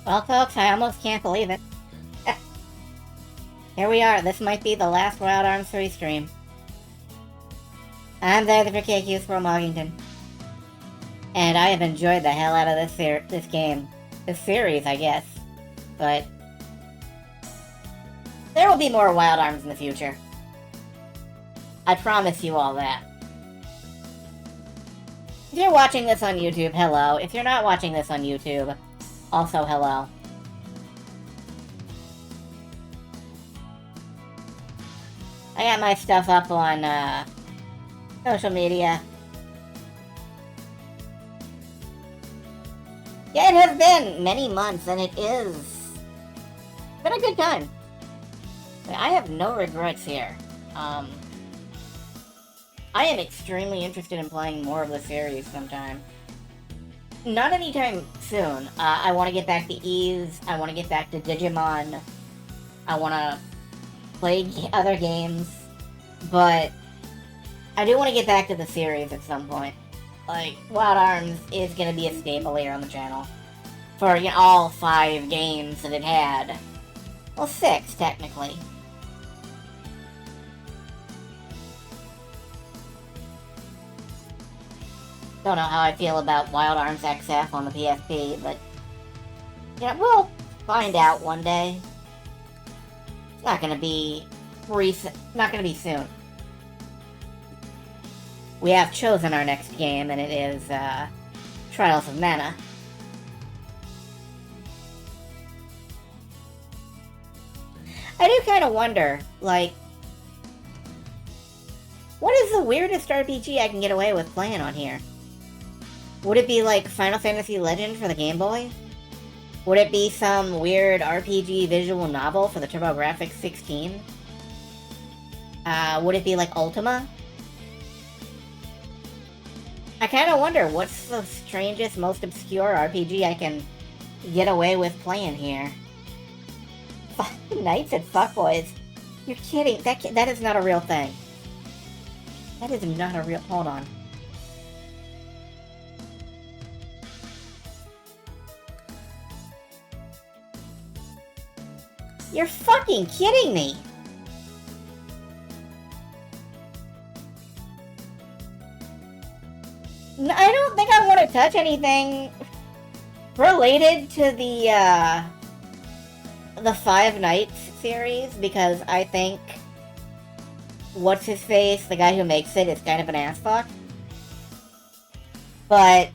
Well, folks, I almost can't believe it. Here we are. This might be the last Wild Arms 3 stream. I'm there, the Vercacius from Moggington. And I have enjoyed the hell out of this game. This series, I guess. But there will be more Wild Arms in the future. I promise you all that. If you're watching this on YouTube, hello. If you're not watching this on YouTube, also hello. I got my stuff up on social media. Yeah, it has been many months, and it is been a good time. I have no regrets here. I am extremely interested in playing more of the series sometime. Not anytime soon. I want to get back to Ys. I want to get back to Digimon. I want to play other games. But I do want to get back to the series at some point. Like, Wild Arms is going to be a staple here on the channel. For, you know, all 5 games that it had. Well, 6, technically. Don't know how I feel about Wild Arms XF on the PSP, but yeah, we'll find out one day. It's not gonna be not gonna be soon. We have chosen our next game, and it is Trials of Mana. I do kind of wonder, like, what is the weirdest RPG I can get away with playing on here? Would it be like Final Fantasy Legend for the Game Boy? Would it be some weird RPG visual novel for the TurboGrafx 16? Would it be like Ultima? I kind of wonder what's the strangest, most obscure RPG I can get away with playing here. Knights and Fuckboys? You're kidding. That is not a real thing. That is not a real... Hold on. You're fucking kidding me! I don't think I want to touch anything related to the Five Nights series, because I think what's-his-face, the guy who makes it, is kind of an assfuck. But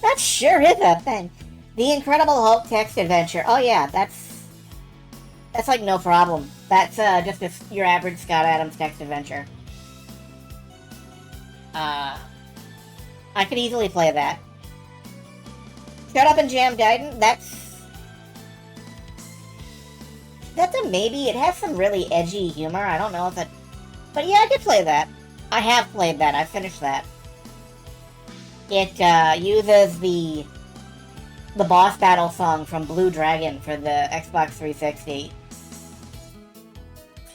that sure is a thing. The Incredible Hulk text adventure. Oh yeah, that's like no problem. That's just your average Scott Adams text adventure. I could easily play that. Shut Up and Jam Gaiden, that's a maybe. It has some really edgy humor. I don't know if it... But yeah, I could play that. I have played that. I finished that. It uses the boss battle song from Blue Dragon for the Xbox 360.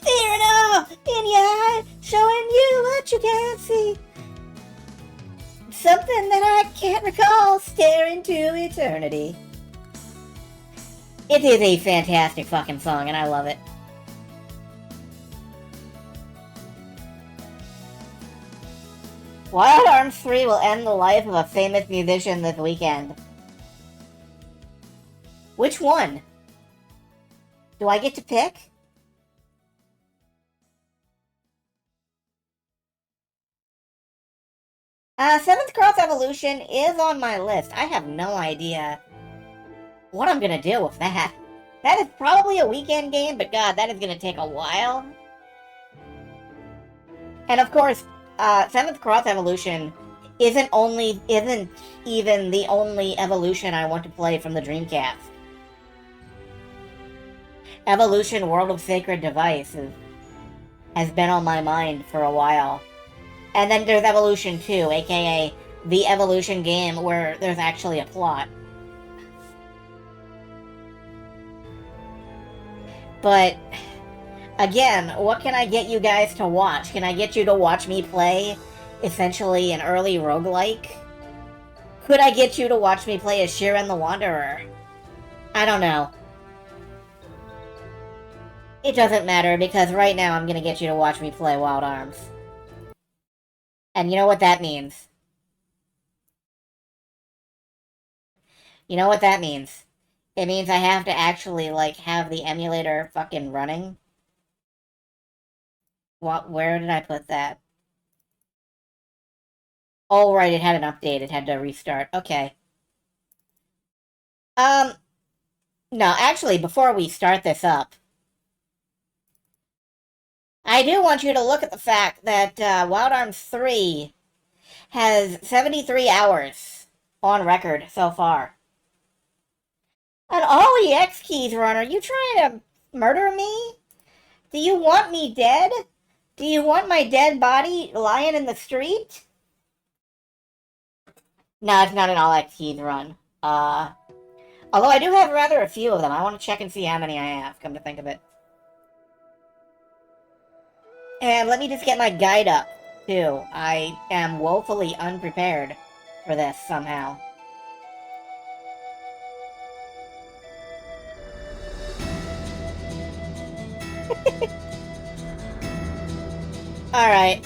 Staring off in your eye, showing you what you can't see. Something that I can't recall, stare into eternity. It is a fantastic fucking song, and I love it. Wild Arms 3 will end the life of a famous musician this weekend. Which one? Do I get to pick? Seventh Cross Evolution is on my list. I have no idea what I'm gonna do with that. That is probably a weekend game, but god, that is gonna take a while. And of course, Seventh Cross Evolution isn't even the only Evolution I want to play from the Dreamcast. Evolution World of Sacred Device has been on my mind for a while. And then there's Evolution 2, aka the Evolution game where there's actually a plot. But, again, what can I get you guys to watch? Can I get you to watch me play, essentially, an early roguelike? Could I get you to watch me play as Shiren the Wanderer? I don't know. It doesn't matter, because right now I'm gonna get you to watch me play Wild Arms. And you know what that means. You know what that means. It means I have to actually, like, have the emulator fucking running. What? Where did I put that? Oh, right, it had an update. It had to restart. Okay. No, actually, before we start this up, I do want you to look at the fact that Wild Arms 3 has 73 hours on record so far. And all the X keys run, are you trying to murder me? Do you want me dead? Do you want my dead body lying in the street? No, it's not an all X keys run. Although I do have rather a few of them. I want to check and see how many I have, come to think of it. And let me just get my guide up, too. I am woefully unprepared for this, somehow. Alright,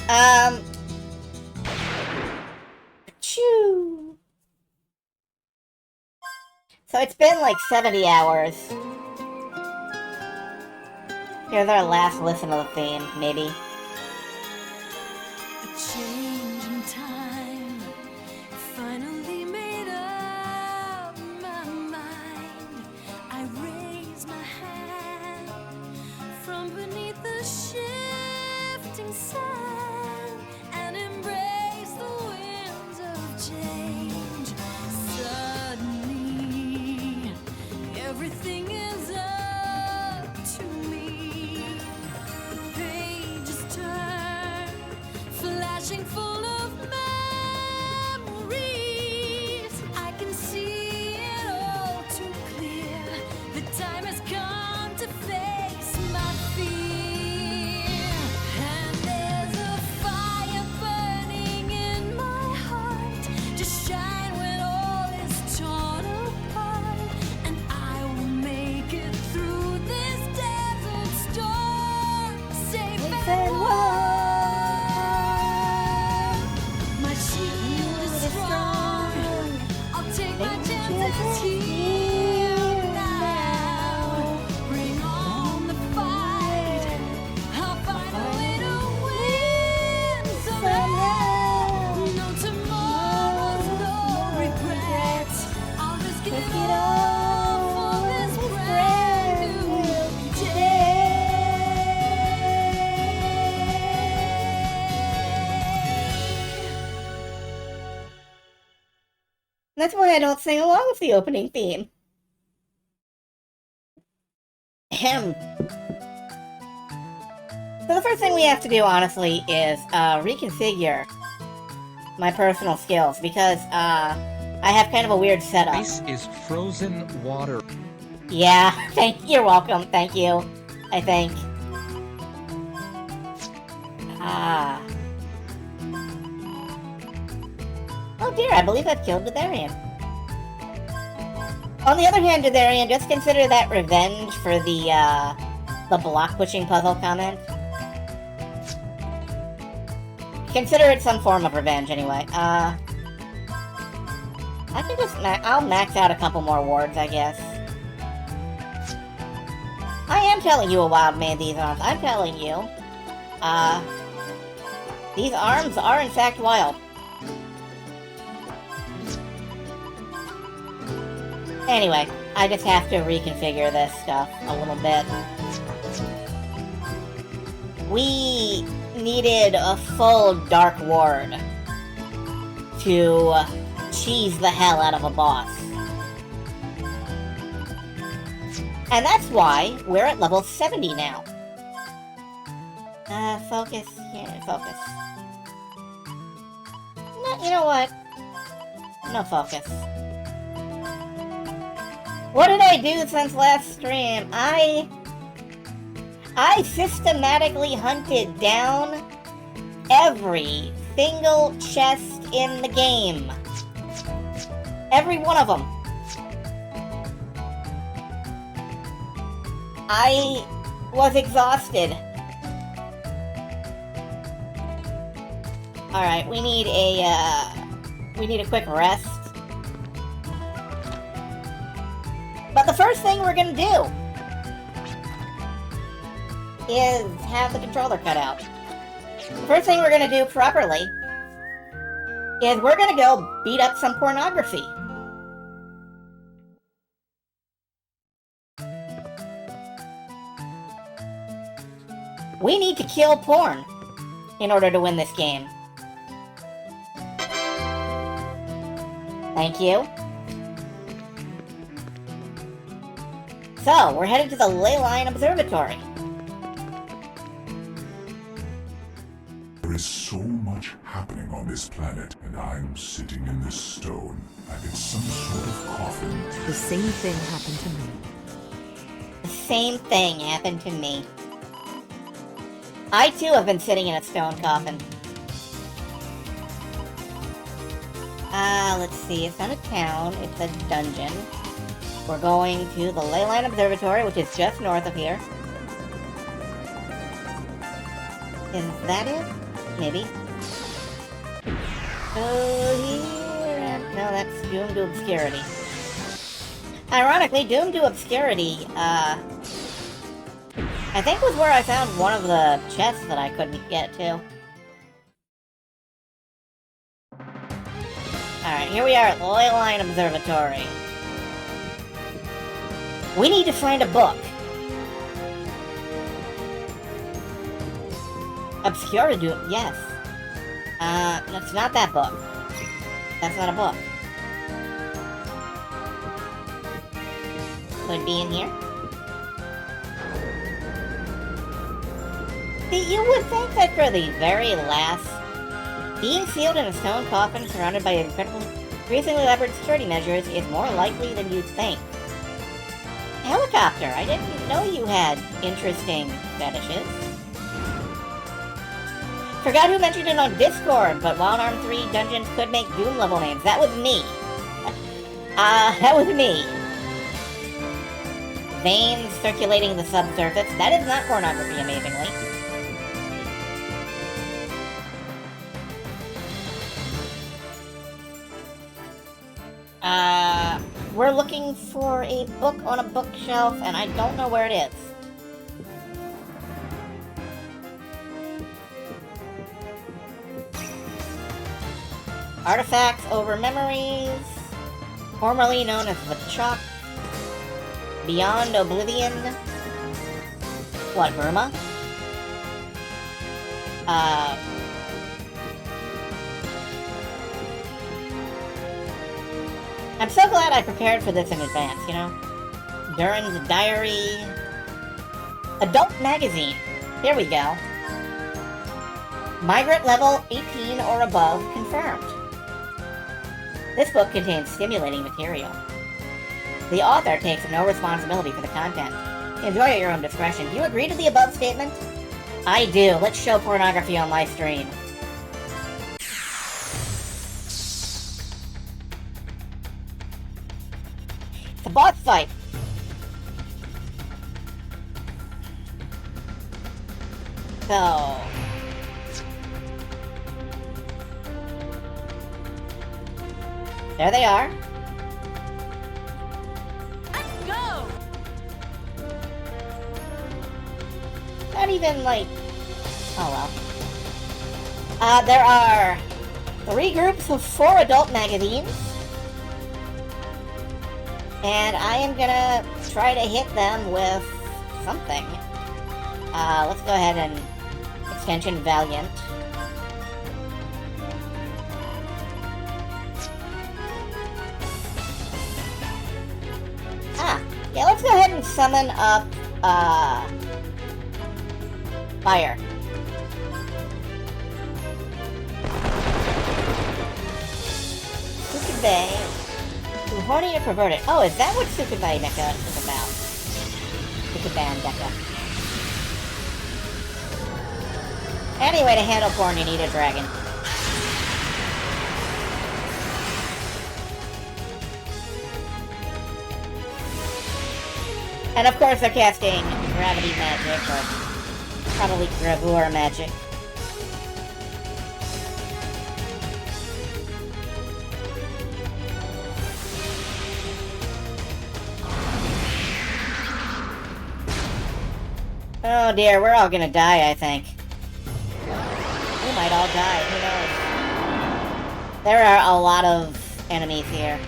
Choo! So it's been like 70 hours. Here's our last listen to the theme, maybe. A change in time finally made up my mind. I raise my hand from beneath the shifting sand and embrace the winds of change. Suddenly, everything is up to me. The pages turn, flashing full of memories. I can see it all too clear. The time has come to face my fear. And there's a fire burning in my heart to shine when all is torn apart. And I will make it through this desert storm, safe and warm. My shield is strong. I'll take my chances here now. Bring on the fight. I'll find a way to win somehow. No tomorrows, no regrets. I'll risk it all for this brand new day. That's why I don't sing along with the opening theme. Ahem. So the first thing we have to do, honestly, is reconfigure my personal skills, because I have kind of a weird setup. Ice is frozen water. Yeah, you're welcome, thank you, I think. Oh dear, I believe I've killed Ditharion. On the other hand, Ditharion, just consider that revenge for the block-pushing puzzle comment. Consider it some form of revenge, anyway. I can just I'll max out a couple more wards, I guess. I am telling you, a wild man, these arms. I'm telling you. These arms are in fact wild. Anyway, I just have to reconfigure this stuff a little bit. We needed a full Dark Ward to cheese the hell out of a boss. And that's why we're at level 70 now. Focus. Yeah, focus. No, you know what? No focus. What did I do since last stream? I systematically hunted down every single chest in the game. Every one of them. I was exhausted. Alright, we need a quick rest. But the first thing we're gonna do is have the controller cut out. The first thing we're gonna do properly is we're gonna go beat up some pornography. We need to kill porn in order to win this game. Thank you. So, we're headed to the Leyline Observatory. There is so much happening on this planet, and I'm sitting in this stone, and it's some sort of coffin. The same thing happened to me. The same thing happened to me. I too have been sitting in a stone coffin. Let's see, it's not a town, it's a dungeon. We're going to the Leyline Observatory, which is just north of here. Is that it? Maybe. Oh, here and... No, that's Doom to Obscurity. Ironically, Doom to Obscurity, I think was where I found one of the chests that I couldn't get to. Alright, here we are at the Leyline Observatory. We need to find a book. Obscura Doom, yes. That's not that book. That's not a book. Could be in here. See, you would think that for the very last... Being sealed in a stone coffin surrounded by increasingly elaborate security measures is more likely than you'd think. Helicopter! I didn't know you had interesting fetishes. Forgot who mentioned it on Discord, but Wild Arm 3 dungeons could make Doom level names. That was me. That was me. Veins circulating the subsurface. That is not pornography, amazingly. We're looking for a book on a bookshelf, and I don't know where it is. Artifacts over memories, formerly known as the Chalk, Beyond Oblivion. What, Burma? I'm so glad I prepared for this in advance, you know? Durin's Diary... Adult Magazine. Here we go. Migrant level 18 or above confirmed. This book contains stimulating material. The author takes no responsibility for the content. Enjoy at your own discretion. Do you agree to the above statement? I do. Let's show pornography on my stream. It's a boss fight. So... there they are. Let's go! Not even, like... oh, well. There are 3 groups of 4 adult magazines. And I am gonna try to hit them with something. Let's go ahead and... extension Valiant. Yeah, let's go ahead and summon up, fire. Sukubai. Too horny to pervert it. Oh, is that what Sukubai Mecha is about? Sukuban Deca. Anyway, to handle porn, you need a dragon. And of course they're casting gravity magic, or probably gravure magic. Oh dear, we're all gonna die, I think. We might all die, who knows? There are a lot of enemies here.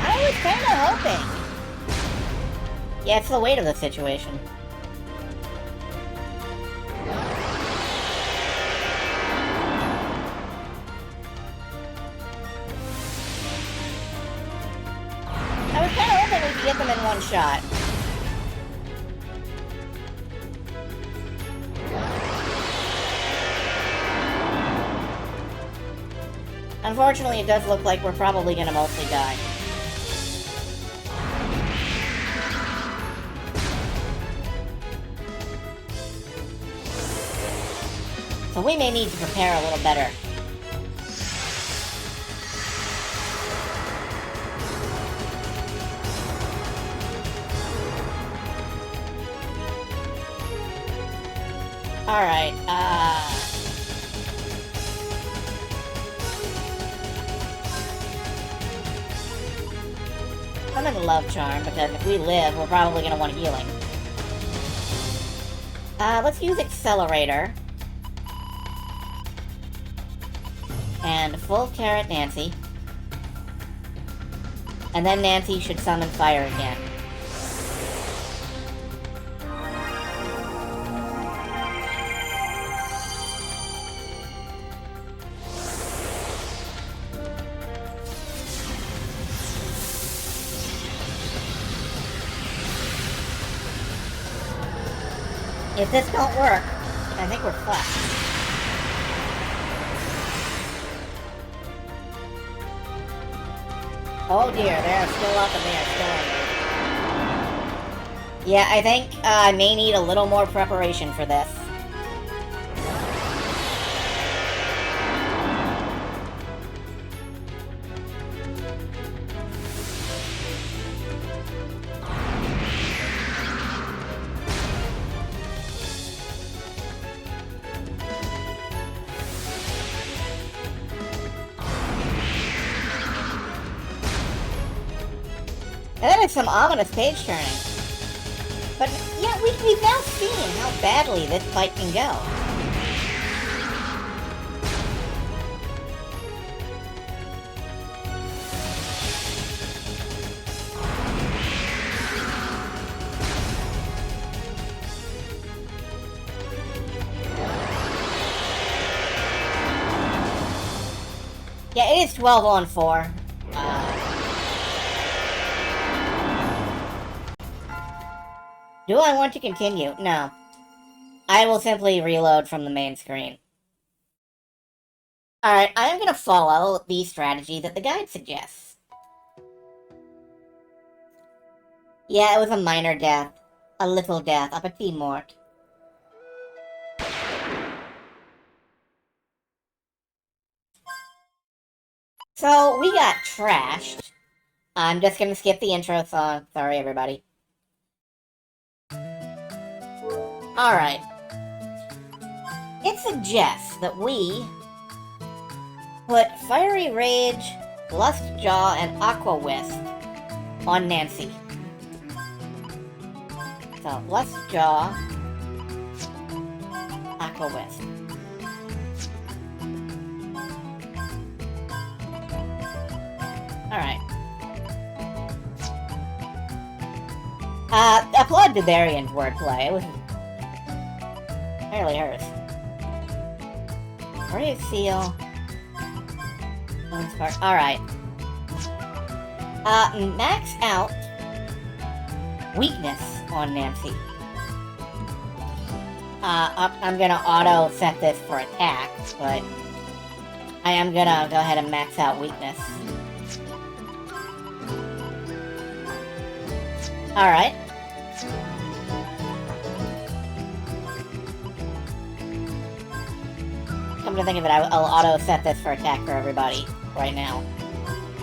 I was kinda hoping. Yeah, it's the weight of the situation. I was kinda hoping we could get them in one shot. Unfortunately, it does look like we're probably gonna mostly die. So we may need to prepare a little better. Alright, I'm in Love Charm, because if we live, we're probably gonna want healing. Let's use Accelerator. And full carrot Nancy. And then Nancy should summon fire again. If this don't work, I think we're fucked. Oh dear, they're still up and they are still angry. Yeah, I think I may need a little more preparation for this. And that is some ominous page turning. But yeah, we've now seen how badly this fight can go. Yeah, it is 12 on 4. Do I want to continue? No. I will simply reload from the main screen. Alright, I am going to follow the strategy that the guide suggests. Yeah, it was a minor death. A little death. A petit mort. So, we got trashed. I'm just going to skip the intro song. Sorry, everybody. Alright. It suggests that we put Fiery Rage, Lust Jaw, and Aqua Wisp on Nancy. So, Lust Jaw, Aqua Wisp. Alright. Applaud to Darian's wordplay. It was fairly hers. Brave Seal. Alright. Max out weakness on Nancy. I'm gonna auto set this for attack, but I am gonna go ahead and max out weakness. Alright. Come to think of it, I'll auto-set this for attack for everybody right now.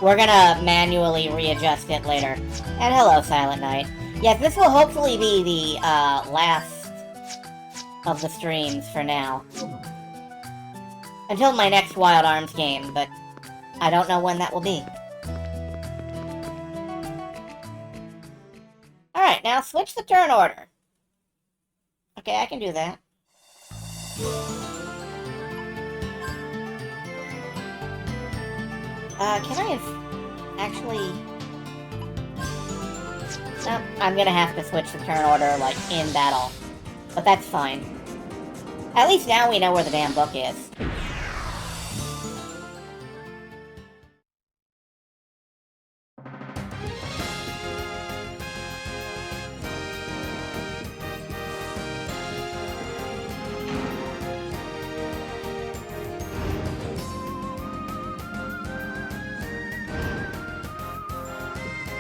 We're gonna manually readjust it later. And hello, Silent Knight. Yes, this will hopefully be the last of the streams for now. Until my next Wild Arms game, but I don't know when that will be. Alright, now switch the turn order. Okay, I can do that. Can I have actually... No, I'm gonna have to switch the turn order, like, in battle. But that's fine. At least now we know where the damn book is.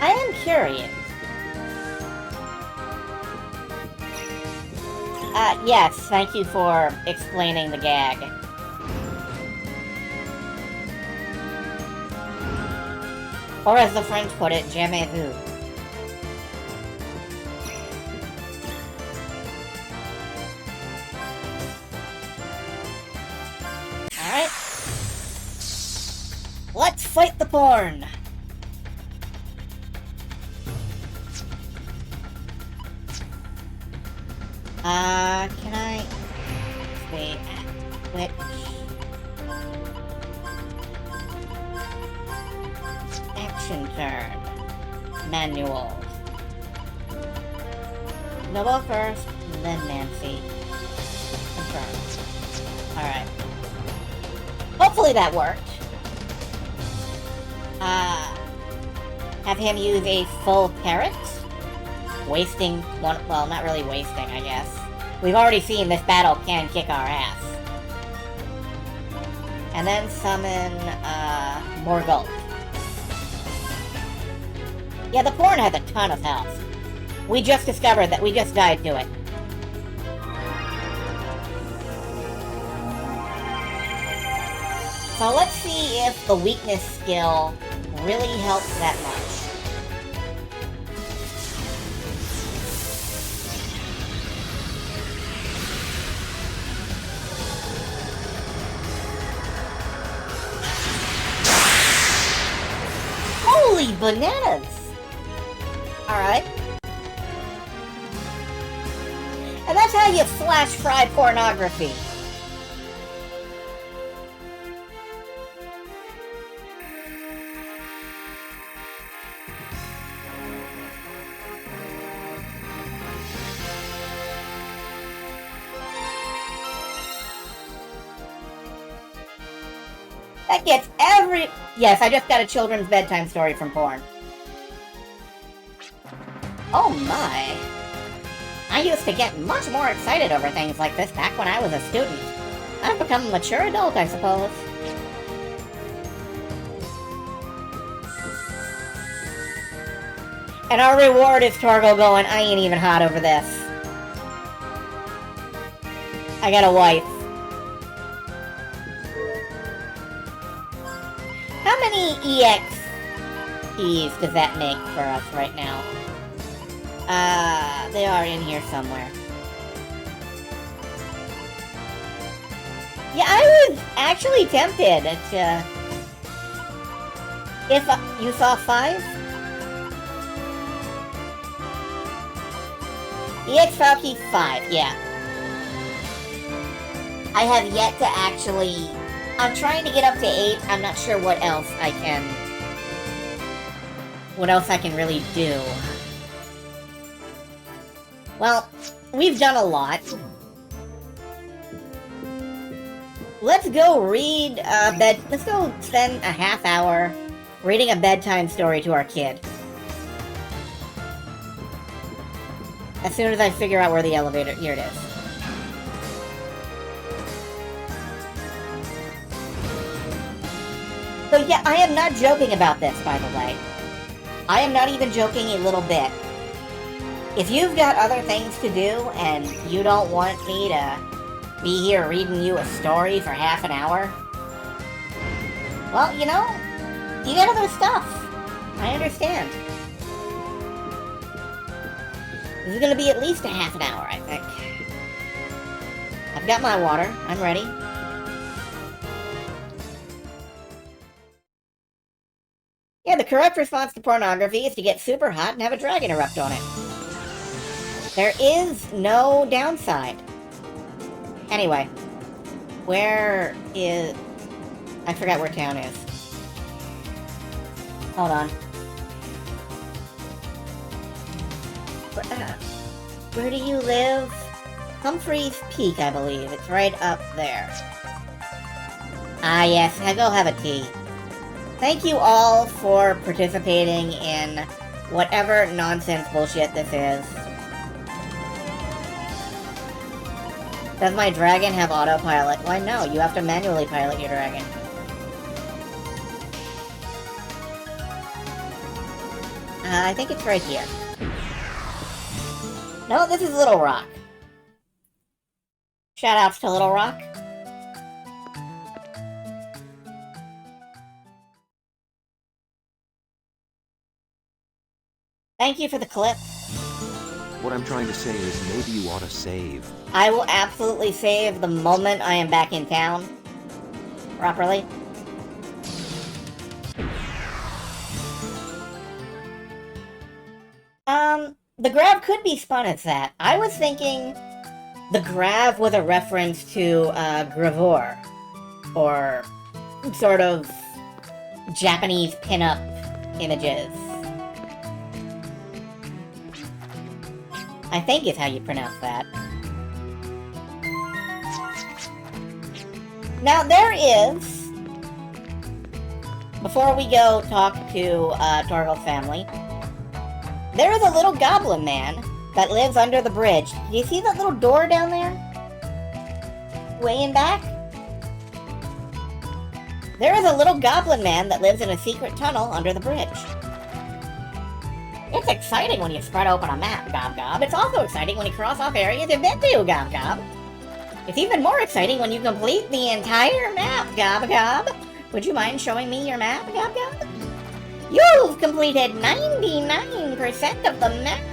I am curious. Yes, thank you for explaining the gag. Or as the French put it, jamais vu. Alright. Let's fight the porn! Can I... Wait, which... Action turn. Manual. Noble first, then Nancy. Confirm. Alright. Hopefully that worked. Have him use a full parrot? Wasting one, well, not really wasting, I guess. We've already seen this battle can kick our ass. And then summon, Morgult. Yeah, the porn has a ton of health. We just discovered that we just died to it. So let's see if the weakness skill really helps that much. Holy bananas! Alright. And that's how you flash fry pornography. That gets every... Yes, I just got a children's bedtime story from porn. Oh my. I used to get much more excited over things like this back when I was a student. I've become a mature adult, I suppose. And our reward is Torgo going, I ain't even hot over this. I got a wife. How many EXPs does that make for us right now? They are in here somewhere. Yeah, I was actually tempted to... If you saw 5? EX Falky 5, yeah. I have yet to actually... I'm trying to get up to 8. I'm not sure what else I can... What else I can really do. Well, we've done a lot. Let's go read let's go spend a half hour reading a bedtime story to our kid. As soon as I figure out where the elevator... Here it is. So yeah, I am not joking about this, by the way. I am not even joking a little bit. If you've got other things to do and you don't want me to be here reading you a story for half an hour, well, you know, you got other stuff. I understand. This is gonna be at least a half an hour, I think. I've got my water. I'm ready. Yeah, the correct response to pornography is to get super hot and have a dragon erupt on it. There is no downside. Anyway, where is... I forgot where town is. Hold on. Where do you live? Humphreys Peak, I believe. It's right up there. Ah, yes. Now go have a tea. Thank you all for participating in whatever nonsense bullshit this is. Does my dragon have autopilot? Why, no. You have to manually pilot your dragon. I think it's right here. No, this is Little Rock. Shoutouts to Little Rock. Thank you for the clip. What I'm trying to say is maybe you ought to save. I will absolutely save the moment I am back in town. Properly. The Grav could be spun as that. I was thinking the Grav was a reference to, Gravor. Or sort of Japanese pin-up images. I think is how you pronounce that. Now there is, before we go talk to Torgal's family, there is a little goblin man that lives under the bridge. Do you see that little door down there? Way in back? There is a little goblin man that lives in a secret tunnel under the bridge. It's exciting when you spread open a map, Gob Gob. It's also exciting when you cross off areas you've been to, Gob Gob. It's even more exciting when you complete the entire map, Gob Gob. Would you mind showing me your map, Gob Gob? You've completed 99% of the map.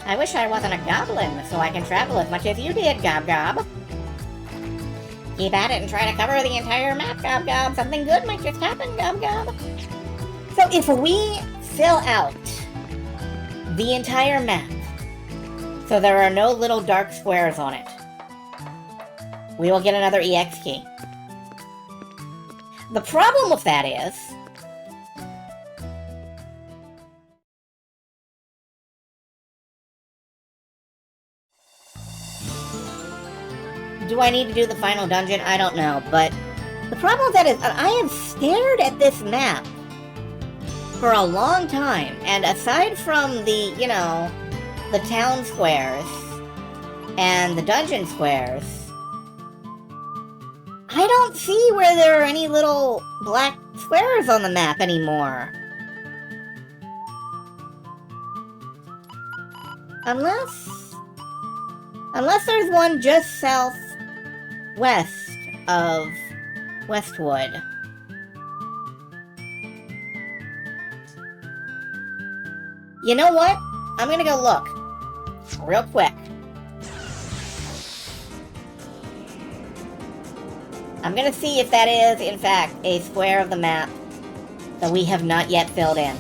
I wish I wasn't a goblin, so I can travel as much as you did, Gob Gob. Keep at it and try to cover the entire map, Gob Gob. Something good might just happen, Gob Gob. So if we fill out the entire map, so there are no little dark squares on it, we will get another EX key. The problem with that is, do I need to do the final dungeon? I don't know, but the problem with that is I have stared at this map for a long time, and aside from the, you know, the town squares and the dungeon squares, I don't see where there are any little black squares on the map anymore. Unless there's one just southwest of Westwood. You know what? I'm gonna go look. Real quick. I'm gonna see if that is, in fact, a square of the map that we have not yet filled in.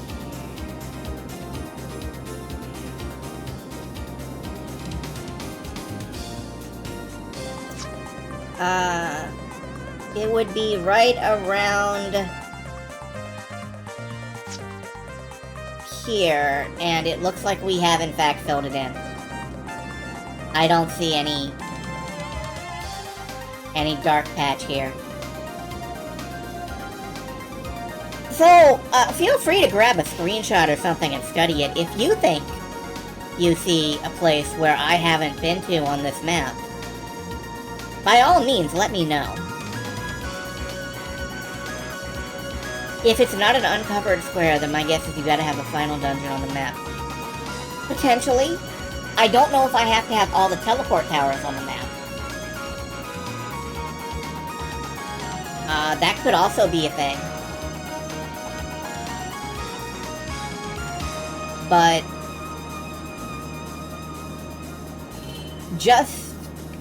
It would be right around here, and it looks like we have in fact filled it in. I don't see any dark patch here. So, feel free to grab a screenshot or something and study it if you think you see a place where I haven't been to on this map. By all means, let me know. If it's not an uncovered square, then my guess is you gotta have a final dungeon on the map. Potentially. I don't know if I have to have all the teleport towers on the map. That could also be a thing. But just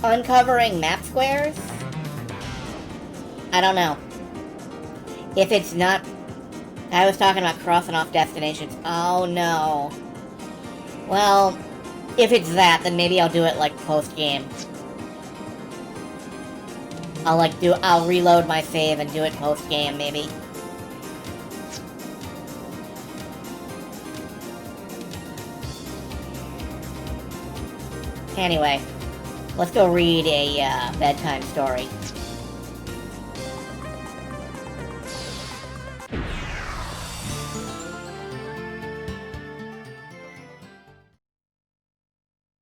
uncovering map squares? I don't know. If it's not... I was talking about crossing off destinations. Oh no. Well, if it's that, then maybe I'll do it like post-game. I'll reload my save and do it post-game, maybe. Anyway, let's go read a bedtime story.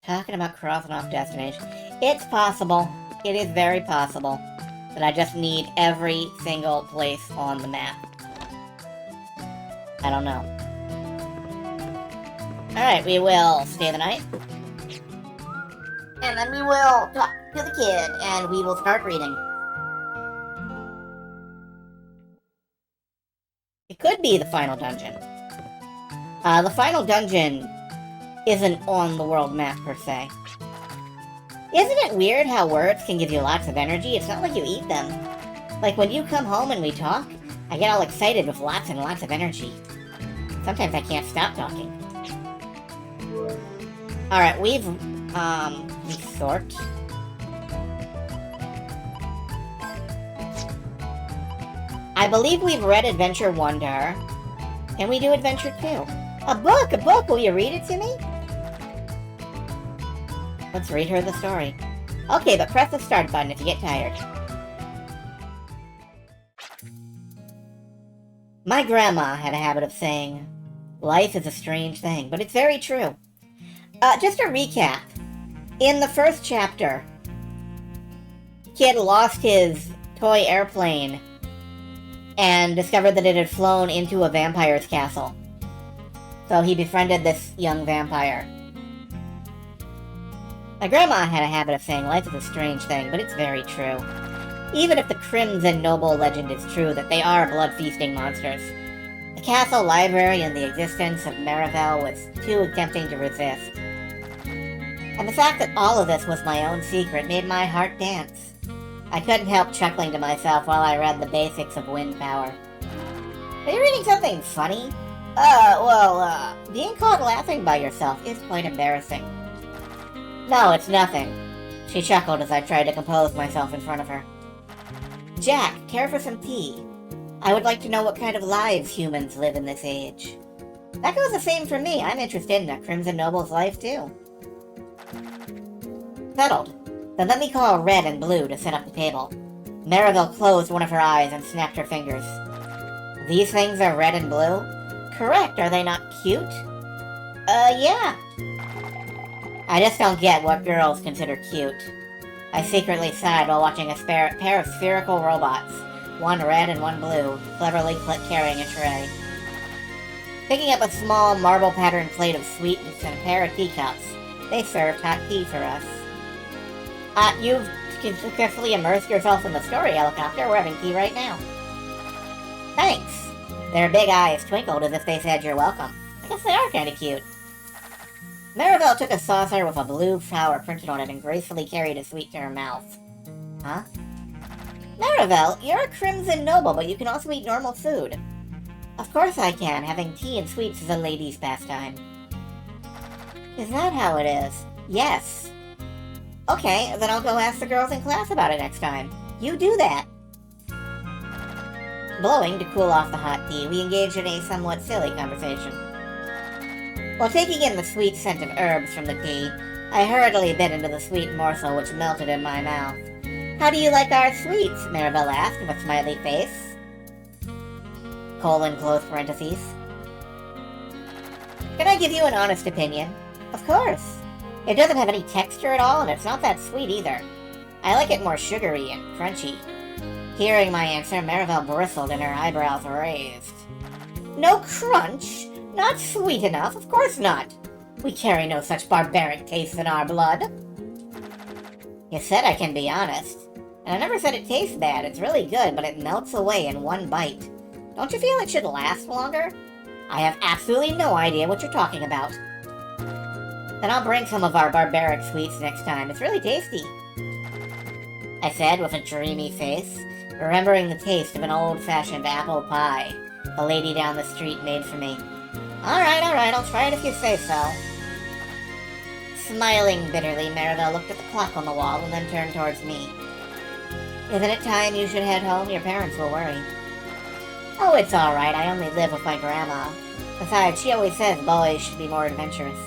Talking about crossing off destinations. It's possible. It is very possible that I just need every single place on the map. I don't know. Alright, we will stay the night. And then we will talk to the kid, and we will start reading. It could be the final dungeon. The final dungeon isn't on the world map, per se. Isn't it weird how words can give you lots of energy? It's not like you eat them. Like, when you come home and we talk, I get all excited with lots and lots of energy. Sometimes I can't stop talking. Alright, we've, sort. I believe we've read Adventure 1 to her. Can we do Adventure 2? A book! A book! Will you read it to me? Let's read her the story. Okay, but press the start button if you get tired. My grandma had a habit of saying, life is a strange thing, but it's very true. Just a recap. In the first chapter, Kid lost his toy airplane and discovered that it had flown into a vampire's castle. So he befriended this young vampire. My grandma had a habit of saying life is a strange thing, but it's very true. Even if the Crimson Noble legend is true that they are blood-feasting monsters, the castle library and the existence of Marivel was too tempting to resist. And the fact that all of this was my own secret made my heart dance. I couldn't help chuckling to myself while I read the basics of wind power. Are you reading something funny? Being caught laughing by yourself is quite embarrassing. No, it's nothing. She chuckled as I tried to compose myself in front of her. Jack, care for some tea? I would like to know what kind of lives humans live in this age. That goes the same for me. I'm interested in a Crimson Noble's life, too. Settled. Then let me call Red and Blue to set up the table. Marivel closed one of her eyes and snapped her fingers. These things are red and blue? Correct, are they not cute? Yeah. I just don't get what girls consider cute. I secretly sighed while watching a pair of spherical robots, one red and one blue, cleverly carrying a tray. Picking up a small marble-patterned plate of sweetness and a pair of teacups, they served hot tea for us. You've successfully immersed yourself in the story, Helicopter. We're having tea right now. Thanks. Their big eyes twinkled as if they said you're welcome. I guess they are kind of cute. Marivel took a saucer with a blue flower printed on it and gracefully carried a sweet to her mouth. Huh? Marivel, you're a Crimson Noble, but you can also eat normal food. Of course I can. Having tea and sweets is a lady's pastime. Is that how it is? Yes. Okay, then I'll go ask the girls in class about it next time. You do that. Blowing to cool off the hot tea, we engaged in a somewhat silly conversation. While taking in the sweet scent of herbs from the tea, I hurriedly bit into the sweet morsel which melted in my mouth. How do you like our sweets? Marivel asked with a smiley face. Close parentheses. Can I give you an honest opinion? Of course. It doesn't have any texture at all, and it's not that sweet either. I like it more sugary and crunchy. Hearing my answer, Marivel bristled and her eyebrows raised. No crunch? Not sweet enough? Of course not. We carry no such barbaric tastes in our blood. You said I can be honest. And I never said it tastes bad. It's really good, but it melts away in one bite. Don't you feel it should last longer? I have absolutely no idea what you're talking about. Then I'll bring some of our barbaric sweets next time. It's really tasty. I said with a dreamy face, remembering the taste of an old-fashioned apple pie the lady down the street made for me. Alright, I'll try it if you say so. Smiling bitterly, Maribel looked at the clock on the wall and then turned towards me. Isn't it time you should head home? Your parents will worry. Oh, it's alright. I only live with my grandma. Besides, she always says boys should be more adventurous.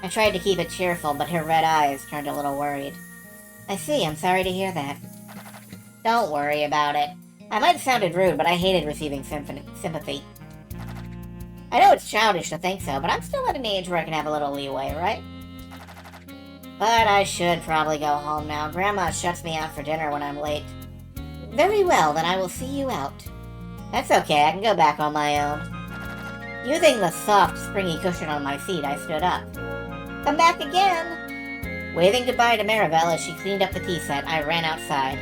I tried to keep it cheerful, but her red eyes turned a little worried. I see. I'm sorry to hear that. Don't worry about it. I might have sounded rude, but I hated receiving sympathy. I know it's childish to think so, but I'm still at an age where I can have a little leeway, right? But I should probably go home now. Grandma shuts me out for dinner when I'm late. Very well, then I will see you out. That's okay, I can go back on my own. Using the soft, springy cushion on my seat, I stood up. Come back again! Waving goodbye to Maribel as she cleaned up the tea set, I ran outside.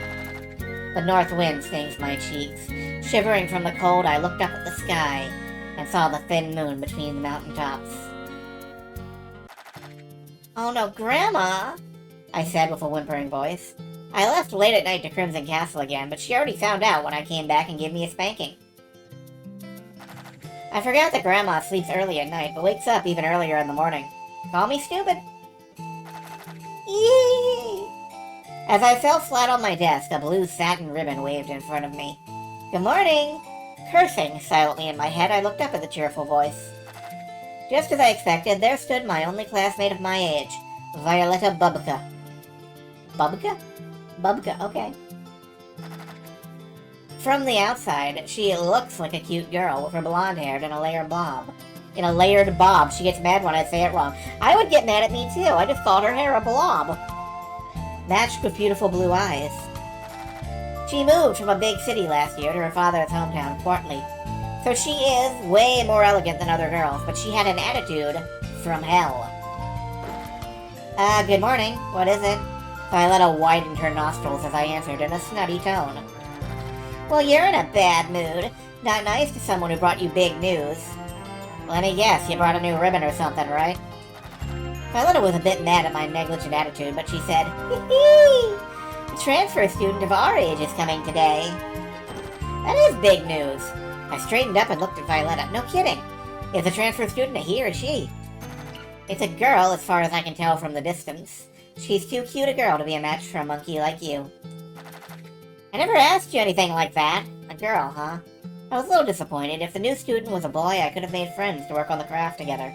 The north wind stings my cheeks. Shivering from the cold, I looked up at the sky and saw the thin moon between the mountaintops. Oh no, Grandma! I said with a whimpering voice. I left late at night to Crimson Castle again, but she already found out when I came back and gave me a spanking. I forgot that Grandma sleeps early at night, but wakes up even earlier in the morning. Call me stupid. Yee! As I fell flat on my desk, a blue satin ribbon waved in front of me. Good morning! Cursing silently in my head, I looked up at the cheerful voice. Just as I expected, there stood my only classmate of my age, Violetta Bubka. Bubka? Bubka, okay. From the outside, she looks like a cute girl with her blonde hair and a layered bob. In a layered bob, she gets mad when I say it wrong. I would get mad at me too, I just called her hair a blob. Matched with beautiful blue eyes. She moved from a big city last year to her father's hometown, Quartley. So she is way more elegant than other girls, but she had an attitude from hell. Good morning. What is it? Violetta widened her nostrils as I answered in a snotty tone. Well, you're in a bad mood. Not nice to someone who brought you big news. Let me guess, you brought a new ribbon or something, right? Violetta was a bit mad at my negligent attitude, but she said, hee-hee! A transfer student of our age is coming today. That is big news. I straightened up and looked at Violetta. No kidding. Is the transfer student a he or she? It's a girl, as far as I can tell from the distance. She's too cute a girl to be a match for a monkey like you. I never asked you anything like that. A girl, huh? I was a little disappointed. If the new student was a boy, I could have made friends to work on the craft together.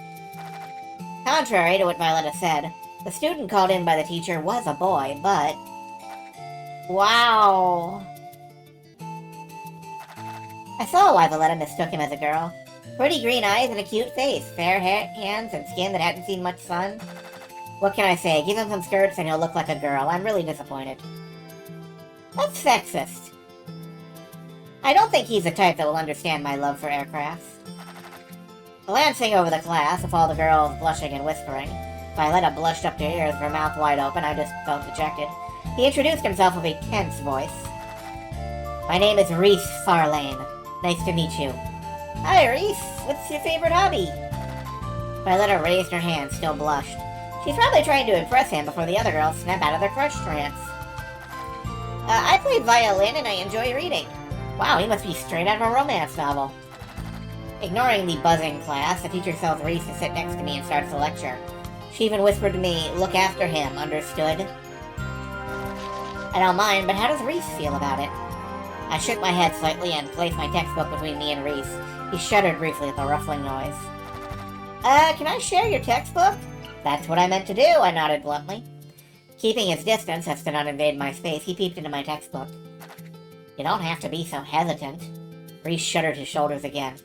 Contrary to what Violetta said, the student called in by the teacher was a boy, but... Wow! I saw why Violetta mistook him as a girl. Pretty green eyes and a cute face, fair hair, hands, and skin that hadn't seen much sun. What can I say? Give him some skirts and he'll look like a girl. I'm really disappointed. That's sexist. I don't think he's the type that will understand my love for aircrafts. Glancing over the class, with all the girls blushing and whispering, Violetta blushed up to ears, her mouth wide open. I just felt dejected. He introduced himself with a tense voice. My name is Reese Farlane. Nice to meet you. Hi, Reese. What's your favorite hobby? Violetta raised her hand, still blushed. She's probably trying to impress him before the other girls snap out of their crush trance. I play violin and I enjoy reading. Wow, he must be straight out of a romance novel. Ignoring the buzzing class, the teacher tells Reese to sit next to me and starts the lecture. She even whispered to me, look after him, understood? I don't mind, but how does Reese feel about it? I shook my head slightly and placed my textbook between me and Reese. He shuddered briefly at the ruffling noise. Can I share your textbook? That's what I meant to do, I nodded bluntly. Keeping his distance as to not invade my space, he peeped into my textbook. You don't have to be so hesitant. Reese shuddered his shoulders again.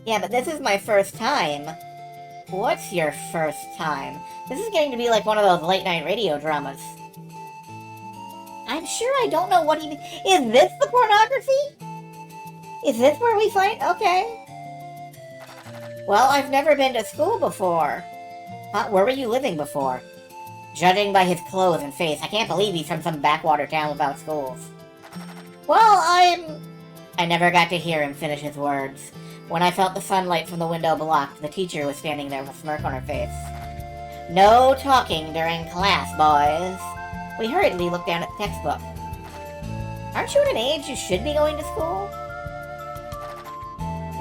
Yeah, but this is my first time. What's your first time? This is getting to be like one of those late-night radio dramas. I'm sure I don't know what he means. Is this the pornography? Is this where we find... Okay. Well, I've never been to school before. Huh? Where were you living before? Judging by his clothes and face, I can't believe he's from some backwater town without schools. Well, I never got to hear him finish his words. When I felt the sunlight from the window blocked, the teacher was standing there with a smirk on her face. No talking during class, boys. We hurriedly looked down at the textbook. Aren't you at an age you should be going to school?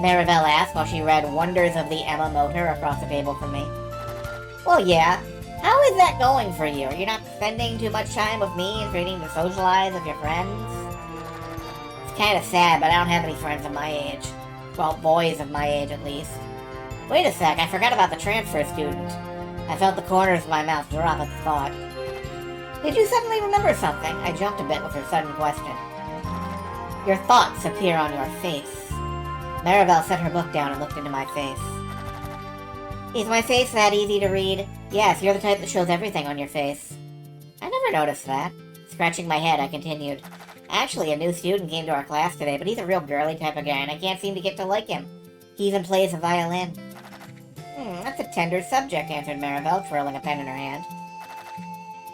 Maribel asked while she read Wonders of the Emma Motor across the table from me. Well, yeah. How is that going for you? Are you not spending too much time with me and getting to socialize with your friends? It's kind of sad, but I don't have any friends of my age. Well, boys of my age, at least. Wait a sec, I forgot about the transfer student. I felt the corners of my mouth drop at the thought. Did you suddenly remember something? I jumped a bit with her sudden question. Your thoughts appear on your face. Maribel set her book down and looked into my face. Is my face that easy to read? Yes, you're the type that shows everything on your face. I never noticed that. Scratching my head, I continued. Actually, a new student came to our class today, but he's a real girly type of guy, and I can't seem to get to like him. He even plays the violin. That's a tender subject, answered Maribel, twirling a pen in her hand.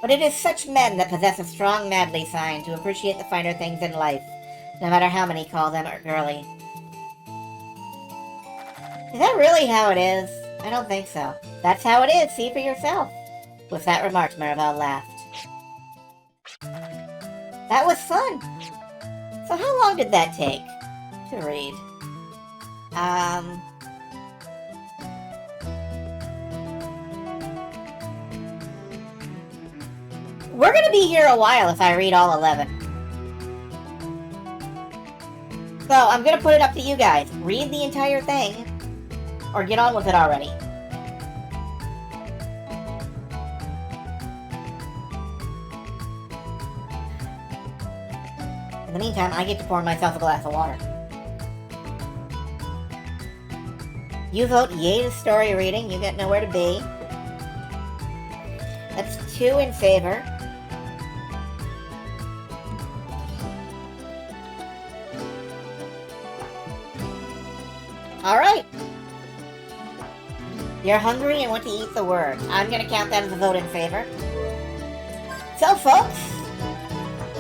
But it is such men that possess a strong manly sign to appreciate the finer things in life, no matter how many call them girly. Is that really how it is? I don't think so. That's how it is, see for yourself. With that remark, Maribel laughed. That was fun. So how long did that take to read? We're gonna be here a while if I read all 11. So, I'm gonna put it up to you guys. Read the entire thing, or get on with it already. In the meantime, I get to pour myself a glass of water. You vote yay to story reading, you get nowhere to be. That's 2 in favor. Alright. You're hungry and want to eat the word. I'm gonna count that as a vote in favor. So, folks,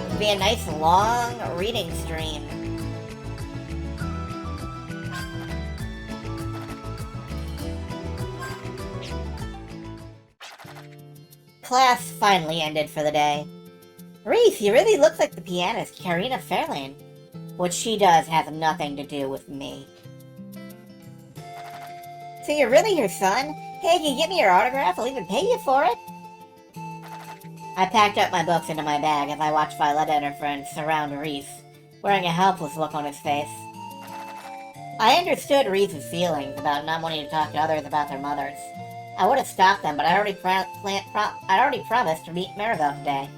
it'll be a nice long reading stream. Class finally ended for the day. Reese, you really look like the pianist Karina Fairlane. What she does has nothing to do with me. So you're really her son? Hey, can you get me your autograph? I'll even pay you for it. I packed up my books into my bag as I watched Violetta and her friends surround Reese, wearing a helpless look on his face. I understood Reese's feelings about not wanting to talk to others about their mothers. I would have stopped them, but I'd already promised to meet Maribel today.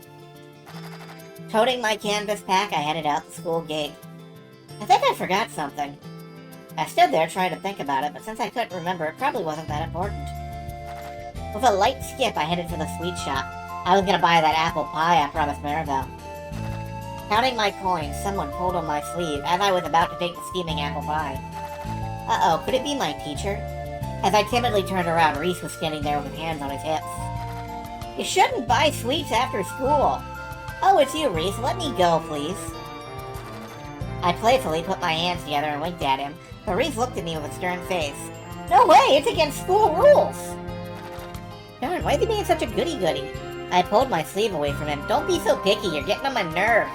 Toting my canvas pack, I headed out the school gate. I think I forgot something. I stood there trying to think about it, but since I couldn't remember, it probably wasn't that important. With a light skip, I headed for the sweet shop. I was gonna buy that apple pie I promised Maribel. Counting my coins, someone pulled on my sleeve as I was about to take the steaming apple pie. Uh-oh, could it be my teacher? As I timidly turned around, Reese was standing there with his hands on his hips. You shouldn't buy sweets after school. Oh, it's you, Reese. Let me go, please. I playfully put my hands together and winked at him, but Reese looked at me with a stern face. No way, it's against school rules! Darn, why is he being such a goody-goody? I pulled my sleeve away from him. Don't be so picky, you're getting on my nerves.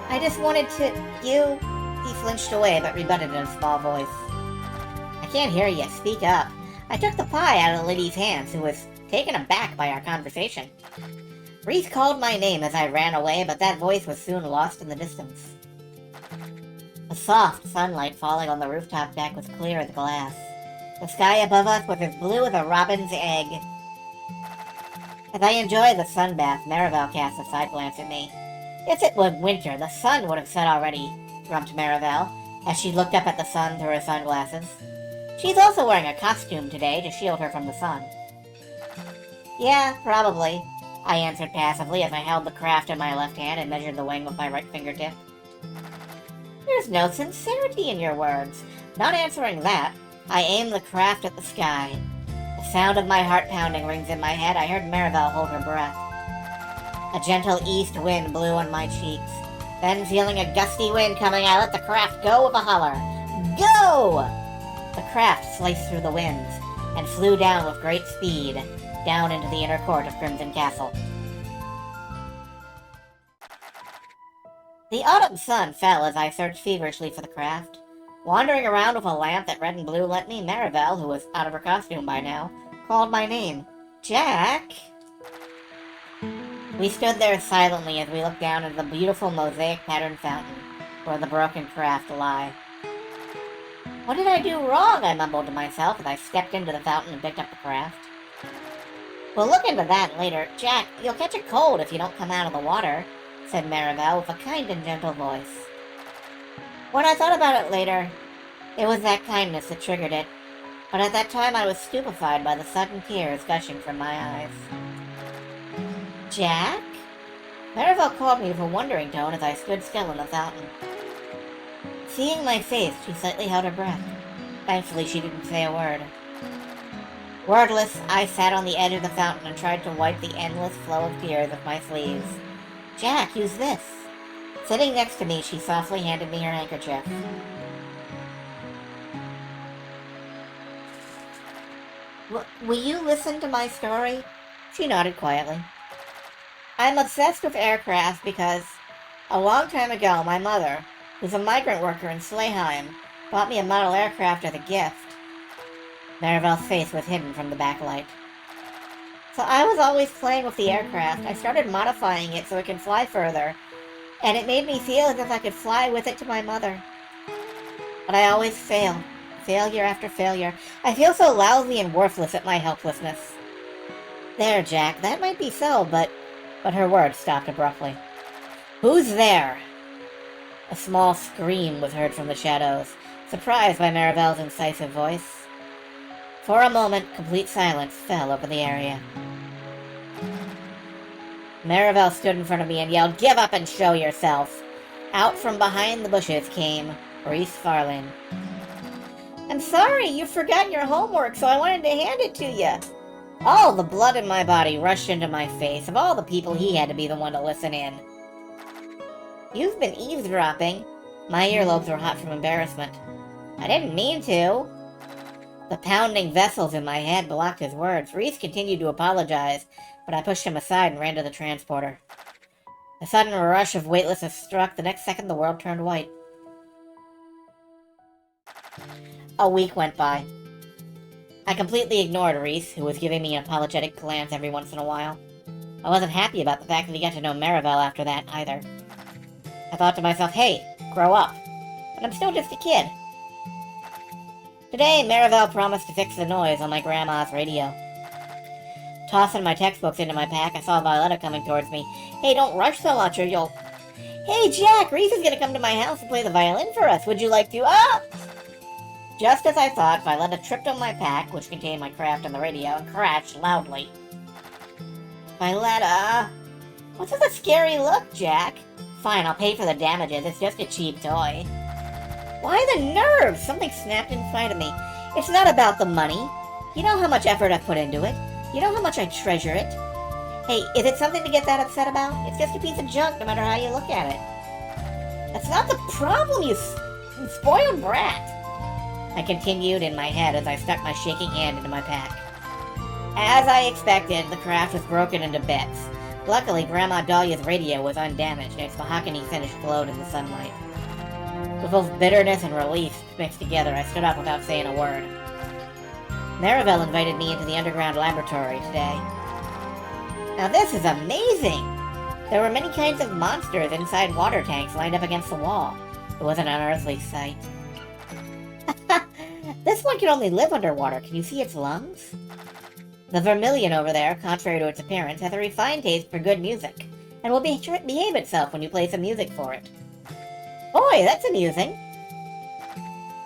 I just wanted to... You... He flinched away, but rebutted in a small voice. I can't hear you, speak up. I took the pie out of the lady's hands, who was taken aback by our conversation. Reese called my name as I ran away, but that voice was soon lost in the distance. The soft sunlight falling on the rooftop deck was clear as glass. The sky above us was as blue as a robin's egg. As I enjoyed the sun bath, Maribel cast a side glance at me. If it was winter, the sun would have set already, grumped Maribel, as she looked up at the sun through her sunglasses. She's also wearing a costume today to shield her from the sun. Yeah, probably, I answered passively as I held the craft in my left hand and measured the wing with my right fingertip. There's no sincerity in your words. Not answering that. I aim the craft at the sky. The sound of my heart pounding rings in my head. I heard Maribel hold her breath. A gentle east wind blew on my cheeks. Then, feeling a gusty wind coming, I let the craft go with a holler. Go! The craft sliced through the winds and flew down with great speed, down into the inner court of Crimson Castle. The autumn sun fell as I searched feverishly for the craft. Wandering around with a lamp that red and blue lent me, Maribel, who was out of her costume by now, called my name. Jack? We stood there silently as we looked down into the beautiful mosaic-patterned fountain where the broken craft lie. What did I do wrong? I mumbled to myself as I stepped into the fountain and picked up the craft. We'll look into that later. Jack, you'll catch a cold if you don't come out of the water, said Maribel with a kind and gentle voice. When I thought about it later, it was that kindness that triggered it, but at that time I was stupefied by the sudden tears gushing from my eyes. Jack? Maribel called me with a wondering tone as I stood still in the fountain. Seeing my face, she slightly held her breath. Thankfully, she didn't say a word. Wordless, I sat on the edge of the fountain and tried to wipe the endless flow of tears with my sleeves. Jack, use this. Sitting next to me, she softly handed me her handkerchief. Will you listen to my story? She nodded quietly. I'm obsessed with aircraft because a long time ago, my mother, who's a migrant worker in Slayheim, bought me a model aircraft as a gift. Maribel's face was hidden from the backlight. So I was always playing with the aircraft. I started modifying it so it can fly further, and it made me feel as if I could fly with it to my mother. But I always fail. Failure after failure. I feel so lousy and worthless at my helplessness. There, Jack, that might be so, but her words stopped abruptly. Who's there? A small scream was heard from the shadows, surprised by Maribel's incisive voice. For a moment, complete silence fell over the area. Maribel stood in front of me and yelled, "Give up and show yourself!" Out from behind the bushes came Reese Farlin. I'm sorry, you've forgotten your homework, so I wanted to hand it to you. All the blood in my body rushed into my face. Of all the people, he had to be the one to listen in. You've been eavesdropping. My earlobes were hot from embarrassment. I didn't mean to. The pounding vessels in my head blocked his words. Reese continued to apologize, but I pushed him aside and ran to the transporter. A sudden rush of weightlessness struck. The next second, the world turned white. A week went by. I completely ignored Reese, who was giving me an apologetic glance every once in a while. I wasn't happy about the fact that he got to know Maribel after that, either. I thought to myself, hey, grow up. But I'm still just a kid. Today, Maribel promised to fix the noise on my grandma's radio. Tossing my textbooks into my pack, I saw Violetta coming towards me. Hey, don't rush so much or you'll... Hey, Jack, Reese is gonna come to my house and play the violin for us. Would you like to? Ah! Just as I thought, Violetta tripped on my pack, which contained my craft and the radio, and crashed loudly. Violetta! What's with the scary look, Jack? Fine, I'll pay for the damages. It's just a cheap toy. Why the nerves? Something snapped inside of me. It's not about the money. You know how much effort I've put into it. You know how much I treasure it. Hey, is it something to get that upset about? It's just a piece of junk, no matter how you look at it. That's not the problem, you spoiled brat. I continued in my head as I stuck my shaking hand into my pack. As I expected, the craft was broken into bits. Luckily, Grandma Dahlia's radio was undamaged, and its mahogany finish glowed in the sunlight. With both bitterness and relief mixed together, I stood up without saying a word. Maribel invited me into the underground laboratory today. Now this is amazing! There were many kinds of monsters inside water tanks lined up against the wall. It was an unearthly sight. This one can only live underwater. Can you see its lungs? The vermilion over there, contrary to its appearance, has a refined taste for good music, and will behave itself when you play some music for it. Boy, that's amusing!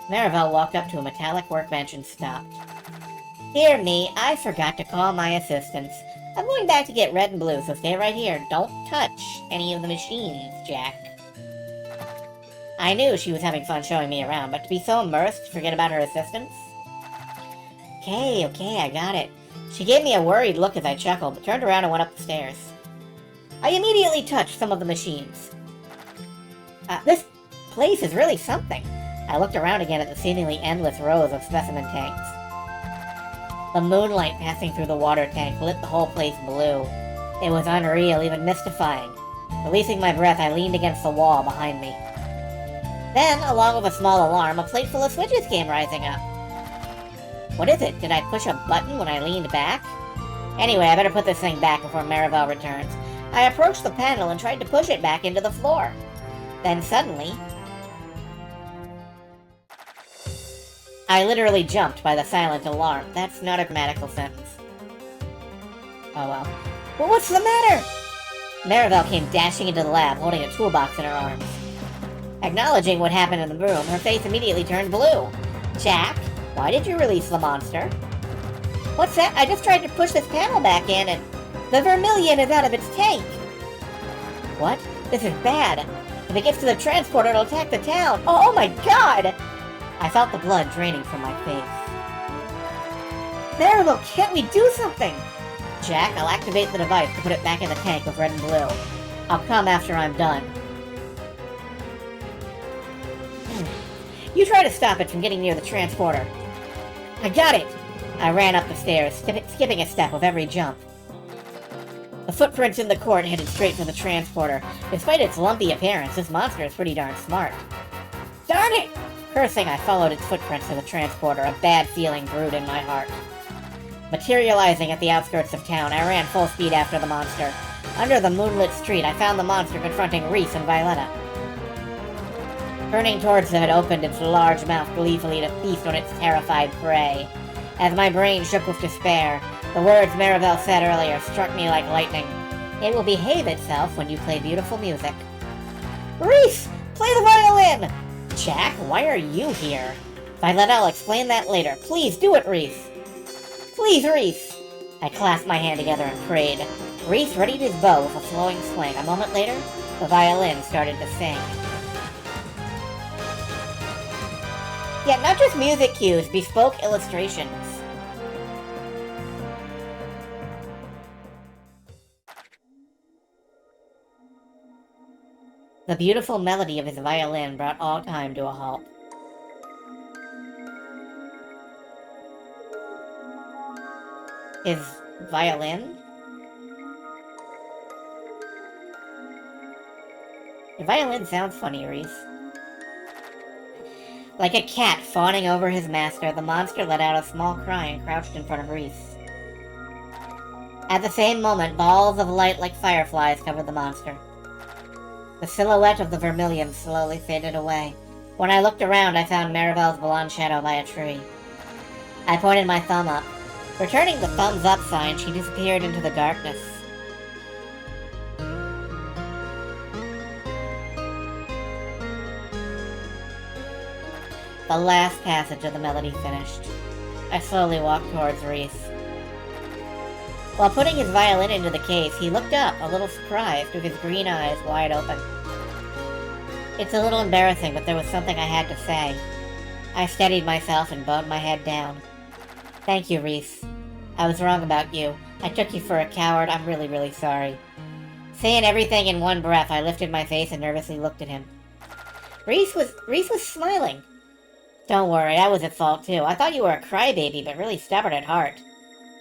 Maribel walked up to a metallic workbench and stopped. Dear me, I forgot to call my assistants. I'm going back to get red and blue, so stay right here. Don't touch any of the machines, Jack. I knew she was having fun showing me around, but to be so immersed to forget about her assistants? Okay, I got it. She gave me a worried look as I chuckled, but turned around and went up the stairs. I immediately touched some of the machines. This place is really something. I looked around again at the seemingly endless rows of specimen tanks. The moonlight passing through the water tank lit the whole place blue. It was unreal, even mystifying. Releasing my breath, I leaned against the wall behind me. Then, along with a small alarm, a plate full of switches came rising up. What is it? Did I push a button when I leaned back? Anyway, I better put this thing back before Maribel returns. I approached the panel and tried to push it back into the floor. Then suddenly, I literally jumped by the silent alarm. That's not a grammatical sentence. Oh well. Well, what's the matter? Maribel came dashing into the lab, holding a toolbox in her arms. Acknowledging what happened in the room, her face immediately turned blue. Jack, why did you release the monster? What's that? I just tried to push this panel back in and the vermilion is out of its tank. What? This is bad. If it gets to the transporter, it'll attack the town. Oh my god! I felt the blood draining from my face. Maribel, can't we do something? Jack, I'll activate the device to put it back in the tank with red and blue. I'll come after I'm done. You try to stop it from getting near the transporter. I got it! I ran up the stairs, skipping a step with every jump. The footprints in the court headed straight for the transporter. Despite its lumpy appearance, this monster is pretty darn smart. Darn it! Cursing, I followed its footprints to the transporter, a bad feeling brewed in my heart. Materializing at the outskirts of town, I ran full speed after the monster. Under the moonlit street, I found the monster confronting Reese and Violetta. Turning towards them, it opened its large mouth gleefully to feast on its terrified prey. As my brain shook with despair, the words Maribel said earlier struck me like lightning. It will behave itself when you play beautiful music. Reese! Play the violin! Jack, why are you here? Violetta, I'll explain that later. Please do it, Reese! Please, Reese! I clasped my hand together and prayed. Reese readied his bow with a flowing swing. A moment later, the violin started to sing. Yeah, not just music cues, bespoke illustrations. The beautiful melody of his violin brought all time to a halt. His violin? Your violin sounds funny, Reese. Like a cat fawning over his master, the monster let out a small cry and crouched in front of Reese. At the same moment, balls of light like fireflies covered the monster. The silhouette of the vermilion slowly faded away. When I looked around, I found Maribel's blonde shadow by a tree. I pointed my thumb up. Returning the thumbs up sign, she disappeared into the darkness. The last passage of the melody finished. I slowly walked towards Reese. While putting his violin into the case, he looked up, a little surprised, with his green eyes wide open. It's a little embarrassing, but there was something I had to say. I steadied myself and bowed my head down. Thank you, Reese. I was wrong about you. I took you for a coward. I'm really, really sorry. Saying everything in one breath, I lifted my face and nervously looked at him. Reese was smiling. Don't worry, I was at fault too. I thought you were a crybaby, but really stubborn at heart.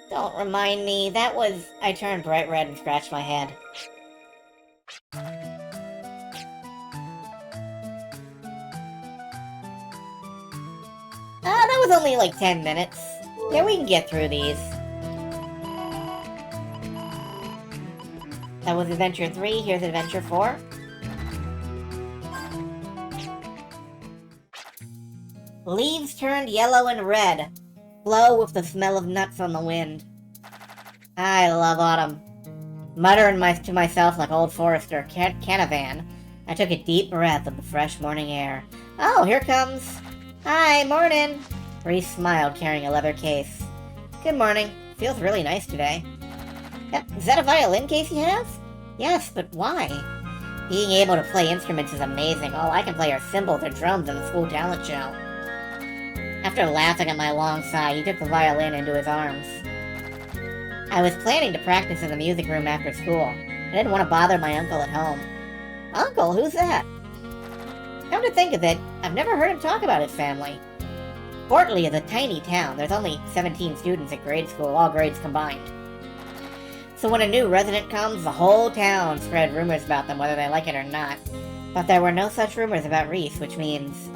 Don't remind me, that was... I turned bright red and scratched my head. That was only like 10 minutes. Yeah, we can get through these. That was Adventure 3, here's Adventure 4. Leaves turned yellow and red, blow with the smell of nuts on the wind. I love autumn. Muttering to myself like old Forrester Canavan, I took a deep breath of the fresh morning air. Oh, here comes... Hi, morning! Reese smiled, carrying a leather case. Good morning. Feels really nice today. Is that a violin case you have? Yes, but why? Being able to play instruments is amazing. All I can play are cymbals or drums in the school talent show. After laughing at my long sigh, he took the violin into his arms. I was planning to practice in the music room after school. I didn't want to bother my uncle at home. Uncle? Who's that? Come to think of it, I've never heard him talk about his family. Bortley is a tiny town. There's only 17 students at grade school, all grades combined. So when a new resident comes, the whole town spread rumors about them, whether they like it or not. But there were no such rumors about Reese, which means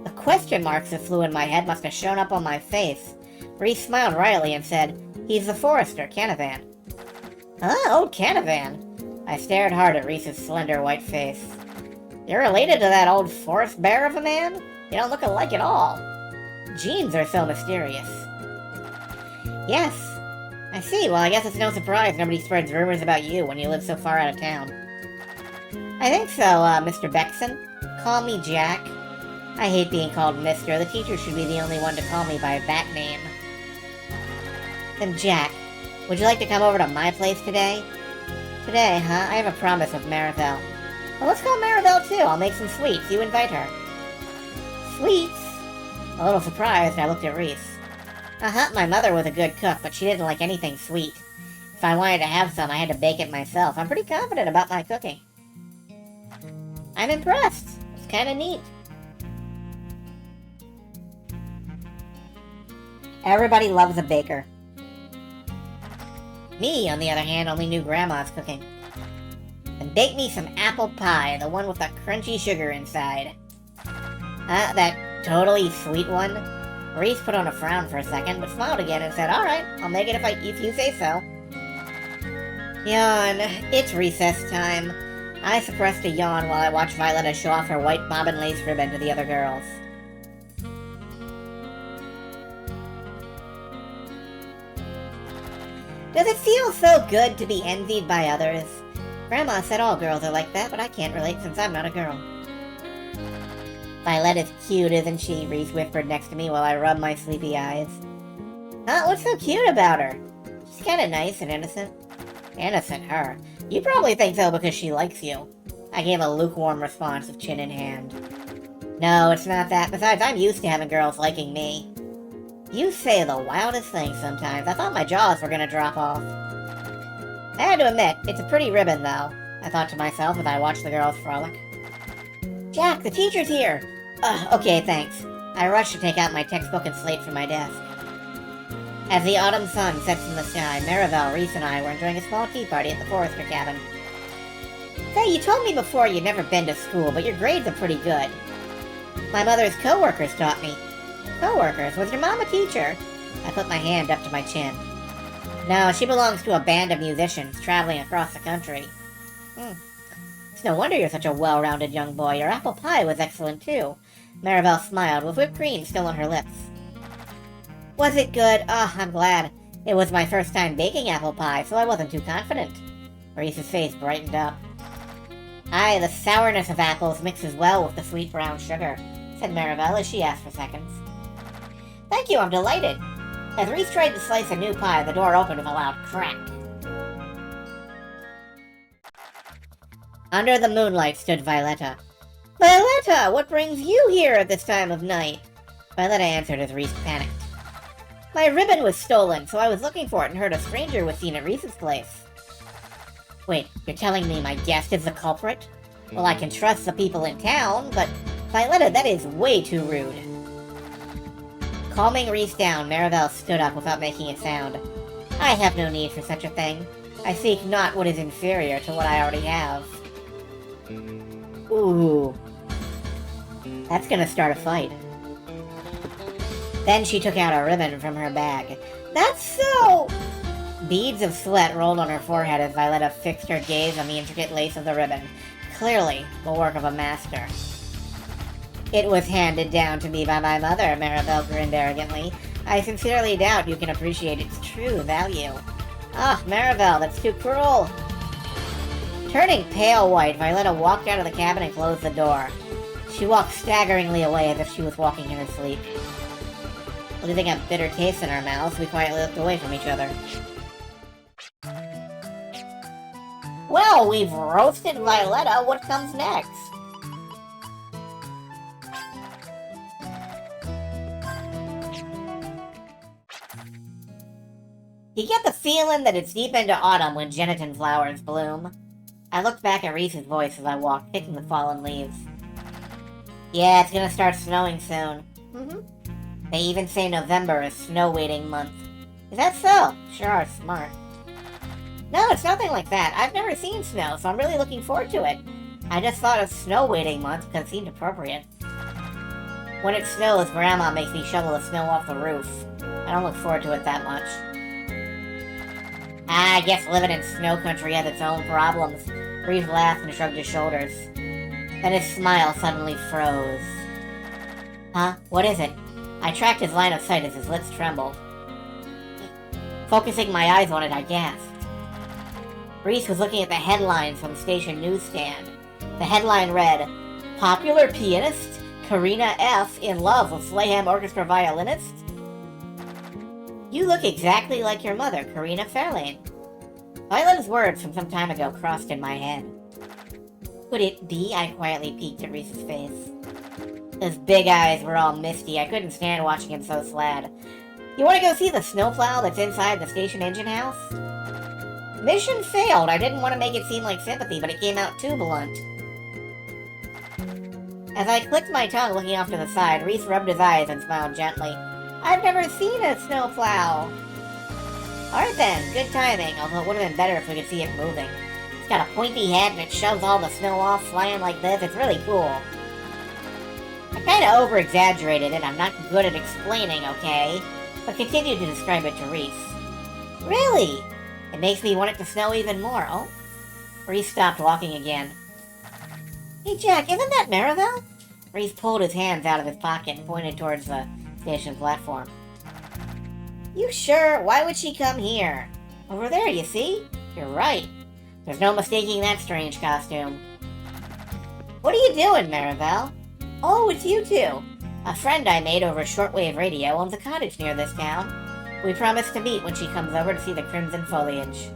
the question marks that flew in my head must have shown up on my face. Reese smiled wryly and said, "He's the forester, Canavan." "Huh? Old Canavan?" I stared hard at Reese's slender white face. "You're related to that old forest bear of a man? You don't look alike at all. Genes are so mysterious." "Yes. I see. Well, I guess it's no surprise nobody spreads rumors about you when you live so far out of town." "I think so, Mr. Beckson. Call me Jack. I hate being called Mr. The teacher should be the only one to call me by that name." "Then Jack, would you like to come over to my place today?" "Today, huh? I have a promise with Maribel." "Well, let's call Maribel too. I'll make some sweets. You invite her." "Sweets?" A little surprised, I looked at Reese. My mother was a good cook, but she didn't like anything sweet. If I wanted to have some, I had to bake it myself. I'm pretty confident about my cooking. I'm impressed. It's kind of neat. Everybody loves a baker. Me, on the other hand, only knew Grandma's cooking. And bake me some apple pie, the one with the crunchy sugar inside. That totally sweet one? Reese put on a frown for a second, but smiled again and said, "Alright, I'll make it if you say so." Yawn. It's recess time. I suppressed a yawn while I watched Violetta show off her white bobbin lace ribbon to the other girls. Does it feel so good to be envied by others? Grandma said all girls are like that, but I can't relate since I'm not a girl. "Violetta's cute, isn't she?" Reese whispered next to me while I rubbed my sleepy eyes. "Huh? What's so cute about her?" "She's kinda nice and innocent." "Innocent, her. You probably think so because she likes you." I gave a lukewarm response with chin in hand. "No, it's not that. Besides, I'm used to having girls liking me." You say the wildest things sometimes. I thought my jaws were gonna drop off. I had to admit, it's a pretty ribbon, though, I thought to myself as I watched the girls frolic. "Jack, the teacher's here!" Okay, thanks." I rushed to take out my textbook and slate from my desk. As the autumn sun sets in the sky, Maribel, Reese, and I were enjoying a small tea party at the Forester cabin. "Say, you told me before you'd never been to school, but your grades are pretty good." "My mother's co-workers taught me." "Co-workers? Was your mom a teacher?" I put my hand up to my chin. "No, she belongs to a band of musicians traveling across the country." "It's no wonder you're such a well-rounded young boy. Your apple pie was excellent, too." Maribel smiled, with whipped cream still on her lips. "Was it good? I'm glad. It was my first time baking apple pie, so I wasn't too confident." Reese's face brightened up. "Aye, the sourness of apples mixes well with the sweet brown sugar," said Maribel as she asked for seconds. "Thank you, I'm delighted." As Reese tried to slice a new pie, the door opened with a loud crack. Under the moonlight stood Violetta. "Violetta, what brings you here at this time of night?" Violetta answered as Reese panicked. "My ribbon was stolen, so I was looking for it and heard a stranger was seen at Reese's place." "Wait, you're telling me my guest is the culprit?" "Well, I can trust the people in town, but Violetta, that is way too rude." Calming Reese down, Maribel stood up without making a sound. "I have no need for such a thing. I seek not what is inferior to what I already have." Ooh. That's gonna start a fight. Then she took out a ribbon from her bag. "That's so..." Beads of sweat rolled on her forehead as Violetta fixed her gaze on the intricate lace of the ribbon. Clearly, the work of a master. "It was handed down to me by my mother," Maribel grinned arrogantly. "I sincerely doubt you can appreciate its true value." Maribel, that's too cruel." Turning pale white, Violetta walked out of the cabin and closed the door. She walked staggeringly away as if she was walking in her sleep. Leaving a bitter taste in our mouths, we quietly looked away from each other. "Well, we've roasted Violetta. What comes next?" You get the feeling that it's deep into autumn when gelatin flowers bloom. I looked back at Reese's voice as I walked, picking the fallen leaves. Yeah, it's gonna start snowing soon. They even say November is snow waiting month. Is that so? Sure are smart. No, it's nothing like that. I've never seen snow, so I'm really looking forward to it. I just thought of snow waiting month because it seemed appropriate. When it snows, Grandma makes me shovel the snow off the roof. I don't look forward to it that much. I guess living in snow country has its own problems. Reese laughed and shrugged his shoulders. Then his smile suddenly froze. Huh? What is it? I tracked his line of sight as his lips trembled. Focusing my eyes on it, I gasped. Reese was looking at the headlines from the station newsstand. The headline read, Popular pianist Karina F. in love with Slayham Orchestra violinist? You look exactly like your mother, Karina Fairlane. Violet's words from some time ago crossed in my head. Could it be? I quietly peeked at Reese's face. His big eyes were all misty. I couldn't stand watching him so sad. You want to go see the snowplow that's inside the station engine house? Mission failed. I didn't want to make it seem like sympathy, but it came out too blunt. As I clicked my tongue looking off to the side, Reese rubbed his eyes and smiled gently. I've never seen a snowplow. Alright then, good timing, although it would have been better if we could see it moving. It's got a pointy head and it shoves all the snow off flying like this. It's really cool. I kinda over-exaggerated it. I'm not good at explaining, okay? But continued to describe it to Reese. Really? It makes me want it to snow even more. Oh? Reese stopped walking again. Hey Jack, isn't that Maribel? Reese pulled his hands out of his pocket and pointed towards the station platform. You sure? Why would she come here? Over there, you see? You're right. There's no mistaking that strange costume. What are you doing, Maribel? Oh, it's you two. A friend I made over shortwave radio owns a cottage near this town. We promised to meet when she comes over to see the crimson foliage.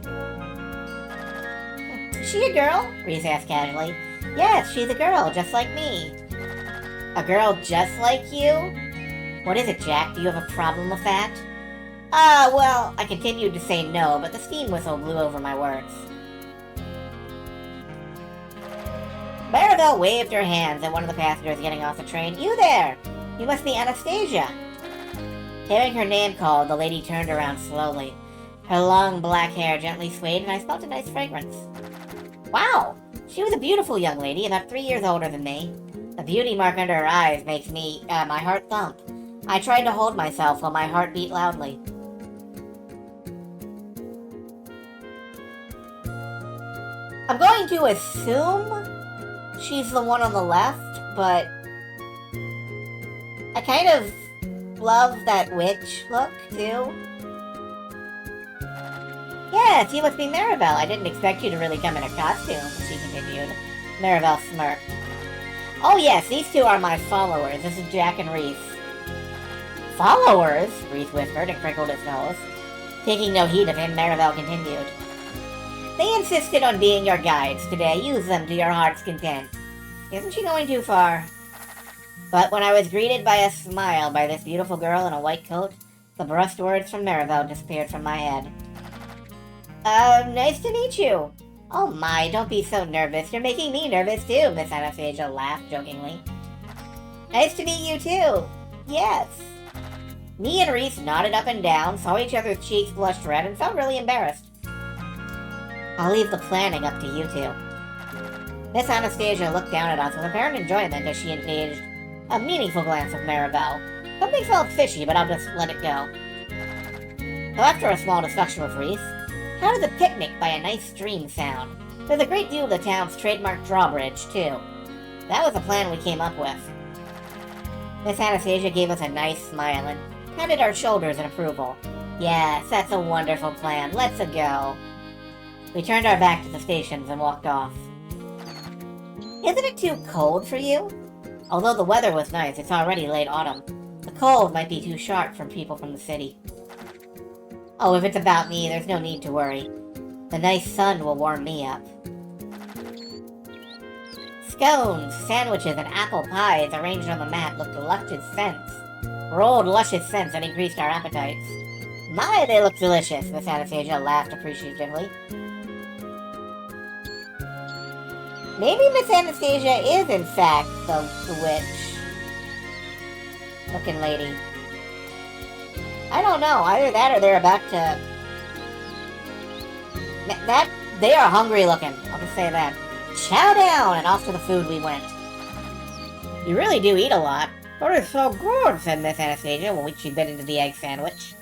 Is she a girl? Reese asked casually. Yes, she's a girl, just like me. A girl just like you? What is it, Jack? Do you have a problem with that? Well, I continued to say no, but the steam whistle blew over my words. Maribel waved her hands at one of the passengers getting off the train. You there! You must be Anastasia. Hearing her name called, the lady turned around slowly. Her long black hair gently swayed, and I smelled a nice fragrance. Wow! She was a beautiful young lady, about 3 years older than me. The beauty mark under her eyes makes my heart thump. I tried to hold myself while my heart beat loudly. I'm going to assume she's the one on the left, but I kind of love that witch look, too. Yes, you must be Maribel. I didn't expect you to really come in a costume, she continued. Maribel smirked. Oh yes, these two are my followers. This is Jack and Reese. Followers? Reese whispered and crinkled his nose. Taking no heed of him, Maribel continued. They insisted on being your guides today. Use them to your heart's content. Isn't she going too far? But when I was greeted by a smile by this beautiful girl in a white coat, the brusque words from Maribel disappeared from my head. Nice to meet you. Oh my, don't be so nervous. You're making me nervous too, Miss Anastasia laughed jokingly. Nice to meet you too. Yes. Me and Reese nodded up and down, saw each other's cheeks blush red, and felt really embarrassed. I'll leave the planning up to you two. Miss Anastasia looked down at us with apparent enjoyment as she engaged a meaningful glance of Maribel. Something felt fishy, but I'll just let it go. So after a small discussion with Reese, how did the picnic by a nice stream sound? There's a great view of the town's trademark drawbridge, too. That was the plan we came up with. Miss Anastasia gave us a nice smile and patted our shoulders in approval. Yes, that's a wonderful plan. Let's go. We turned our back to the stations and walked off. Isn't it too cold for you? Although the weather was nice, it's already late autumn. The cold might be too sharp for people from the city. Oh, if it's about me, there's no need to worry. The nice sun will warm me up. Scones, sandwiches, and apple pies arranged on the mat looked luscious scents. Rolled luscious scents that increased our appetites. My, they look delicious, Miss Anastasia laughed appreciatively. Maybe Miss Anastasia is, in fact, the witch-looking lady. I don't know. Either that or they're about to... They are hungry looking. I'll just say that. Chow down! And off to the food we went. You really do eat a lot. But it's so good, said Miss Anastasia when she bit into the egg sandwich.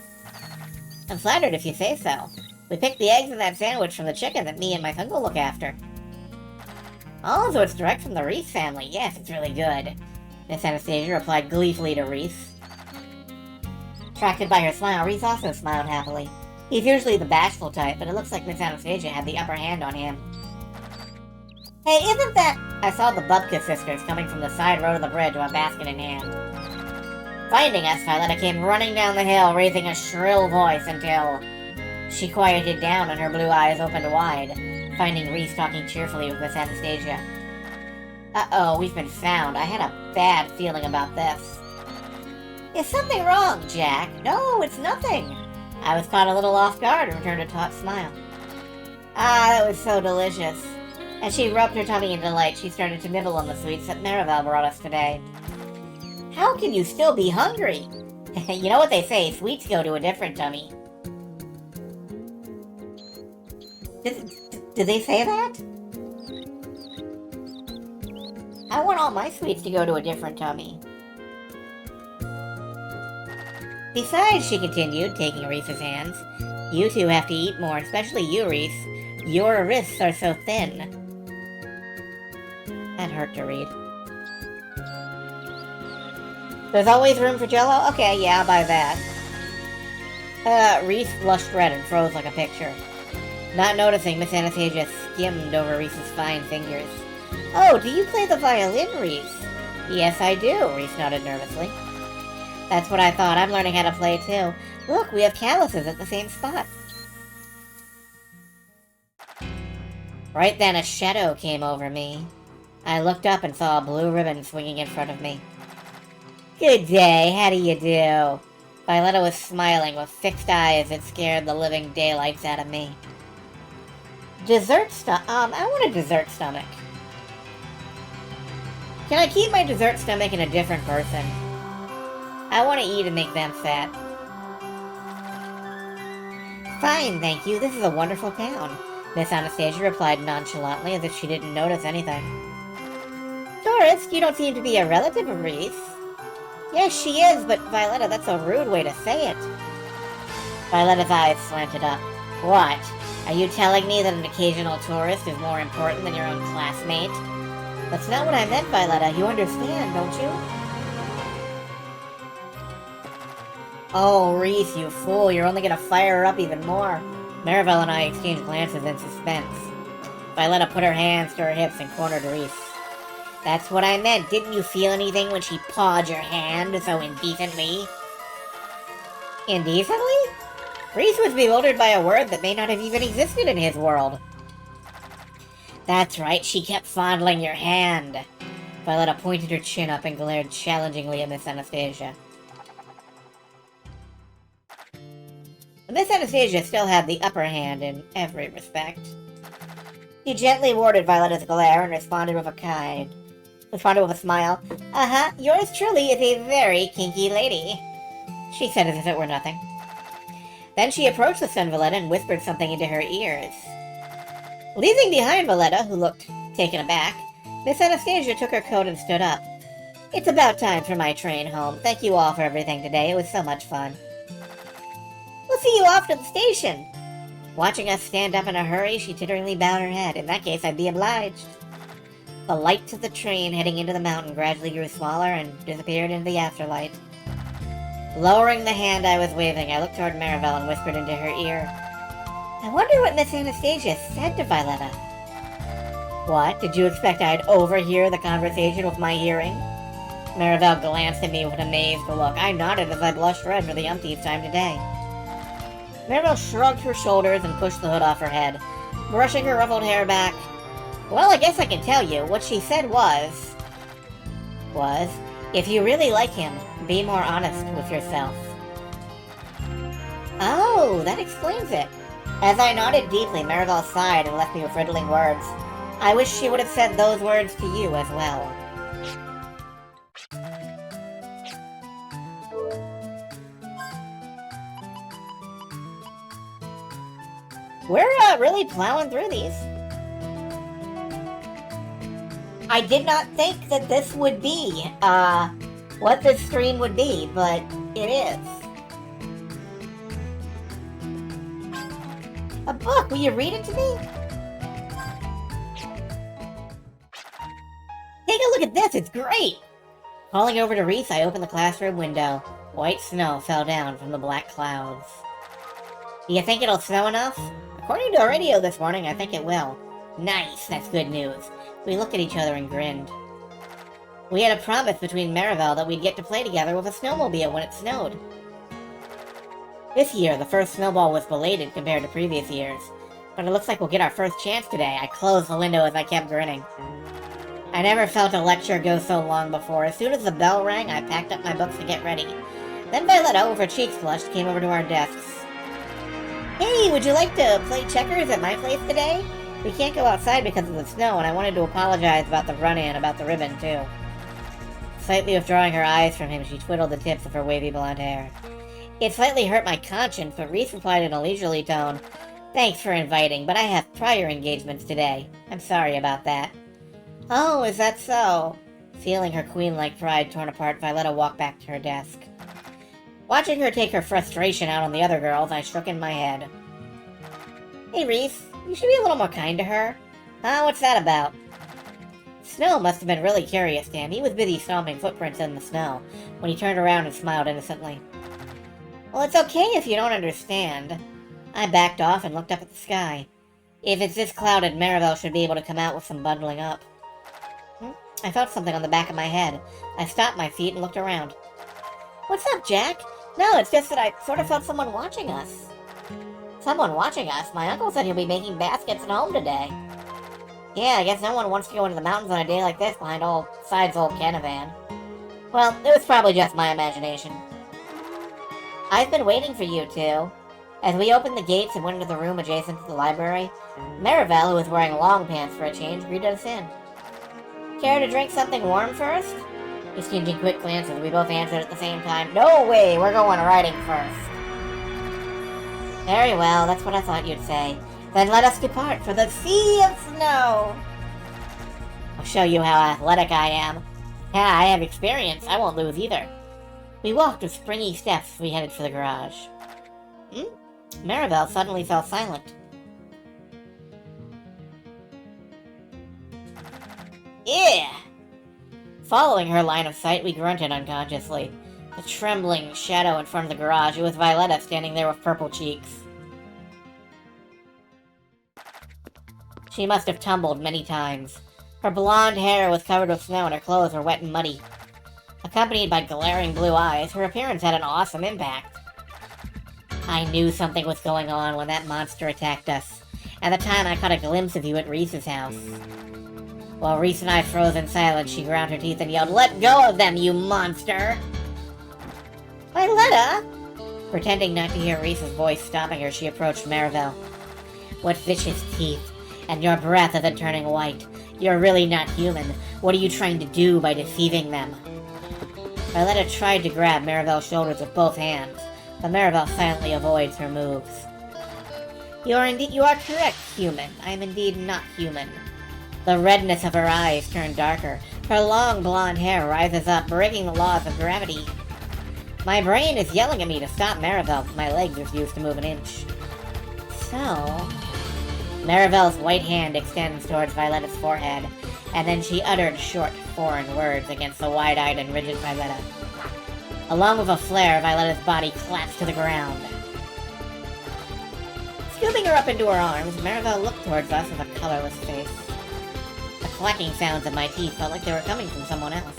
I'm flattered if you say so. We picked the eggs in that sandwich from the chicken that me and my uncle look after. Oh, so it's direct from the Reese family. Yes, it's really good. Miss Anastasia replied gleefully to Reese. Attracted by her smile, Reese also smiled happily. He's usually the bashful type, but it looks like Miss Anastasia had the upper hand on him. Hey, isn't that... I saw the Bubka sisters coming from the side road of the bridge with a basket in hand. Finding us, Violetta came running down the hill, raising a shrill voice until she quieted down and her blue eyes opened wide, finding Reese talking cheerfully with Miss Anastasia. Uh-oh, we've been found. I had a bad feeling about this. Is something wrong, Jack? No, it's nothing. I was caught a little off guard and returned a taut smile. Ah, that was so delicious. As she rubbed her tummy in delight, she started to nibble on the sweets that Maribel brought us today. How can you still be hungry? You know what they say, sweets go to a different tummy. Did they say that? I want all my sweets to go to a different tummy. Besides, she continued, taking Reese's hands, you two have to eat more, especially you, Reese. Your wrists are so thin. That hurt to read. There's always room for Jell-O? Okay, yeah, I'll buy that. Reese blushed red and froze like a picture. Not noticing, Miss Anastasia skimmed over Reese's fine fingers. Oh, do you play the violin, Reese? Yes, I do, Reese nodded nervously. That's what I thought. I'm learning how to play, too. Look, we have calluses at the same spot. Right then, a shadow came over me. I looked up and saw a blue ribbon swinging in front of me. Good day, how do you do? Violetta was smiling with fixed eyes that scared the living daylights out of me. I want a dessert stomach. Can I keep my dessert stomach in a different person? I want to eat and make them fat. Fine, thank you. This is a wonderful town. Miss Anastasia replied nonchalantly as if she didn't notice anything. Tourist, you don't seem to be a relative of Reese. Yes, she is, but Violetta, that's a rude way to say it. Violetta's eyes slanted up. What? Are you telling me that an occasional tourist is more important than your own classmate? That's not what I meant, Violetta. You understand, don't you? Oh, Reese, you fool. You're only gonna fire her up even more. Maribel and I exchanged glances in suspense. Violetta put her hands to her hips and cornered Reese. That's what I meant. Didn't you feel anything when she pawed your hand so indecently? Indecently? Reese was bewildered by a word that may not have even existed in his world. That's right, she kept fondling your hand. Violetta pointed her chin up and glared challengingly at Miss Anastasia. Miss Anastasia still had the upper hand in every respect. She gently warded Violetta's glare and responded with a smile. Uh-huh, yours truly is a very kinky lady, she said as if it were nothing. Then she approached the Sun Violetta and whispered something into her ears. Leaving behind Violetta, who looked taken aback, Miss Anastasia took her coat and stood up. It's about time for my train home. Thank you all for everything today. It was so much fun. We'll see you off to the station. Watching us stand up in a hurry, she titteringly bowed her head. In that case, I'd be obliged. The lights of the train heading into the mountain gradually grew smaller and disappeared into the afterlight. Lowering the hand I was waving, I looked toward Maribel and whispered into her ear. I wonder what Miss Anastasia said to Violetta. What? Did you expect I'd overhear the conversation with my hearing? Maribel glanced at me with an amazed look. I nodded as I blushed red for the umpteenth time today. Maribel shrugged her shoulders and pushed the hood off her head, brushing her ruffled hair back. Well, I guess I can tell you. What she said was, if you really like him, be more honest with yourself. Oh, that explains it. As I nodded deeply, Maribel sighed and left me with riddling words. I wish she would have said those words to you as well. We're really plowing through these. I did not think that this would be, what this stream would be, but it is. A book, will you read it to me? Take a look at this, it's great! Calling over to Reese, I opened the classroom window. White snow fell down from the black clouds. Do you think it'll snow enough? According to our radio this morning, I think it will. Nice, that's good news. We looked at each other and grinned. We had a promise between Maribel that we'd get to play together with a snowmobile when it snowed. This year, the first snowball was belated compared to previous years, but it looks like we'll get our first chance today. I closed the window as I kept grinning. I never felt a lecture go so long before. As soon as the bell rang, I packed up my books to get ready. Then Violetta, with her cheeks flushed, came over to our desks. Hey, would you like to play checkers at my place today? We can't go outside because of the snow, and I wanted to apologize about the run-in about the ribbon, too. Slightly withdrawing her eyes from him, she twiddled the tips of her wavy blonde hair. It slightly hurt my conscience, but Reese replied in a leisurely tone, Thanks for inviting, but I have prior engagements today. I'm sorry about that. Oh, is that so? Feeling her queen-like pride torn apart, Violetta walked back to her desk. Watching her take her frustration out on the other girls, I shook in my head. Hey, Reese, you should be a little more kind to her. Huh, what's that about? Snow must have been really curious to him. He was busy stomping footprints in the snow when he turned around and smiled innocently. Well, it's okay if you don't understand. I backed off and looked up at the sky. If it's this clouded, Maribel should be able to come out with some bundling up. I felt something on the back of my head. I stopped my feet and looked around. What's up, Jack? No, it's just that I sort of felt someone watching us. Someone watching us? My uncle said he'll be making baskets at home today. Yeah, I guess no one wants to go into the mountains on a day like this behind Side's old caravan. Well, it was probably just my imagination. I've been waiting for you two. As we opened the gates and went into the room adjacent to the library, Maribel, who was wearing long pants for a change, greeted us in. Care to drink something warm first? Exchanging quick glances, we both answered at the same time. No way, we're going riding first. Very well, that's what I thought you'd say. Then let us depart for the sea of snow. I'll show you how athletic I am. Yeah, I have experience. I won't lose either. We walked with springy steps as we headed for the garage. Maribel suddenly fell silent. Yeah! Following her line of sight, we grunted unconsciously. The trembling shadow in front of the garage, it was Violetta standing there with purple cheeks. She must have tumbled many times. Her blonde hair was covered with snow and her clothes were wet and muddy. Accompanied by glaring blue eyes, her appearance had an awesome impact. I knew something was going on when that monster attacked us. At the time, I caught a glimpse of you at Reese's house. While Reese and I froze in silence, she ground her teeth and yelled, Let go of them, you monster! Violetta! Pretending not to hear Reese's voice stopping her, she approached Maribel. What vicious teeth, and your breath isn't turning white. You're really not human. What are you trying to do by deceiving them? Violetta tried to grab Maribel's shoulders with both hands, but Maribel silently avoids her moves. You are correct, human. I am indeed not human. The redness of her eyes turned darker. Her long blonde hair rises up, breaking the laws of gravity. My brain is yelling at me to stop Maribel, but my legs refuse to move an inch. So... Maribel's white hand extends towards Violetta's forehead, and then she uttered short, foreign words against the wide-eyed and rigid Violetta. Along with a flare, Violetta's body collapsed to the ground. Scooping her up into her arms, Maribel looked towards us with a colorless face. The clacking sounds of my teeth felt like they were coming from someone else.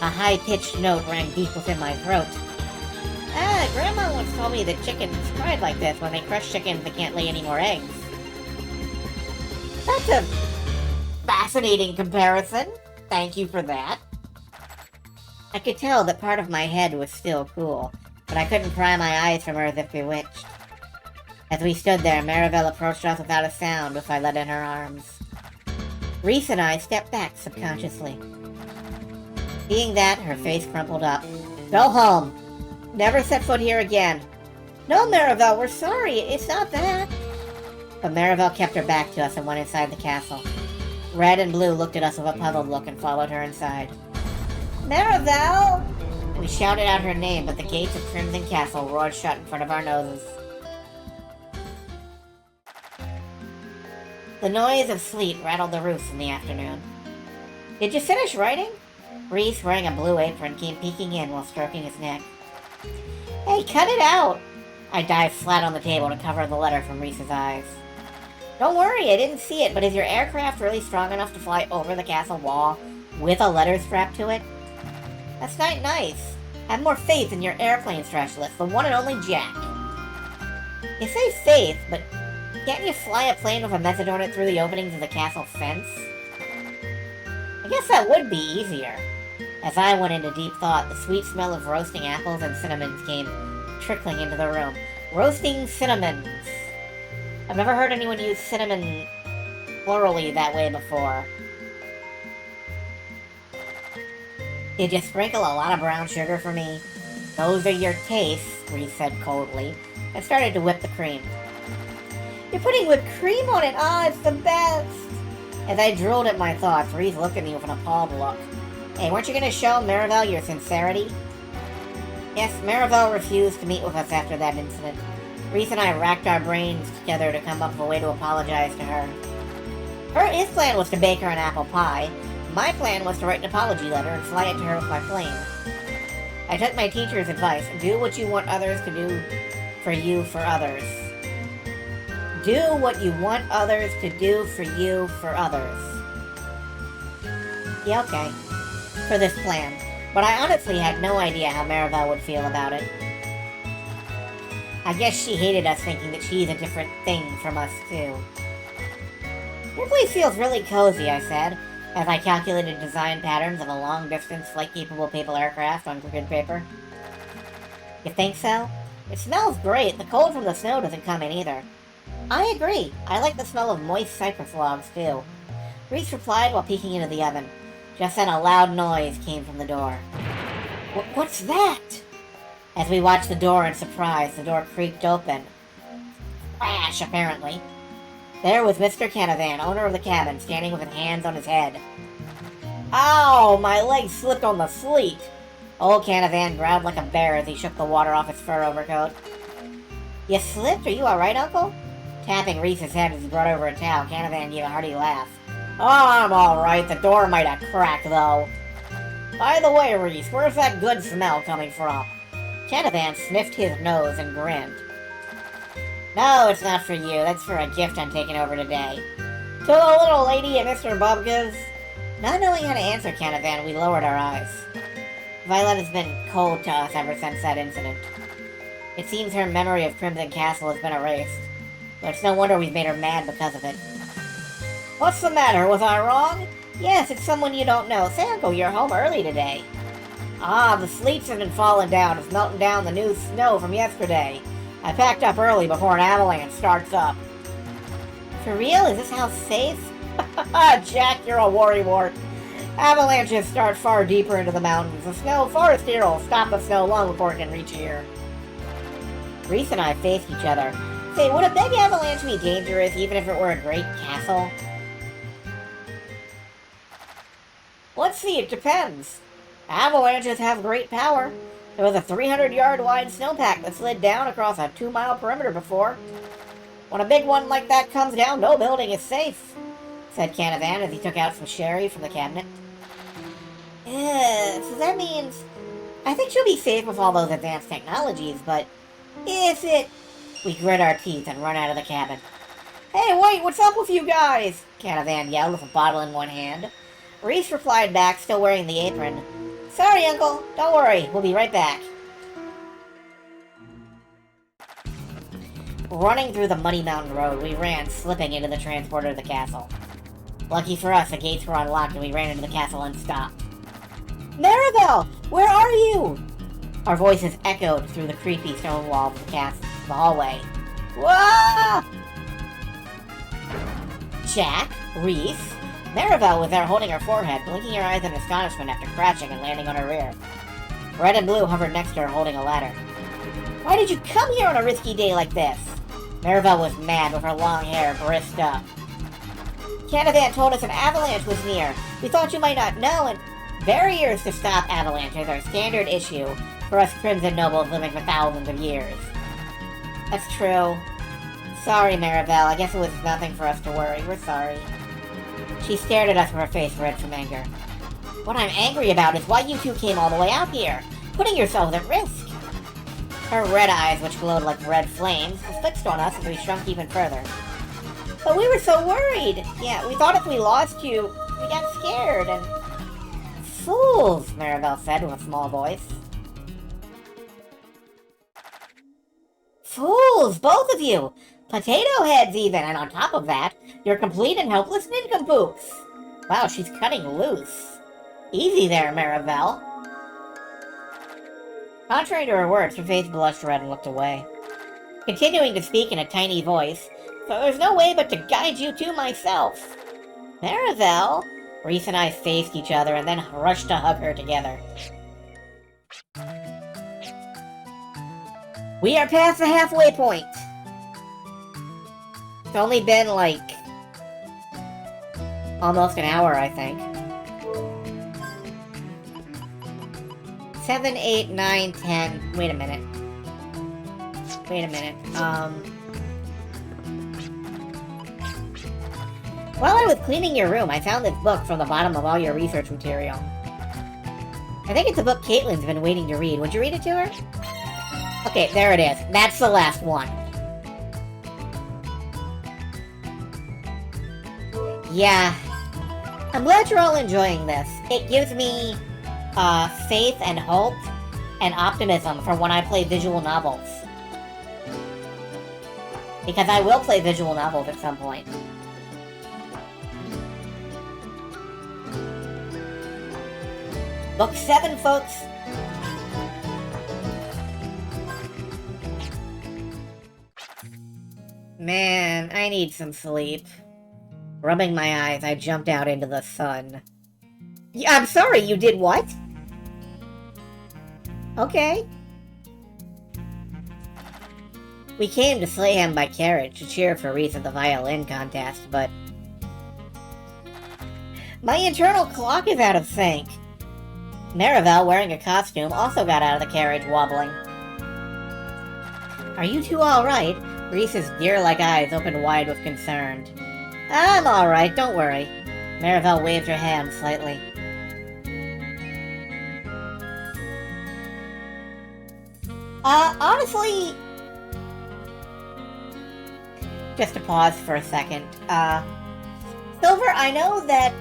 A high-pitched note rang deep within my throat. Grandma once told me that chickens cried like this when they crush chickens that can't lay any more eggs. That's a fascinating comparison. Thank you for that. I could tell that part of my head was still cool. but I couldn't pry my eyes from her as if bewitched. As we stood there, Maribel approached us without a sound before I let in her arms. Reese and I stepped back subconsciously. Seeing that, her face crumpled up. Go home. Never set foot here again. No, Maribel, we're sorry. It's not that. But Maribel kept her back to us and went inside the castle. Red and Blue looked at us with a puzzled look and followed her inside. Maribel! We shouted out her name, but the gates of Crimson Castle roared shut in front of our noses. The noise of sleet rattled the roofs in the afternoon. Did you finish writing? Reese, wearing a blue apron, came peeking in while stroking his neck. Hey, cut it out! I dived flat on the table to cover the letter from Reese's eyes. Don't worry, I didn't see it, but is your aircraft really strong enough to fly over the castle wall with a letter strapped to it? That's not nice. Have more faith in your airplane specialist, the one and only Jack. You say faith, but can't you fly a plane with a message on it through the openings of the castle fence? I guess that would be easier. As I went into deep thought, the sweet smell of roasting apples and cinnamons came trickling into the room. Roasting cinnamons. I've never heard anyone use cinnamon plurally that way before. Did you sprinkle a lot of brown sugar for me? Those are your tastes, Reese said coldly, and started to whip the cream. You're putting whipped cream on it? Ah, it's the best! As I drooled at my thoughts, Reese looked at me with an appalled look. Hey, weren't you going to show Maribel your sincerity? Yes, Maribel refused to meet with us after that incident. Reese and I racked our brains together to come up with a way to apologize to her. His plan was to bake her an apple pie. My plan was to write an apology letter and fly it to her with my plane. I took my teacher's advice. Do what you want others to do for you for others. Do what you want others to do for you for others. Yeah, okay. For this plan. But I honestly had no idea how Maribel would feel about it. I guess she hated us thinking that she's a different thing from us, too. Your place feels really cozy, I said, as I calculated design patterns of a long-distance, flight-capable paper aircraft on grid paper. You think so? It smells great. The cold from the snow doesn't come in either. I agree. I like the smell of moist cypress logs, too. Reese replied while peeking into the oven. Just then a loud noise came from the door. What's that? As we watched the door in surprise, the door creaked open. Crash, apparently. There was Mr. Canavan, owner of the cabin, standing with his hands on his head. Ow! My leg slipped on the sleet! Old Canavan growled like a bear as he shook the water off his fur overcoat. You slipped? Are you alright, Uncle? Tapping Reese's head as he brought over a towel, Canavan gave a hearty laugh. Oh, I'm alright. The door might have cracked, though. By the way, Reese, where's that good smell coming from? Canavan sniffed his nose and grinned. No, it's not for you. That's for a gift I'm taking over today. To the little lady at Mr. Bubka's? Not knowing how to answer Canavan, we lowered our eyes. Violet has been cold to us ever since that incident. It seems her memory of Crimson Castle has been erased. But it's no wonder we've made her mad because of it. What's the matter? Was I wrong? Yes, it's someone you don't know. Say, Uncle, you're home early today. Ah, the sleets have been falling down. It's melting down the new snow from yesterday. I packed up early before an avalanche starts up. For real? Is this house safe? Jack, you're a worrywart. Avalanches start far deeper into the mountains. The snow forest here will stop the snow long before it can reach here. Reese and I faced each other. Say, would a big avalanche be dangerous even if it were a great castle? Let's see, it depends. Avalanches have great power. There was a 300-yard wide snowpack that slid down across a 2-mile perimeter before. When a big one like that comes down, no building is safe, said Canavan as he took out some sherry from the cabinet. So that means... I think she'll be safe with all those advanced technologies, but... Is it... We grit our teeth and run out of the cabin. Hey, wait, what's up with you guys? Canavan yelled with a bottle in one hand. Reese replied back, still wearing the apron. Sorry, Uncle. Don't worry. We'll be right back. Running through the muddy mountain road, we ran, slipping into the transporter to the castle. Lucky for us, the gates were unlocked and we ran into the castle and stopped. Maribel! Where are you? Our voices echoed through the creepy stone walls of the hallway. Whoa! Jack, Reese, Maribel was there holding her forehead, blinking her eyes in astonishment after crashing and landing on her rear. Red and Blue hovered next to her, holding a ladder. Why did you come here on a risky day like this? Maribel was mad, with her long hair brisked up. Canavan told us an avalanche was near. We thought you might not know, and barriers to stop avalanches are standard issue for us Crimson Nobles living for thousands of years. That's true. Sorry, Maribel. I guess it was nothing for us to worry. We're sorry. She stared at us with her face red from anger. What I'm angry about is why you two came all the way out here, putting yourselves at risk. Her red eyes, which glowed like red flames, were fixed on us as we shrunk even further. But we were so worried. Yeah, we thought if we lost you, we got scared and... Fools, Maribel said with a small voice. Fools, both of you! Potato heads even, and on top of that, you're complete and helpless nincompoops. Wow, she's cutting loose. Easy there, Maribel. Contrary to her words, her face blushed red and looked away. Continuing to speak in a tiny voice, so there's no way but to guide you to myself. Maribel? Reese and I faced each other and then rushed to hug her together. We are past the halfway point. It's only been like almost an hour, I think. 7, 8, 9, 10. Wait a minute. While I was cleaning your room, I found this book from the bottom of all your research material. I think it's a book Caitlin's been waiting to read. Would you read it to her? Okay, there it is. That's the last one. Yeah. I'm glad you're all enjoying this. It gives me faith and hope and optimism for when I play visual novels. Because I will play visual novels at some point. Book 7, folks. Man, I need some sleep. Rubbing my eyes, I jumped out into the sun. Yeah, I'm sorry, you did what? Okay. We came to Slayham by carriage to cheer for Reese at the violin contest, but... my internal clock is out of sync. Maribel, wearing a costume, also got out of the carriage, wobbling. Are you two alright? Reese's deer-like eyes opened wide with concern. I'm alright, don't worry. Maribel waved her hand slightly. Honestly... Just to pause for a second. Silver, I know that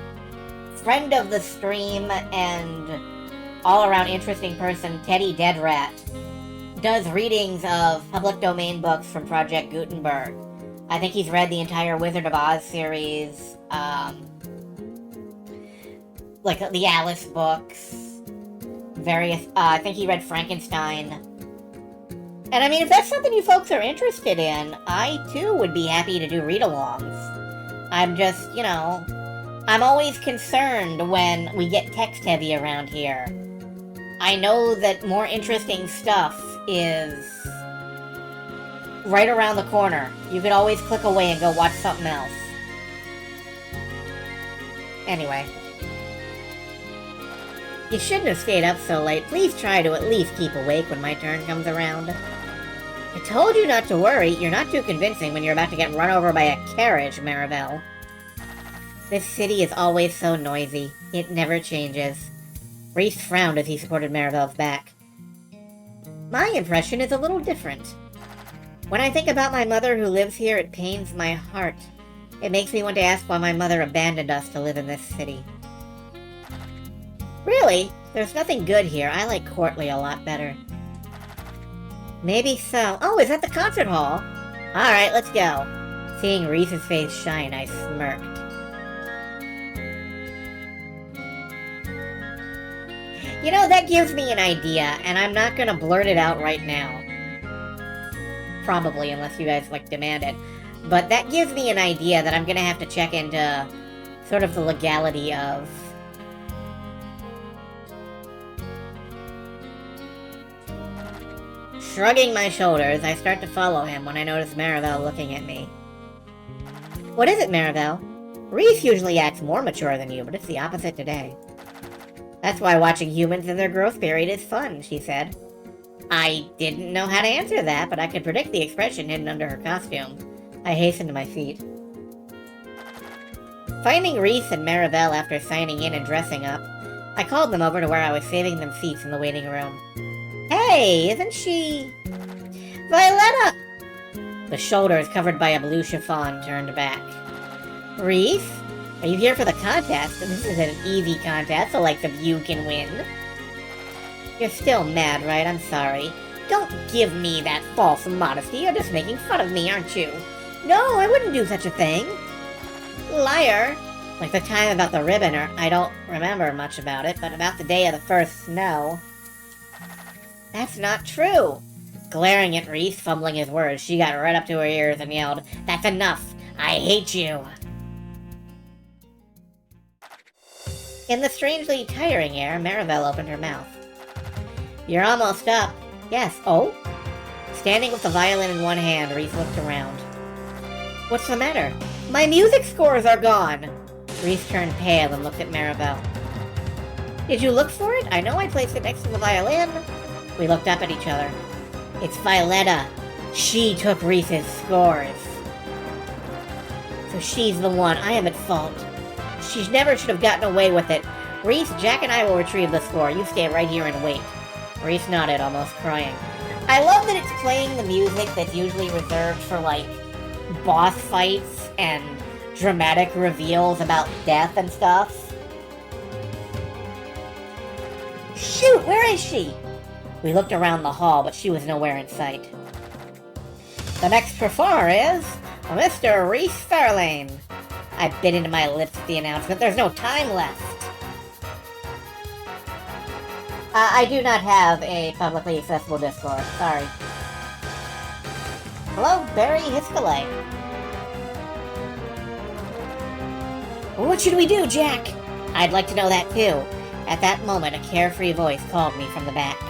friend of the stream and all-around interesting person Teddy Deadrat does readings of public domain books from Project Gutenberg. I think he's read the entire Wizard of Oz series, like the Alice books, various, I think he read Frankenstein. And I mean, if that's something you folks are interested in, I too would be happy to do read-alongs. I'm just, you know, I'm always concerned when we get text-heavy around here. I know that more interesting stuff is right around the corner. You could always click away and go watch something else. Anyway. You shouldn't have stayed up so late. Please try to at least keep awake when my turn comes around. I told you not to worry. You're not too convincing when you're about to get run over by a carriage, Maribel. This city is always so noisy. It never changes. Reese frowned as he supported Maribel's back. My impression is a little different. When I think about my mother who lives here, it pains my heart. It makes me want to ask why my mother abandoned us to live in this city. Really? There's nothing good here. I like Courtley a lot better. Maybe so. Oh, is that the concert hall? Alright, let's go. Seeing Reese's face shine, I smirked. You know, that gives me an idea, and I'm not gonna blurt it out right now. Probably, unless you guys, like, demand it. But that gives me an idea that I'm gonna have to check into sort of the legality of. Shrugging my shoulders, I start to follow him when I notice Maribel looking at me. What is it, Maribel? Reese usually acts more mature than you, but it's the opposite today. That's why watching humans in their growth period is fun, she said. I didn't know how to answer that, but I could predict the expression hidden under her costume. I hastened to my feet. Finding Reese and Maribel after signing in and dressing up, I called them over to where I was saving them seats in the waiting room. Hey, isn't she... Violetta! The shoulders covered by a blue chiffon turned back. Reese? Are you here for the contest? This is an easy contest, so like the view can win. You're still mad, right? I'm sorry. Don't give me that false modesty. You're just making fun of me, aren't you? No, I wouldn't do such a thing. Liar. Like the time about the ribbon, or I don't remember much about it, but about the day of the first snow. That's not true. Glaring at Reese, fumbling his words, she got right up to her ears and yelled, That's enough! I hate you! In the strangely tiring air, Maribel opened her mouth. You're almost up. Yes, oh? Standing with the violin in one hand, Reese looked around. What's the matter? My music scores are gone! Reese turned pale and looked at Maribel. Did you look for it? I know I placed it next to the violin. We looked up at each other. It's Violetta. She took Reese's scores. So she's the one. I am at fault. She never should have gotten away with it. Reese, Jack and I will retrieve the score. You stay right here and wait. Reese nodded, almost crying. I love that it's playing the music that's usually reserved for, like, boss fights and dramatic reveals about death and stuff. Shoot, where is she? We looked around the hall, but she was nowhere in sight. The next performer is Mr. Reese Fairlane. I bit into my lips at the announcement. There's no time left. I do not have a publicly accessible Discord. Sorry. Hello, Barry Hiskellay. What should we do, Jack? I'd like to know that too. At that moment, a carefree voice called me from the back.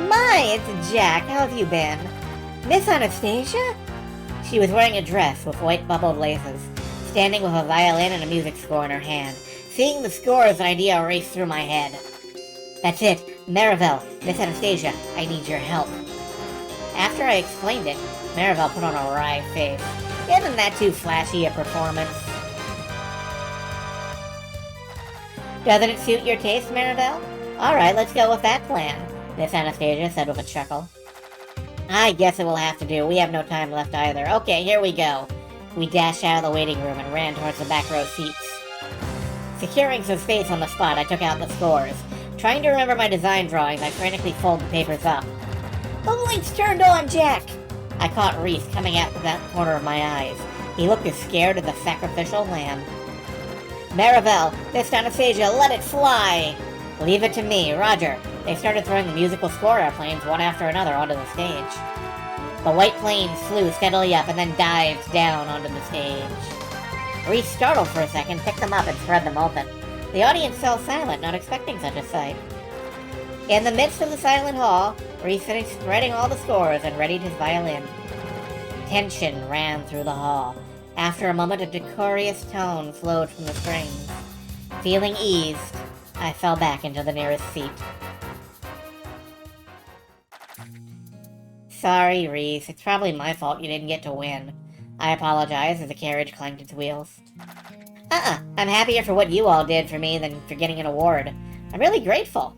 My, it's Jack. How have you been? Miss Anastasia? She was wearing a dress with white bubbled laces, standing with a violin and a music score in her hand. Seeing the score as an idea raced through my head. That's it. Maribel, Miss Anastasia, I need your help. After I explained it, Maribel put on a wry face. Isn't that too flashy a performance? Doesn't it suit your taste, Maribel? Alright, let's go with that plan, Miss Anastasia said with a chuckle. I guess it will have to do. We have no time left either. Okay, here we go. We dashed out of the waiting room and ran towards the back row seats. Securing some space on the spot, I took out the scores. Trying to remember my design drawings, I frantically folded the papers up. The lights turned on, Jack! I caught Reese coming out of that corner of my eyes. He looked as scared as a sacrificial lamb. Maribel, Miss Anastasia, let it fly! Leave it to me, Roger. They started throwing the musical score airplanes one after another onto the stage. The white planes flew steadily up and then dived down onto the stage. Reese, startled for a second, picked them up and spread them open. The audience fell silent, not expecting such a sight. In the midst of the silent hall, Reese finished spreading all the scores and readied his violin. Tension ran through the hall. After a moment, a decorous tone flowed from the strings. Feeling eased, I fell back into the nearest seat. Sorry, Reese. It's probably my fault you didn't get to win. I apologize as the carriage clanked its wheels. I'm happier for what you all did for me than for getting an award. I'm really grateful.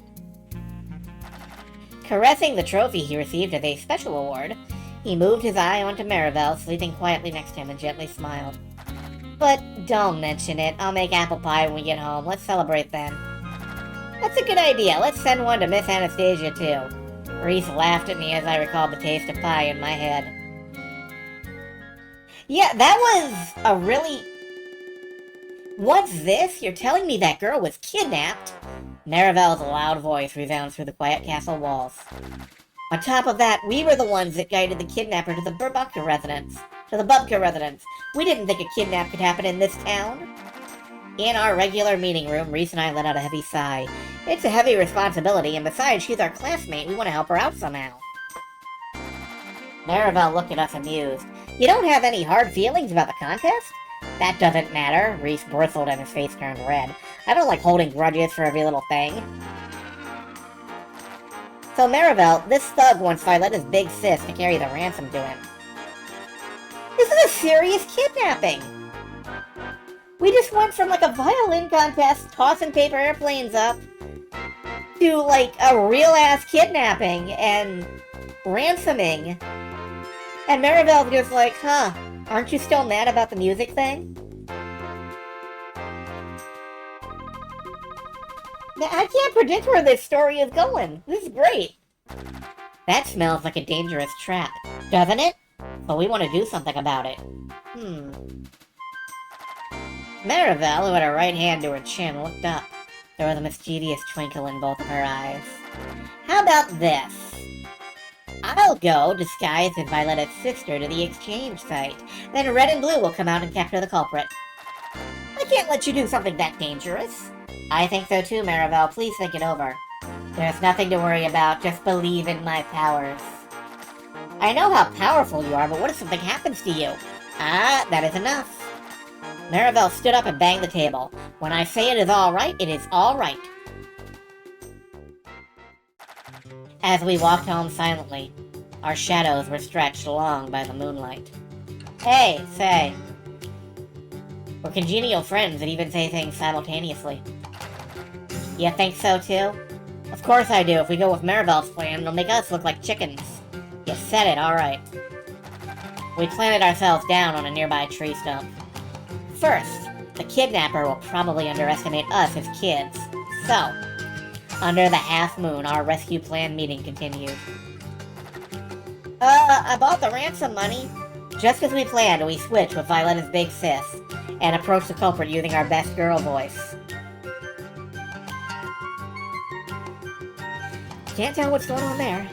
Caressing the trophy he received as a special award, he moved his eye onto Maribel, sleeping quietly next to him, and gently smiled. But don't mention it. I'll make apple pie when we get home. Let's celebrate then. That's a good idea. Let's send one to Miss Anastasia, too. Reese laughed at me as I recalled the taste of pie in my head. Yeah, that was a really... What's this? You're telling me that girl was kidnapped? Marivel's loud voice resounds through the quiet castle walls. On top of that, we were the ones that guided the kidnapper to the Bubka residence. We didn't think a kidnap could happen in this town. In our regular meeting room, Reese and I let out a heavy sigh. It's a heavy responsibility, and besides, she's our classmate. We want to help her out somehow. Marivel looked at us amused. You don't have any hard feelings about the contest? That doesn't matter. Reese bristled and his face turned red. I don't like holding grudges for every little thing. So Marivel, this thug wants Violetta's big sis to carry the ransom to him. This is a serious kidnapping! We just went from like a violin contest, tossing paper airplanes up, to like a real-ass kidnapping and ransoming. And Marivel's just like, huh, aren't you still mad about the music thing? Now, I can't predict where this story is going. This is great. That smells like a dangerous trap, doesn't it? But we want to do something about it. Marivel, who had her right hand to her chin, looked up. There was a mischievous twinkle in both of her eyes. How about this? I'll go, disguised as Violetta's sister, to the exchange site. Then Red and Blue will come out and capture the culprit. I can't let you do something that dangerous. I think so too, Marivel. Please think it over. There's nothing to worry about. Just believe in my powers. I know how powerful you are, but what if something happens to you? Ah, that is enough. Marivel stood up and banged the table. When I say it is all right, it is all right. As we walked home silently, our shadows were stretched long by the moonlight. Hey, say. We're congenial friends that even say things simultaneously. You think so too? Of course I do. If we go with Marivel's plan, it'll make us look like chickens. You said it, alright. We planted ourselves down on a nearby tree stump. First, the kidnapper will probably underestimate us as kids. So, under the half moon, our rescue plan meeting continued. I bought the ransom money. Just as we planned, we switched with Violetta's big sis, and approached the culprit using our best girl voice. Can't tell what's going on there.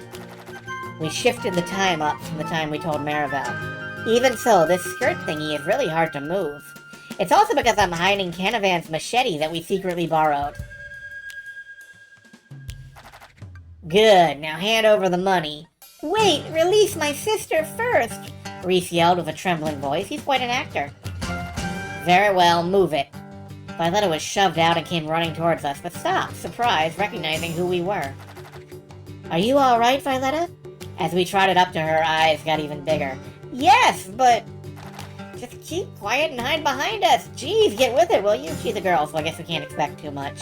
We shifted the time up from the time we told Marivel. Even so, this skirt thingy is really hard to move. It's also because I'm hiding Canavan's machete that we secretly borrowed. Good, now hand over the money. Wait, release my sister first! Reese yelled with a trembling voice. He's quite an actor. Very well, move it. Violetta was shoved out and came running towards us, but stopped, surprised, recognizing who we were. Are you alright, Violetta? As we trotted up to her, eyes got even bigger. Yes, but... just keep quiet and hide behind us. Jeez, get with it, will you? She's a girl, so I guess we can't expect too much.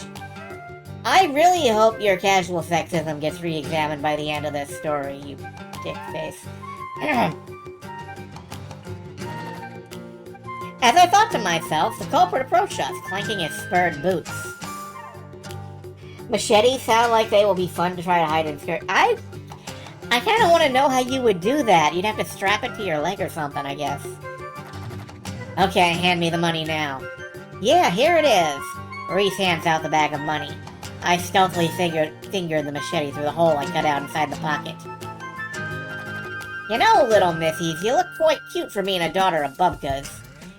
I really hope your casual sexism gets re-examined by the end of this story, you dick face. As I thought to myself, the culprit approached us, clanking his spurred boots. Machetes sound like they will be fun to try to hide in skirt. I kind of want to know how you would do that. You'd have to strap it to your leg or something, I guess. Okay, hand me the money now. Yeah, here it is. Reese hands out the bag of money. I stealthily fingered the machete through the hole I cut out inside the pocket. You know, little missies, you look quite cute for being a daughter of Bubka's.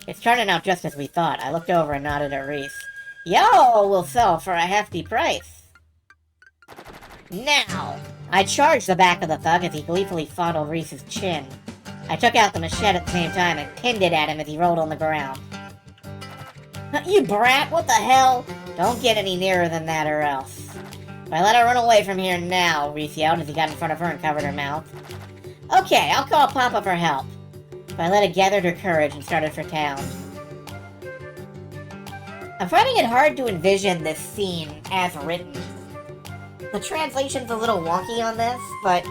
It's turning out just as we thought. I looked over and nodded at Reese. Yo, will sell for a hefty price. Now! I charged the back of the thug as he gleefully fondled Reese's chin. I took out the machete at the same time and pinned it at him as he rolled on the ground. You brat, what the hell? Don't get any nearer than that or else. If I let her run away from here now, Reese yelled as he got in front of her and covered her mouth. Okay, I'll call Papa for help. Violetta gathered her courage and started for town. I'm finding it hard to envision this scene as written. The translation's a little wonky on this, but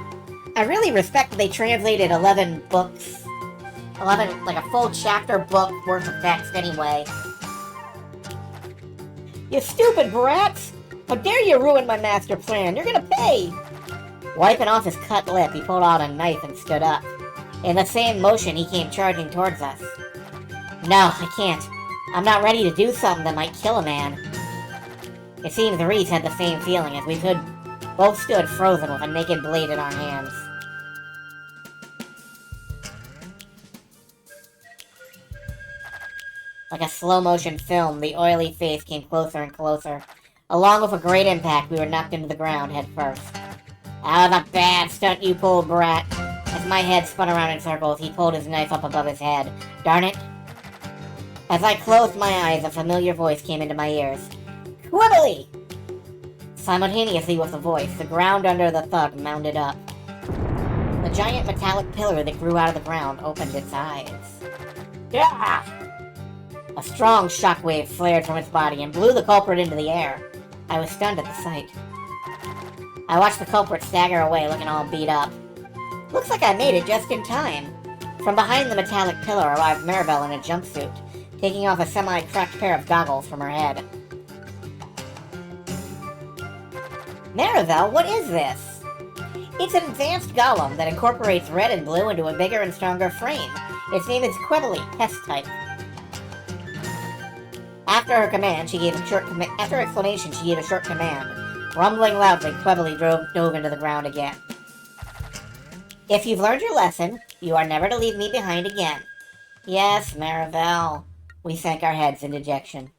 I really respect that they translated 11 books. 11, like a full chapter book worth of text anyway. You stupid brats! How dare you ruin my master plan? You're gonna pay! Wiping off his cut lip, he pulled out a knife and stood up. In the same motion, he came charging towards us. No, I can't. I'm not ready to do something that might kill a man. It seems Reese had the same feeling as we both stood frozen with a naked blade in our hands. Like a slow-motion film, the oily face came closer and closer. Along with a great impact, we were knocked into the ground head first. That was a bad stunt you pulled, brat. As my head spun around in circles, he pulled his knife up above his head. Darn it. As I closed my eyes, a familiar voice came into my ears. Quibbly! Simultaneously with the voice, the ground under the thug mounded up. The giant metallic pillar that grew out of the ground opened its eyes. Yeah! A strong shockwave flared from its body and blew the culprit into the air. I was stunned at the sight. I watched the culprit stagger away, looking all beat up. Looks like I made it just in time. From behind the metallic pillar arrived Maribel in a jumpsuit, taking off a semi-cracked pair of goggles from her head. Maribel, what is this? It's an advanced golem that incorporates red and blue into a bigger and stronger frame. Its name is Quibbly, test type. After her explanation, she gave a short command. Rumbling loudly, Quibbly dove into the ground again. If you've learned your lesson, you are never to leave me behind again. Yes, Maribel. We sank our heads in dejection.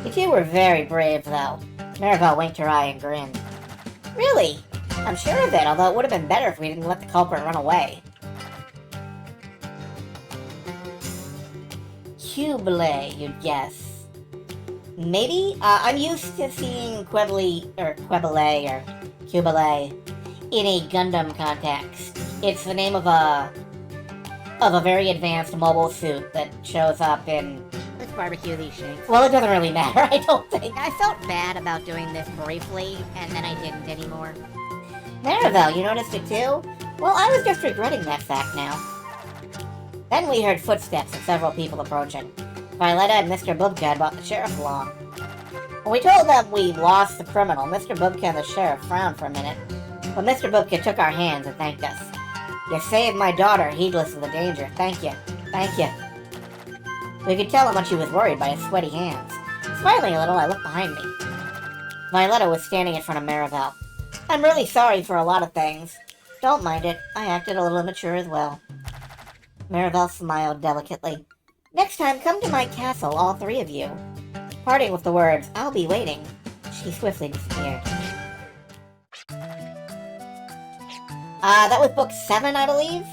You two were very brave, though. Maribel winked her eye and grinned. Really? I'm sure of it, although it would have been better if we didn't let the culprit run away. Quibbly, you'd guess. Maybe? I'm used to seeing Quibbly in a Gundam context. It's the name of a very advanced mobile suit that shows up in... Let's barbecue these shanks. Well, it doesn't really matter, I don't think. I felt bad about doing this briefly, and then I didn't anymore. Maribel, you noticed it too? Well, I was just regretting that fact now. Then we heard footsteps and several people approaching. Violetta and Mr. Bubka had brought the sheriff along. When we told them we lost the criminal, Mr. Bubka and the sheriff frowned for a minute, but Mr. Bubka took our hands and thanked us. You saved my daughter, heedless of the danger. Thank you. Thank you. We could tell how much he was worried by his sweaty hands. Smiling a little, I looked behind me. Violetta was standing in front of Maribel. I'm really sorry for a lot of things. Don't mind it. I acted a little immature as well. Maribel smiled delicately. Next time, come to my castle, all three of you. Parting with the words, I'll be waiting, she swiftly disappeared. That was book 7, I believe?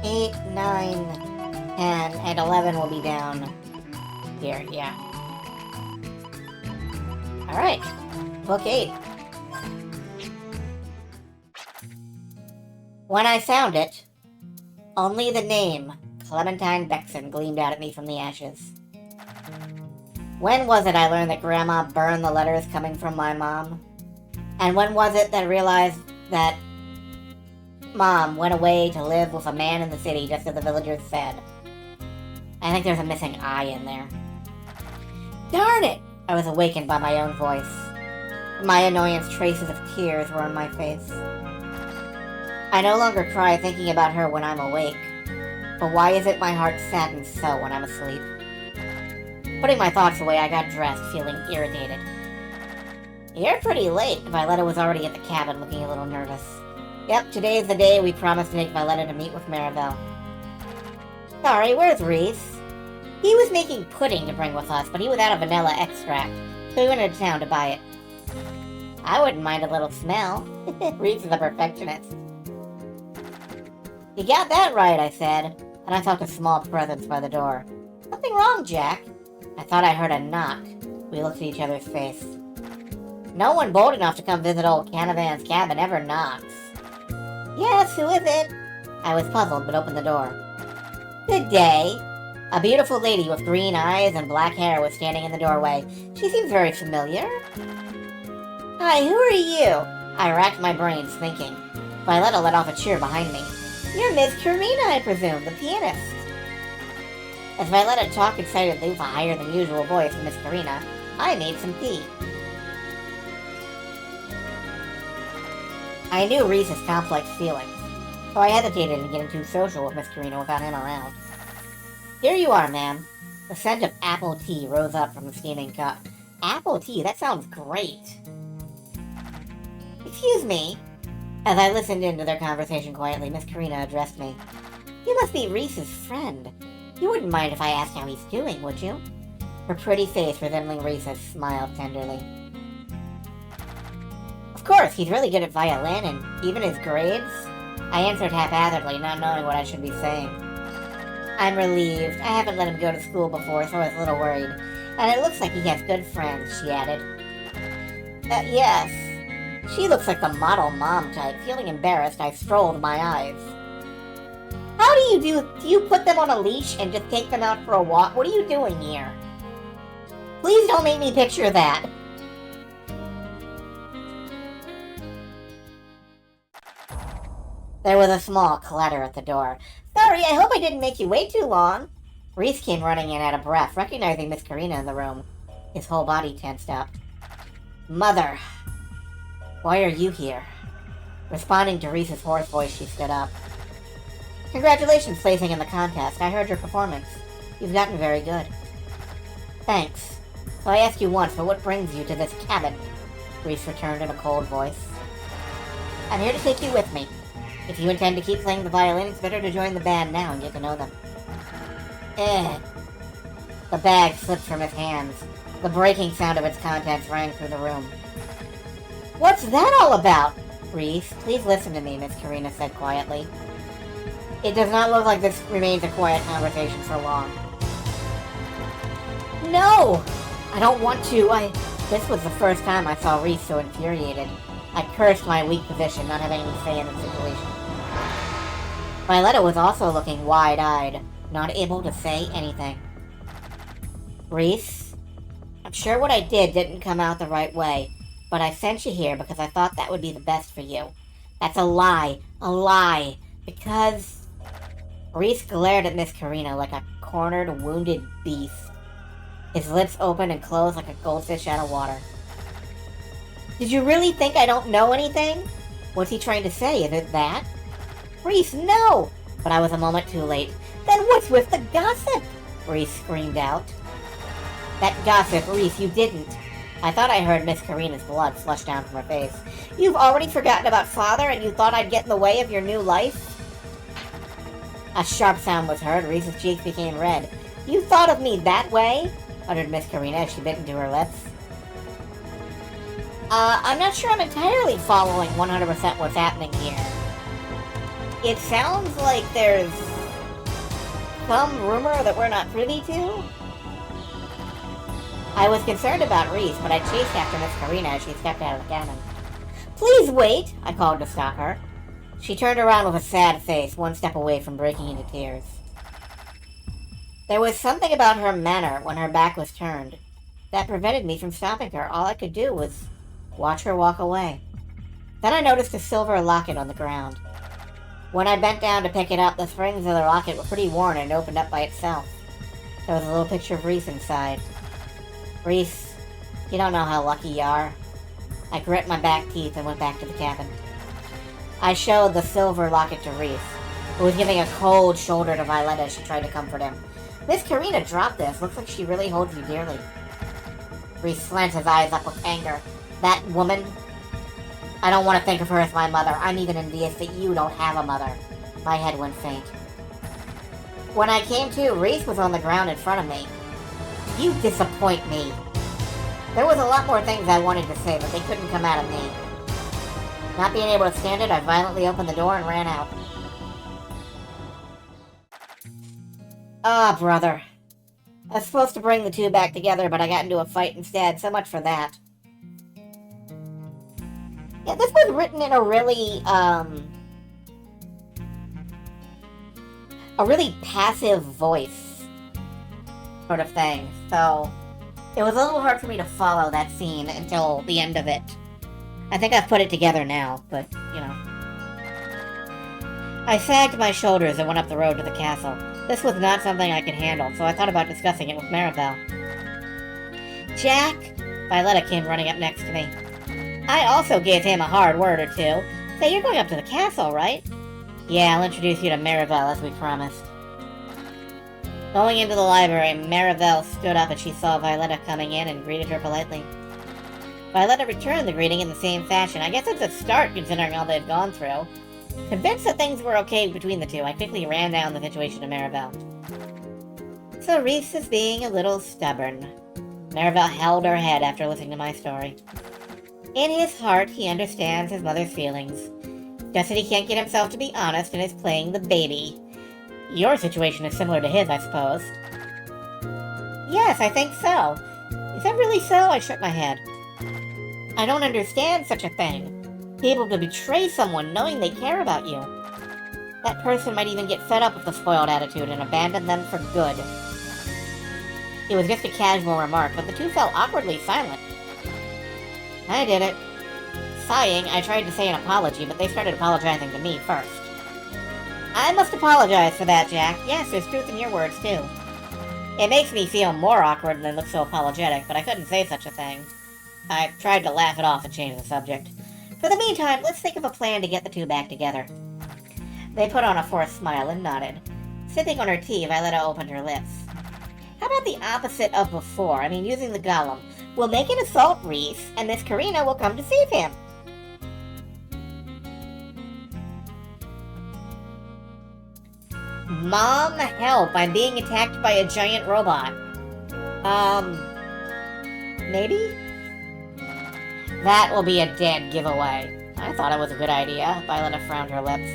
Eight, 9, 10, and 11 will be down here, yeah. Alright, book 8. When I found it, only the name Clementine Bexon gleamed out at me from the ashes. When was it I learned that Grandma burned the letters coming from my mom? And when was it that I realized that Mom went away to live with a man in the city, just as the villagers said? I think there's a missing I in there. Darn it! I was awakened by my own voice. My annoyance, traces of tears were on my face. I no longer cry thinking about her when I'm awake. But why is it my heart saddens so when I'm asleep? Putting my thoughts away, I got dressed, feeling irritated. You're pretty late. Violetta was already at the cabin, looking a little nervous. Yep, today is the day we promised to make Violetta to meet with Maribel. Sorry, where's Reese? He was making pudding to bring with us, but he was out of vanilla extract, so we went into town to buy it. I wouldn't mind a little smell. Reese is a perfectionist. You got that right, I said, and I felt a small presence by the door. Something wrong, Jack? I thought I heard a knock. We looked at each other's face. No one bold enough to come visit old Canavan's cabin ever knocks. Yes, who is it? I was puzzled, but opened the door. Good day. A beautiful lady with green eyes and black hair was standing in the doorway. She seems very familiar. Hi, who are you? I racked my brains thinking. Violetta let off a cheer behind me. You're Miss Karina, I presume, the pianist. As Violetta talked excitedly with a higher-than-usual voice from Miss Karina, I made some tea. I knew Reese's complex feelings, so I hesitated in getting too social with Miss Karina without him around. Here you are, ma'am. The scent of apple tea rose up from the steaming cup. Apple tea? That sounds great. Excuse me. As I listened into their conversation quietly, Miss Karina addressed me. You must be Reese's friend. You wouldn't mind if I asked how he's doing, would you? Her pretty face resembling Reese's smiled tenderly. Of course, he's really good at violin and even his grades. I answered haphazardly, not knowing what I should be saying. I'm relieved. I haven't let him go to school before, so I was a little worried. And it looks like he has good friends, she added. Yes. She looks like the model mom type. Feeling embarrassed, I strolled my eyes. How do you put them on a leash and just take them out for a walk? What are you doing here? Please don't make me picture that. There was a small clatter at the door. Sorry, I hope I didn't make you wait too long. Reese came running in out of breath, recognizing Miss Karina in the room. His whole body tensed up. Mother, why are you here? Responding to Reese's hoarse voice, she stood up. Congratulations placing in the contest. I heard your performance. You've gotten very good. Thanks. So I asked you once, but what brings you to this cabin? Reese returned in a cold voice. I'm here to take you with me. If you intend to keep playing the violin, it's better to join the band now and get to know them. The bag slipped from his hands. The breaking sound of its contents rang through the room. What's that all about? Reese, please listen to me, Miss Karina said quietly. It does not look like this remains a quiet conversation for long. No! I don't want to. This was the first time I saw Reese so infuriated. I cursed my weak position, not having any say in the situation. Violetta was also looking wide-eyed, not able to say anything. Reese, I'm sure what I did didn't come out the right way, but I sent you here because I thought that would be the best for you. That's a lie, because... Reese glared at Miss Karina like a cornered, wounded beast. His lips opened and closed like a goldfish out of water. Did you really think I don't know anything? What's he trying to say? Is it that? Reese, no! But I was a moment too late. Then what's with the gossip? Reese screamed out. That gossip, Reese, you didn't. I thought I heard Miss Karina's blood flush down from her face. You've already forgotten about Father and you thought I'd get in the way of your new life? A sharp sound was heard. Reese's cheeks became red. You thought of me that way? Uttered Miss Karina as she bit into her lips. I'm not sure I'm entirely following 100% what's happening here. It sounds like there's some rumor that we're not privy to. I was concerned about Reese, but I chased after Miss Karina as she stepped out of the cabin. Please wait, I called to stop her. She turned around with a sad face, one step away from breaking into tears. There was something about her manner when her back was turned that prevented me from stopping her. All I could do was watch her walk away. Then I noticed a silver locket on the ground. When I bent down to pick it up, the springs of the locket were pretty worn and opened up by itself. There was a little picture of Reese inside. Reese, you don't know how lucky you are. I grit my back teeth and went back to the cabin. I showed the silver locket to Reese, who was giving a cold shoulder to Violetta as she tried to comfort him. Miss Karina dropped this. Looks like she really holds you dearly. Reese slanted his eyes up with anger. That woman? I don't want to think of her as my mother. I'm even envious that you don't have a mother. My head went faint. When I came to, Reese was on the ground in front of me. You disappoint me. There was a lot more things I wanted to say, but they couldn't come out of me. Not being able to stand it, I violently opened the door and ran out. Ah, brother. I was supposed to bring the two back together, but I got into a fight instead. So much for that. Yeah, this was written in a really passive voice sort of thing. So it was a little hard for me to follow that scene until the end of it. I think I've put it together now, but, you know. I sagged my shoulders and went up the road to the castle. This was not something I could handle, so I thought about discussing it with Maribel. Jack? Violetta came running up next to me. I also gave him a hard word or two. Say, you're going up to the castle, right? Yeah, I'll introduce you to Maribel as we promised. Going into the library, Marivelle stood up as she saw Violetta coming in and greeted her politely. Violetta returned the greeting in the same fashion. I guess it's a start considering all they've gone through. Convinced that things were okay between the two, I quickly ran down the situation to Marivelle. So Reese is being a little stubborn. Marivelle held her head after listening to my story. In his heart, he understands his mother's feelings. Just that he can't get himself to be honest and is playing the baby. Your situation is similar to his, I suppose. Yes, I think so. Is that really so? I shook my head. I don't understand such a thing. Be able to betray someone knowing they care about you. That person might even get fed up with the spoiled attitude and abandon them for good. It was just a casual remark, but the two fell awkwardly silent. I did it. Sighing, I tried to say an apology, but they started apologizing to me first. I must apologize for that, Jack. Yes, there's truth in your words, too. It makes me feel more awkward than look so apologetic, but I couldn't say such a thing. I tried to laugh it off and change the subject. For the meantime, let's think of a plan to get the two back together. They put on a forced smile and nodded. Sipping on her tea, Violetta opened her lips. How about the opposite of before? Using the golem. We'll make it assault Reese, and Miss Karina will come to save him. Mom, help! I'm being attacked by a giant robot. Maybe? That will be a dead giveaway. I thought it was a good idea. Violetta frowned her lips.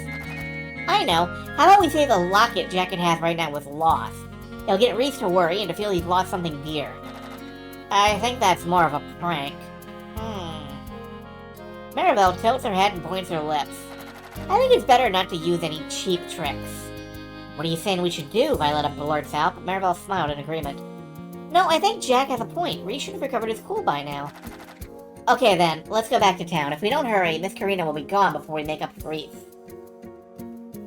I know. How about we say the locket Jacket has right now was lost? It'll get Reese to worry and to feel he's lost something dear. I think that's more of a prank. Marivelle tilts her head and points her lips. I think it's better not to use any cheap tricks. What are you saying we should do? Violetta blurts out, but Marivelle smiled in agreement. No, I think Jack has a point. Reese should have recovered his cool by now. Okay then, let's go back to town. If we don't hurry, Miss Karina will be gone before we make up for Reese.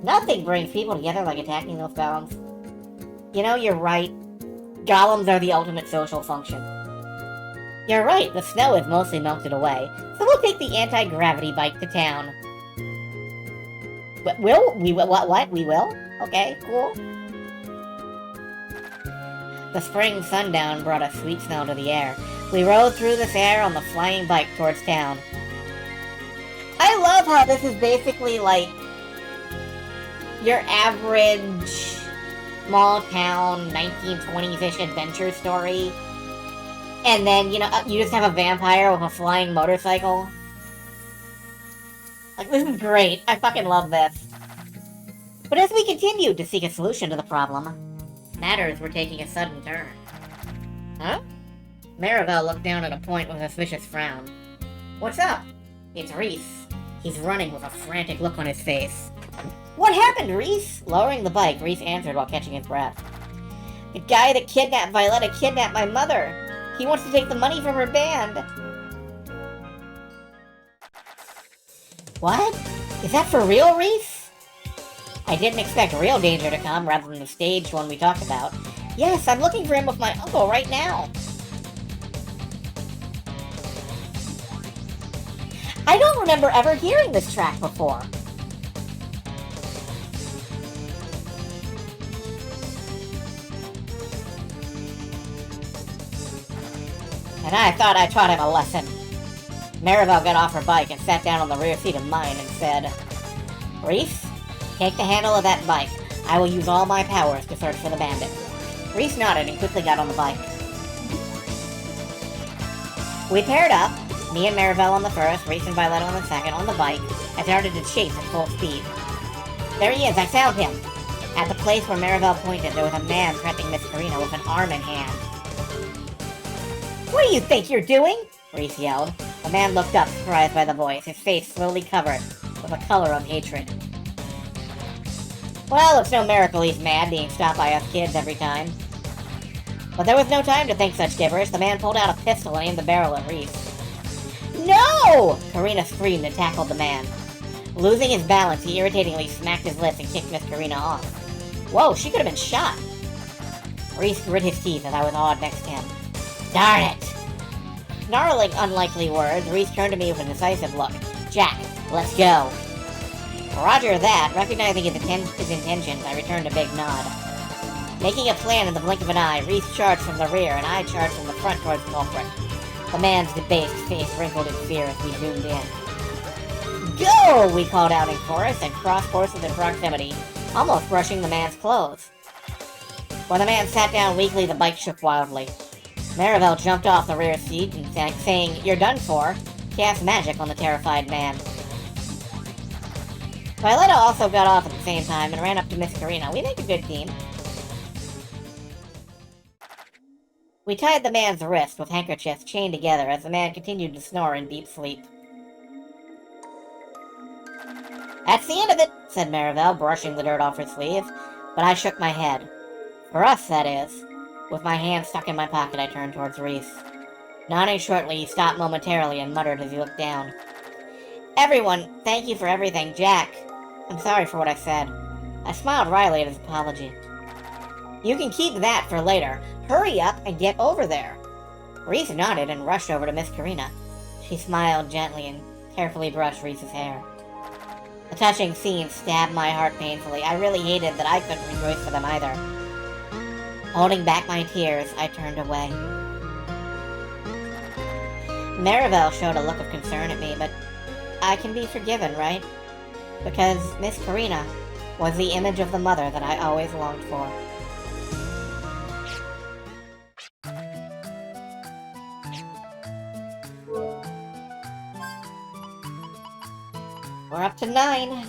Nothing brings people together like attacking those golems. You know, you're right. Golems are the ultimate social function. You're right, the snow is mostly melted away, so we'll take the anti-gravity bike to town. We will? What? We will? Okay, cool. The spring sundown brought a sweet smell to the air. We rode through this air on the flying bike towards town. I love how this is basically like your average small town 1920s-ish adventure story. And then, you just have a vampire with a flying motorcycle. Like, this is great. I fucking love this. But as we continued to seek a solution to the problem, matters were taking a sudden turn. Huh? Marivelle looked down at a point with a suspicious frown. What's up? It's Reese. He's running with a frantic look on his face. What happened, Reese? Lowering the bike, Reese answered while catching his breath. The guy that kidnapped Violetta kidnapped my mother. He wants to take the money from her band. What? Is that for real, Reese? I didn't expect real danger to come rather than the staged one we talked about. Yes, I'm looking for him with my uncle right now. I don't remember ever hearing this track before. And I thought I taught him a lesson. Marivelle got off her bike and sat down on the rear seat of mine and said, Reese, take the handle of that bike. I will use all my powers to search for the bandit. Reese nodded and quickly got on the bike. We paired up, me and Marivelle on the first, Reese and Violetta on the second, on the bike, and started to chase at full speed. There he is, I found him! At the place where Marivelle pointed, there was a man threatening Miss Karina with an arm in hand. What do you think you're doing? Reese yelled. The man looked up, surprised by the voice, his face slowly covered with a color of hatred. Well, it's no miracle he's mad, being stopped by us kids every time. But there was no time to think such gibberish. The man pulled out a pistol and aimed the barrel at Reese. No! Karina screamed and tackled the man. Losing his balance, he irritatingly smacked his lips and kicked Miss Karina off. Whoa, she could have been shot. Reese grit his teeth as I was awed next to him. Darn it! Snarling unlikely words, Reese turned to me with a decisive look. Jack, let's go. Roger that. Recognizing his intentions, I returned a big nod. Making a plan in the blink of an eye, Reese charged from the rear and I charged from the front towards the culprit. The man's debased face wrinkled in fear as we zoomed in. Go! We called out in chorus and crossed horses in proximity, almost brushing the man's clothes. When the man sat down weakly, the bike shook wildly. Marivelle jumped off the rear seat and saying, "You're done for," cast magic on the terrified man. Violetta also got off at the same time and ran up to Miss Karina. We make a good team. We tied the man's wrist with handkerchiefs chained together as the man continued to snore in deep sleep. "That's the end of it," said Marivelle, brushing the dirt off her sleeve, but I shook my head. For us, that is. With my hand stuck in my pocket, I turned towards Reese. Nodding shortly, he stopped momentarily and muttered as he looked down. "Everyone, thank you for everything. Jack, I'm sorry for what I said." I smiled wryly at his apology. "You can keep that for later. Hurry up and get over there." Reese nodded and rushed over to Miss Karina. She smiled gently and carefully brushed Reese's hair. The touching scene stabbed my heart painfully. I really hated that I couldn't rejoice for them either. Holding back my tears, I turned away. Marivelle showed a look of concern at me, but I can be forgiven, right? Because Miss Karina was the image of the mother that I always longed for. We're up to 9.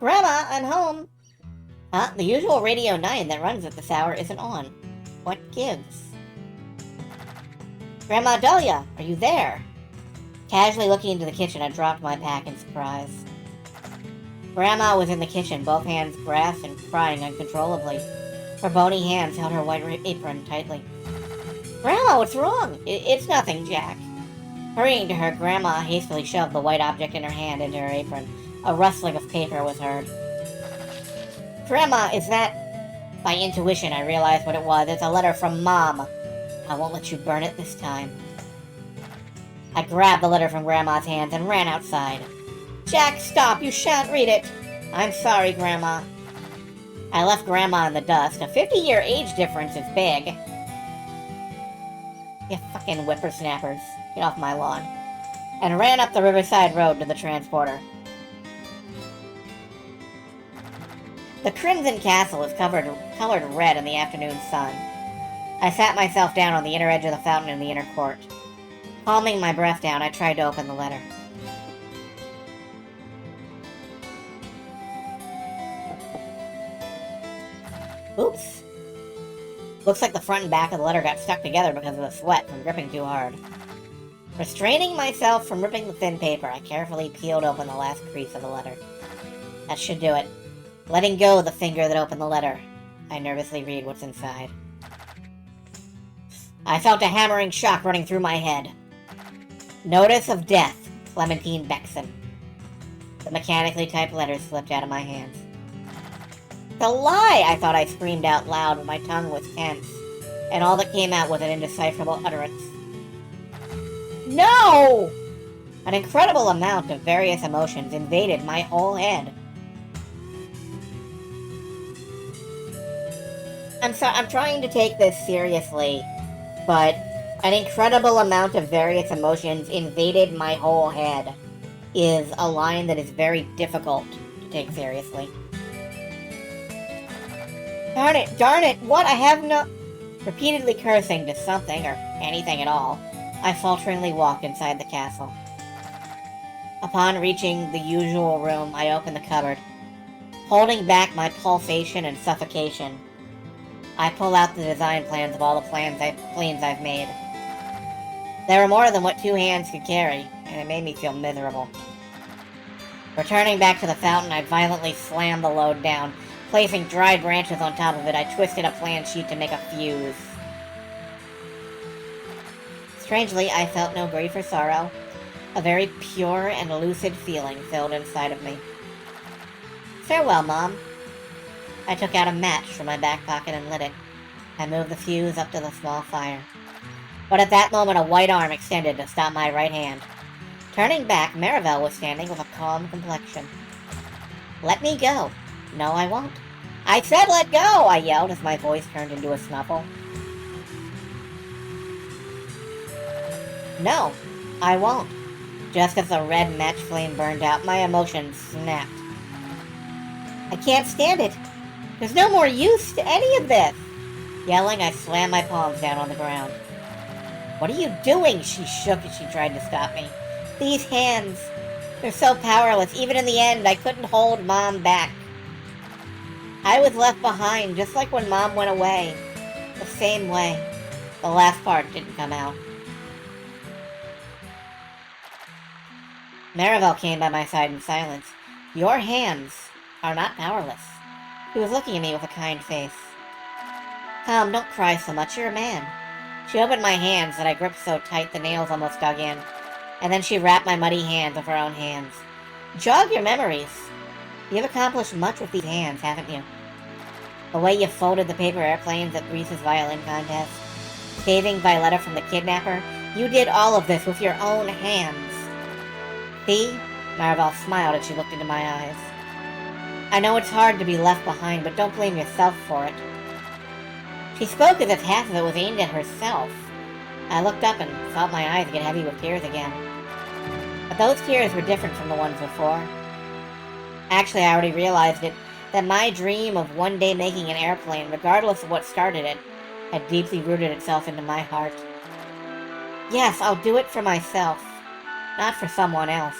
Grandma, I'm home. The usual Radio 9 that runs at this hour isn't on. What gives? Grandma Dahlia, are you there? Casually looking into the kitchen, I dropped my pack in surprise. Grandma was in the kitchen, both hands grasped and crying uncontrollably. Her bony hands held her white apron tightly. Grandma, what's wrong? It's nothing, Jack. Hurrying to her, Grandma hastily shoved the white object in her hand into her apron. A rustling of paper was heard. Grandma, is that... By intuition, I realized what it was. It's a letter from Mom. I won't let you burn it this time. I grabbed the letter from Grandma's hands and ran outside. Jack, stop! You shan't read it! I'm sorry, Grandma. I left Grandma in the dust. A 50-year age difference is big. You fucking whippersnappers. Get off my lawn. And ran up the Riverside Road to the transporter. The Crimson Castle is colored red in the afternoon sun. I sat myself down on the inner edge of the fountain in the inner court. Calming my breath down, I tried to open the letter. Oops. Looks like the front and back of the letter got stuck together because of the sweat from gripping too hard. Restraining myself from ripping the thin paper, I carefully peeled open the last crease of the letter. That should do it. Letting go of the finger that opened the letter, I nervously read what's inside. I felt a hammering shock running through my head. Notice of death, Clementine Bexon. The mechanically typed letters slipped out of my hands. The lie! I thought. I screamed out loud, but my tongue was tense, and all that came out was an indecipherable utterance. No! An incredible amount of various emotions invaded my whole head. I'm trying to take this seriously, but an incredible amount of various emotions invaded my whole head is a line that is very difficult to take seriously. Darn it, what? I have no... Repeatedly cursing to something or anything at all, I falteringly walked inside the castle. Upon reaching the usual room, I opened the cupboard. Holding back my pulsation and suffocation, I pull out the design plans of all the planes I've made. There were more than what 2 hands could carry, and it made me feel miserable. Returning back to the fountain, I violently slammed the load down. Placing dried branches on top of it, I twisted a plan sheet to make a fuse. Strangely, I felt no grief or sorrow. A very pure and lucid feeling filled inside of me. Farewell, Mom. I took out a match from my back pocket and lit it. I moved the fuse up to the small fire. But at that moment, a white arm extended to stop my right hand. Turning back, Marivelle was standing with a calm complexion. Let me go. No, I won't. I said let go, I yelled as my voice turned into a snuffle. No, I won't. Just as the red match flame burned out, my emotions snapped. I can't stand it. There's no more use to any of this. Yelling, I slammed my palms down on the ground. What are you doing? She shook as she tried to stop me. These hands, they're so powerless. Even in the end, I couldn't hold Mom back. I was left behind, just like when Mom went away. The same way. The last part didn't come out. Maribel came by my side in silence. Your hands are not powerless. He was looking at me with a kind face. Come, don't cry so much. You're a man. She opened my hands that I gripped so tight the nails almost dug in. And then she wrapped my muddy hands with her own hands. Jog your memories. You've accomplished much with these hands, haven't you? The way you folded the paper airplanes at Reese's violin contest, saving Violetta from the kidnapper, you did all of this with your own hands. See? Maribel smiled as she looked into my eyes. I know it's hard to be left behind, but don't blame yourself for it. She spoke as if half of it was aimed at herself. I looked up and felt my eyes get heavy with tears again. But those tears were different from the ones before. Actually, I already realized it, that my dream of one day making an airplane, regardless of what started it, had deeply rooted itself into my heart. Yes, I'll do it for myself, not for someone else.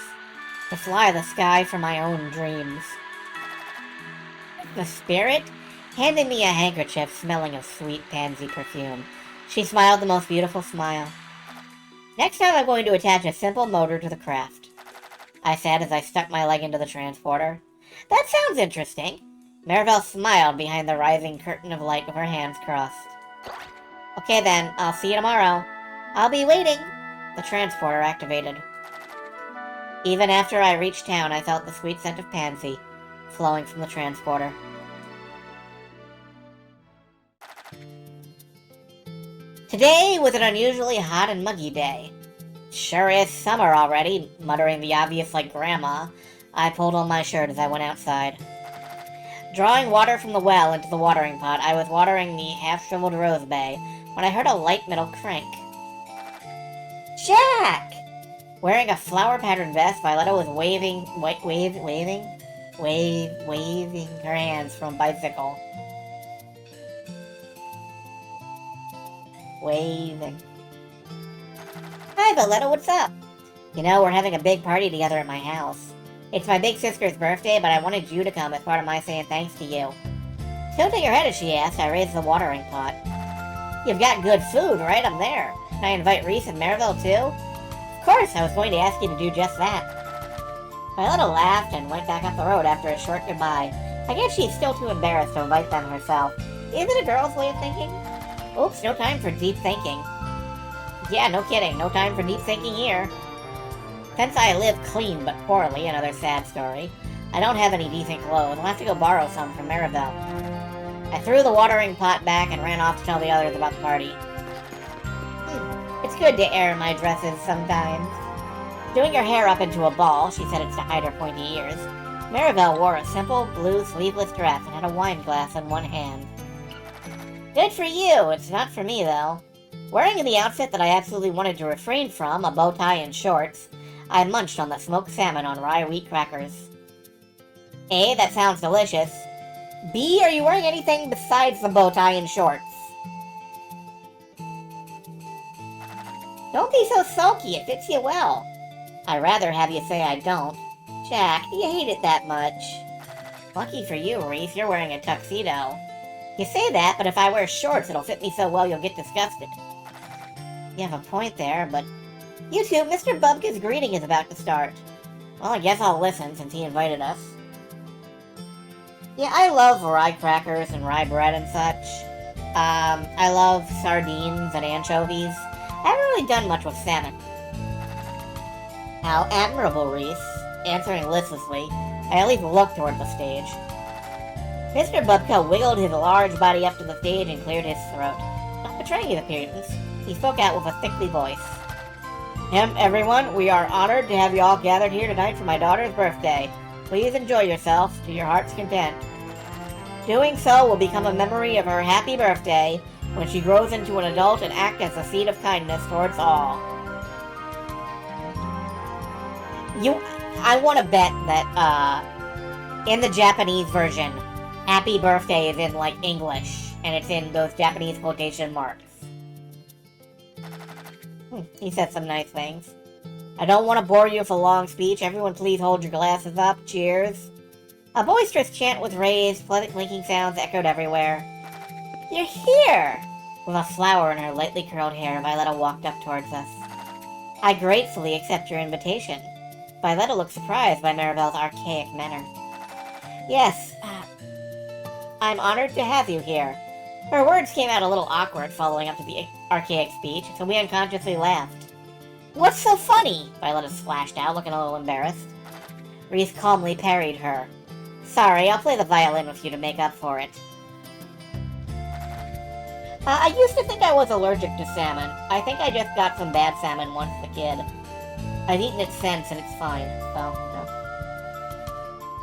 To fly the sky for my own dreams. The spirit handed me a handkerchief smelling of sweet pansy perfume. She smiled the most beautiful smile. Next time I'm going to attach a simple motor to the craft, I said as I stuck my leg into the transporter. That sounds interesting. Maribel smiled behind the rising curtain of light with her hands crossed. Okay then, I'll see you tomorrow. I'll be waiting. The transporter activated. Even after I reached town, I felt the sweet scent of pansy flowing from the transporter. Today was an unusually hot and muggy day. Sure is summer already, muttering the obvious like Grandma. I pulled on my shirt as I went outside. Drawing water from the well into the watering pot, I was watering the half-shriveled rose bay when I heard a light metal crank. Jack! Wearing a flower-patterned vest, Violetta was waving her hands from a bicycle. Waving. Hi, Violetta, what's up? You know, we're having a big party together at my house. It's my big sister's birthday, but I wanted you to come as part of my saying thanks to you. Tilting her head as she asked, I raised the watering pot. You've got good food, right? I'm there. Can I invite Reese and Maribel, too? Of course, I was going to ask you to do just that. Violetta laughed and went back up the road after a short goodbye. I guess she's still too embarrassed to invite them herself. Is it a girl's way of thinking? Oops, no time for deep thinking. Yeah, no kidding, no time for deep thinking here. Since I live clean but poorly, another sad story, I don't have any decent clothes. I'll have to go borrow some from Maribel. I threw the watering pot back and ran off to tell the others about the party. It's good to air my dresses sometimes. Doing her hair up into a ball, she said it's to hide her pointy ears, Maribel wore a simple blue sleeveless dress and had a wine glass in one hand. Good for you, it's not for me though. Wearing the outfit that I absolutely wanted to refrain from, a bow tie and shorts, I munched on the smoked salmon on rye wheat crackers. A, that sounds delicious. B, are you wearing anything besides the bow tie and shorts? Don't be so sulky, it fits you well. I'd rather have you say I don't. Jack, do you hate it that much? Lucky for you, Reese, you're wearing a tuxedo. You say that, but if I wear shorts, it'll fit me so well you'll get disgusted. You have a point there, but... You two, Mr. Bubka's greeting is about to start. Well, I guess I'll listen since he invited us. Yeah, I love rye crackers and rye bread and such. I love sardines and anchovies. I haven't really done much with salmon. How admirable, Reese. Answering listlessly, I at least looked toward the stage. Mr. Bubka wiggled his large body up to the stage and cleared his throat. Not betraying his appearance, he spoke out with a thickly voice. Everyone, we are honored to have you all gathered here tonight for my daughter's birthday. Please enjoy yourself to your heart's content. Doing so will become a memory of her happy birthday when she grows into an adult and act as a seed of kindness towards all. I want to bet that, in the Japanese version, happy birthday is in, like, English, and it's in those Japanese quotation marks. He said some nice things. I don't want to bore you with a long speech. Everyone please hold your glasses up. Cheers. A boisterous chant was raised. Pleasant clinking sounds echoed everywhere. You're here! With a flower in her lightly curled hair, Violetta walked up towards us. I gratefully accept your invitation. Violetta looked surprised by Maribel's archaic manner. Yes, I'm honored to have you here. Her words came out a little awkward following up to the archaic speech, so we unconsciously laughed. What's so funny? Violetta splashed out, looking a little embarrassed. Reese calmly parried her. Sorry, I'll play the violin with you to make up for it. I used to think I was allergic to salmon. I think I just got some bad salmon once as a kid. I've eaten it since and it's fine, so, no.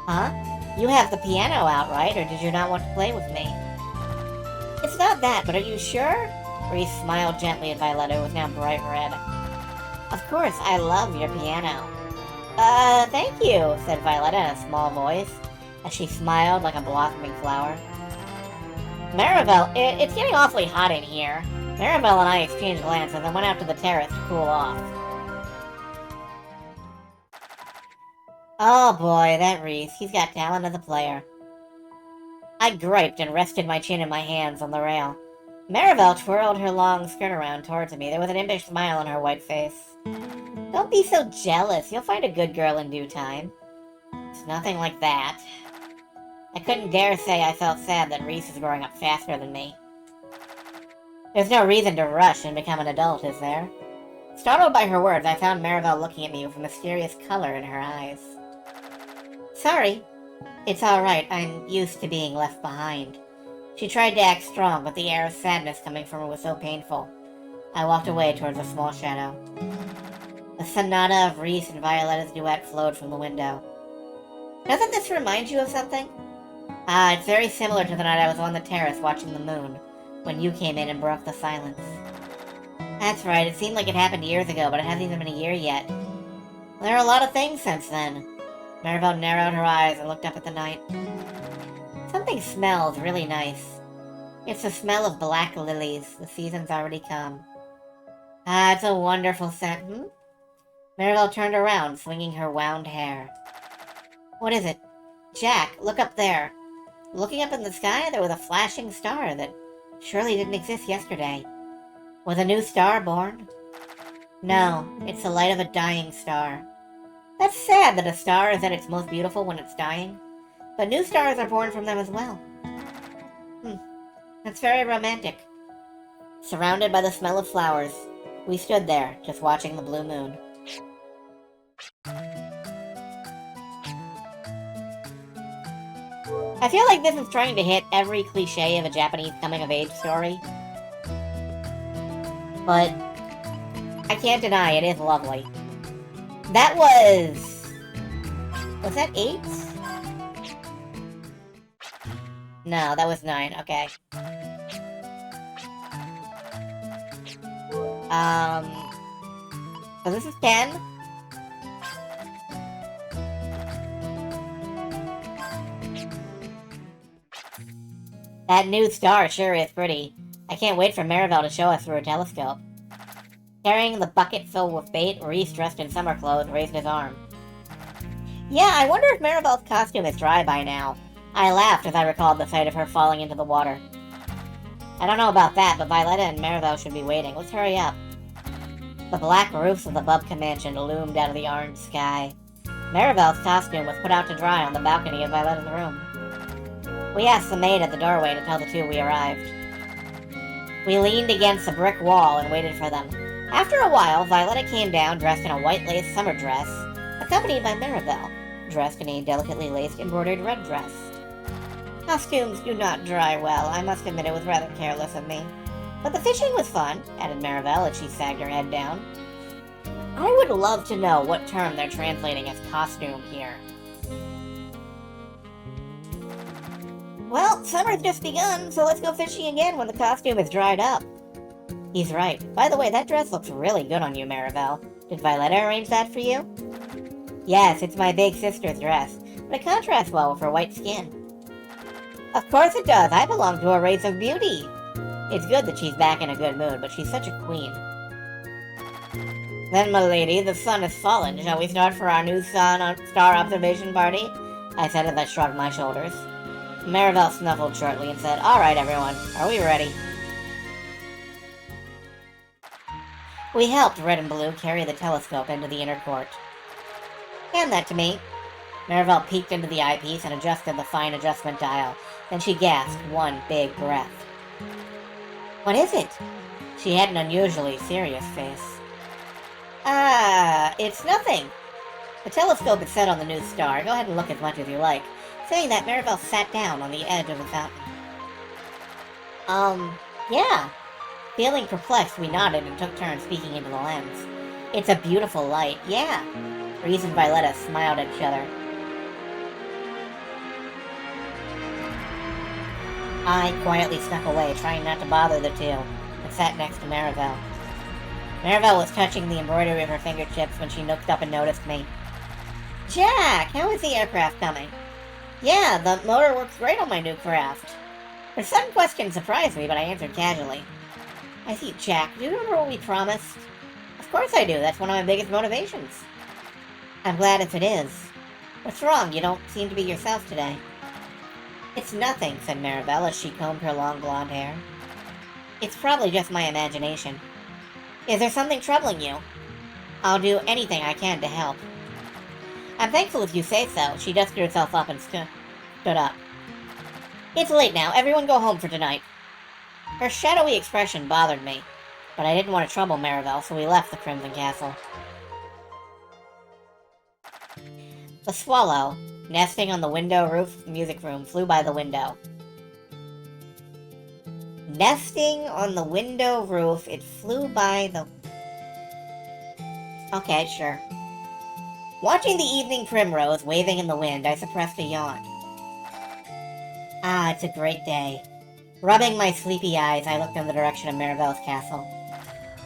Huh? You have the piano out, right? Or did you not want to play with me? It's not that, but are you sure? Reese smiled gently at Violetta, who was now bright red. Of course, I love your piano. Thank you, said Violetta in a small voice, as she smiled like a blossoming flower. Maribel, it's getting awfully hot in here. Maribel and I exchanged glances and went out to the terrace to cool off. Oh boy, that Reese. He's got talent as a player. I griped and rested my chin in my hands on the rail. Maribel twirled her long skirt around towards me. There was an impish smile on her white face. Don't be so jealous. You'll find a good girl in due time. It's nothing like that. I couldn't dare say I felt sad that Reese is growing up faster than me. There's no reason to rush and become an adult, is there? Startled by her words, I found Maribel looking at me with a mysterious color in her eyes. Sorry. It's alright, I'm used to being left behind. She tried to act strong, but the air of sadness coming from her was so painful. I walked away towards a small shadow. The sonata of Reese and Violetta's duet flowed from the window. Doesn't this remind you of something? It's very similar to the night I was on the terrace watching the moon, when you came in and broke the silence. That's right, it seemed like it happened years ago, but it hasn't even been a year yet. There are a lot of things since then. Maribel narrowed her eyes and looked up at the night. Something smells really nice. It's the smell of black lilies. The season's already come. It's a wonderful scent, Maribel turned around, swinging her wound hair. What is it? Jack, look up there. Looking up in the sky, there was a flashing star that surely didn't exist yesterday. Was a new star born? No, it's the light of a dying star. That's sad that a star is at its most beautiful when it's dying, but new stars are born from them as well. That's very romantic. Surrounded by the smell of flowers, we stood there, just watching the blue moon. I feel like this is trying to hit every cliche of a Japanese coming-of-age story. But I can't deny it is lovely. That was that 8? No, that was 9, okay. So this is 10. That new star sure is pretty. I can't wait for Maribel to show us through a telescope. Carrying the bucket filled with bait, Reese, dressed in summer clothes, raised his arm. Yeah, I wonder if Maribel's costume is dry by now. I laughed as I recalled the sight of her falling into the water. I don't know about that, but Violetta and Maribel should be waiting. Let's hurry up. The black roofs of the Bubka mansion loomed out of the orange sky. Maribel's costume was put out to dry on the balcony of Violetta's room. We asked the maid at the doorway to tell the two we arrived. We leaned against a brick wall and waited for them. After a while, Violetta came down dressed in a white lace summer dress, accompanied by Maribel, dressed in a delicately laced embroidered red dress. Costumes do not dry well. I must admit it was rather careless of me. But the fishing was fun, added Maribel as she sagged her head down. I would love to know what term they're translating as costume here. Well, summer's just begun, so let's go fishing again when the costume is dried up. He's right. By the way, that dress looks really good on you, Maribel. Did Violetta arrange that for you? Yes, it's my big sister's dress, but it contrasts well with her white skin. Of course it does. I belong to a race of beauty. It's good that she's back in a good mood, but she's such a queen. Then, my lady, the sun has fallen. Shall we start for our new star observation party? I said as I shrugged my shoulders. Maribel snuffled shortly and said, All right, everyone. Are we ready? We helped Red and Blue carry the telescope into the inner court. Hand that to me. Maribel peeked into the eyepiece and adjusted the fine adjustment dial. Then she gasped one big breath. What is it? She had an unusually serious face. It's nothing. The telescope is set on the new star. Go ahead and look as much as you like. Saying that, Maribel sat down on the edge of the fountain. Yeah. Feeling perplexed, we nodded and took turns speaking into the lens. It's a beautiful light, yeah. Reese and Violetta smiled at each other. I quietly snuck away, trying not to bother the two, and sat next to Maribel. Maribel was touching the embroidery of her fingertips when she looked up and noticed me. Jack, how is the aircraft coming? Yeah, the motor works great on my new craft. Her sudden question surprised me, but I answered casually. I see, Jack, do you remember what we promised? Of course I do, that's one of my biggest motivations. I'm glad if it is. What's wrong? You don't seem to be yourself today. It's nothing, said Maribel as she combed her long blonde hair. It's probably just my imagination. Is there something troubling you? I'll do anything I can to help. I'm thankful if you say so. She dusted herself up and stood up. It's late now. Everyone go home for tonight. Her shadowy expression bothered me, but I didn't want to trouble Maribel, so we left the Crimson Castle. The swallow, nesting on the window roof of the music room, flew by the window. Nesting on the window roof, it flew by the... Okay, sure. Watching the evening primrose waving in the wind, I suppressed a yawn. Ah, it's a great day. Rubbing my sleepy eyes, I looked in the direction of Maribel's castle.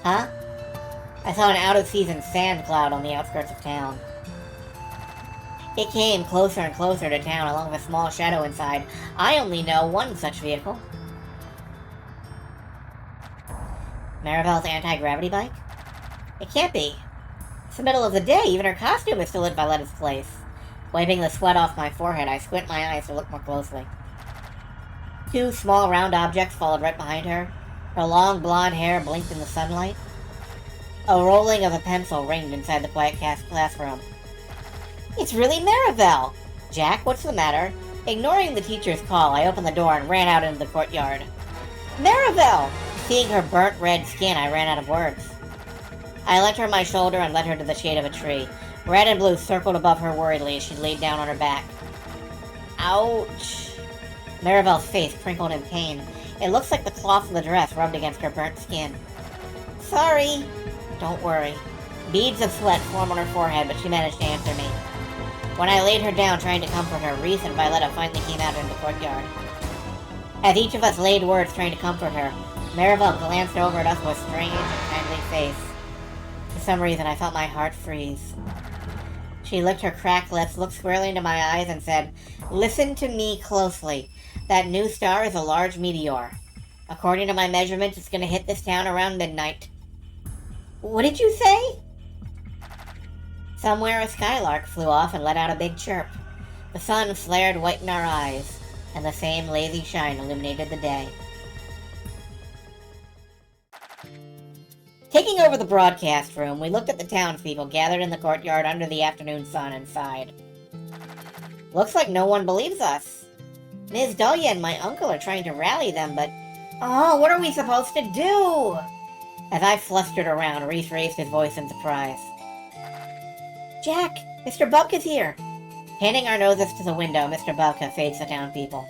Huh? I saw an out-of-season sand cloud on the outskirts of town. It came closer and closer to town along with a small shadow inside. I only know one such vehicle. Maribel's anti-gravity bike? It can't be. It's the middle of the day. Even her costume is still at Violetta's place. Wiping the sweat off my forehead, I squint my eyes to look more closely. Two small round objects followed right behind her. Her long blonde hair blinked in the sunlight. A rolling of a pencil ringed inside the quiet classroom. It's really Maribel! Jack, what's the matter? Ignoring the teacher's call, I opened the door and ran out into the courtyard. Maribel! Seeing her burnt red skin, I ran out of words. I lent her my shoulder and led her to the shade of a tree. Red and Blue circled above her worriedly as she laid down on her back. Ouch! Maribel's face crinkled in pain. It looks like the cloth of the dress rubbed against her burnt skin. Sorry! Don't worry. Beads of sweat formed on her forehead, but she managed to answer me. When I laid her down trying to comfort her, Reese and Violetta finally came out into the courtyard. As each of us laid words trying to comfort her, Maribel glanced over at us with a strange and kindly face. For some reason, I felt my heart freeze. She licked her cracked lips, looked squarely into my eyes, and said, Listen to me closely. That new star is a large meteor. According to my measurements, it's going to hit this town around midnight. What did you say? Somewhere a skylark flew off and let out a big chirp. The sun flared white in our eyes, and the same lazy shine illuminated the day. Taking over the broadcast room, we looked at the townspeople gathered in the courtyard under the afternoon sun and sighed. Looks like no one believes us. Ms. Dahlia and my uncle are trying to rally them, but... Oh, what are we supposed to do? As I flustered around, Reese raised his voice in surprise. Jack, Mr. Bubka's here. Handing our noses to the window, Mr. Bubka faced the town people.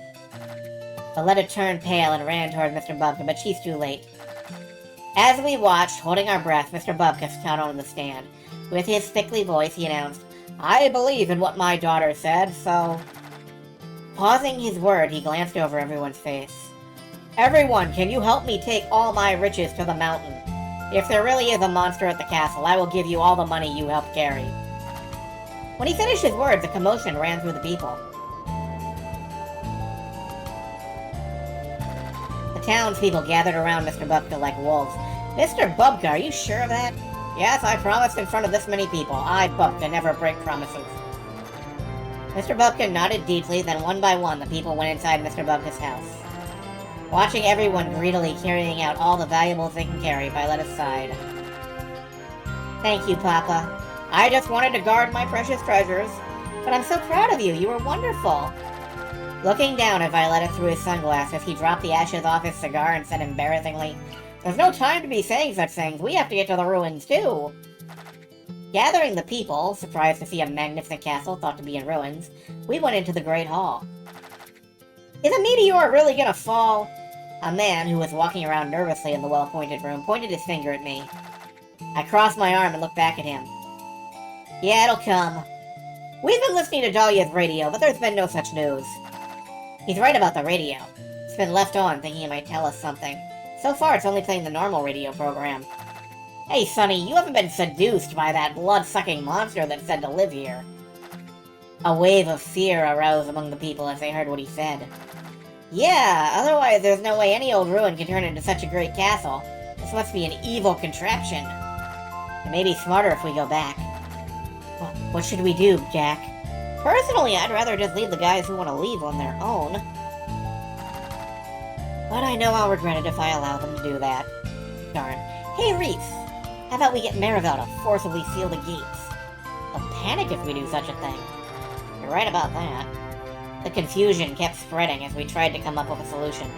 Violet turned pale and ran toward Mr. Bubka, but she's too late. As we watched, holding our breath, Mr. Bubka sat on the stand. With his thickly voice, he announced, I believe in what my daughter said, so... Pausing his word, he glanced over everyone's face. Everyone, can you help me take all my riches to the mountain? If there really is a monster at the castle, I will give you all the money you helped carry. When he finished his words, a commotion ran through the people. The townspeople gathered around Mr. Bubka like wolves. Mr. Bubka, are you sure of that? Yes, I promised in front of this many people. I, Bubka, never break promises. Mr. Bubka nodded deeply, then one by one the people went inside Mr. Bubka's house. Watching everyone greedily carrying out all the valuables they can carry, Violetta's sighed. Thank you, Papa. I just wanted to guard my precious treasures. But I'm so proud of you. You were wonderful. Looking down at Violetta through his sunglasses, he dropped the ashes off his cigar and said embarrassingly, There's no time to be saying such things. We have to get to the ruins, too. Gathering the people, surprised to see a magnificent castle thought to be in ruins, we went into the Great Hall. Is a meteor really gonna fall? A man who was walking around nervously in the well-appointed room pointed his finger at me. I crossed my arm and looked back at him. Yeah, it'll come. We've been listening to Dahlia's radio, but there's been no such news. He's right about the radio. It's been left on thinking it might tell us something. So far, it's only playing the normal radio program. Hey, Sonny, you haven't been seduced by that blood-sucking monster that's said to live here. A wave of fear arose among the people as they heard what he said. Yeah, otherwise there's no way any old ruin can turn into such a great castle. This must be an evil contraption. It may be smarter if we go back. What should we do, Jack? Personally, I'd rather just leave the guys who want to leave on their own. But I know I'll regret it if I allow them to do that. Darn. Hey, Reese! How about we get Marivel to forcibly seal the gates? They'll panic if we do such a thing. You're right about that. The confusion kept spreading as we tried to come up with a solution.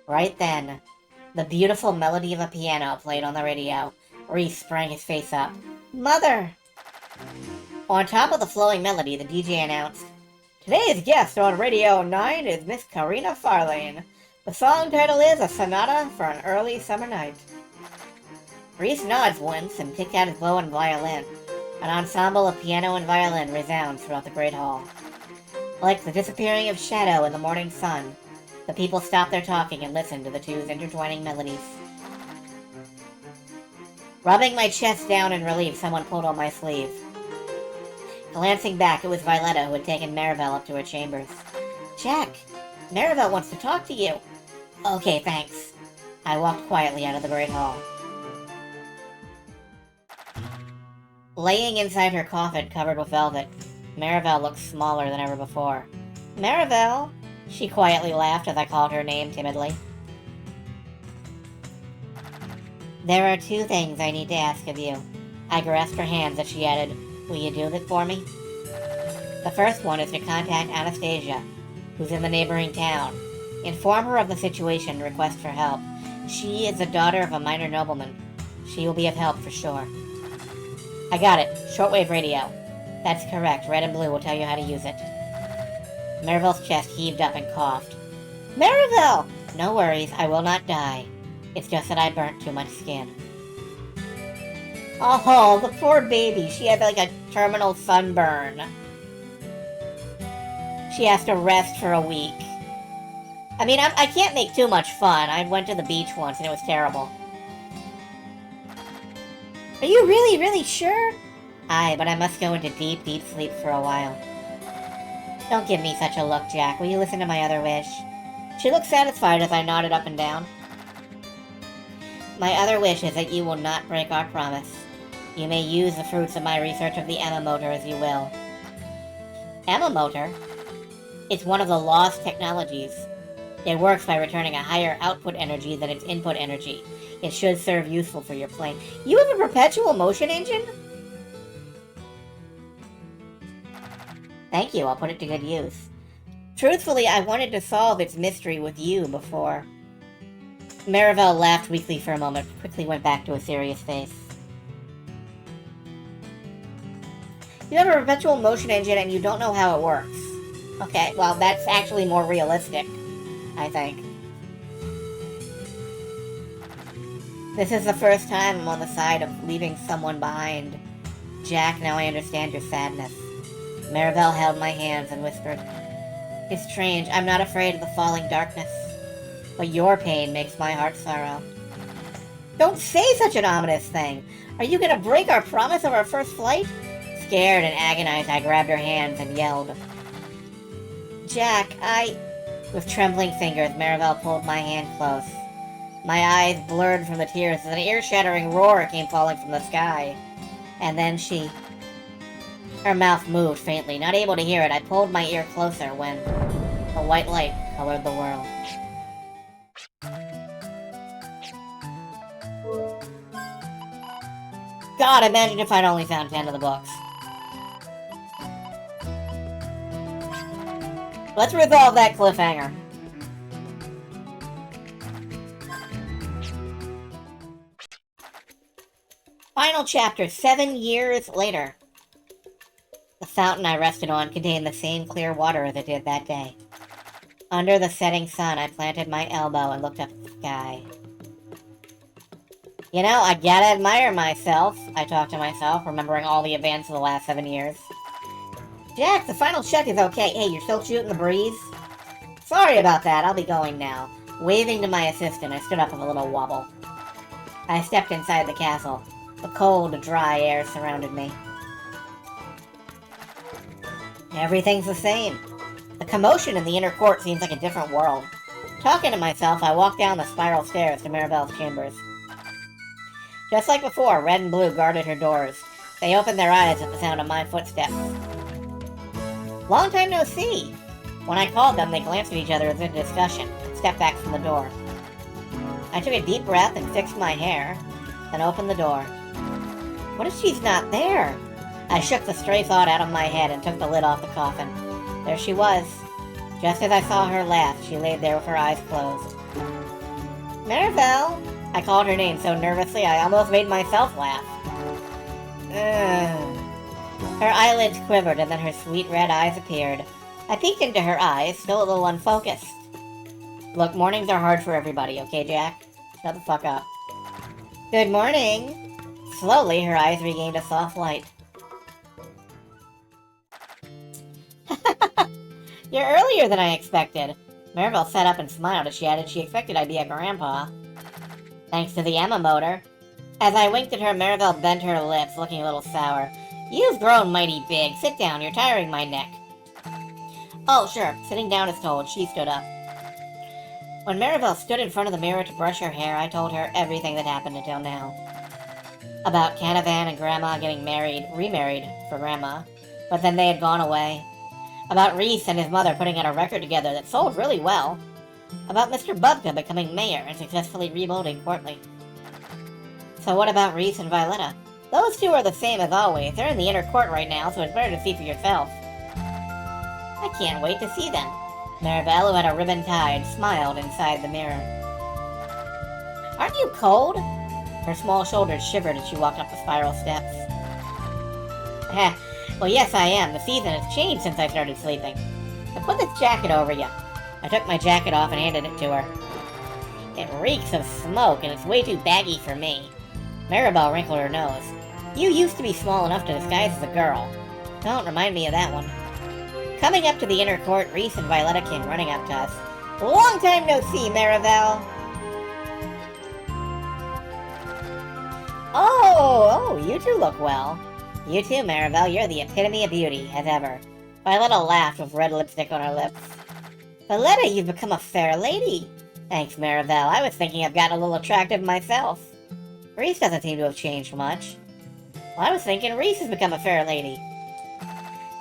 Right then, the beautiful melody of a piano played on the radio. Reese sprang his face up. Mother! On top of the flowing melody, the DJ announced, Today's guest on Radio 9 is Miss Karina Farlane. The song title is A Sonata for an Early Summer Night. Reese nods once and picked out his bow and violin. An ensemble of piano and violin resounds throughout the great hall. Like the disappearing of shadow in the morning sun, the people stopped their talking and listened to the two's intertwining melodies. Rubbing my chest down in relief, someone pulled on my sleeve. Glancing back, it was Violetta who had taken Marivel up to her chambers. Jack, Marivel wants to talk to you. Okay, thanks. I walked quietly out of the great hall. Laying inside her coffin covered with velvet, Marivel looked smaller than ever before. Marivel, she quietly laughed as I called her name timidly. There are two things I need to ask of you. I grasped her hands as she added, Will you do this for me? The first one is to contact Anastasia, who's in the neighboring town. Inform her of the situation and request for help. She is the daughter of a minor nobleman. She will be of help for sure. I got it. Shortwave radio. That's correct. Red and blue will tell you how to use it. Marivel's chest heaved up and coughed. Marivel! No worries. I will not die. It's just that I burnt too much skin. Oh, the poor baby. She had like a terminal sunburn. She has to rest for a week. I mean, I can't make too much fun. I went to the beach once and it was terrible. Are you really, really sure? Aye, but I must go into deep, deep sleep for a while. Don't give me such a look, Jack. Will you listen to my other wish? She looked satisfied as I nodded up and down. My other wish is that you will not break our promise. You may use the fruits of my research of the Emma motor as you will. Emma motor? It's one of the lost technologies. It works by returning a higher output energy than its input energy. It should serve useful for your plane. You have a perpetual motion engine? Thank you, I'll put it to good use. Truthfully, I wanted to solve its mystery with you before. Marivel laughed weakly for a moment, but quickly went back to a serious face. You have a perpetual motion engine and you don't know how it works. Okay, well, that's actually more realistic, I think. This is the first time I'm on the side of leaving someone behind. Jack, now I understand your sadness. Maribel held my hands and whispered, "It's strange, I'm not afraid of the falling darkness, but your pain makes my heart sorrow." Don't say such an ominous thing! Are you gonna break our promise of our first flight? Scared and agonized, I grabbed her hands and yelled, "Jack, With trembling fingers, Maribel pulled my hand close. My eyes blurred from the tears as an ear-shattering roar came falling from the sky. And then her mouth moved faintly. Not able to hear it, I pulled my ear closer when a white light colored the world. God, imagine if I'd only found 10 of the books. Let's resolve that cliffhanger. Final chapter, 7 years later. The fountain I rested on contained the same clear water as it did that day. Under the setting sun, I planted my elbow and looked up at the sky. You know, I gotta admire myself, I talked to myself, remembering all the events of the last 7 years. Jack, the final check is okay. Hey, you're still shooting the breeze? Sorry about that, I'll be going now. Waving to my assistant, I stood up with a little wobble. I stepped inside the castle. The cold, dry air surrounded me. Everything's the same. The commotion in the inner court seems like a different world. Talking to myself, I walked down the spiral stairs to Maribel's chambers. Just like before, red and blue guarded her doors. They opened their eyes at the sound of my footsteps. Long time no see! When I called them, they glanced at each other as in discussion, and stepped back from the door. I took a deep breath and fixed my hair, then opened the door. What if she's not there? I shook the stray thought out of my head and took the lid off the coffin. There she was. Just as I saw her laugh, she laid there with her eyes closed. Maribel! I called her name so nervously I almost made myself laugh. Her eyelids quivered and then her sweet red eyes appeared. I peeked into her eyes, still a little unfocused. Look, mornings are hard for everybody, okay, Jack? Shut the fuck up. Good morning! Slowly, her eyes regained a soft light. You're earlier than I expected. Maribel sat up and smiled as she added she expected I'd be a grandpa. Thanks to the Emma motor. As I winked at her, Maribel bent her lips, looking a little sour. You've grown mighty big. Sit down, you're tiring my neck. Oh, sure. Sitting down as told, she stood up. When Maribel stood in front of the mirror to brush her hair, I told her everything that happened until now. About Canavan and Grandma getting remarried for Grandma, but then they had gone away. About Reese and his mother putting out a record together that sold really well. About Mr. Bubka becoming mayor and successfully rebuilding Courtly. So what about Reese and Violetta? Those two are the same as always. They're in the inner court right now, so it's better to see for yourself. I can't wait to see them. Maribel, who had a ribbon tied, smiled inside the mirror. Aren't you cold? Her small shoulders shivered as she walked up the spiral steps. Well, yes, I am. The season has changed since I started sleeping. I put this jacket over you. I took my jacket off and handed it to her. It reeks of smoke, and it's way too baggy for me. Maribel wrinkled her nose. You used to be small enough to disguise as a girl. Don't remind me of that one. Coming up to the inner court, Reese and Violetta came running up to us. Long time no see, Maribel! Oh, you two look well. You too, Maribel. You're the epitome of beauty, as ever. Violetta laughed with red lipstick on her lips. Violetta, you've become a fair lady. Thanks, Maribel. I was thinking I've gotten a little attractive myself. Reese doesn't seem to have changed much. Well, I was thinking Reese has become a fair lady.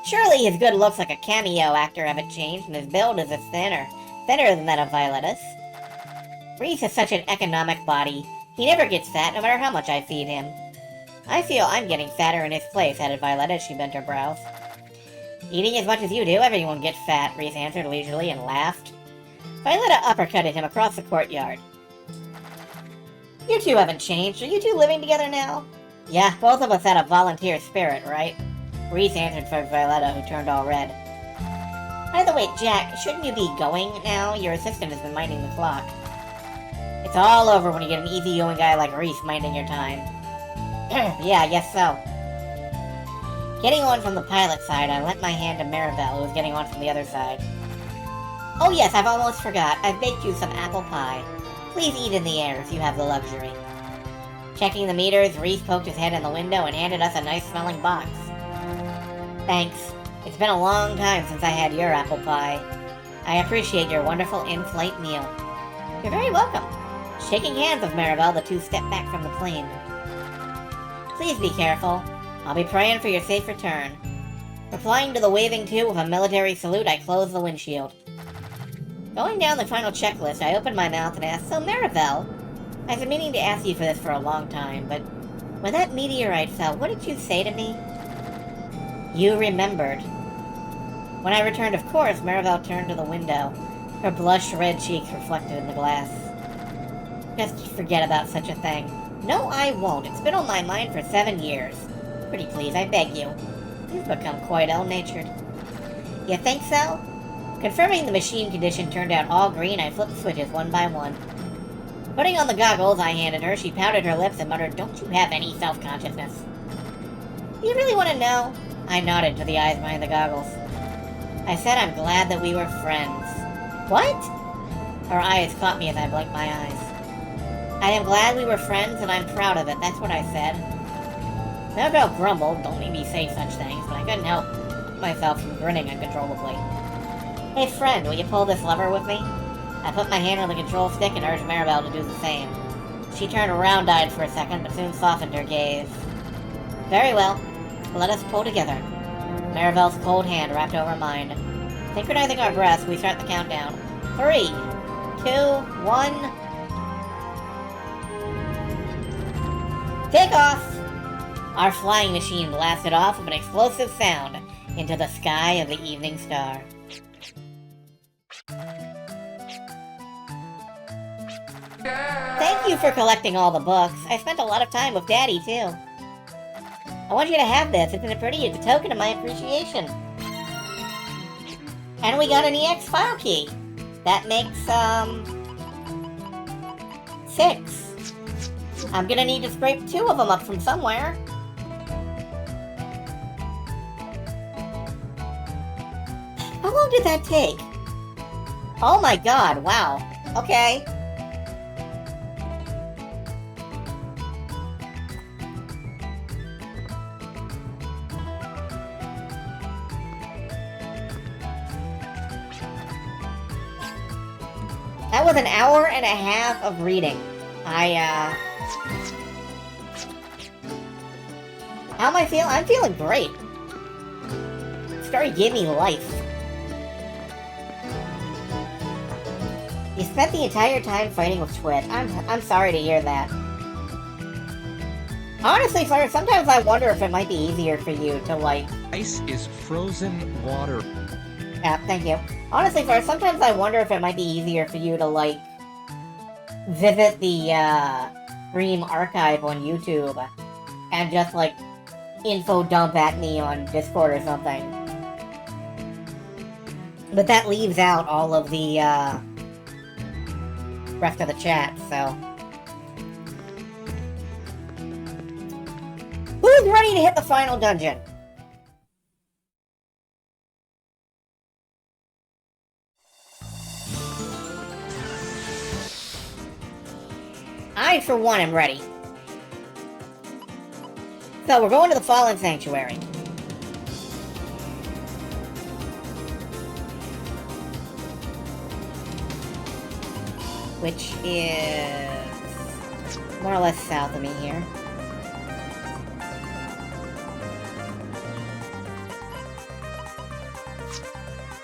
Surely his good looks like a cameo actor haven't changed, and his build is thinner than that of Violetta's. Reese has such an economic body. He never gets fat, no matter how much I feed him. I feel I'm getting fatter in his place, added Violetta as she bent her brows. Eating as much as you do, everyone gets fat, Reese answered leisurely and laughed. Violetta uppercutted him across the courtyard. You two haven't changed. Are you two living together now? Yeah, both of us had a volunteer spirit, right? Reese answered for Violetta, who turned all red. By the way, Jack, shouldn't you be going now? Your assistant has been minding the clock. It's all over when you get an easygoing guy like Reese minding your time. Yeah, I guess so. Getting on from the pilot side, I lent my hand to Maribel, who was getting on from the other side. Oh yes, I've almost forgot. I've baked you some apple pie. Please eat in the air if you have the luxury. Checking the meters, Reese poked his head in the window and handed us a nice-smelling box. Thanks. It's been a long time since I had your apple pie. I appreciate your wonderful in-flight meal. You're very welcome. Shaking hands with Maribel, the two stepped back from the plane. Please be careful. I'll be praying for your safe return. Replying to the waving to with a military salute, I closed the windshield. Going down the final checklist, I opened my mouth and asked, So Maribel, I've been meaning to ask you for this for a long time, but when that meteorite fell, what did you say to me? You remembered. When I returned, of course, Maribel turned to the window, her blush red cheeks reflected in the glass. Just forget about such a thing. No, I won't. It's been on my mind for 7 years. Pretty please, I beg you. You've become quite ill-natured. You think so? Confirming the machine condition turned out all green, I flipped the switches one by one. Putting on the goggles I handed her, she pouted her lips and muttered, Don't you have any self-consciousness? Do you really want to know? I nodded to the eyes behind the goggles. I said I'm glad that we were friends. What? Her eyes caught me as I blinked my eyes. I am glad we were friends and I'm proud of it, that's what I said. Maribel grumbled, don't make me say such things, but I couldn't help myself from grinning uncontrollably. Hey friend, will you pull this lever with me? I put my hand on the control stick and urged Maribel to do the same. She turned round-eyed for a second, but soon softened her gaze. Very well. Let us pull together. Maribel's cold hand wrapped over mine. Synchronizing our breaths, we start the countdown. 3, 2, 1... Take off! Our flying machine blasted off with an explosive sound into the sky of the evening star. Thank you for collecting all the books. I spent a lot of time with Daddy, too. I want you to have this. It's a token of my appreciation. And we got an EX file key. That makes, 6. I'm gonna need to scrape 2 of them up from somewhere. How long did that take? Oh my god, wow. Okay. That was an hour and a half of reading. How am I feeling? I'm feeling great. The story gave me life. You spent the entire time fighting with Twit. I'm sorry to hear that. Honestly, sir, sometimes I wonder if it might be easier for you to, like... Ice is frozen water. Yeah, thank you. Honestly, sir, sometimes I wonder if it might be easier for you to, like, visit the, stream archive on YouTube and just, like, info dump at me on Discord or something. But that leaves out all of the, rest of the chat, so... Who's ready to hit the final dungeon? I, for one, am ready. So, we're going to the Fallen Sanctuary. Which is more or less south of me here.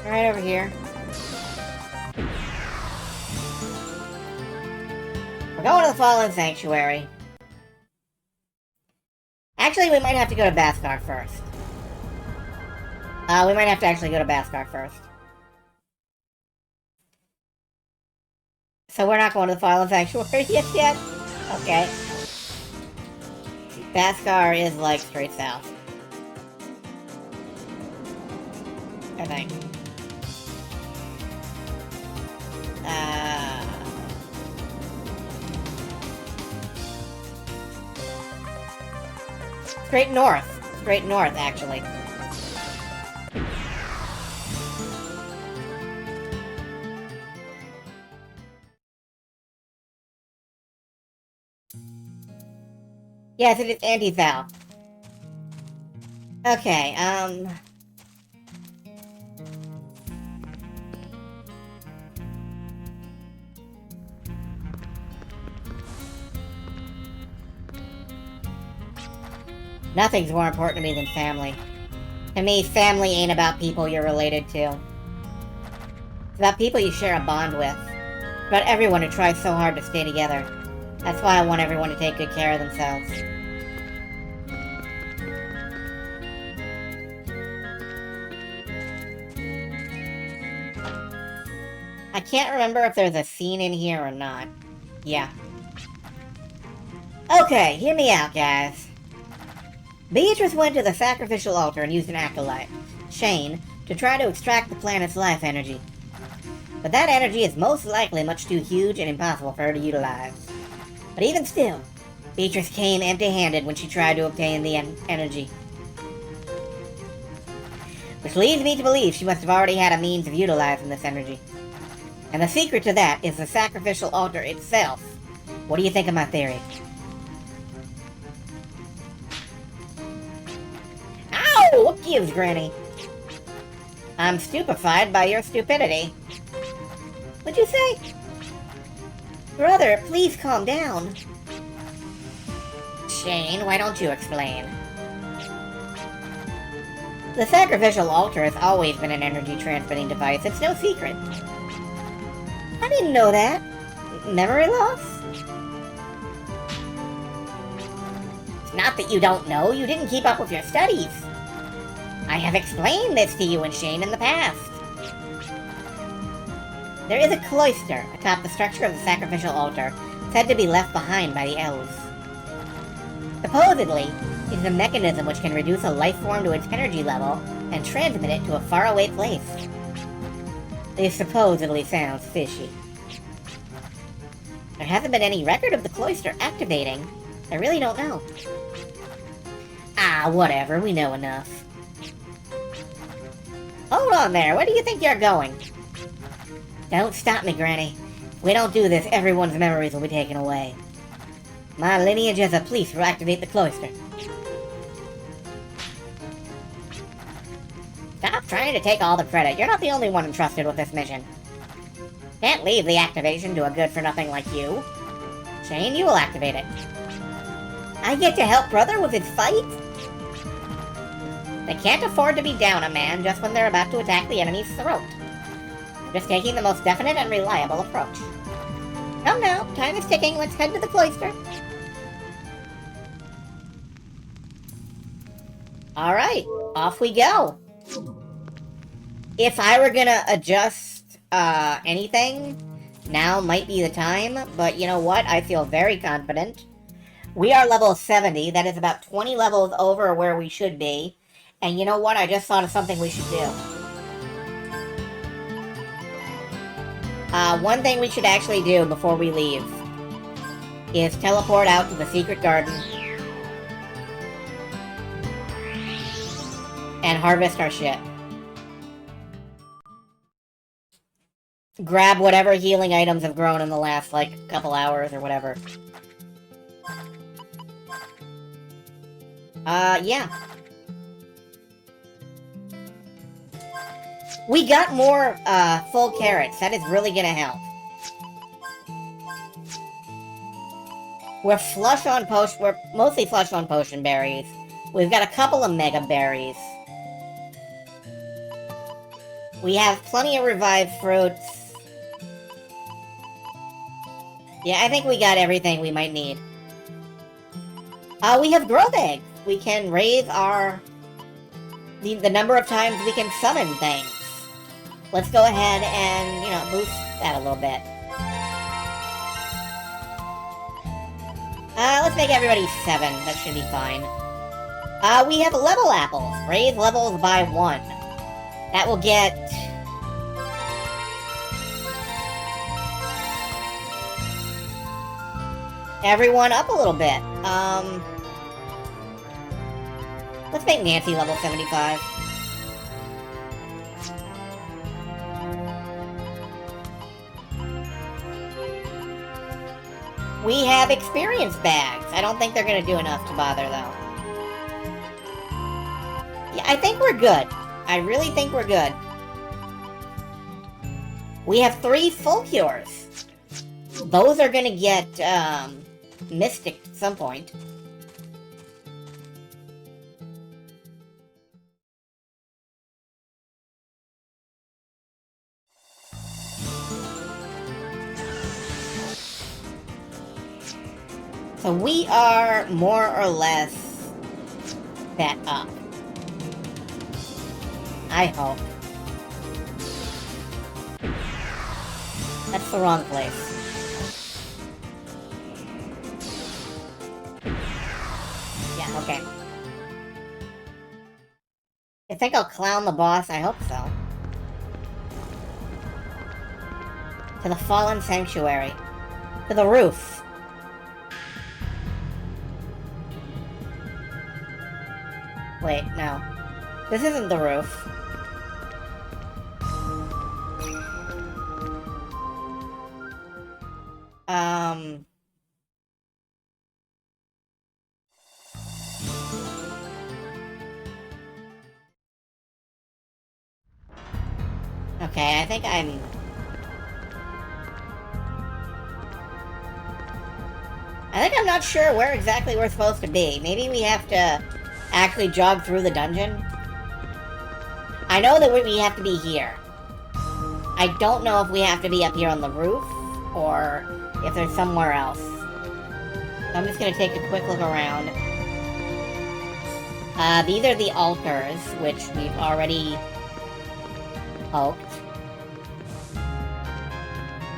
Right over here. We're going to the Fallen Sanctuary. Actually, we might have to go to Baskar first. We might have to actually go to Baskar first. So we're not going to the Fallen Sanctuary yet? Okay. Baskar is, like, straight south. I think. Straight north. straight north, actually. Yes, it is anti-Thal. Okay, nothing's more important to me than family. To me, family ain't about people you're related to. It's about people you share a bond with. It's about everyone who tries so hard to stay together. That's why I want everyone to take good care of themselves. I can't remember if there's a scene in here or not. Yeah. Okay, hear me out, guys. Beatrice went to the sacrificial altar and used an acolyte, Shane, to try to extract the planet's life energy. But that energy is most likely much too huge and impossible for her to utilize. But even still, Beatrice came empty-handed when she tried to obtain the energy. Which leads me to believe she must have already had a means of utilizing this energy. And the secret to that is the sacrificial altar itself. What do you think of my theory? Ow! What gives, Granny? I'm stupefied by your stupidity. What'd you say? Brother, please calm down. Shane, why don't you explain? The sacrificial altar has always been an energy transmitting device. It's no secret. I didn't know that. Memory loss? It's not that you don't know. You didn't keep up with your studies. I have explained this to you and Shane in the past. There is a cloister atop the structure of the sacrificial altar, said to be left behind by the elves. Supposedly, it is a mechanism which can reduce a life form to its energy level and transmit it to a faraway place. This supposedly sounds fishy. There hasn't been any record of the cloister activating. I really don't know. Ah, whatever, we know enough. Hold on there, where do you think you're going? Don't stop me, Granny. If we don't do this, everyone's memories will be taken away. My lineage as a police will activate the cloister. Stop trying to take all the credit. You're not the only one entrusted with this mission. Can't leave the activation to a good-for-nothing like you. Shane, you will activate it. I get to help brother with his fight? They can't afford to be down a man just when they're about to attack the enemy's throat. I'm just taking the most definite and reliable approach. Come now, time is ticking. Let's head to the cloister. Alright, off we go. If I were gonna adjust anything, now might be the time, but you know what? I feel very confident. We are level 70, that is about 20 levels over where we should be. And you know what? I just thought of something we should do. One thing we should actually do before we leave is teleport out to the secret garden and harvest our shit. Grab whatever healing items have grown in the last, like, couple hours or whatever. Yeah. We got more, full carrots. That is really gonna help. We're flush on we're mostly flush on potion berries. We've got a couple of mega berries. We have plenty of revived fruits. Yeah, I think we got everything we might need. We have growth eggs. We can raise the number of times we can summon things. Let's go ahead and, you know, boost that a little bit. Let's make everybody 7. That should be fine. We have level apples. Raise levels by 1. That will get... everyone up a little bit. Let's Let's make Nancy level 75. We have experience bags. I don't think they're gonna do enough to bother, though. Yeah, I think we're good. I really think we're good. We have 3 full cures. Those are gonna get, Mystic at some point. So we are more or less set up. I hope. That's the wrong place. Yeah, okay. I think I'll clown the boss, I hope so. To the Fallen Sanctuary. To the roof. Wait, no. This isn't the roof. Okay, I think I'm not sure where exactly we're supposed to be. Maybe we have to actually jog through the dungeon? I know that we have to be here. I don't know if we have to be up here on the roof, or if there's somewhere else. So I'm just gonna take a quick look around. These are the altars, which we've already poked.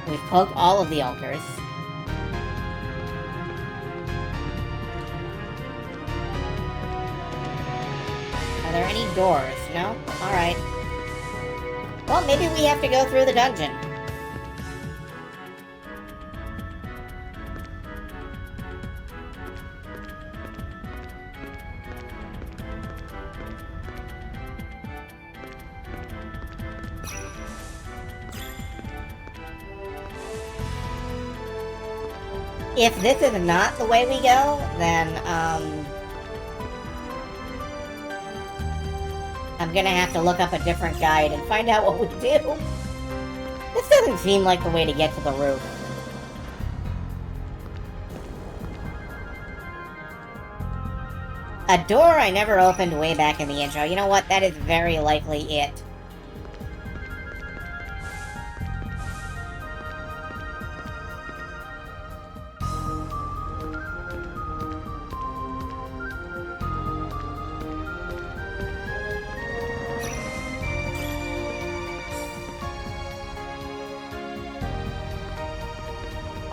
We've poked all of the altars. Are there any doors? No? Alright. Well, maybe we have to go through the dungeon. If this is not the way we go, then, I'm gonna have to look up a different guide and find out what we do. This doesn't seem like the way to get to the roof. A door I never opened way back in the intro. You know what? That is very likely it.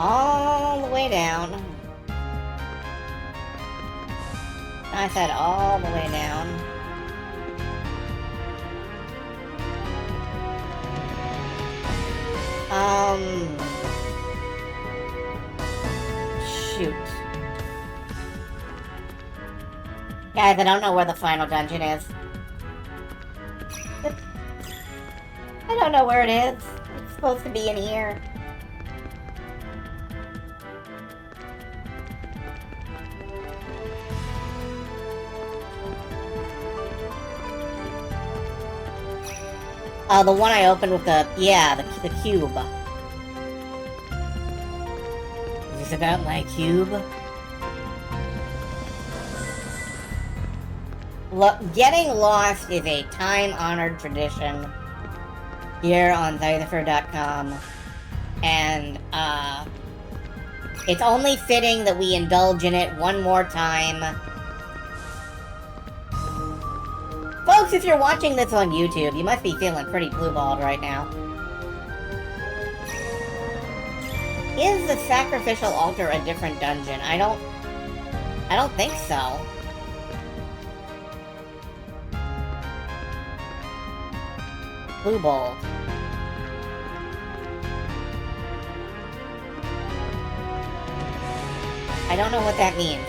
All the way down. I said all the way down. Shoot. Guys, I don't know where the final dungeon is. I don't know where it is. It's supposed to be in here. The one I opened with the cube. Is this about my cube? Getting lost is a time-honored tradition here on Xythofer.com, and, it's only fitting that we indulge in it one more time. Folks, if you're watching this on YouTube, you must be feeling pretty blue-balled right now. Is the sacrificial altar a different dungeon? I don't think so. Blue-balled. I don't know what that means.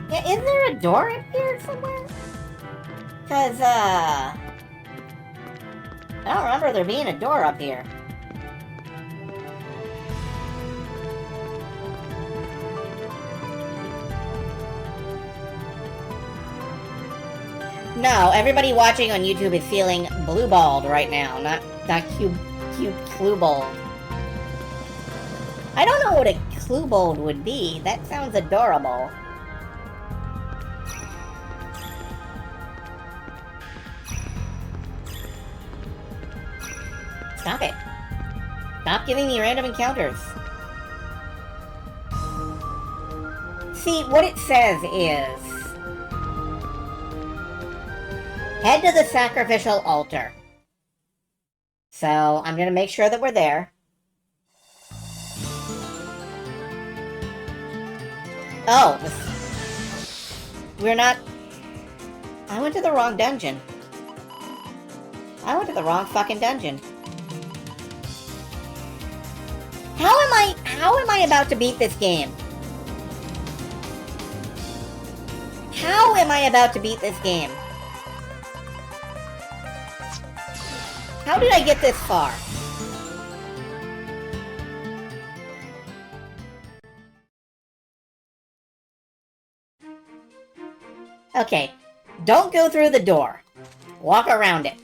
Yeah, is there a door in here somewhere? Cause, I don't remember there being a door up here. No, everybody watching on YouTube is feeling blue-balled right now, not cute clue-balled. I don't know what a clue-balled would be. That sounds adorable. Stop it. Stop giving me random encounters. See, what it says is... head to the sacrificial altar. So, I'm gonna make sure that we're there. Oh! We're not... I went to the wrong dungeon. I went to the wrong fucking dungeon. How am I about to beat this game? How am I about to beat this game? How did I get this far? Okay, don't go through the door. Walk around it.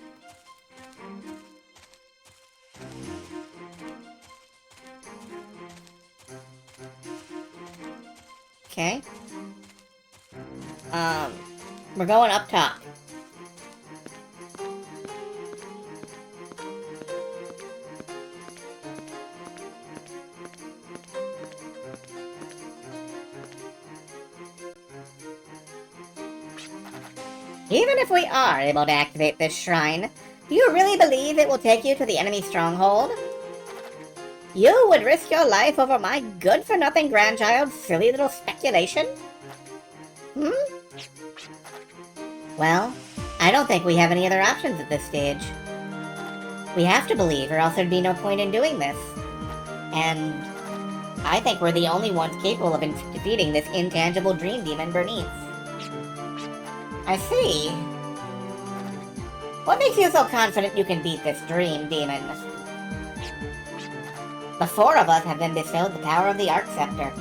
Okay. We're going up top. Even if we are able to activate this shrine, do you really believe it will take you to the enemy stronghold? You would risk your life over my good-for-nothing grandchild's silly little speculation? Hmm? Well, I don't think we have any other options at this stage. We have to believe, or else there'd be no point in doing this. And I think we're the only ones capable of defeating this intangible dream demon, Bernice. I see. What makes you so confident you can beat this dream demon? The four of us have been bestowed the power of the Arc Scepter.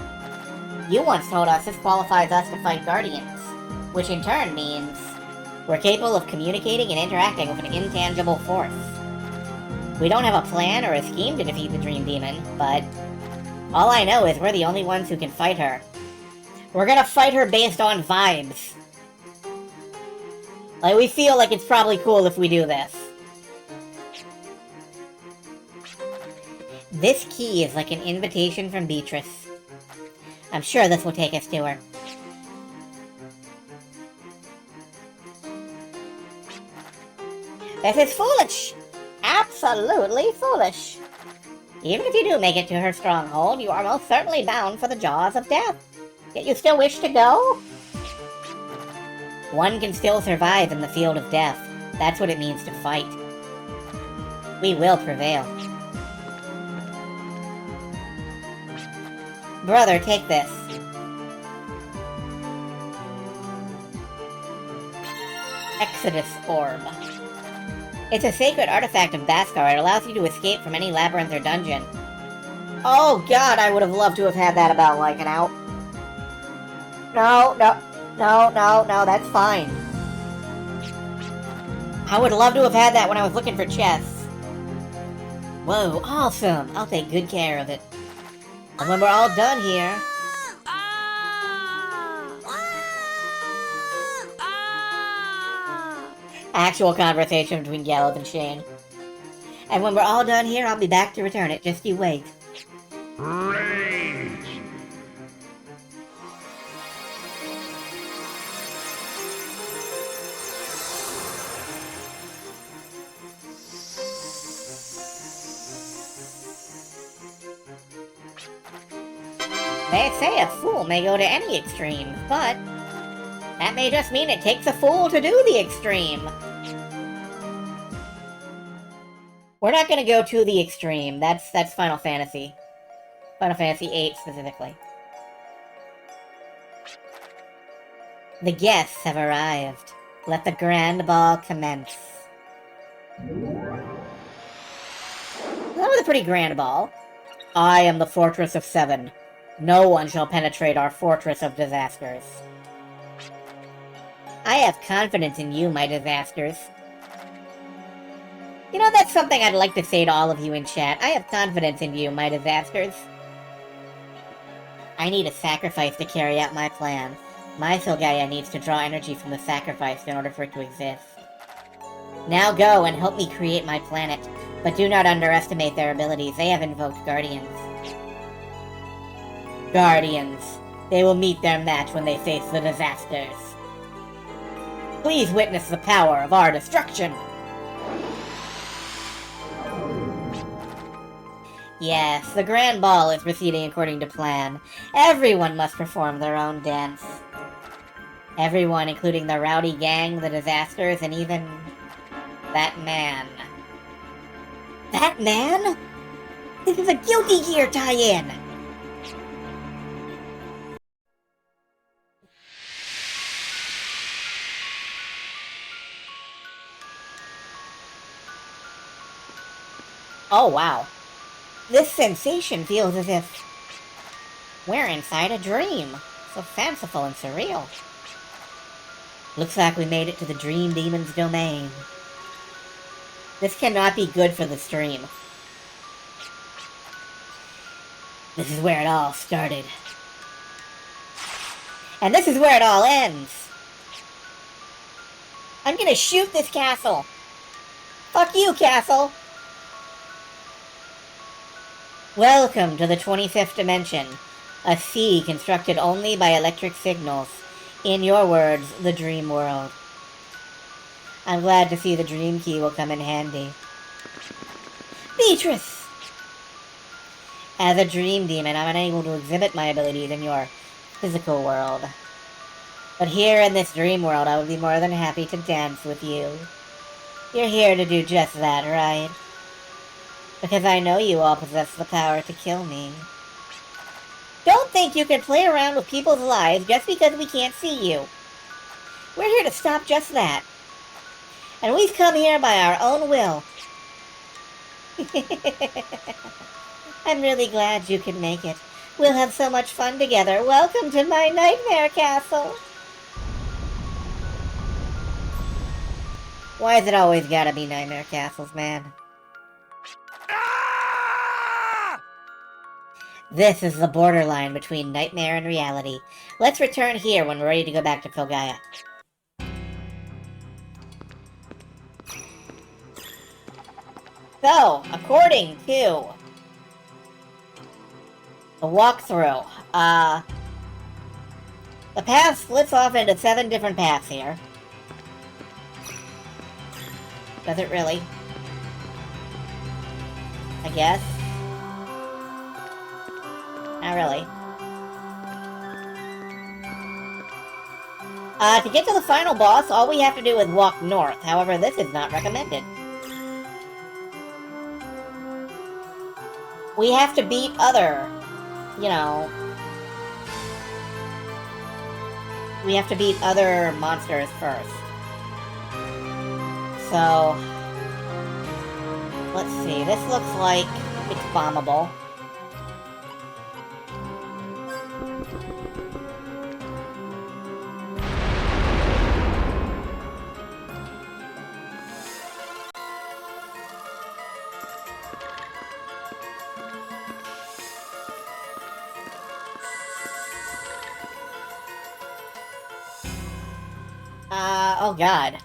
You once told us this qualifies us to fight Guardians, which in turn means we're capable of communicating and interacting with an intangible force. We don't have a plan or a scheme to defeat the Dream Demon, but all I know is we're the only ones who can fight her. We're gonna fight her based on vibes. Like, we feel like it's probably cool if we do this. This key is like an invitation from Beatrice. I'm sure this will take us to her. This is foolish! Absolutely foolish! Even if you do make it to her stronghold, you are most certainly bound for the jaws of death. Yet you still wish to go? One can still survive in the field of death. That's what it means to fight. We will prevail. Brother, take this. Exodus Orb. It's a sacred artifact of Baskar. It allows you to escape from any labyrinth or dungeon. Oh god, I would have loved to have had that about Lycan out. No, that's fine. I would love to have had that when I was looking for chests. Whoa, awesome! I'll take good care of it. And when we're all done here... Actual conversation between Gallows and Shane. And when we're all done here, I'll be back to return it. Just you wait. Rage! They say a fool may go to any extreme, but that may just mean it takes a fool to do the extreme. We're not gonna go to the extreme. That's Final Fantasy. Final Fantasy VIII specifically. The guests have arrived. Let the grand ball commence. That was a pretty grand ball. I am the Fortress of Seven. No one shall penetrate our Fortress of Disasters. I have confidence in you, my disasters. You know, that's something I'd like to say to all of you in chat. I have confidence in you, my disasters. I need a sacrifice to carry out my plan. My Filgaia needs to draw energy from the sacrifice in order for it to exist. Now go and help me create my planet, but do not underestimate their abilities. They have invoked Guardians. Guardians. They will meet their match when they face the disasters. Please witness the power of our destruction! Yes, the grand ball is proceeding according to plan. Everyone must perform their own dance. Everyone, including the rowdy gang, the disasters, and even... that man. That man? This is a Guilty Gear tie-in! Oh, wow. This sensation feels as if we're inside a dream. So fanciful and surreal. Looks like we made it to the Dream Demon's domain. This cannot be good for the stream. This is where it all started. And this is where it all ends. I'm gonna shoot this castle. Fuck you, castle. Welcome to the 25th dimension, a sea constructed only by electric signals. In your words, the dream world. I'm glad to see the dream key will come in handy. Beatrice! As a dream demon, I'm unable to exhibit my abilities in your physical world. But here in this dream world, I would be more than happy to dance with you. You're here to do just that, right? Because I know you all possess the power to kill me. Don't think you can play around with people's lives just because we can't see you. We're here to stop just that. And we've come here by our own will. I'm really glad you could make it. We'll have so much fun together. Welcome to my nightmare castle. Why is it always gotta be nightmare castles, man? This is the borderline between nightmare and reality. Let's return here when we're ready to go back to Filgaia. So, according to the walkthrough, the path splits off into 7 different paths here. Does it really? I guess. Not really. To get to the final boss, all we have to do is walk north. However, this is not recommended. We have to beat other, we have to beat other monsters first. So, let's see. This looks like it's bombable. Oh god.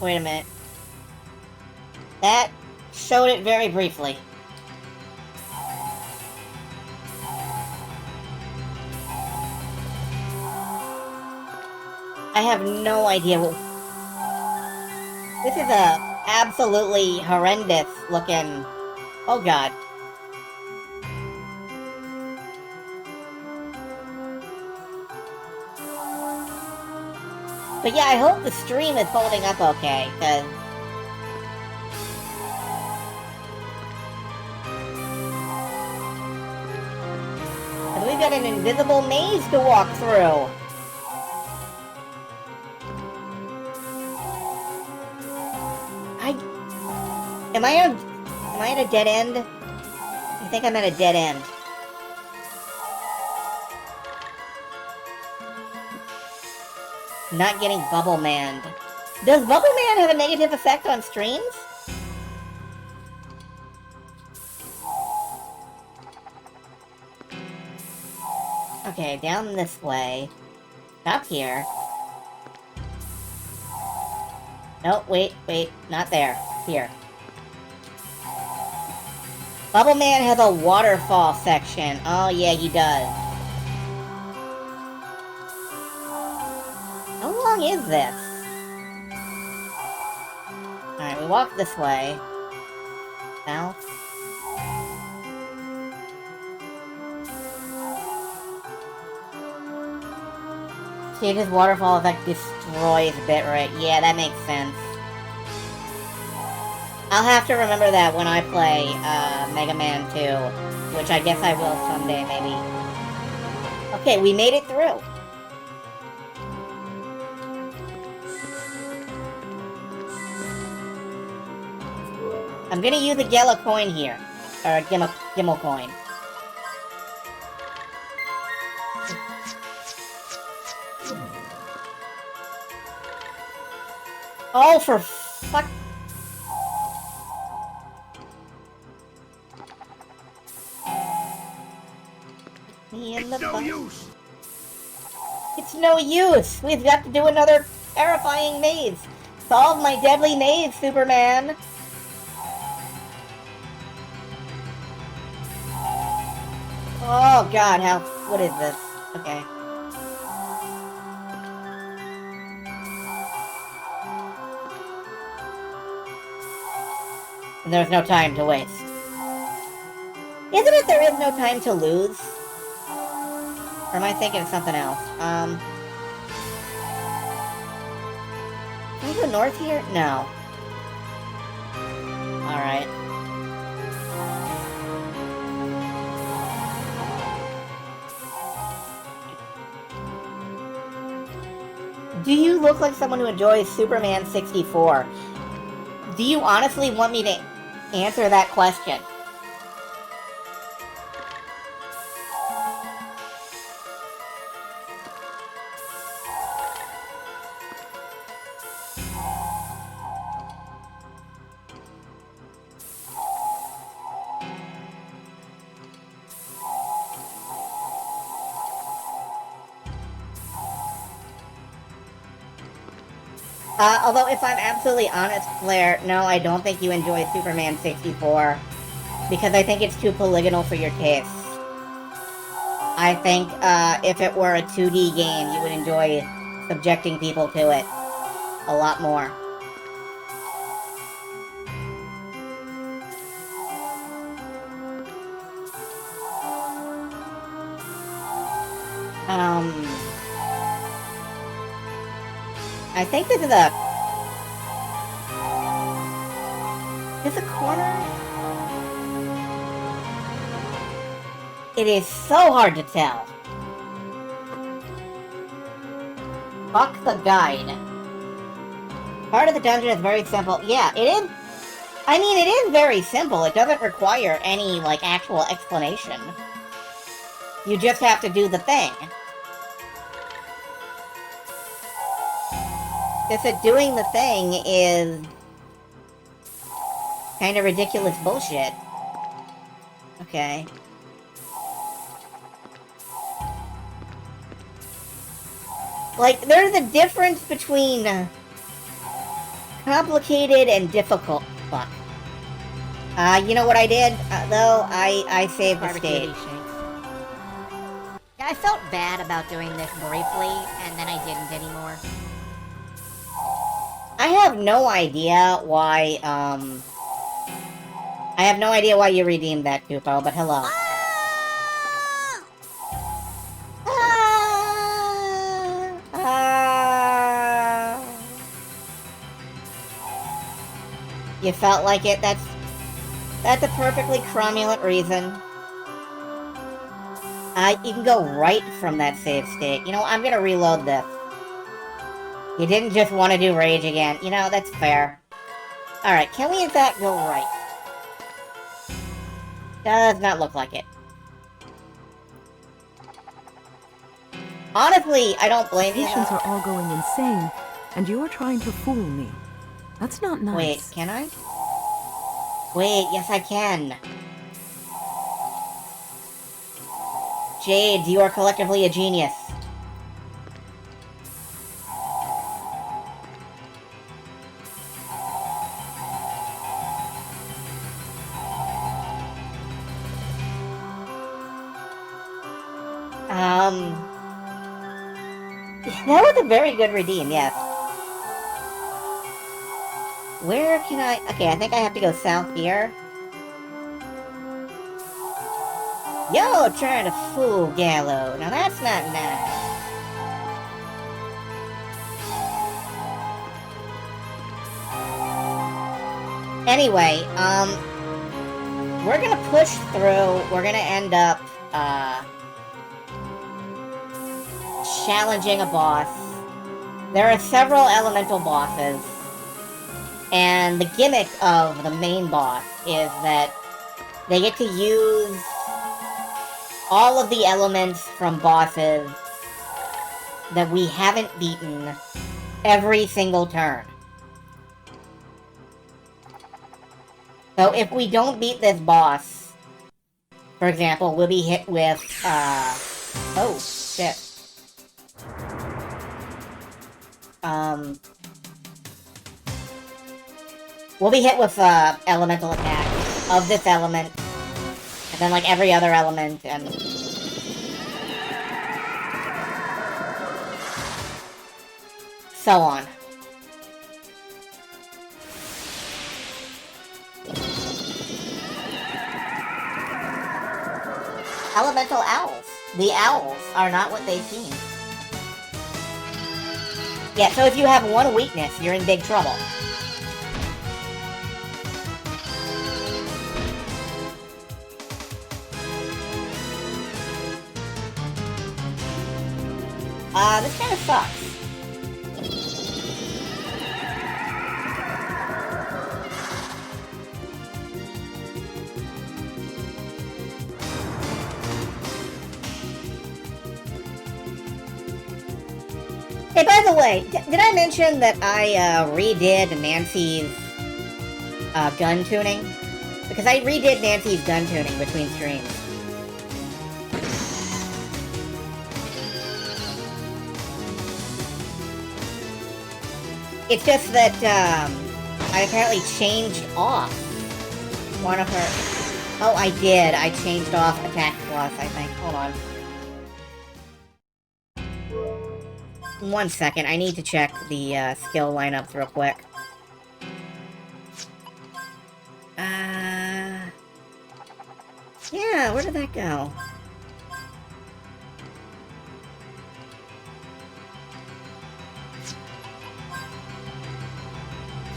Wait a minute. That showed it very briefly. I have no idea what... This is a absolutely horrendous looking... Oh god. But yeah, I hope the stream is holding up okay, because... we've got an invisible maze to walk through. Am I at a dead end? I think I'm at a dead end. Not getting Bubble Manned. Does Bubble Man have a negative effect on streams? Okay, down this way. Stop here. No, wait, not there. Here. Bubble Man has a waterfall section. Oh yeah, he does. How long is this? Alright, we walk this way. South. Changes waterfall effect destroys bitrate. Yeah, that makes sense. I'll have to remember that when I play Mega Man 2, which I guess I will someday, maybe. Okay, we made it through. I'm gonna use a Gela coin here. Or a Gimmel coin. Oh, for fuck... It's no use! It's no use! We've got to do another terrifying maze! Solve my deadly maze, Superman! Oh god, what is this? Okay. And there's no time to waste. Isn't it there is no time to lose? Or am I thinking of something else? Can I go north here? No. Alright. Do you look like someone who enjoys Superman 64? Do you honestly want me to answer that question? Although, if I'm absolutely honest, Claire, no, I don't think you enjoy Superman 64. Because I think it's too polygonal for your taste. I think, if it were a 2D game, you would enjoy subjecting people to it a lot more. I think this is a... Is this a corner? It is so hard to tell. Fuck the guide. Part of the dungeon is very simple. Yeah, it is... I mean, it is very simple. It doesn't require any, like, actual explanation. You just have to do the thing. Just that doing the thing is kind of ridiculous bullshit. Okay. Like, there's a difference between complicated and difficult. Fuck. You know what I did, though? I saved the stage. Yeah, I felt bad about doing this briefly, and then I didn't anymore. I have no idea why, I have no idea why you redeemed that, Kupo, but hello. You felt like it? That's a perfectly cromulent reason. You can go right from that save state. You know, I'm gonna reload this. You didn't just want to do rage again. You know, that's fair. Alright, can we in fact go right? Does not look like it. Honestly, I don't blame you. Patients are all going insane, and you're trying to fool me. That's not nice. Wait, can I? Wait, yes I can. Jade, you are collectively a genius. That was a very good redeem, yes. Where can I... Okay, I think I have to go south here. Yo, trying to fool Gallo. Now that's not nice. Anyway, we're gonna push through. We're gonna end up, challenging a boss. There are several elemental bosses, and the gimmick of the main boss is that they get to use all of the elements from bosses that we haven't beaten every single turn. So if we don't beat this boss, for example, we'll be hit with, oh, shit. We'll be hit with, elemental attack of this element, and then, like, every other element, and... so on. Elemental owls. The owls are not what they seem. Yeah, so if you have one weakness, you're in big trouble. This kind of sucks. Hey, by the way, did I mention that I redid Nancy's gun tuning? Because I redid Nancy's gun tuning between streams. It's just that I apparently changed off one of her... Oh, I did. I changed off Attack Plus, I think. Hold on. 1 second, I need to check the skill lineups real quick. Yeah, where did that go?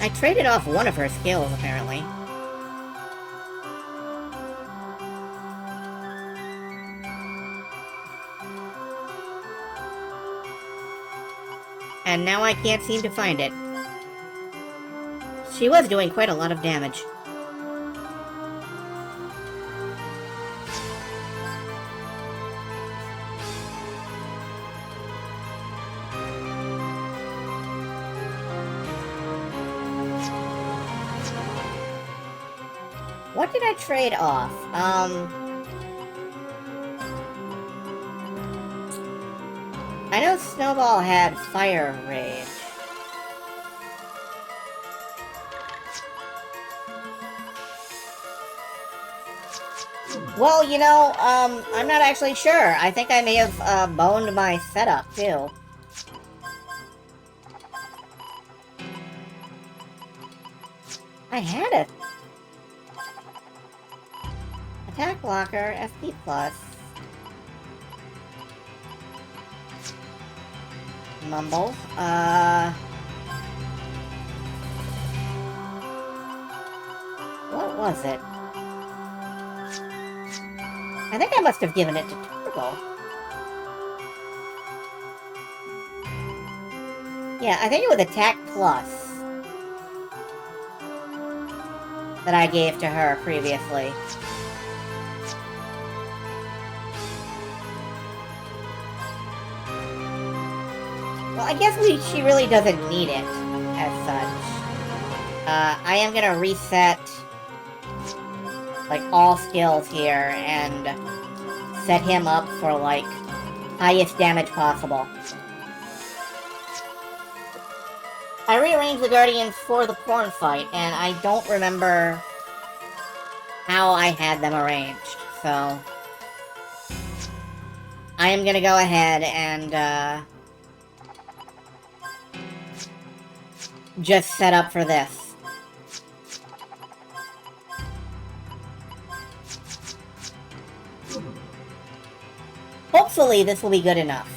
I traded off one of her skills, apparently. And now I can't seem to find it. She was doing quite a lot of damage. What did I trade off? I know Snowball had Fire Rage. Well, you know, I'm not actually sure. I think I may have, boned my setup, too. I had it. Attack Blocker, SP+. Mumble. What was it? I think I must have given it to Torgal. Yeah, I think it was Attack Plus that I gave to her previously. Well, I guess she really doesn't need it, as such. I am gonna reset, like, all skills here, and set him up for, like, highest damage possible. I rearranged the Guardians for the porn fight, and I don't remember how I had them arranged, so I am gonna go ahead and, just set up for this. Hopefully this will be good enough.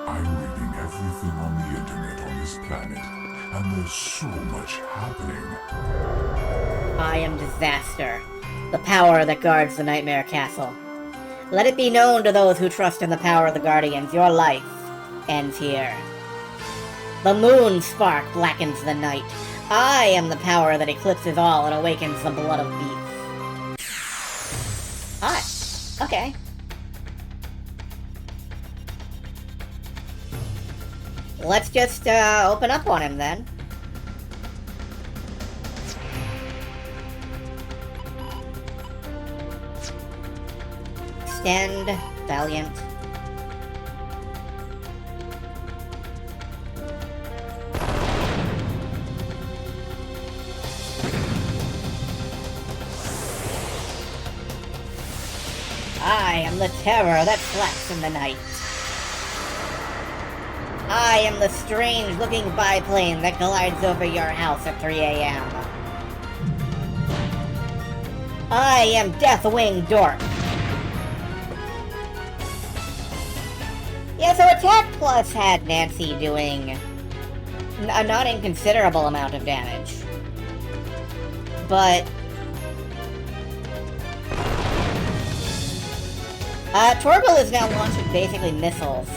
I'm reading everything on the internet on this planet, and there's so much happening. I am Disaster, the power that guards the Nightmare Castle. Let it be known to those who trust in the power of the Guardians, your life ends here. The moon spark blackens the night. I am the power that eclipses all and awakens the blood of beasts. Hi. Okay. Let's just, open up on him, then. Extend, Valiant. I am the terror that flaps in the night. I am the strange-looking biplane that glides over your house at 3 a.m. I am Deathwing Dork. Yeah, so Attack Plus had Nancy doing a not inconsiderable amount of damage. But Torgal is now launching basically missiles.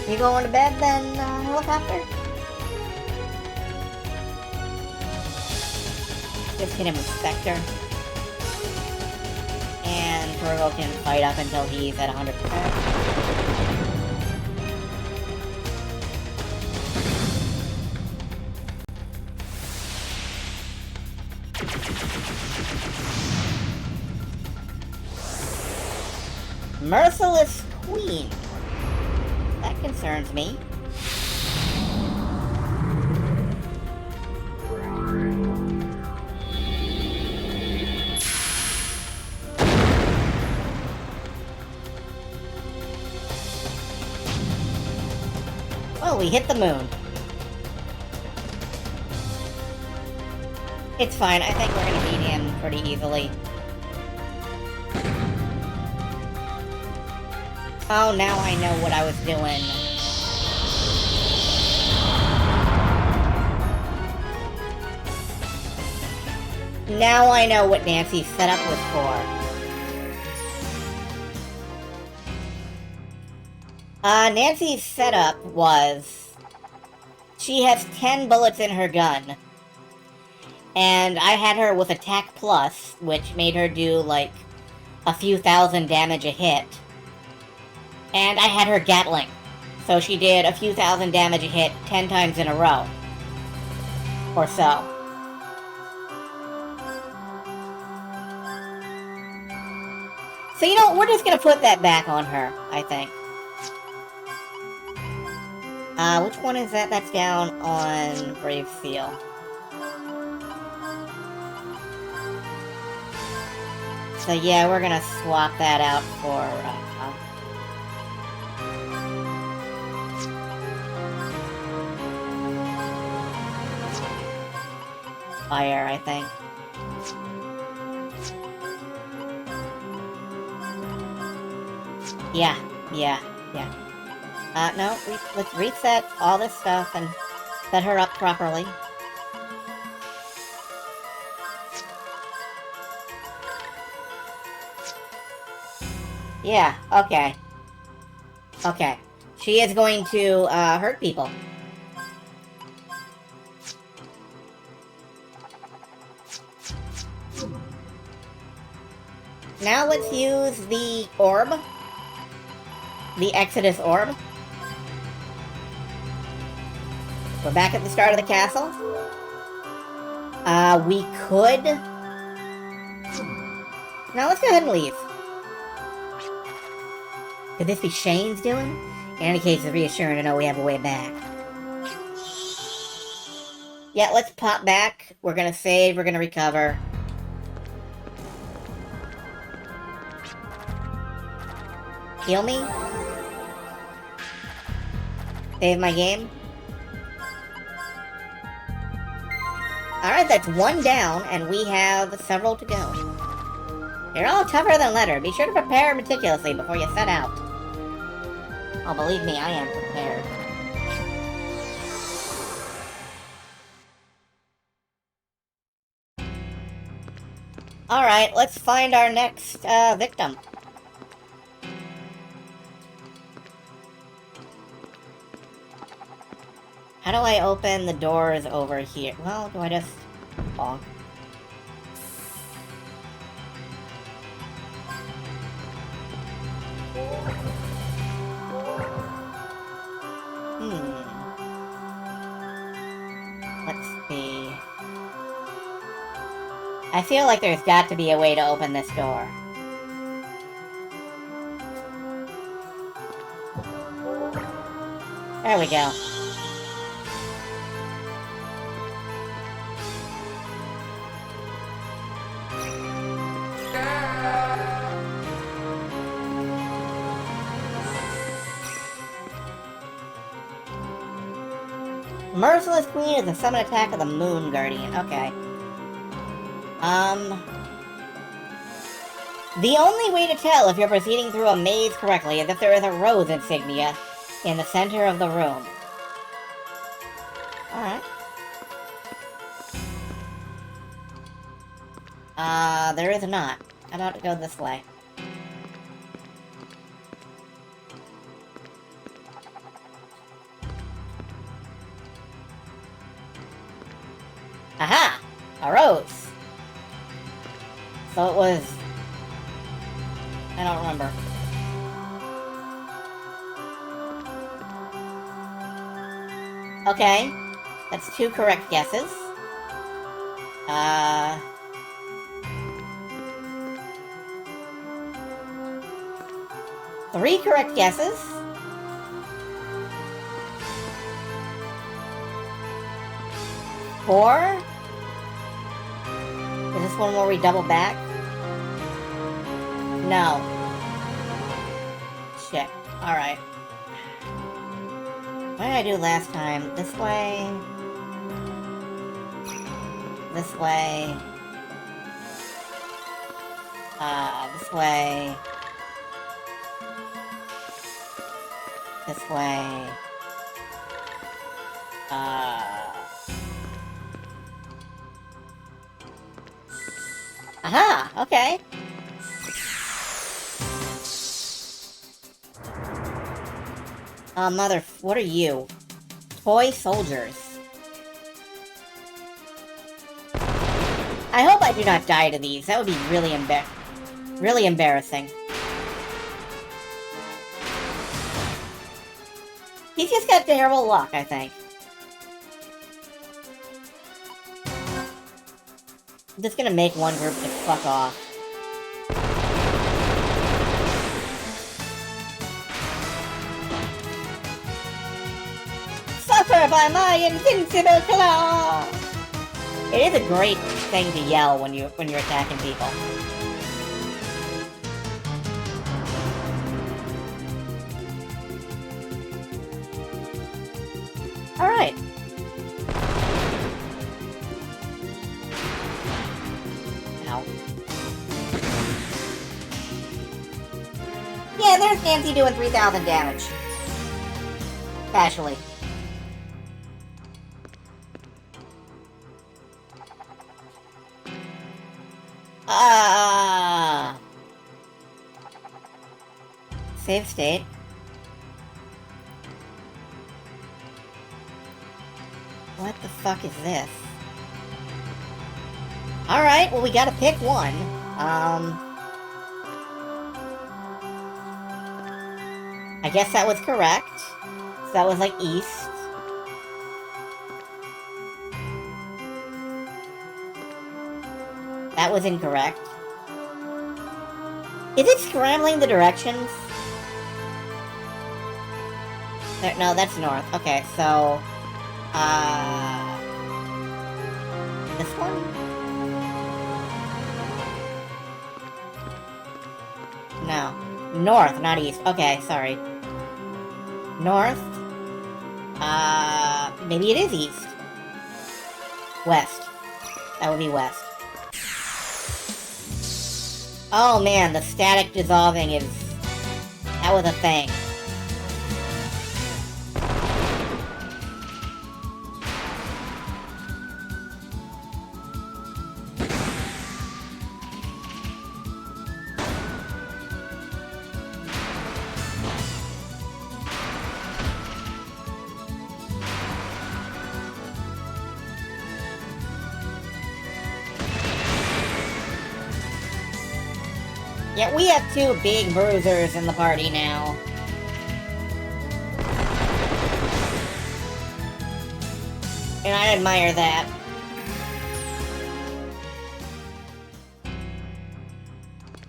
You going to bed then, Helicopter? Just hit him with Spectre. And Torgal can fight up until he's at 100%. Merciless Queen. That concerns me. Oh, we hit the moon. It's fine. I think we're gonna beat him pretty easily. Oh, now I know what I was doing. Now I know what Nancy's setup was for. Nancy's setup was... she has 10 bullets in her gun. And I had her with Attack Plus, which made her do, like, a few thousand damage a hit. And I had her Gatling, so she did a few thousand damage a hit 10 times in a row. Or so. So, you know, we're just gonna put that back on her, I think. Which one is that? That's down on Brave Seal. So yeah, we're gonna swap that out for, Fire, I think. Yeah. No, let's reset all this stuff and set her up properly. Yeah, okay. Okay. She is going to, hurt people. Now let's use the orb. The Exodus orb. We're back at the start of the castle. We could... Now let's go ahead and leave. Could this be Shane's doing? In any case, it's reassuring to know we have a way back. Yeah, let's pop back. We're gonna save, we're gonna recover. Heal me? Save my game? Alright, that's one down, and we have several to go. You're all tougher than leather. Be sure to prepare meticulously before you set out. Oh, believe me, I am prepared. Alright, let's find our next, victim. How do I open the doors over here? Well, do I just... bonk? Let's see... I feel like there's got to be a way to open this door. There we go. Merciless Queen is a summon attack of the Moon Guardian. Okay. The only way to tell if you're proceeding through a maze correctly is if there is a rose insignia in the center of the room. Alright. There is not. How about to go this way? Aha! A rose! So it was... I don't remember. Okay. That's 2 correct guesses. 3 correct guesses. 4? Is this one where we double back? No. Shit. Alright. What did I do last time? This way. This way. This way. This way. Aha! Okay. Mother... What are you? Toy soldiers. I hope I do not die to these. That would be really embarrassing. He's just got terrible luck, I think. I'm just gonna make one group just fuck off. Suffer by my invincible claw! It is a great thing to yell when you're attacking people. Alright. Ow. Yeah, Why is Nancy doing 3,000 damage? Casually. Save state. What the fuck is this? Alright, well we gotta pick one. I guess that was correct. So that was like east. That was incorrect. Is it scrambling the directions? There, no, that's north. Okay, so... This one? No. North, not east. Okay, sorry. North. Maybe it is east. West. That would be west. Oh man, the static dissolving is... That was a thing. Yeah, we have two big bruisers in the party now. And I admire that.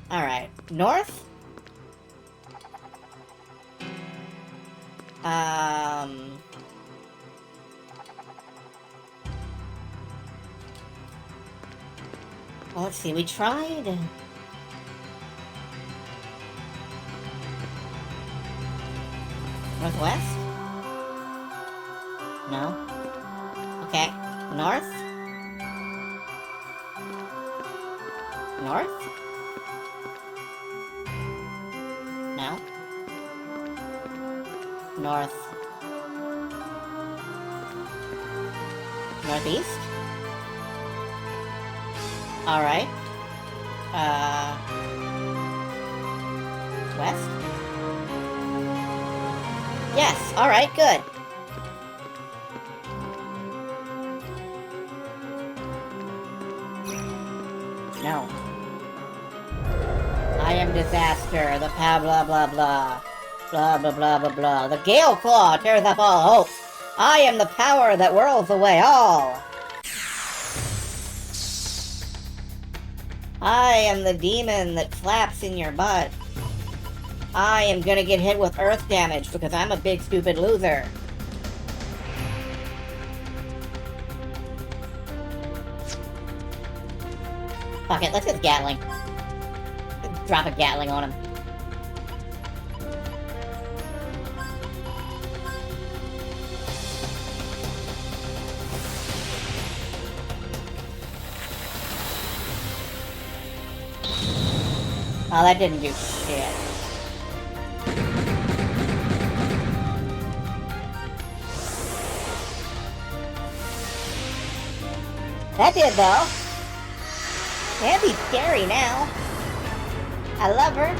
Alright, north? Well, let's see, we tried... Northwest? No. Okay. North? North? No. North. Northeast? Alright. West? Yes, alright, good. No. I am disaster, the blah blah blah blah. Blah blah blah blah blah. The Gale Claw tears up all hope. I am the power that whirls away all. I am the demon that flaps in your butt. I am gonna get hit with earth damage because I'm a big stupid loser. Fuck it, let's just Gatling. Drop a Gatling on him. Oh, that didn't do shit. That did, though. Andy's scary now. I love her.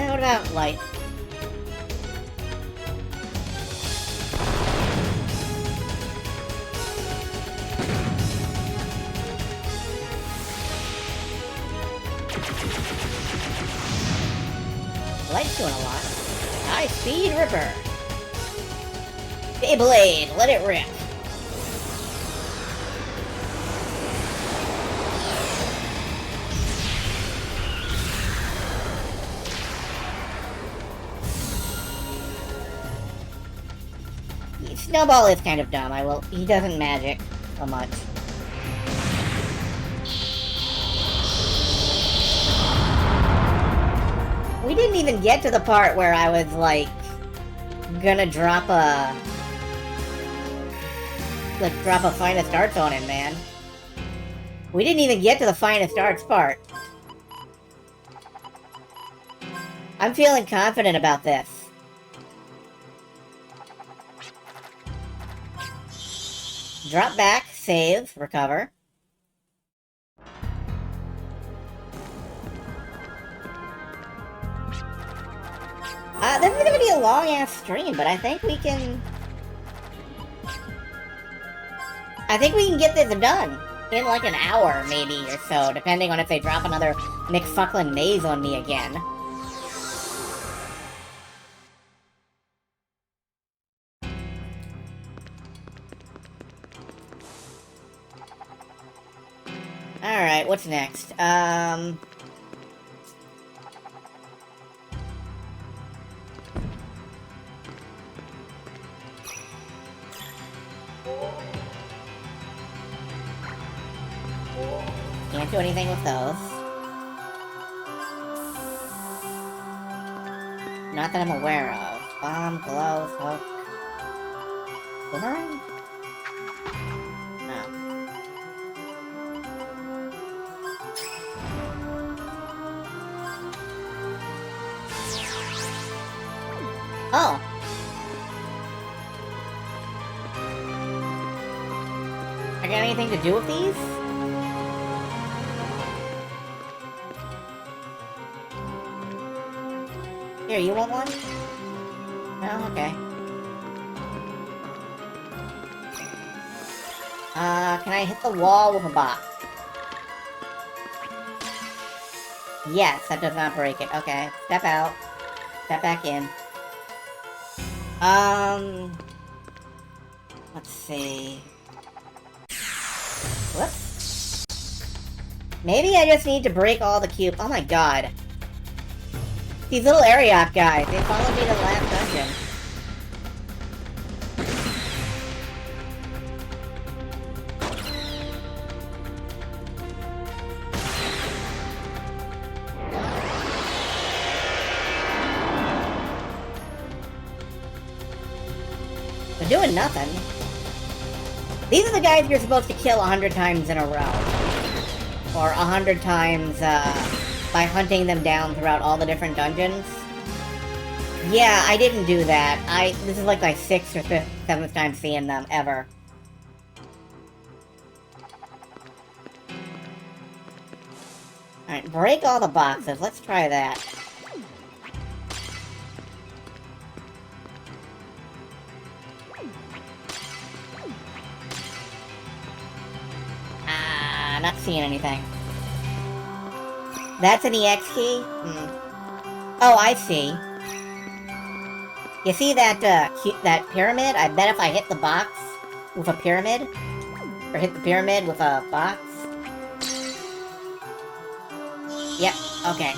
What about light? Light's doing a lot. High speed ripper. Beyblade, let it rip. Snowball is kind of dumb. He doesn't magic so much. We didn't even get to the part where I was, like, gonna drop a finest arts on him, man. We didn't even get to the finest arts part. I'm feeling confident about this. Drop back, save, recover. This is gonna be a long-ass stream, but I think we can... get this done in like an hour, maybe, or so, depending on if they drop another McFucklin maze on me again. Alright, what's next? Can't do anything with those. Not that I'm aware of. Bomb, glow, hook. Boomerang? No. Oh! I got anything to do with these? Here, you want one? No? Okay. Can I hit the wall with a box? Yes, that does not break it. Okay, step out. Step back in. Let's see. Whoops. Maybe I just need to break all the cube. Oh my god. These little Ariok guys, they followed me to the last dungeon. They're doing nothing. These are the guys you're supposed to kill 100 times in a row. Or 100 times, by hunting them down throughout all the different dungeons. Yeah, I didn't do that. This is like my 6th or 5th, 7th time seeing them, ever. Alright, break all the boxes. Let's try that. Not seeing anything. That's an EX key? Oh, I see. You see that, that pyramid? I bet if I hit the box with a pyramid, or hit the pyramid with a box. Yep, okay.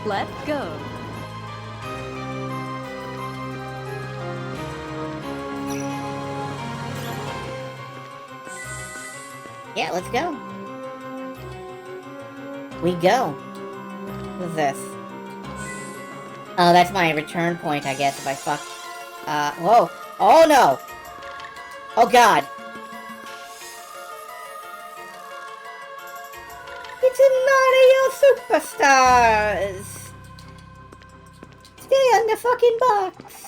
Let's go. Yeah, let's go. We go. What's this? Oh, that's my return point, I guess, if I fuck. Whoa. Oh, no! Oh, God. It's a Mario Superstars! Stay on the fucking box!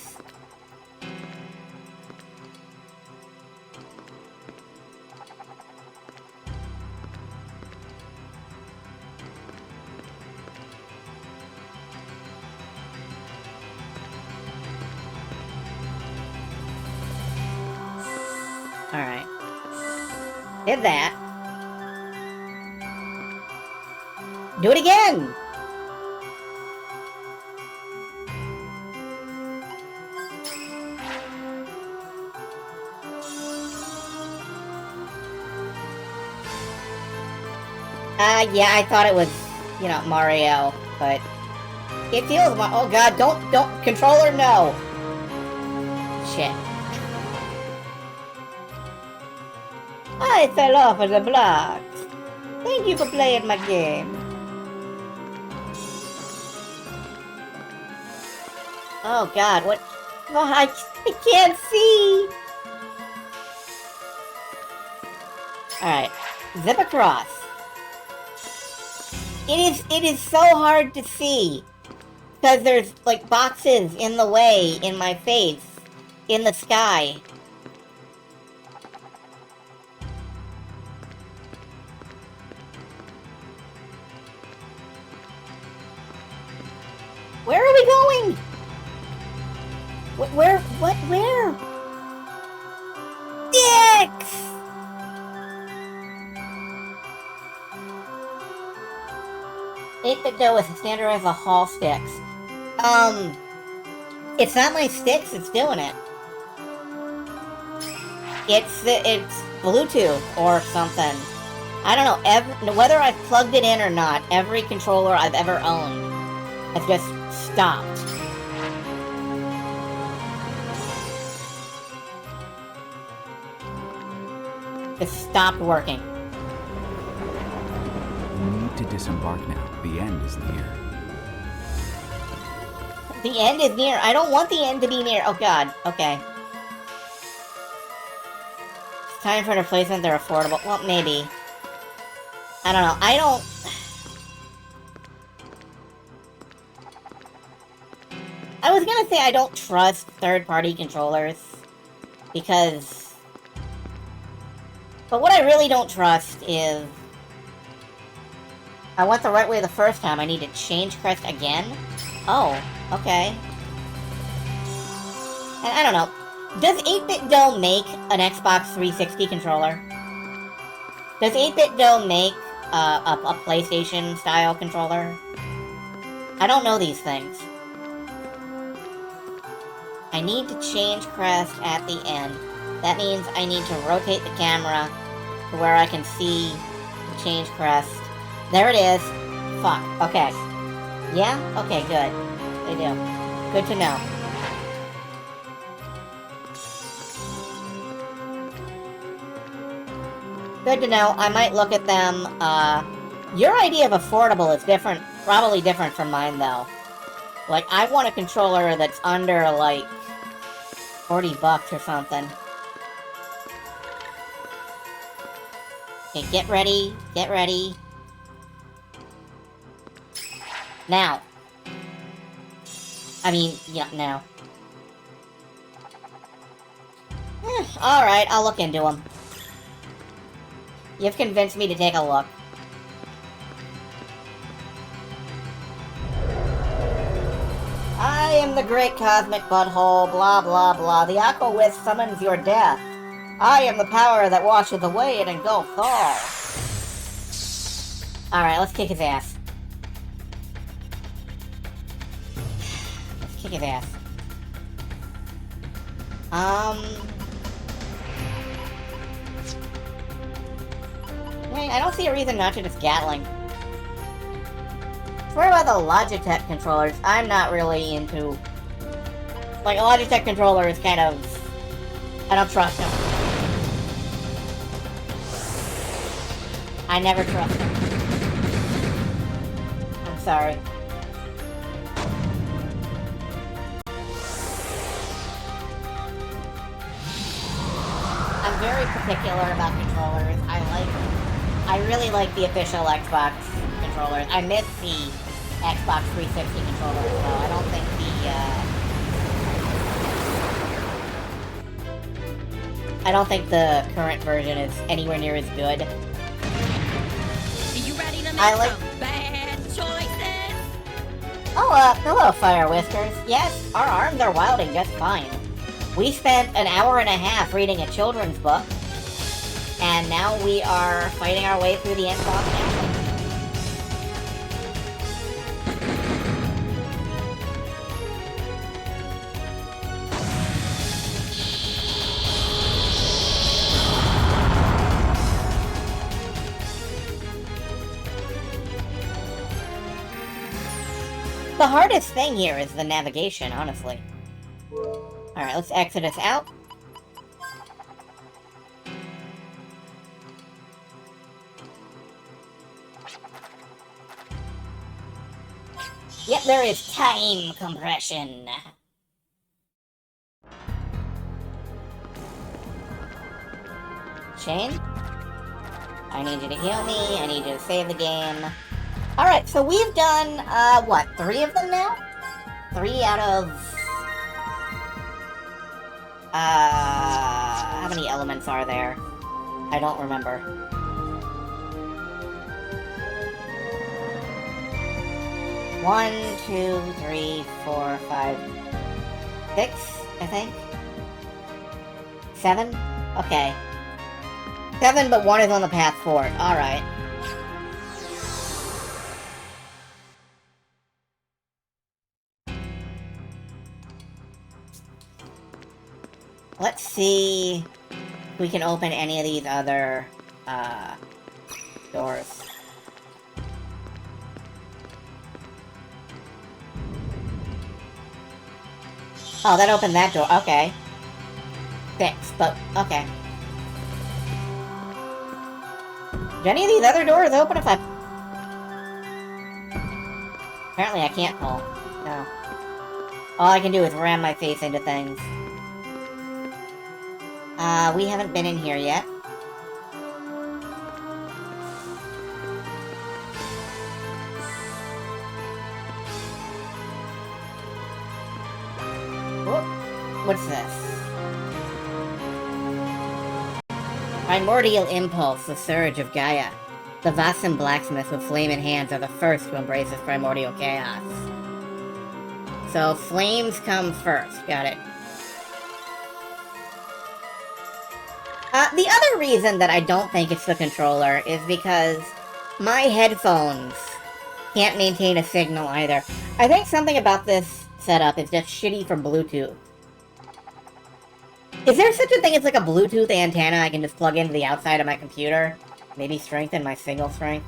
Alright. Did that. Do it again! Yeah, I thought it was, you know, Mario, but it feels, oh god, don't, controller, no! Shit. I fell off of the blocks. Thank you for playing my game. Oh god, what? Oh, I can't see! Alright, zip across. It is so hard to see. Because there's, like, boxes in the way, in my face, in the sky. Where are we going? Where? What? Where? Dicks! Eight-bit dough is standardized as hall sticks. It's not my sticks that's doing it. It's Bluetooth or something. I don't know. Whether I've plugged it in or not, every controller I've ever owned has just stopped. Just stopped working. You need to disembark now. The end is near. The end is near. I don't want the end to be near. Oh god. Okay. It's time for a replacement. They're affordable. Well, maybe. I don't know. I was gonna say I don't trust third-party controllers. Because... But what I really don't trust is... I went the right way the first time. I need to change crest again? Oh, okay. And I don't know. Does 8-Bit Dough make an Xbox 360 controller? Does 8-Bit Dough make a PlayStation-style controller? I don't know these things. I need to change crest at the end. That means I need to rotate the camera to where I can see the change crest. There it is. Fuck. Okay. Yeah? Okay, good. They do. Good to know. Good to know. I might look at them. Your idea of affordable is different. Probably different from mine, though. Like, I want a controller that's under, like, $40 or something. Okay, get ready. Get ready. Now. I mean, yeah, now. Alright, I'll look into them. You've convinced me to take a look. I am the great cosmic butthole, blah blah blah. The Aqua Wisp summons your death. I am the power that washes away and engulfs all. Alright, let's kick his ass. Let's kick his ass. I don't see a reason not to just Gatling. What about the Logitech controllers? I'm not really into... Like, a Logitech controller is kind of... I don't trust them. I never trust them. I'm sorry. I'm very particular about controllers. I really like the official Xbox controllers. I miss the Xbox 360 controllers, though. I don't think I don't think the current version is anywhere near as good. Are you ready to make some bad choices? Oh, hello, Fire Whiskers. Yes, our arms are wilding just fine. We spent an hour and a half reading a children's book, and now we are fighting our way through the end boss now. The hardest thing here is the navigation, honestly. Alright, let's exit us out. Yep, there is time compression. Shane? I need you to heal me. I need you to save the game. Alright, so we've done, what, 3 of them now? 3 out of... how many elements are there? I don't remember. One, 2, 3, 4, 5, 6, I think. 7? Okay. 7, but 1 is on the path forward. Alright. Let's see if we can open any of these other, doors. Oh, that opened that door. Okay. 6, but, okay. Do any of these other doors open if I... Apparently I can't pull. No. All I can do is ram my face into things. We haven't been in here yet. Whoop. What's this? Primordial Impulse, the Surge of Gaia. The Vasim blacksmith with flame in hands are the first to embrace this primordial chaos. So, flames come first. Got it. The other reason that I don't think it's the controller is because my headphones can't maintain a signal either. I think something about this setup is just shitty for Bluetooth. Is there such a thing as like a Bluetooth antenna I can just plug into the outside of my computer? Maybe strengthen my signal strength?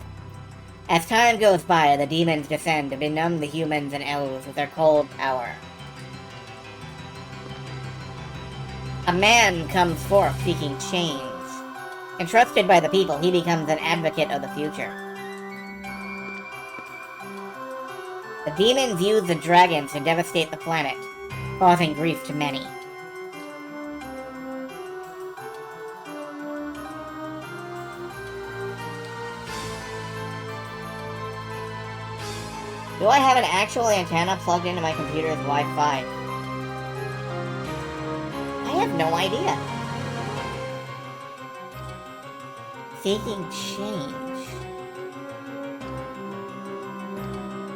As time goes by, the demons descend to benumb the humans and elves with their cold power. A man comes forth seeking change. Entrusted by the people, he becomes an advocate of the future. The demons use the dragons to devastate the planet, causing grief to many. Do I have an actual antenna plugged into my computer's Wi-Fi? I have no idea. Seeking change.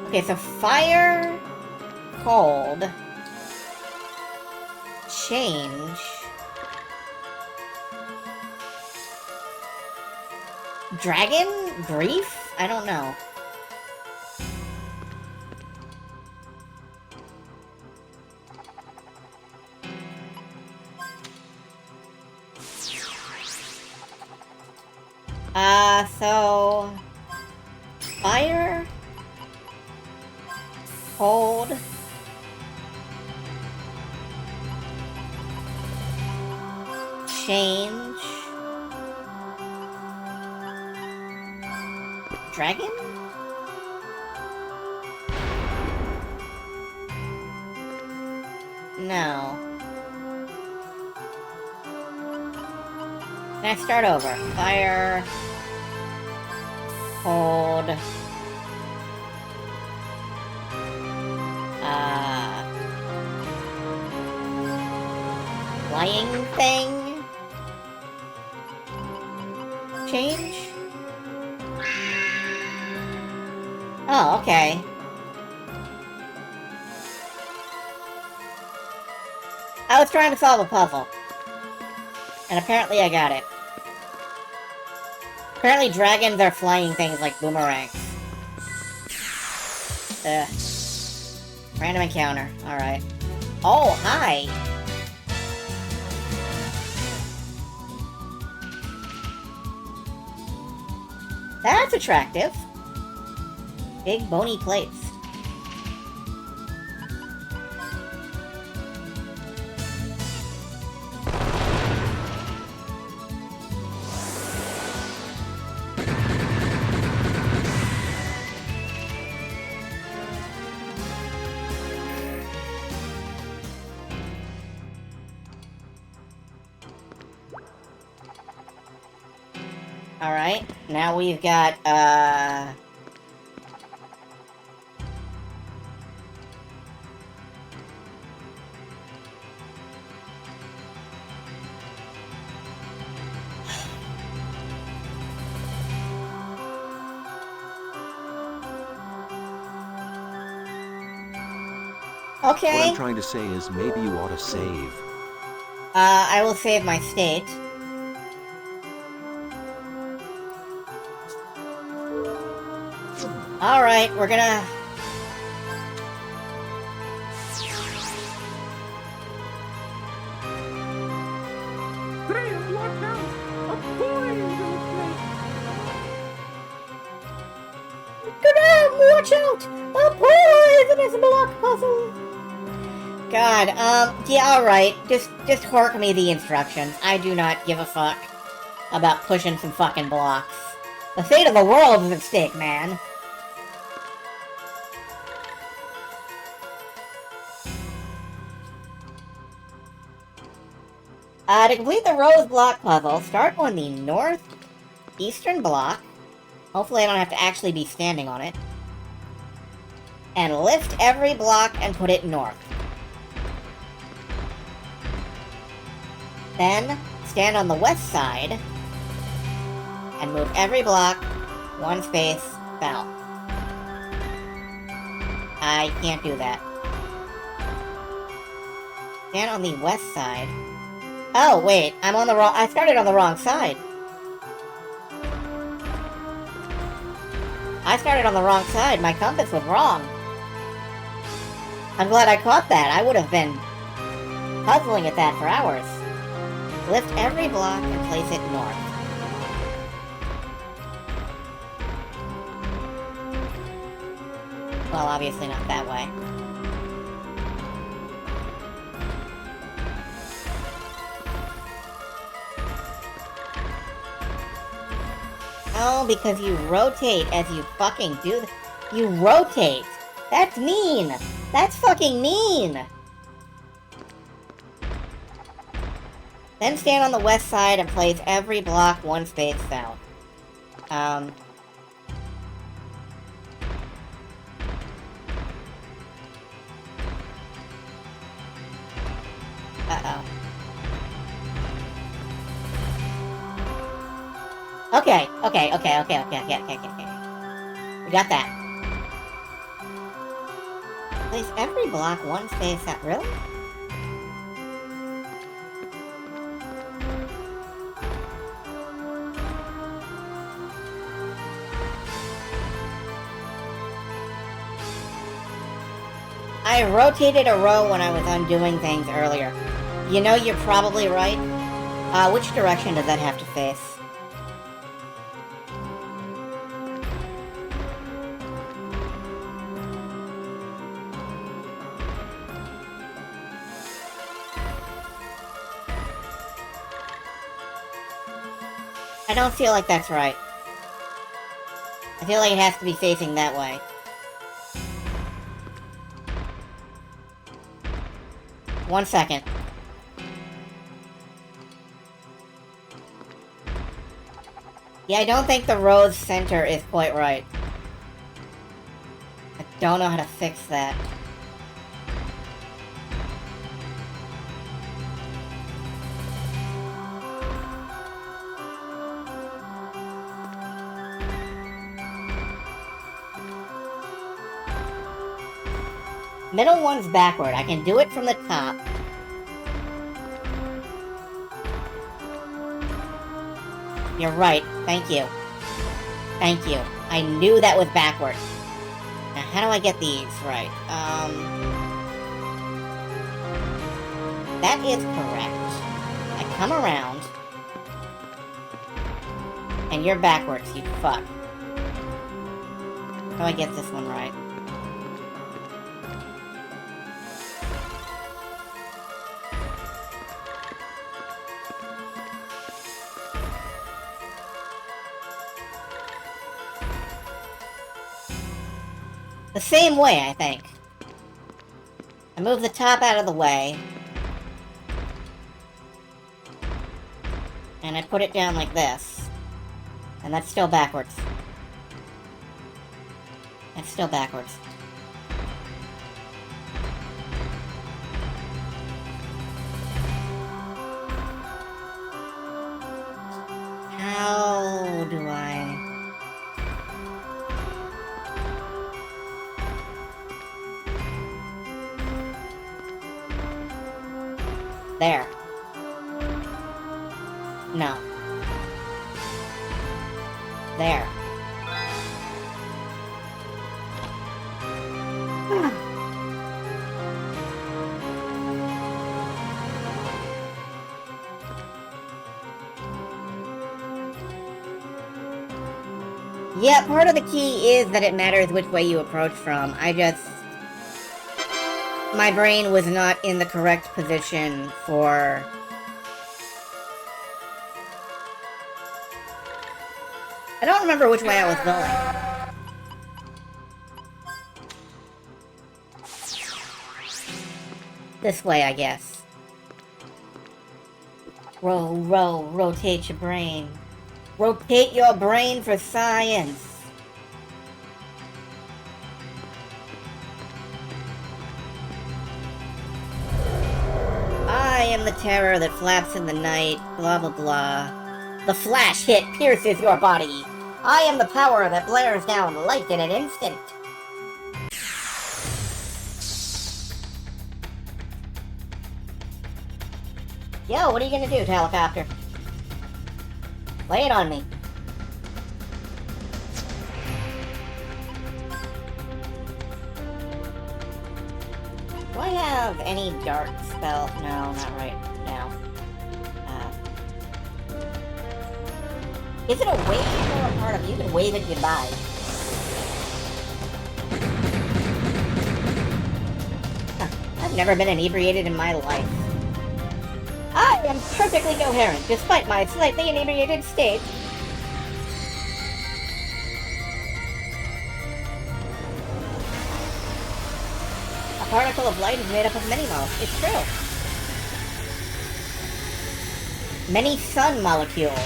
Okay, so fire, cold, change, dragon, grief? I don't know. So... fire... cold... change... dragon? No. Can I start over? Fire... cold... flying thing? Change? Oh, okay. I was trying to solve a puzzle. And apparently I got it. Apparently dragons are flying things like boomerangs. Random encounter. Alright. Oh, hi! That's attractive. Big bony plates. Alright, now we've got, What okay. I'm trying to say is maybe you ought to save. I will save my state. Alright, we're gonna... Watch out! A poisonous block puzzle! God, yeah, alright. Just hork me the instructions. I do not give a fuck about pushing some fucking blocks. The fate of the world is at stake, man. To complete the rose block puzzle, start on the northeastern block. Hopefully I don't have to actually be standing on it. And lift every block and put it north. Then, stand on the west side and move every block one space south. I can't do that. Stand on the west side. Oh, wait, I'm on the wrong... I started on the wrong side. I started on the wrong side. My compass was wrong. I'm glad I caught that. I would have been puzzling at that for hours. Lift every block and place it north. Well, obviously not that way. Oh, because you rotate as you fucking do you rotate! That's mean! That's fucking mean! Then stand on the west side and place every block one space south. Uh-oh. Okay. We got that. Place every block one space out. Really? I rotated a row when I was undoing things earlier. You know, you're probably right. Which direction does that have to face? I don't feel like that's right. I feel like it has to be facing that way. One second. Yeah, I don't think the road's center is quite right. I don't know how to fix that. Middle one's backward. I can do it from the top. You're right. Thank you. Thank you. I knew that was backward. Now, how do I get these right? That is correct. I come around. And you're backwards, you fuck. How do I get this one right? The same way, I think. I move the top out of the way. And I put it down like this. And that's still backwards. That's still backwards. How do I... There. No. There. Yeah, part of the key is that it matters which way you approach from. My brain was not in the correct position for... I don't remember which way I was going. This way, I guess. Rotate your brain. Rotate your brain for science. I am the terror that flaps in the night, blah blah blah. The flash hit pierces your body. I am the power that blares down light in an instant. Yo, what are you gonna do, Helicopter? Lay it on me. Do I have any dark spell? No, not right now. Is it a wave or a part of you? You can wave it goodbye. Huh. I've never been inebriated in my life. I am perfectly coherent, despite my slightly inebriated state. A particle of light is made up of many molecules. It's true. Many sun molecules.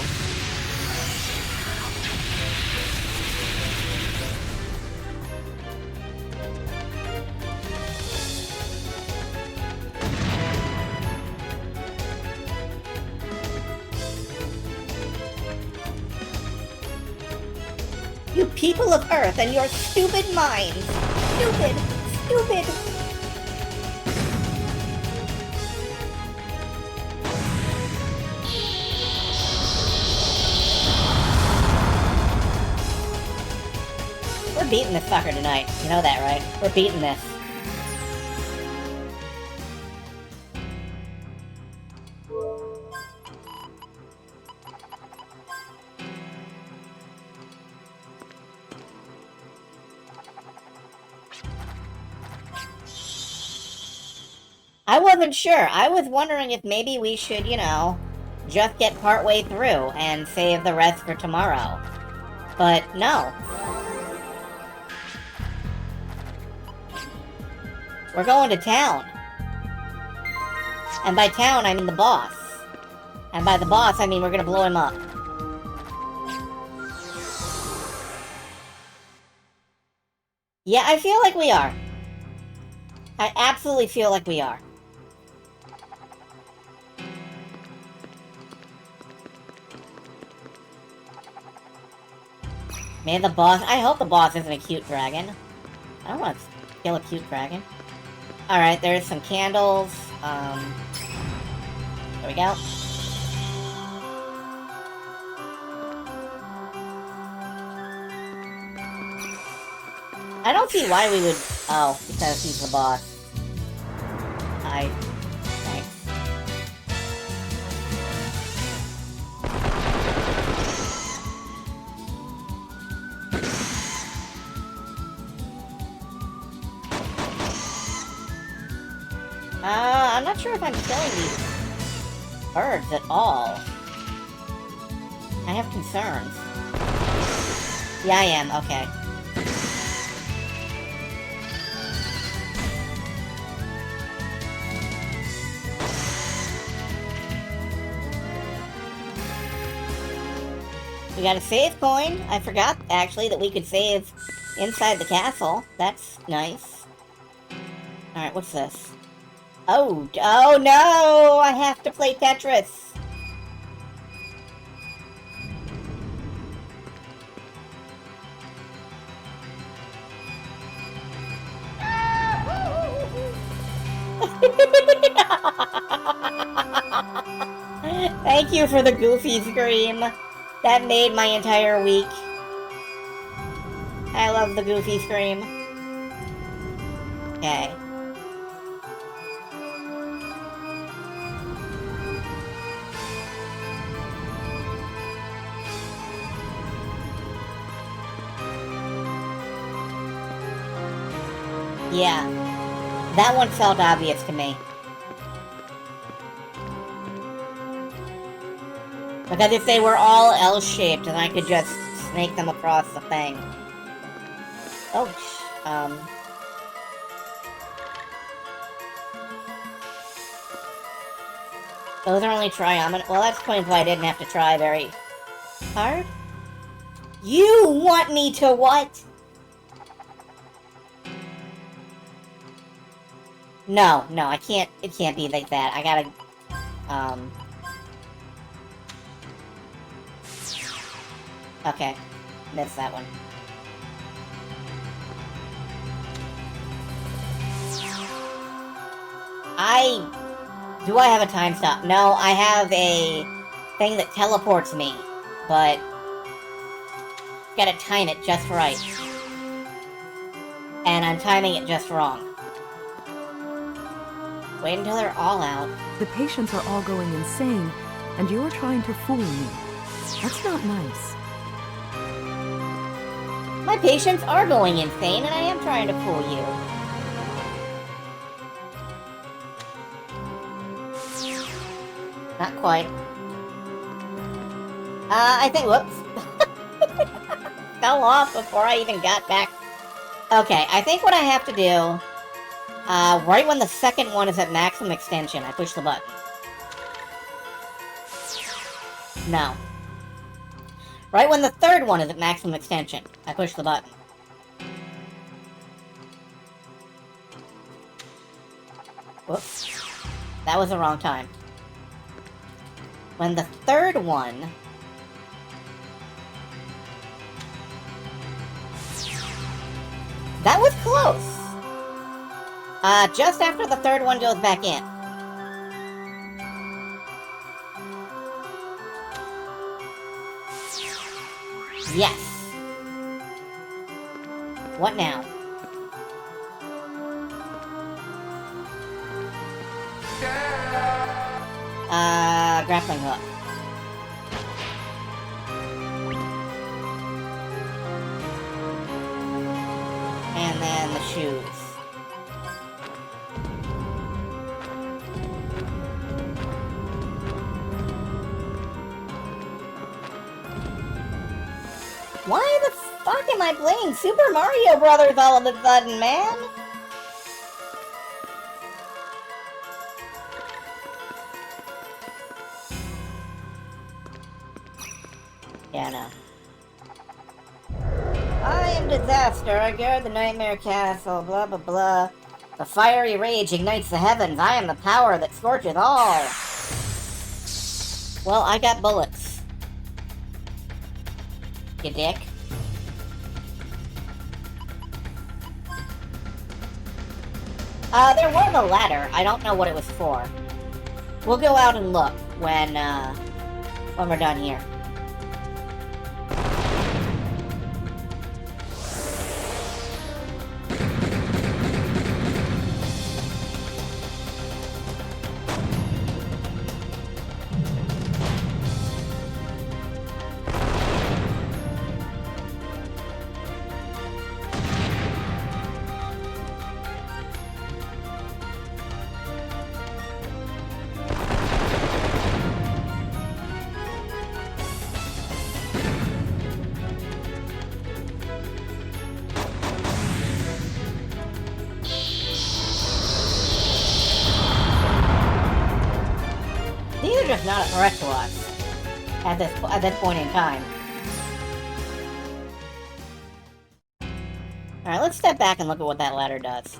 You people of Earth and your stupid minds! Stupid! Stupid! We're beating this fucker tonight. You know that, right? We're beating this. I wasn't sure. I was wondering if maybe we should, you know, just get partway through and save the rest for tomorrow. But no. We're going to town. And by town, I mean the boss. And by the boss, I mean we're gonna blow him up. Yeah, I feel like we are. I absolutely feel like we are. May the boss... I hope the boss isn't a cute dragon. I don't want to kill a cute dragon. Alright, there's some candles. There we go. I don't see why we would... Oh, because he's the boss. Thanks. I'm not sure if I'm killing these birds at all. I have concerns. Yeah, I am. Okay. We got a save coin. I forgot, actually, that we could save inside the castle. That's nice. Alright, what's this? Oh no! I have to play Tetris! Thank you for the goofy scream. That made my entire week. I love the goofy scream. Okay. Yeah. That one felt obvious to me. Because if they were all L-shaped, then I could just snake them across the thing. Oh, Those are only triominoid. Well, that explains why I didn't have to try very hard. You want me to what? No, I can't. It can't be like that. I gotta, Okay, missed that one. Do I have a time stop? No, I have a thing that teleports me, but gotta time it just right. And I'm timing it just wrong. Wait until they're all out. The patients are all going insane, and you're trying to fool me. That's not nice. My patients are going insane, and I am trying to fool you. Not quite. I think, whoops. Fell off before I even got back. Okay, I think what I have to do, right when the second one is at maximum extension, I push the button. No. Right when the third one is at maximum extension, I push the button. Whoops. That was the wrong time. When the third one... That was close! Just after the third one goes back in. Yes! What now? Grappling hook. And then the shoes. Why the fuck am I playing Super Mario Brothers all of a sudden, man? Yeah, no. I am disaster. I guard the Nightmare Castle. Blah, blah, blah. The fiery rage ignites the heavens. I am the power that scorches all. Well, I got bullets. You dick. There was a ladder. I don't know what it was for. We'll go out and look when we're done here. These are just not a threat to us at this point in time. Alright, let's step back and look at what that ladder does.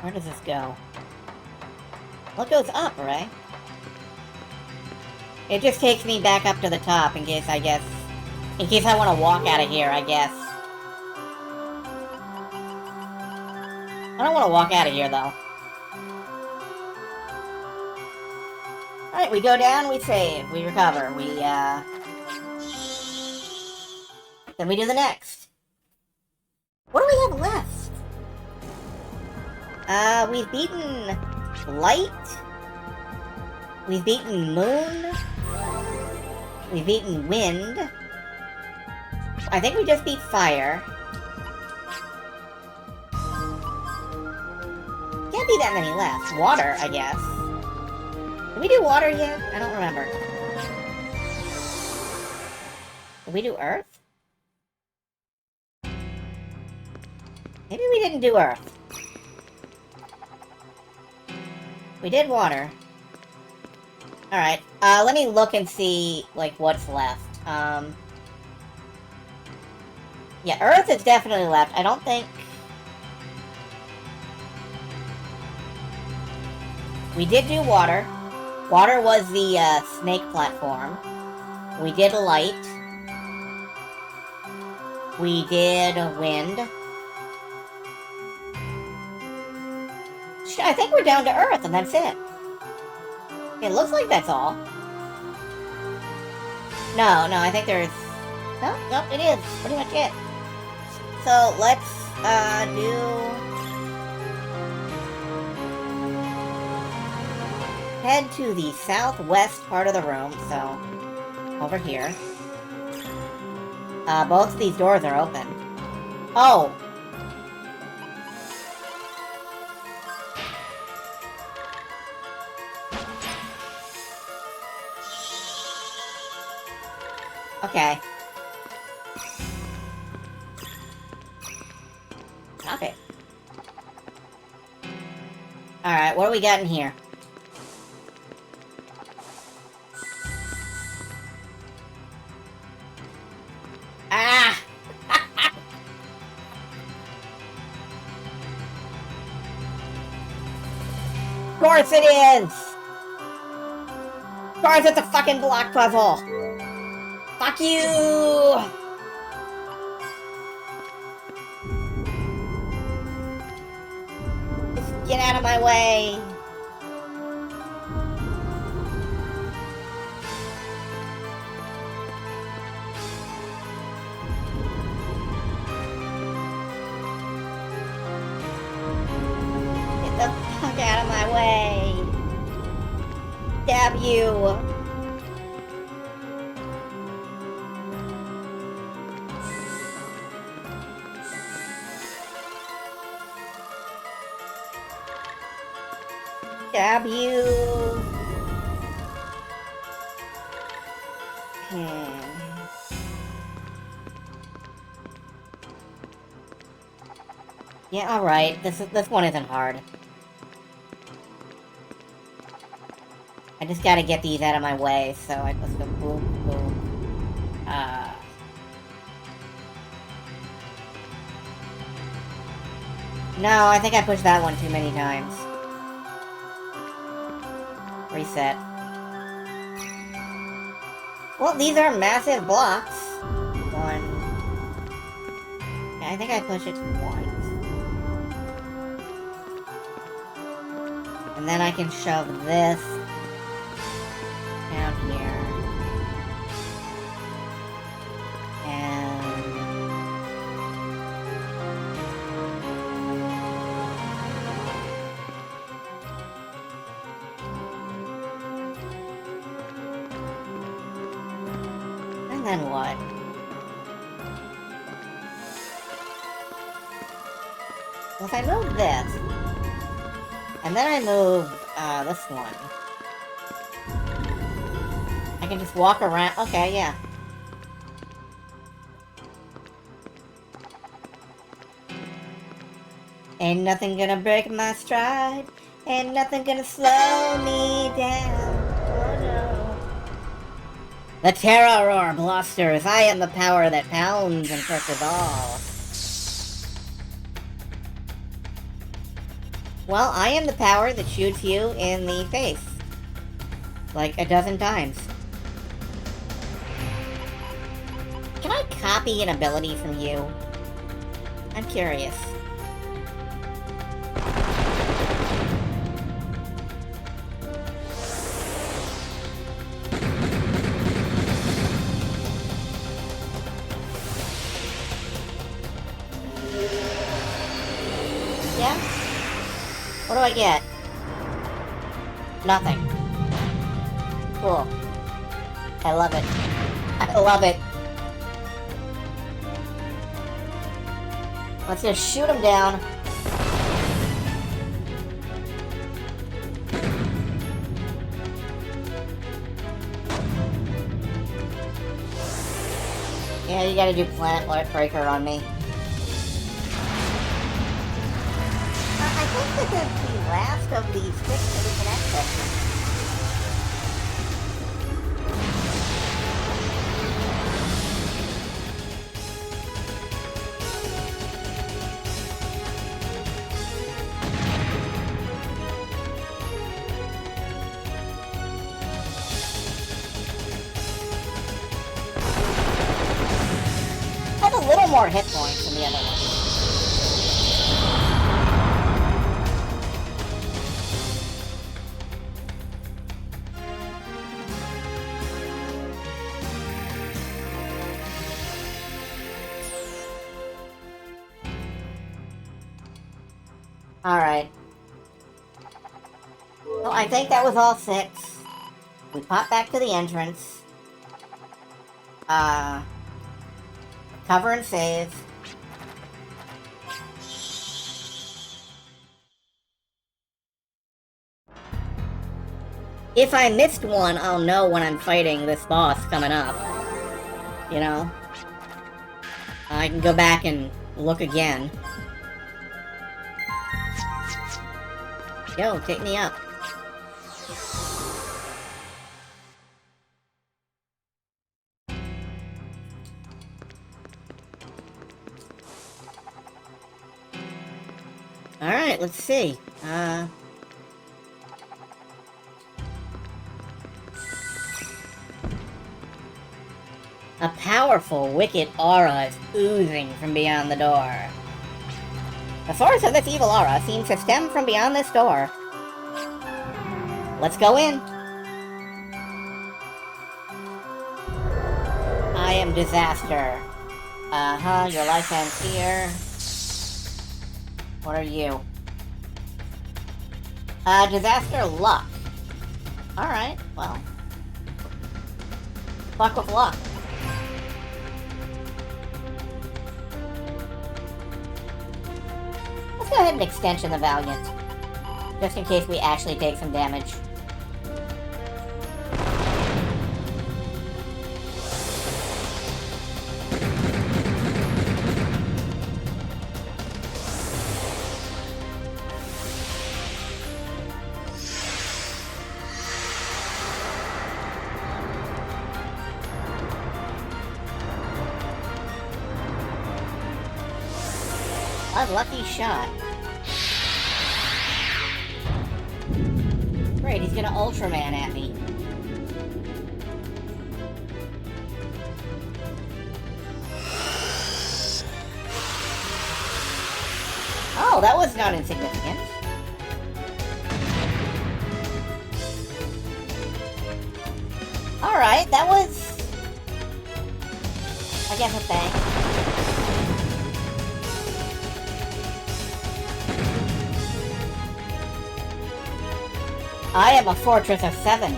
Where does this go? Well, it goes up, right? It just takes me back up to the top in case I want to walk out of here, I guess. I don't want to walk out of here, though. Alright, we go down, we save, we recover, then we do the next. What do we have left? We've beaten Light. We've beaten Moon. We've beaten Wind. I think we just beat Fire. Can't be that many left. Water, I guess. Did we do water yet? I don't remember. Did we do Earth? Maybe we didn't do Earth. We did water. Alright, let me look and see, like, what's left. Yeah, Earth is definitely left. I don't think... We did do water. Water was the, snake platform. We did light. We did wind. I think we're down to Earth, and that's it. It looks like that's all. No, I think there's... Nope, it is. Pretty much it. So, let's, head to the southwest part of the room, so... Over here. Both of these doors are open. Oh! Okay. Stop it. Alright, what do we got in here? Ah! Of course it is! Of course it's a fucking block puzzle! Fuck you! Just get out of my way! Get the fuck out of my way! Damn you! Stab you. Yeah, alright. This one isn't hard. I just gotta get these out of my way, so let's go boom, boom. No, I think I pushed that one too many times. Reset. Well, these are massive blocks. One. Yeah, I think I pushed it once. And then I can shove this down here. And then what? Well, if I move this, and then I move, this one, I can just walk around. Okay, yeah. Ain't nothing gonna break my stride. And nothing gonna slow me down. Oh no. The terror roar blusters. I am the power that pounds and crushes all. Well, I am the power that shoots you in the face. Like a dozen times. Can I copy an ability from you? I'm curious. Yeah? What do I get? Nothing. Cool. I love it. I love it. Let's just shoot him down. Yeah, you gotta do Planet Breaker on me. I think this is the last of the 6 that we can access. Has a little more hit points than the other one. Alright. Well, I think that was all 6. We pop back to the entrance. Cover and save. If I missed one, I'll know when I'm fighting this boss coming up. You know? I can go back and look again. Yo, take me up. Alright, let's see. A powerful, wicked aura is oozing from beyond the door. The source of this evil aura seems to stem from beyond this door. Let's go in. I am Disaster. Your life ends here. What are you? Disaster Luck. Alright, well. Fuck with luck. Let's go ahead and extension the Valiant. Just in case we actually take some damage. A lucky shot. Great, he's gonna Ultraman at me. Oh, that was not insignificant. Alright, that was... I guess a thing. I am a fortress of 7.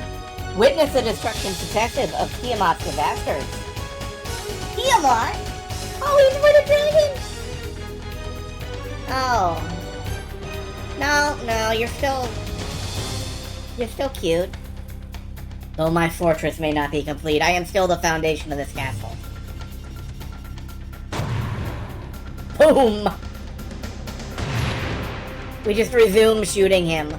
Witness the destruction protective of Tiamat's disasters. Tiamat? Oh, he's with a dragon! Oh. No, you're still cute. Though my fortress may not be complete, I am still the foundation of this castle. Boom! We just resume shooting him.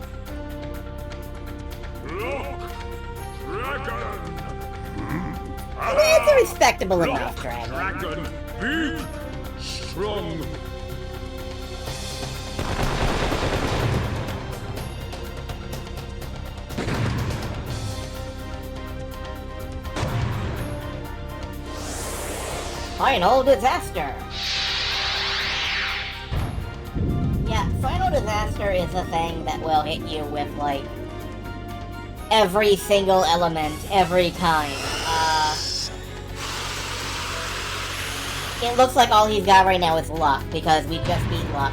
It's a respectable enough dragon. Dragon, be strong. Final disaster. Yeah, final disaster is a thing that will hit you with, like, every single element, every time. It looks like all he's got right now is luck, because we just beat luck.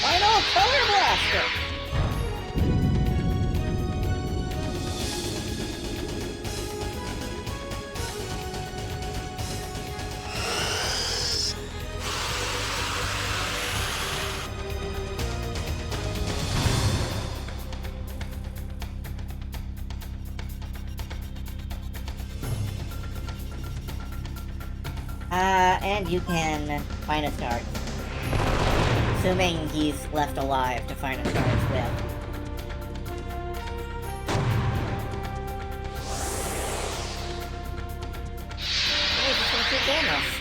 Final Color Blaster! And you can find a start. Assuming he's left alive to find a start with. Oh, he's just gonna keep doing this.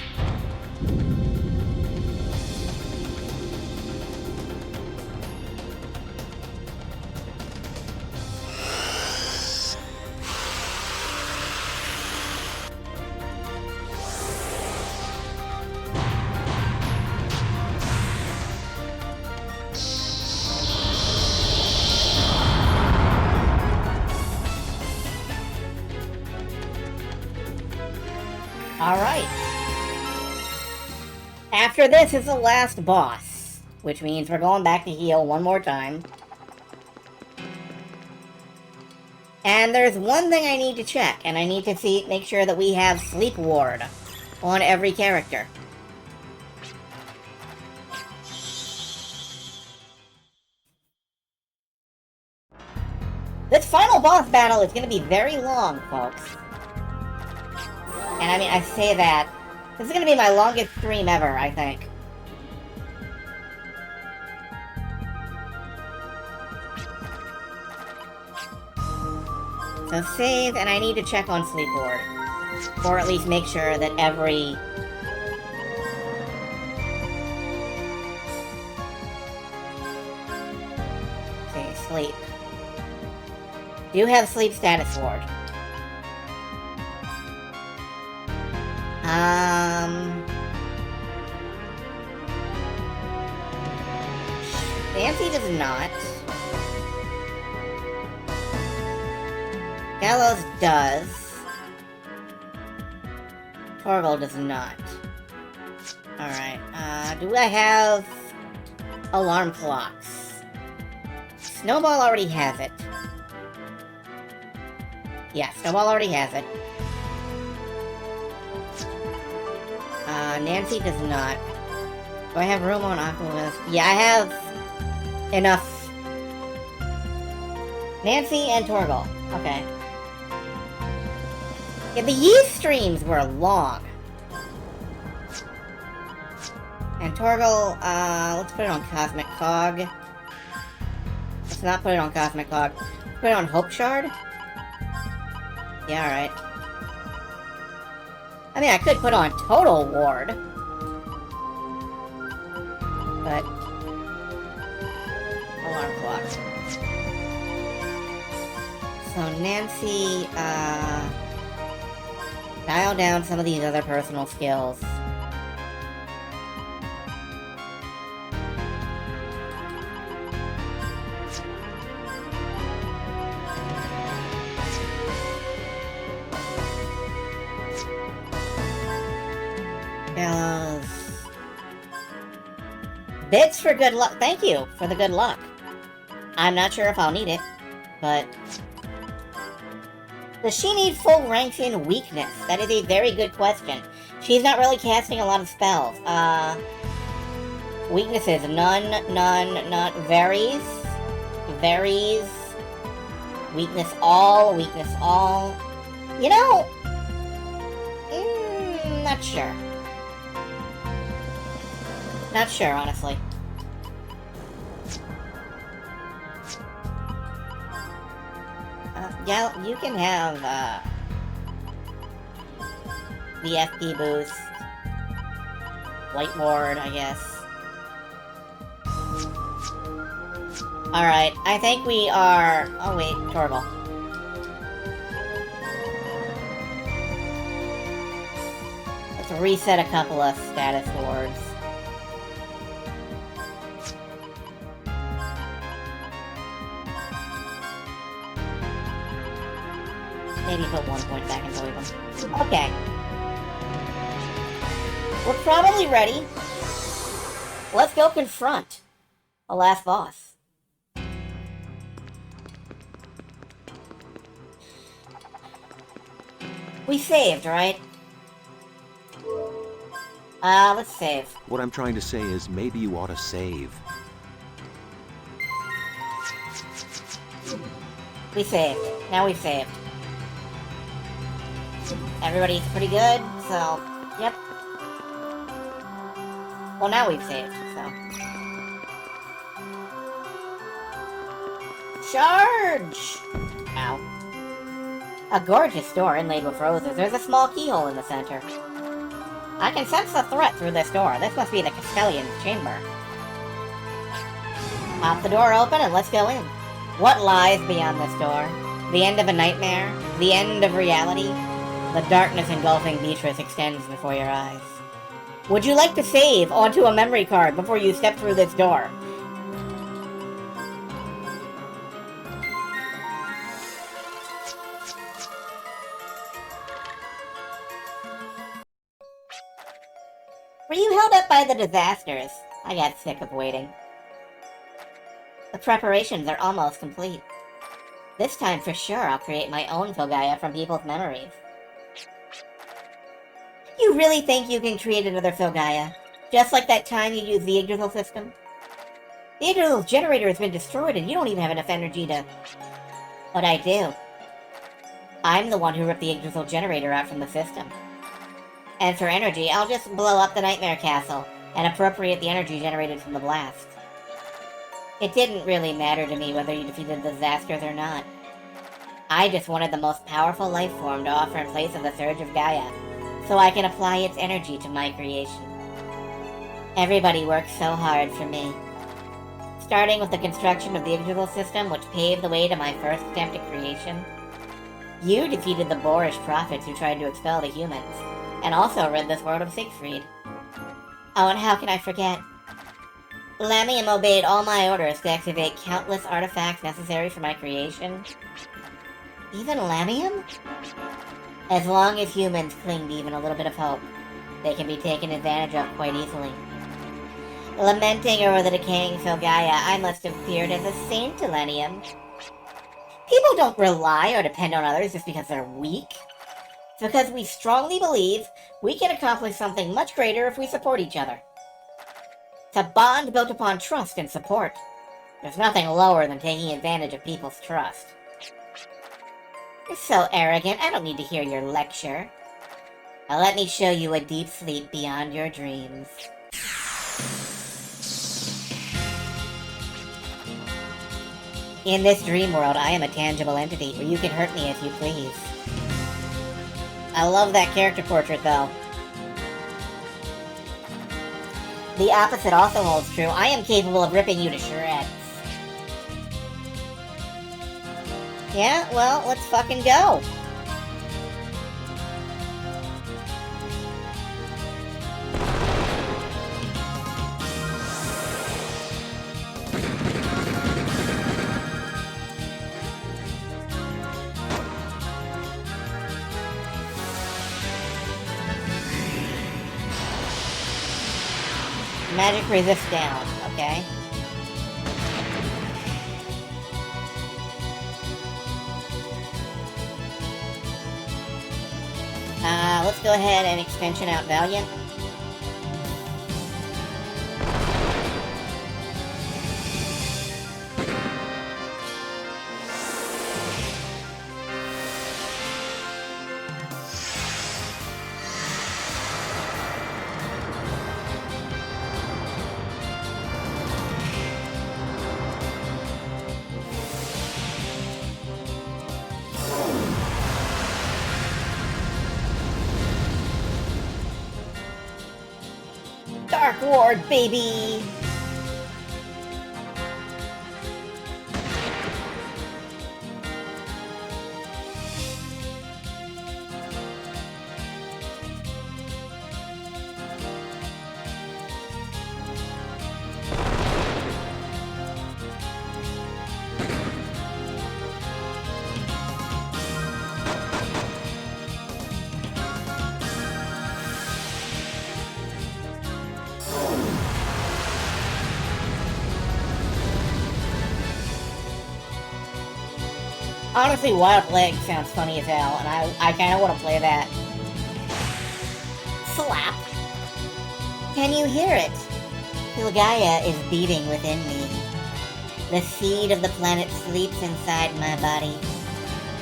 Alright. After this is the last boss, which means we're going back to heal one more time. And there's one thing I need to check, and I need to make sure that we have Sleep Ward on every character. This final boss battle is going to be very long, folks. And I mean, I say that. This is going to be my longest stream ever, I think. So save, and I need to check on Sleep Ward. Or at least make sure that every... Okay, sleep. Do have sleep status ward. Nancy does not. Gallows does. Torgal does not. Alright, do I have alarm clocks? Snowball already has it. Yeah, Snowball already has it. Nancy does not. Do I have room on Aqualist? Yeah, I have enough. Nancy and Torgal. Okay. Yeah, the yeast streams were long. And Torgal, let's put it on Cosmic Cog. Let's not put it on Cosmic Cog. Let's put it on Hope Shard. Yeah, alright. I mean, I could put on Total Ward. But... alarm clock. So, Nancy, dial down some of these other personal skills. Gallows. Bits for good luck. Thank you for the good luck. I'm not sure if I'll need it, but... Does she need full ranks in weakness? That is a very good question. She's not really casting a lot of spells. Weaknesses, none, varies. Weakness all. You know, not sure. Not sure, honestly. Yeah, you can have, the FP boost. Light ward, I guess. Alright, I think we are... Oh wait, Torval. Let's reset a couple of status wards. Maybe put 1 point back into them. Okay. We're probably ready. Let's go confront the last boss. We saved, right? Let's save. What I'm trying to say is maybe you ought to save. We saved. Now we've saved. Everybody's pretty good, so... Yep. Well, now we've saved, so... Charge! Ow. A gorgeous door inlaid with roses. There's a small keyhole in the center. I can sense the threat through this door. This must be the Castellan's chamber. Pop the door open and let's go in. What lies beyond this door? The end of a nightmare? The end of reality? The darkness engulfing Beatrice extends before your eyes. Would you like to save onto a memory card before you step through this door? Were you held up by the disasters? I got sick of waiting. The preparations are almost complete. This time for sure I'll create my own Filgaia from people's memories. You really think you can create another Filgaia? Just like that time you used the Yggdrasil system? The Yggdrasil generator has been destroyed and you don't even have enough energy to... But I do. I'm the one who ripped the Yggdrasil generator out from the system. And for energy, I'll just blow up the Nightmare Castle and appropriate the energy generated from the blast. It didn't really matter to me whether you defeated the disasters or not. I just wanted the most powerful life form to offer in place of the Surge of Gaia, so I can apply its energy to my creation. Everybody worked so hard for me. Starting with the construction of the Yggdrasil system, which paved the way to my first attempt at creation. You defeated the boorish prophets who tried to expel the humans, and also rid this world of Siegfried. Oh, and how can I forget? Lamium obeyed all my orders to activate countless artifacts necessary for my creation. Even Lamium? As long as humans cling to even a little bit of hope, they can be taken advantage of quite easily. Lamenting over the decaying Filgaia, I must have appeared as a saint to Lamium. People don't rely or depend on others just because they're weak. It's because we strongly believe we can accomplish something much greater if we support each other. It's a bond built upon trust and support. There's nothing lower than taking advantage of people's trust. You're so arrogant, I don't need to hear your lecture. Now let me show you a deep sleep beyond your dreams. In this dream world, I am a tangible entity where you can hurt me as you please. I love that character portrait, though. The opposite also holds true. I am capable of ripping you to shreds. Yeah, well, let's fucking go. Magic resist down, okay. Let's go ahead and extension out Valiant. Dark Ward, baby! Honestly, Wild Leg sounds funny as hell, and I kind of want to play that. Slap. Can you hear it? Filgaia is beating within me. The seed of the planet sleeps inside my body.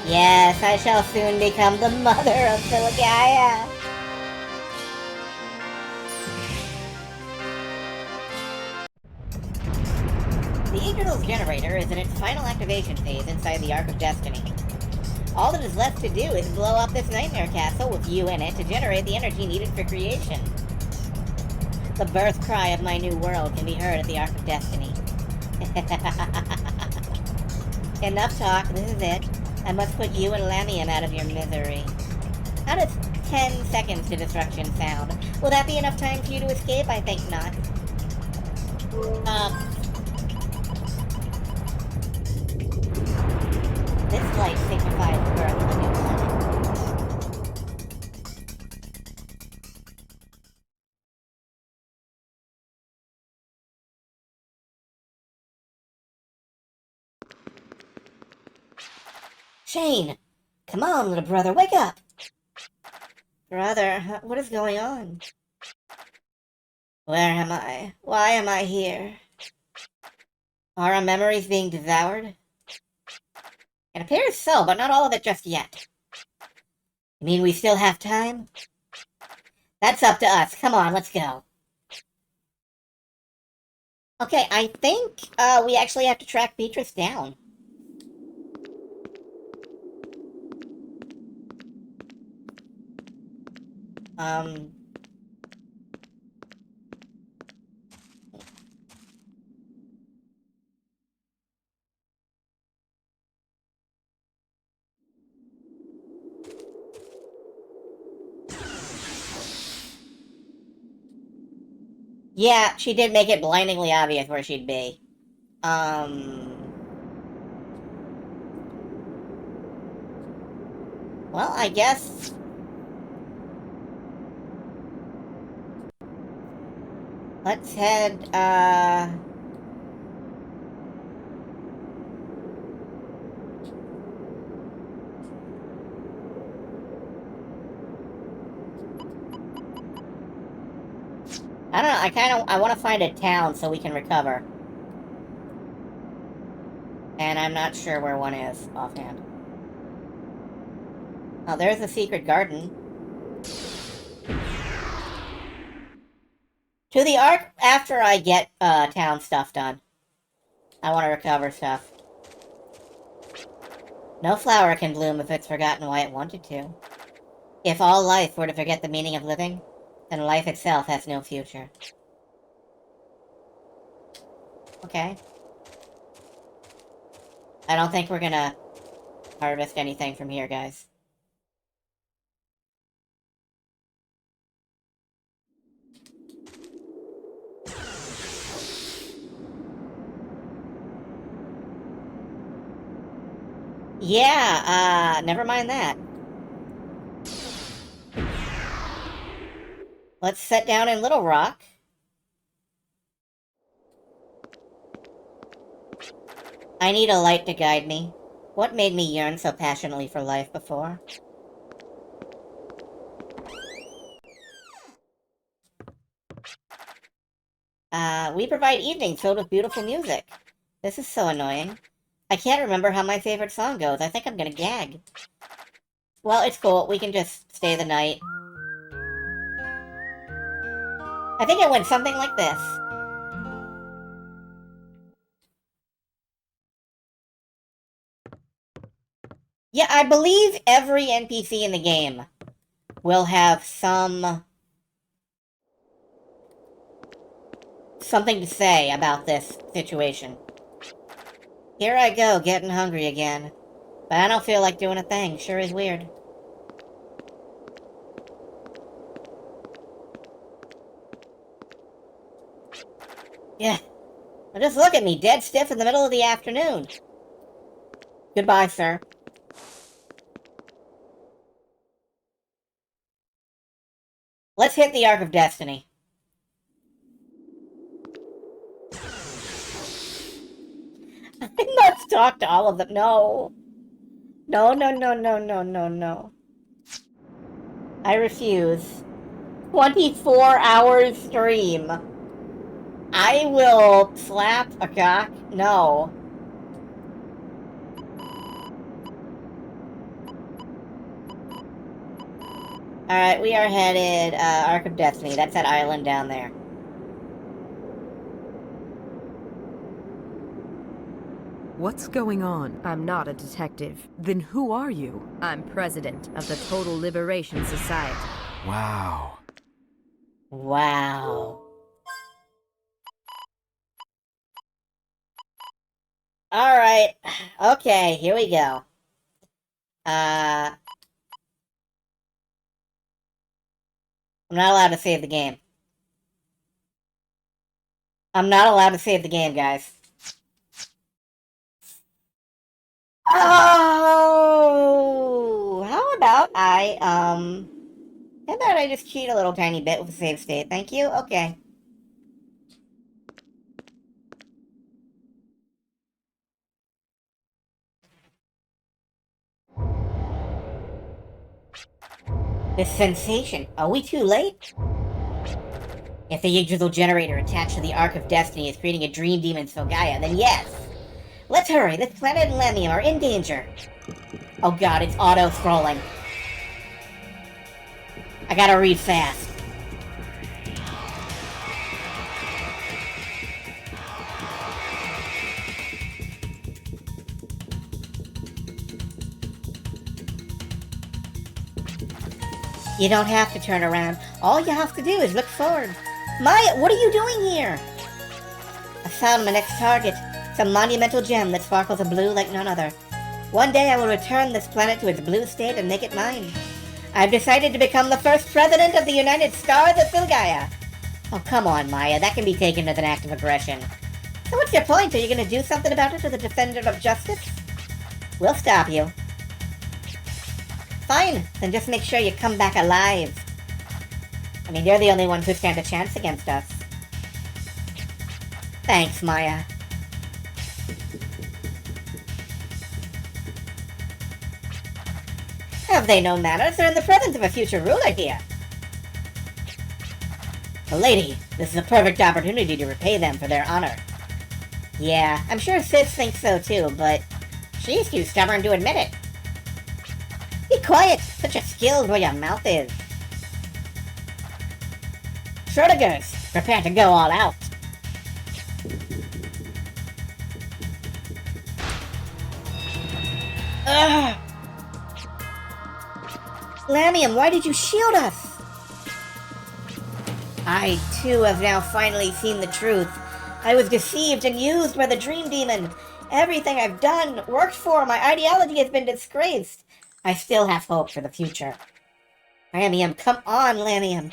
Yes, I shall soon become the mother of Filgaia. The Yggdrasil's generator is in its final activation phase inside the Ark of Destiny. All that is left to do is blow up this nightmare castle with you in it to generate the energy needed for creation. The birth cry of my new world can be heard at the Ark of Destiny. Enough talk, this is it. I must put you and Lamian out of your misery. How does 10 seconds to destruction sound? Will that be enough time for you to escape? I think not. This light signifies the birth of a new planet. Shane! Come on, little brother, wake up! Brother, what is going on? Where am I? Why am I here? Are our memories being devoured? It appears so, but not all of it just yet. You mean we still have time? That's up to us. Come on, let's go. Okay, I think we actually have to track Beatrice down. Yeah, she did make it blindingly obvious where she'd be. Well, I guess... let's head, I don't know, I want to find a town so we can recover. And I'm not sure where one is, offhand. Oh, there's the secret garden. To the Ark after I get, town stuff done. I want to recover stuff. No flower can bloom if it's forgotten why it wanted to. If all life were to forget the meaning of living, then life itself has no future. Okay. I don't think we're gonna harvest anything from here, guys. Yeah, never mind that. Let's set down in Little Rock. I need a light to guide me. What made me yearn so passionately for life before? We provide evenings filled with beautiful music. This is so annoying. I can't remember how my favorite song goes. I think I'm gonna gag. Well, it's cool. We can just stay the night. I think it went something like this. Yeah, I believe every NPC in the game will have some something to say about this situation. Here I go, getting hungry again. But I don't feel like doing a thing. Sure is weird. Yeah. Well, just look at me, dead stiff in the middle of the afternoon. Goodbye, sir. Let's hit the Ark of Destiny. I must talk to all of them. No. No, no, no, no, no, no, no. I refuse. 24-hour stream. I will slap a cock. No. Alright, we are headed, Ark of Destiny. That's that island down there. What's going on? I'm not a detective. Then who are you? I'm president of the Total Liberation Society. Wow. Wow. Alright. Okay, here we go. I'm not allowed to save the game. I'm not allowed to save the game, guys. Oh! How about I just cheat a little tiny bit with a save state? Thank you? Okay. This sensation. Are we too late? If the Yggdrasil generator attached to the Ark of Destiny is creating a dream demon Sogaya, then yes. Let's hurry. This planet and Lamium are in danger. Oh god, it's auto-scrolling. I gotta read fast. You don't have to turn around. All you have to do is look forward. Maya, what are you doing here? I found my next target. Some monumental gem that sparkles a blue like none other. One day I will return this planet to its blue state and make it mine. I've decided to become the first president of the United Stars of Filgaia. Oh, come on, Maya. That can be taken as an act of aggression. So what's your point? Are you going to do something about it as a defender of justice? We'll stop you. Fine, then just make sure you come back alive. I mean, you're the only one who stand a chance against us. Thanks, Maya. Have they no manners? They're in the presence of a future ruler here. Lady, this is a perfect opportunity to repay them for their honor. Yeah, I'm sure Sis thinks so too, but she's too stubborn to admit it. Be quiet! Such a skilled where your mouth is. Schrodinger's, prepare to go all out. Ugh! Lamium, why did you shield us? I, too, have now finally seen the truth. I was deceived and used by the Dream Demon. Everything I've done, worked for, my ideology has been disgraced. I still have hope for the future. Lamium, come on, Lamium.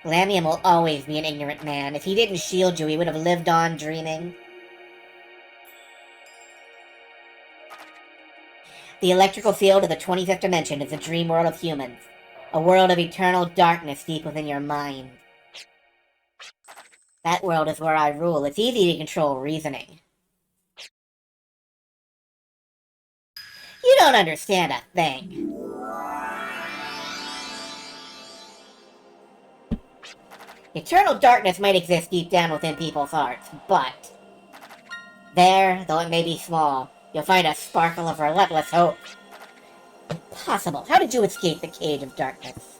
Lamium will always be an ignorant man. If he didn't shield you, he would have lived on dreaming. The electrical field of the 25th dimension is the dream world of humans. A world of eternal darkness deep within your mind. That world is where I rule. It's easy to control reasoning. You don't understand a thing. Eternal darkness might exist deep down within people's hearts, but there, though it may be small, you'll find a sparkle of relentless hope. Impossible. How did you escape the cage of darkness?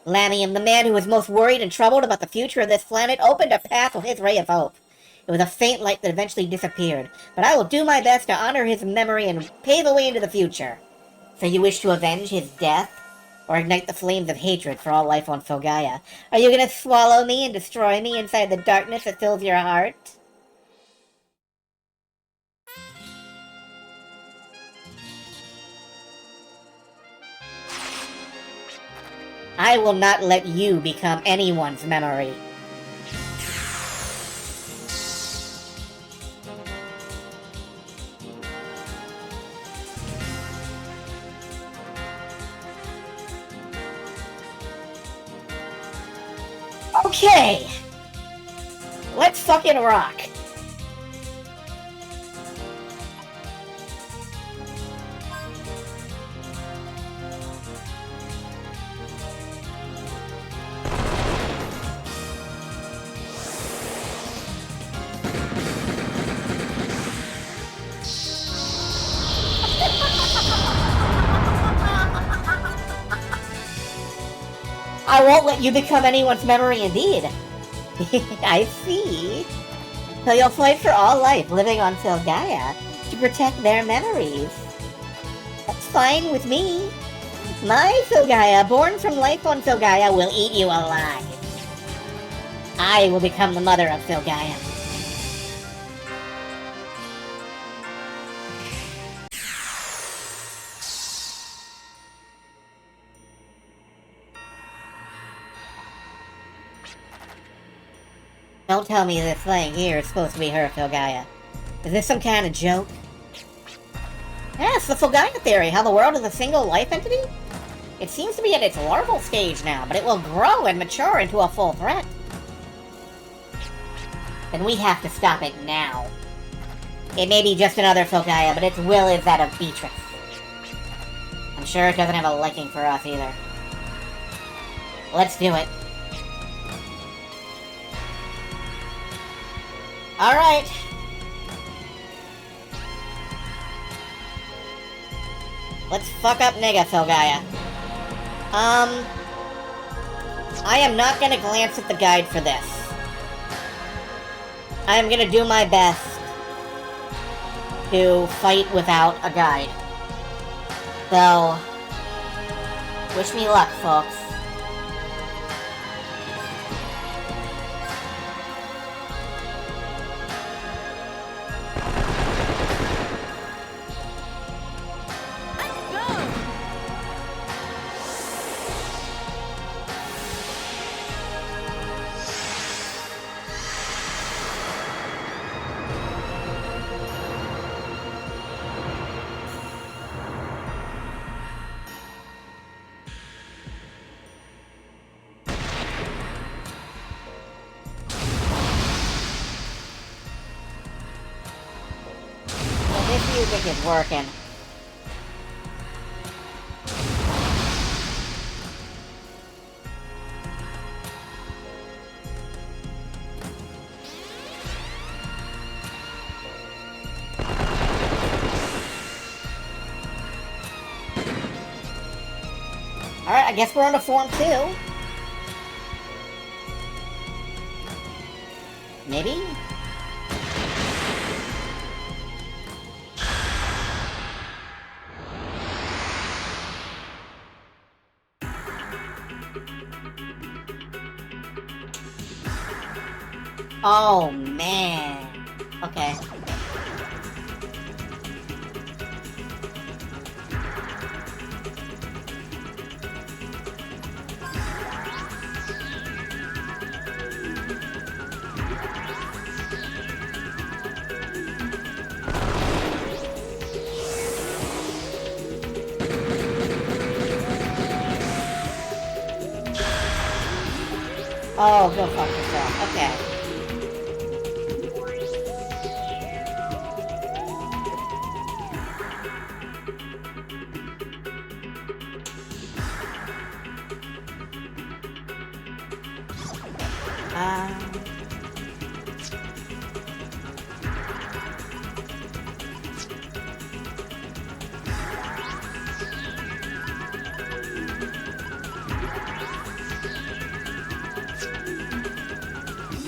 Lamium, the man who was most worried and troubled about the future of this planet, opened a path with his ray of hope. It was a faint light that eventually disappeared, but I will do my best to honor his memory and pave a way into the future. So you wish to avenge his death? Or ignite the flames of hatred for all life on Filgaia? Are you gonna swallow me and destroy me inside the darkness that fills your heart? I will not let you become anyone's memory. Okay! Let's fucking rock! I won't let you become anyone's memory indeed. I see. So you'll fight for all life living on Filgaia to protect their memories. That's fine with me. My Filgaia, born from life on Filgaia, will eat you alive. I will become the mother of Filgaia. Don't tell me this thing here is supposed to be her Filgaia. Is this some kind of joke? Yes, the Filgaia theory, how the world is a single life entity? It seems to be at its larval stage now, but it will grow and mature into a full threat. Then we have to stop it now. It may be just another Filgaia, but its will is that of Beatrice. I'm sure it doesn't have a liking for us either. Let's do it. Alright. Let's fuck up Nigga, Filgaia. I am not gonna glance at the guide for this. I am gonna do my best to fight without a guide. So, wish me luck, folks. This music is working. Alright, I guess we're on to Form 2. Maybe? Oh, man. Okay. Oh, go fuck yourself. Okay.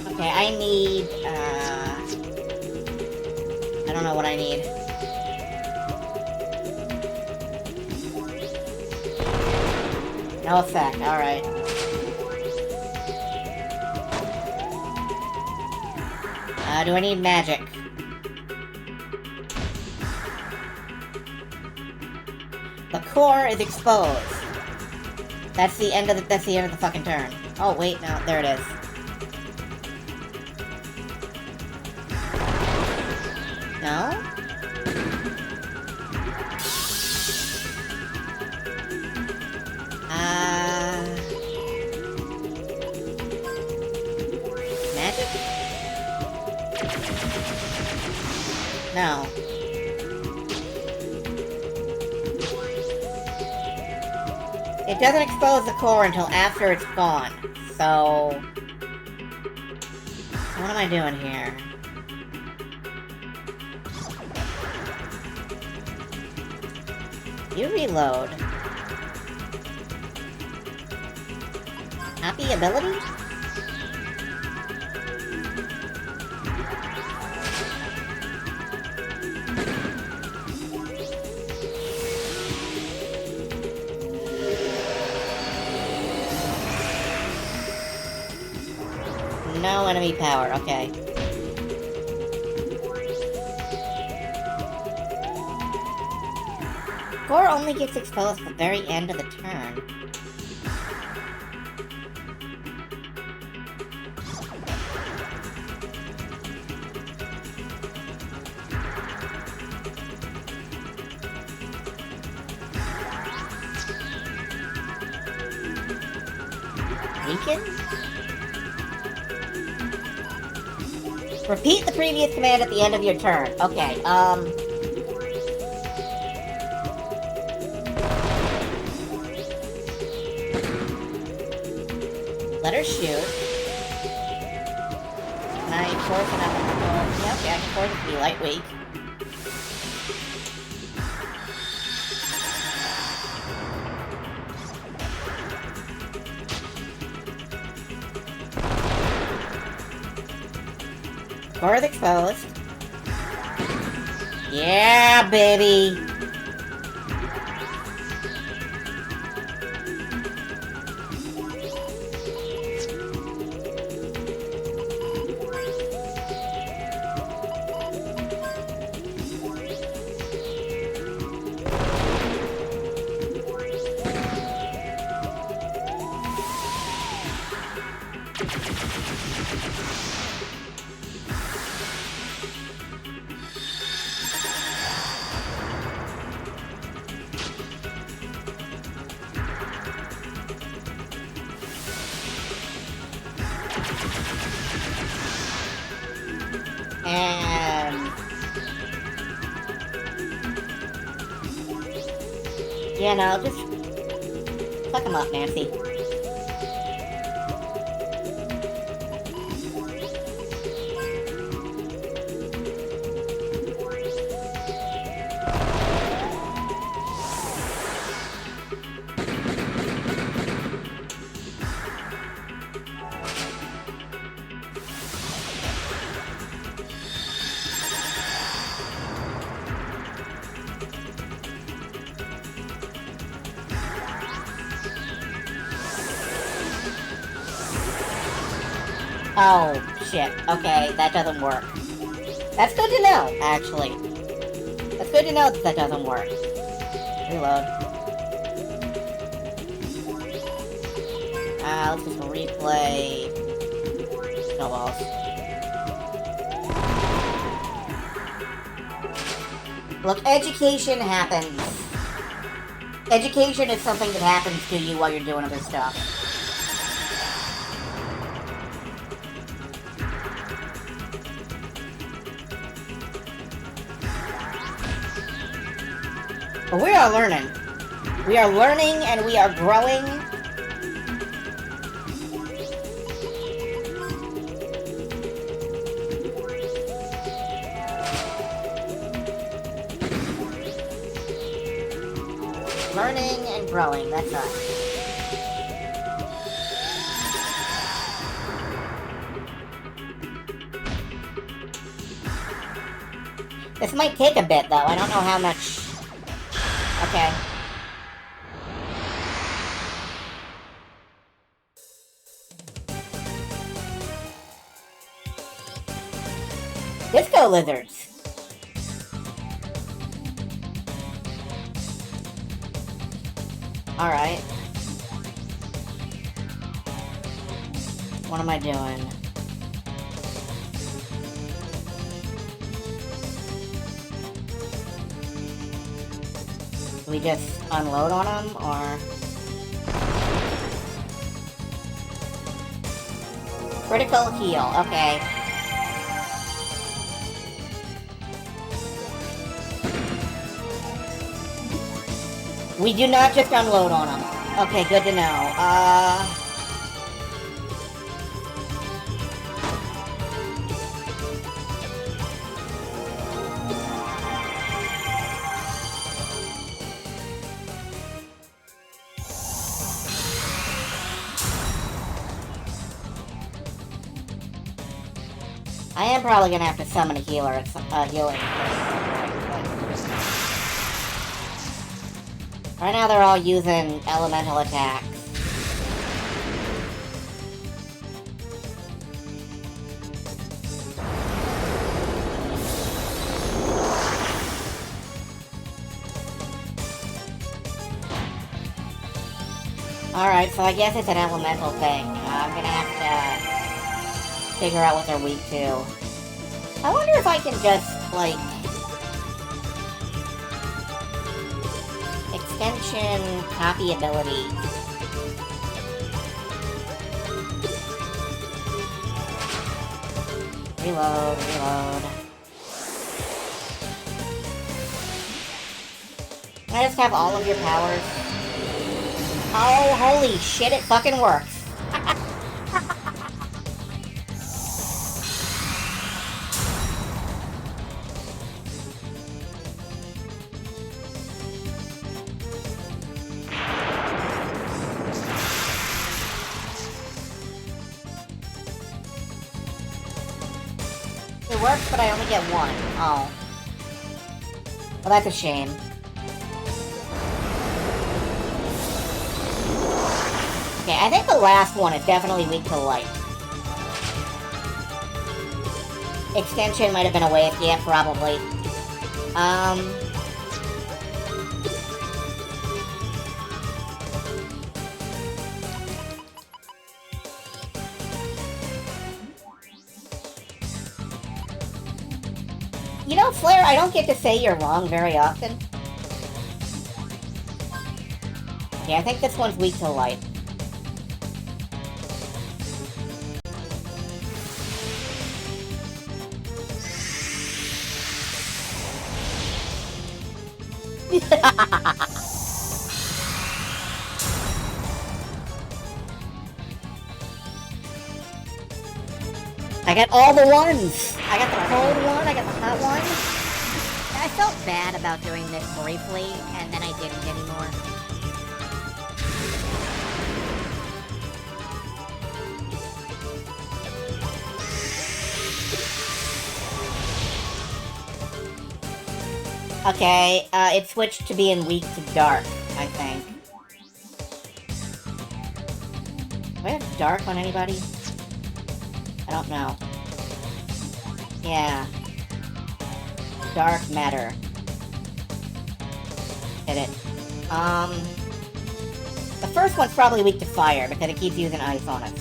Okay, I need, I don't know what I need. No effect, alright. Do I need magic? The core is exposed. That's the end of the fucking turn. Oh wait, no, there it is. No? Magic? No. It doesn't expose the core until after it's gone. So what am I doing here? You reload. Happy ability? No enemy power, okay. Core only gets exposed at the very end of the turn. Weaken? Repeat the previous command at the end of your turn. Okay, let her shoot. Can I force it up? Yeah, okay, I can force it to be light weak. Core is exposed. Yeah, baby! And yeah, no, just fuck him up, Nancy. Oh, shit. Okay, that doesn't work. That's good to know, actually. That's good to know that that doesn't work. Reload. Let's just replay... Snowballs. Look, education happens. Education is something that happens to you while you're doing other stuff. But we are learning. We are learning and we are growing. Learning and growing, that's us. This might take a bit, though. I don't know how much... Okay. Disco lizards. Alright. What am I doing? Do we just unload on them, or... Critical heal, okay. We do not just unload on them. Okay, good to know. I am probably gonna have to summon a healer at some healing. Right now they're all using elemental attacks. Alright, so I guess it's an elemental thing. I'm gonna have to figure out what they're weak to. I wonder if I can just, like... Extension copy ability. Reload, reload. Can I just have all of your powers? Oh, holy shit, it fucking works. It works, but I only get one. Oh. Well, that's a shame. Okay, I think the last one is definitely weak to light. Extension might have been a wave. Yeah, probably. You know, Flare, I don't get to say you're wrong very often. Yeah, I think this one's weak to light. I got all the ones! I got the cold one, I got the hot one. I felt bad about doing this briefly, and then I didn't anymore. Okay, it switched to being weak to dark, I think. Do I have dark on anybody? I don't know. Yeah. Dark matter. Hit it. The first one's probably weak to fire because it keeps using ice on us.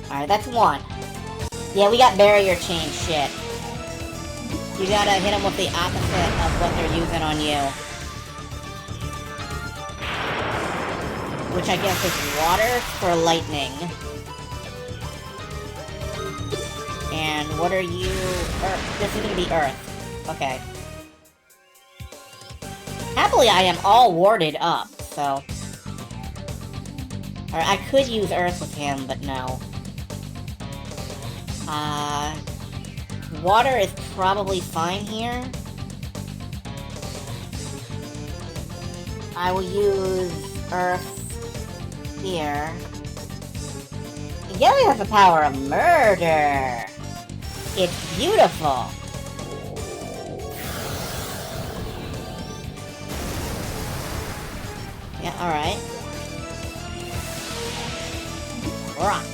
Alright, that's one. Yeah, we got barrier chain shit. You gotta hit them with the opposite of what they're using on you. Which I guess is water for lightning. And what are you... Earth. This is gonna be earth. Okay. Happily, I am all warded up, so... Alright, I could use earth with him, but no. Water is probably fine here. I will use earth here. Yelly has the power of murder. It's beautiful. Yeah, alright. Rock.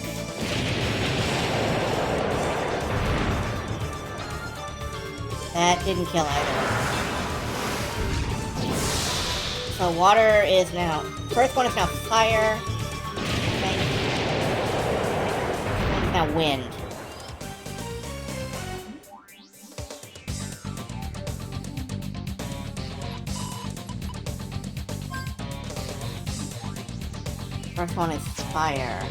That didn't kill either. So water is now... First one is now fire. Okay. This one is now wind. First one is fire.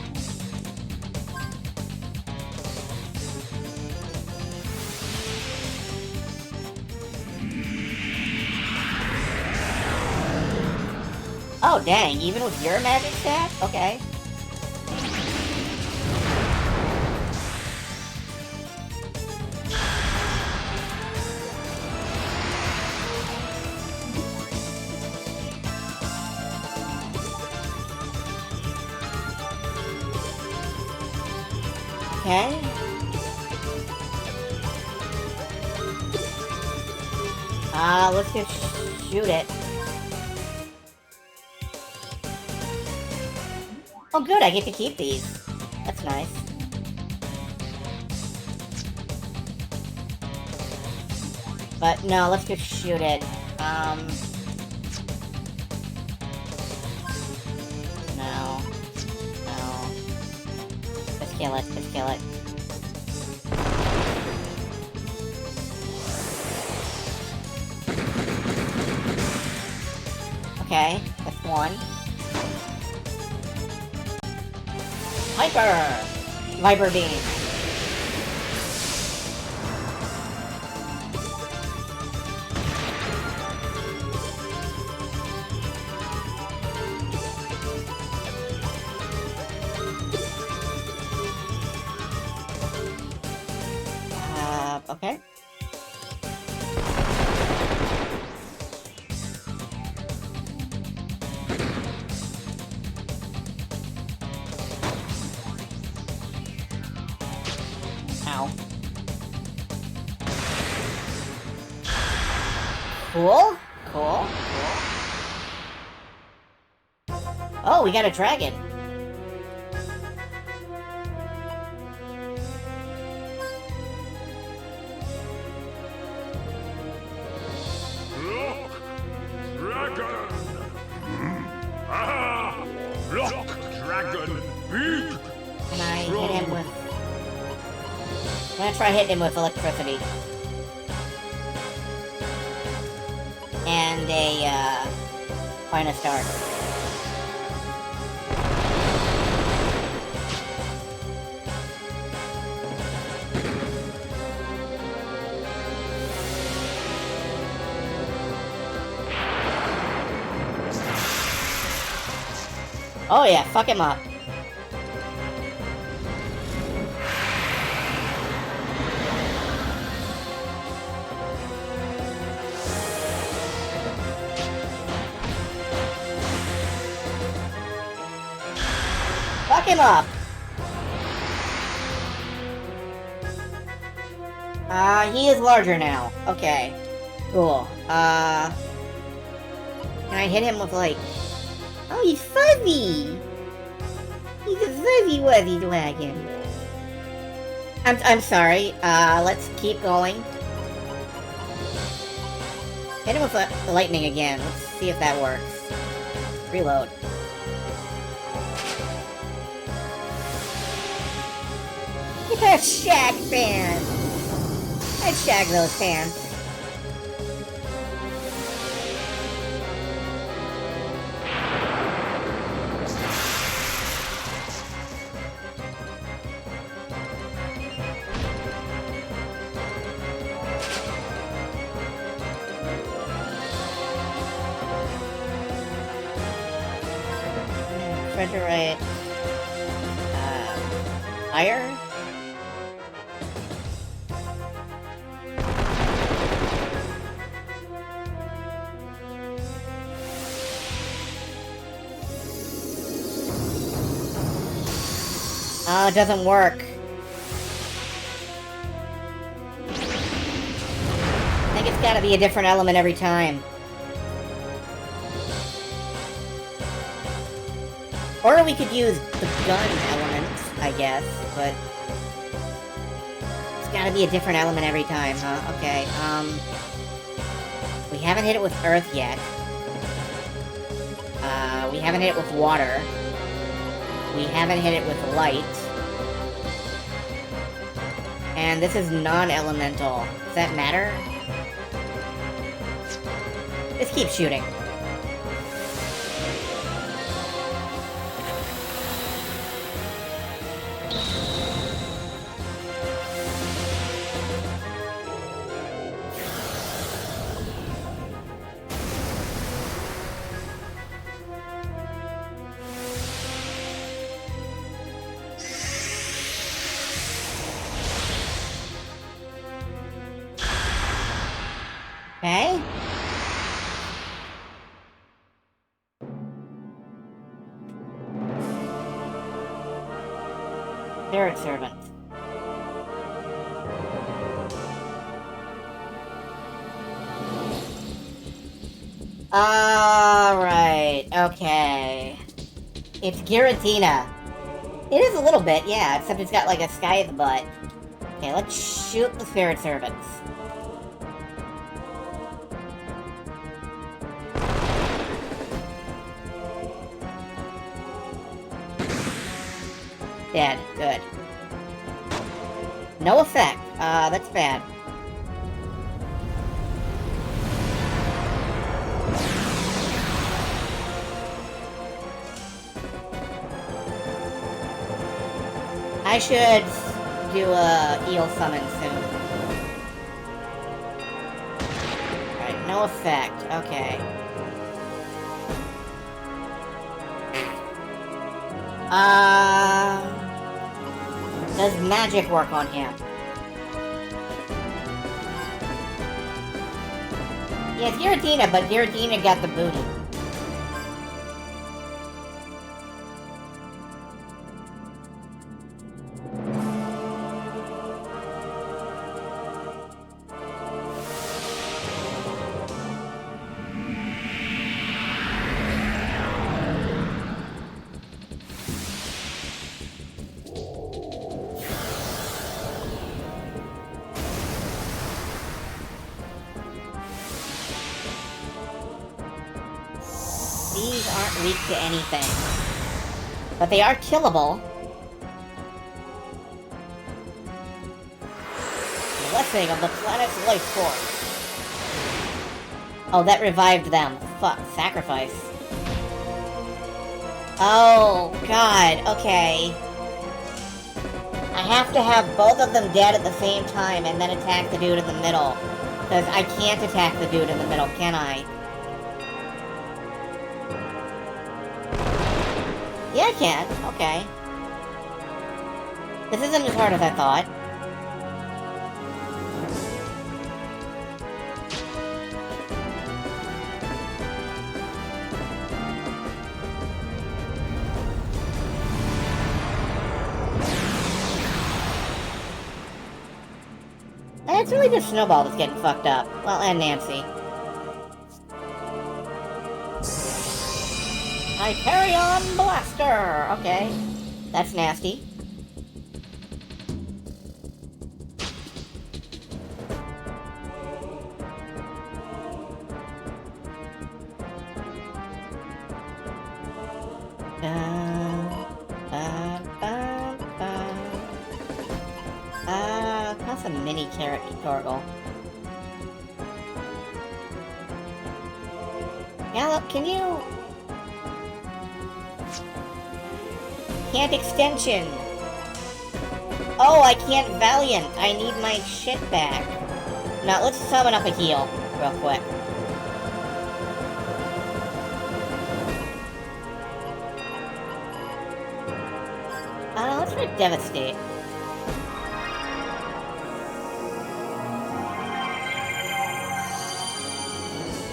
Oh dang, even with your magic staff? Okay. Okay. Let's just shoot it. Oh good, I get to keep these. That's nice. But no, let's just shoot it. No. No. Just kill it, just kill it. Okay, that's one. Hyper! Viper beam. Okay. Ow. Cool. Cool. Cool. Oh, we got a dragon. Look! Dragon! Ah! Look, dragon! Big! Can I hit him with... I'm gonna try hitting him with electricity. And a, find a start. Oh yeah, fuck him up. Fuck him up! He is larger now. Okay. Cool. Can I hit him with, like... Oh, he's fuzzy! He's a fuzzy wuzzy dragon. I'm sorry. Let's keep going. Hit him with the lightning again. Let's see if that works. Reload. Yeah, Shag fan! I'd shag those fans. Refrigerate. Fire? Oh, it doesn't work. I think it's gotta be a different element every time. Or we could use the gun element, I guess, but it's gotta be a different element every time, huh? Okay, we haven't hit it with earth yet. We haven't hit it with water. We haven't hit it with light. And this is non-elemental. Does that matter? Just keep shooting. Okay. Spirit servant. Alright, okay. It's Giratina. It is a little bit, yeah, except it's got like a scythe butt. Okay, let's shoot the spirit servants. Dead. Good. No effect. That's bad. I should do a eel summon soon. Alright, no effect. Okay. Does magic work on him? Yeah, it's Giratina, but Giratina got the booty. These aren't weak to anything. But they are killable. Blessing of the planet's life force. Oh, that revived them. Fuck, sacrifice. Oh, God, okay. I have to have both of them dead at the same time and then attack the dude in the middle. Because I can't attack the dude in the middle, can I? Yeah, I can. Okay. This isn't as hard as I thought. And it's really just Snowball that's getting fucked up. Well, and Nancy. Hyperion Blaster! Okay. That's nasty. That's a mini carrot tutorial. Gallop, can you... Can't extension. Oh, I can't Valiant. I need my shit back. Now, let's summon up a heal real quick. Let's try Devastate.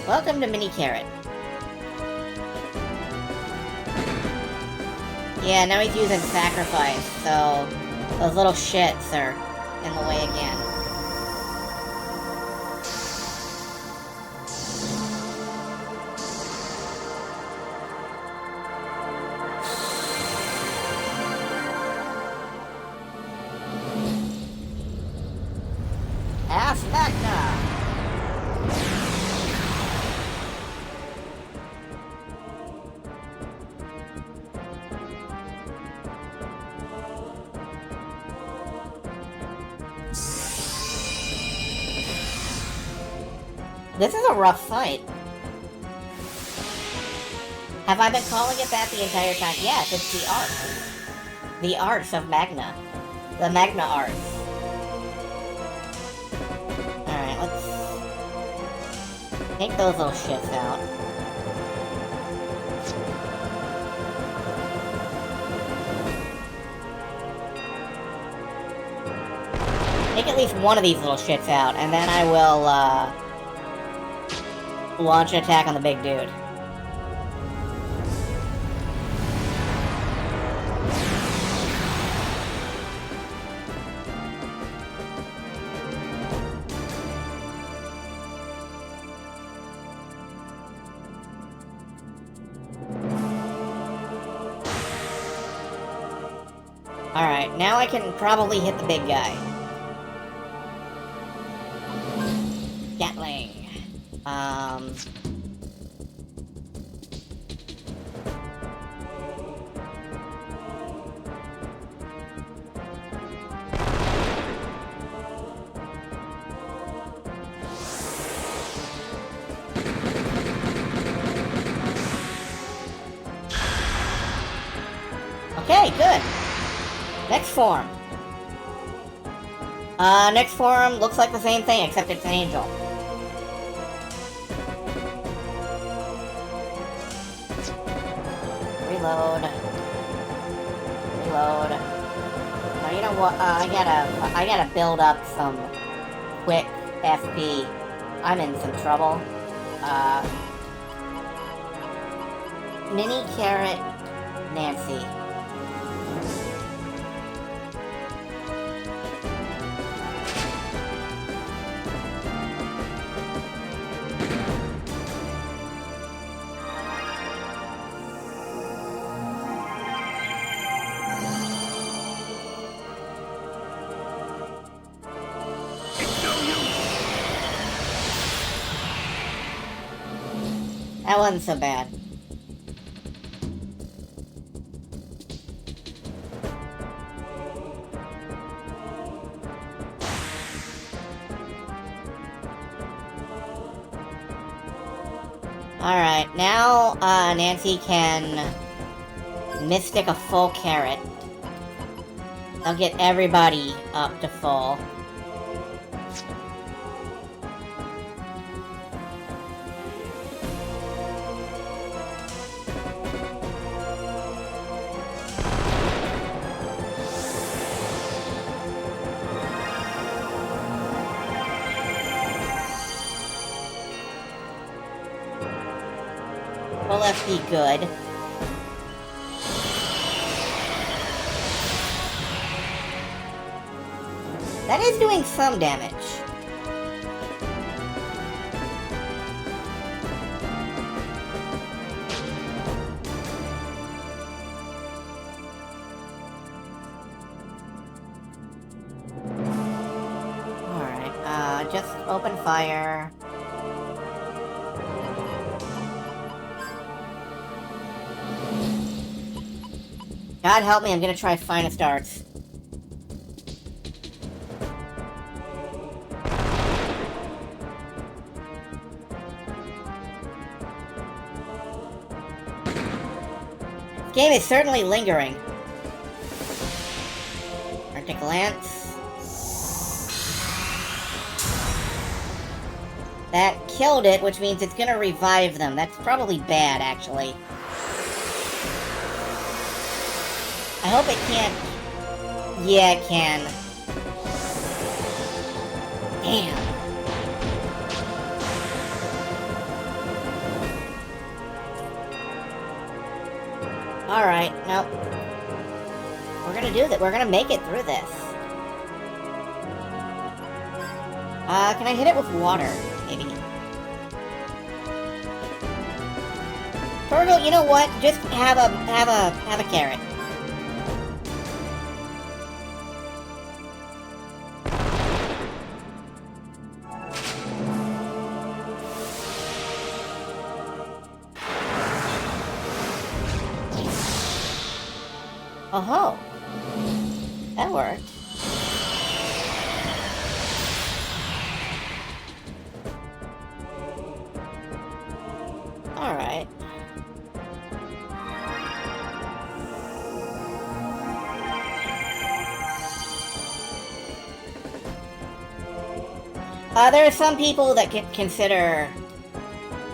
Welcome to Mini Carrot. Yeah, now he's using Sacrifice, so those little shits are in the way again. Das Magna! This is a rough fight. Have I been calling it that the entire time? Yes, it's the art. The arts of Magna. The Magna arts. Alright, let's take those little shits out. Take at least one of these little shits out, and then I will, launch an attack on the big dude. Alright, now I can probably hit the big guy. Gatling. Okay, good. Next form. Next form looks like the same thing, except it's an angel. Reload. Reload. Now you know what? I gotta build up some quick FP. I'm in some trouble. Mini Carrot Nancy. That wasn't so bad. Alright, now Nancy can Mystic a full carrot. I'll get everybody up to full. Full FP, good. That is doing some damage. Alright, just open fire. God help me, I'm gonna try Finest Arts. This game is certainly lingering. Arctic Lance. That killed it, which means it's gonna revive them. That's probably bad, actually. I hope it can't... Yeah, it can. Damn. Alright, nope. We're gonna do that. We're gonna make it through this. Can I hit it with water? Maybe. Torgal, you know what? Just have a carrot. Oh-ho. That worked. Alright. There are some people that consider,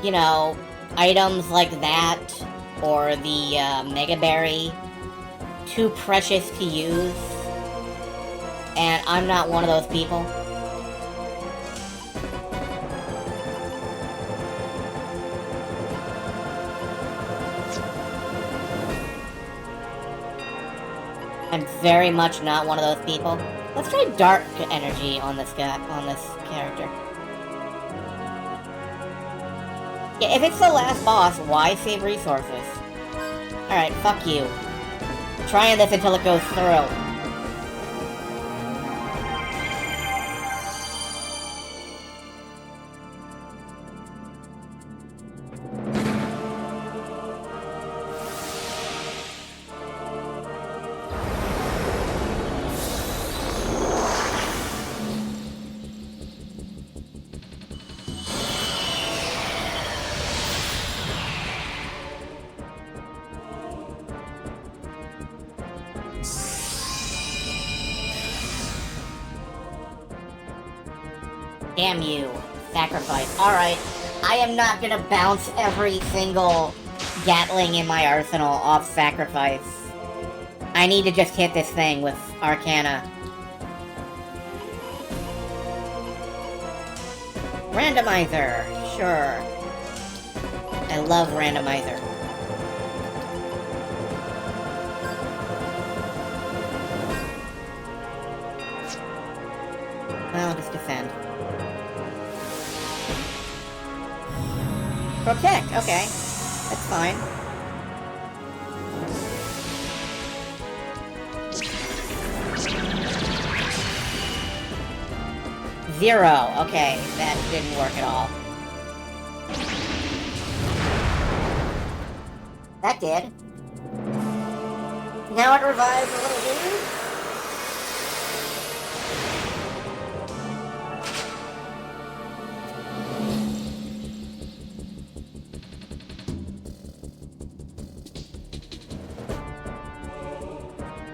you know, items like that or the Mega Berry too precious to use, and I'm not one of those people. I'm very much not one of those people. Let's try Dark Energy on this guy, on this character. Yeah, if it's the last boss, why save resources? Alright, fuck you. Trying this until it goes through. Damn you. Sacrifice. Alright. I am not gonna bounce every single Gatling in my arsenal off Sacrifice. I need to just hit this thing with Arcana. Randomizer. Sure. I love Randomizer. Well, just defend. Protect, okay. That's fine. Zero, okay. That didn't work at all. That did. Now it revives a little dude.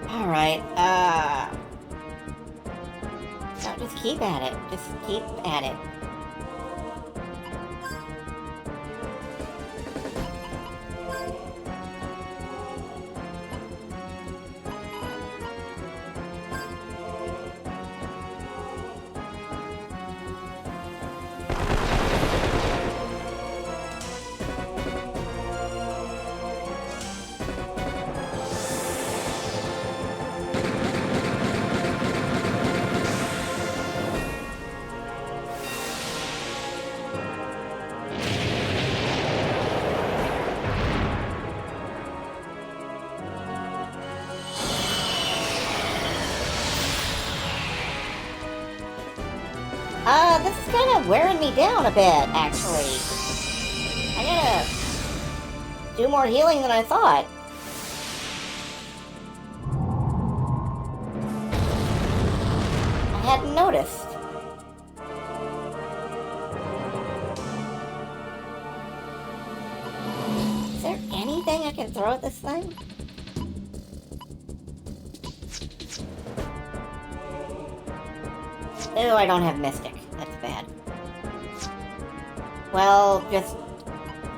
Alright, no, just keep at it. Just keep at it. This is kind of wearing me down a bit, actually. I gotta do more healing than I thought. I hadn't noticed. Is there anything I can throw at this thing? Oh, I don't have Mystic. That's bad. Well, just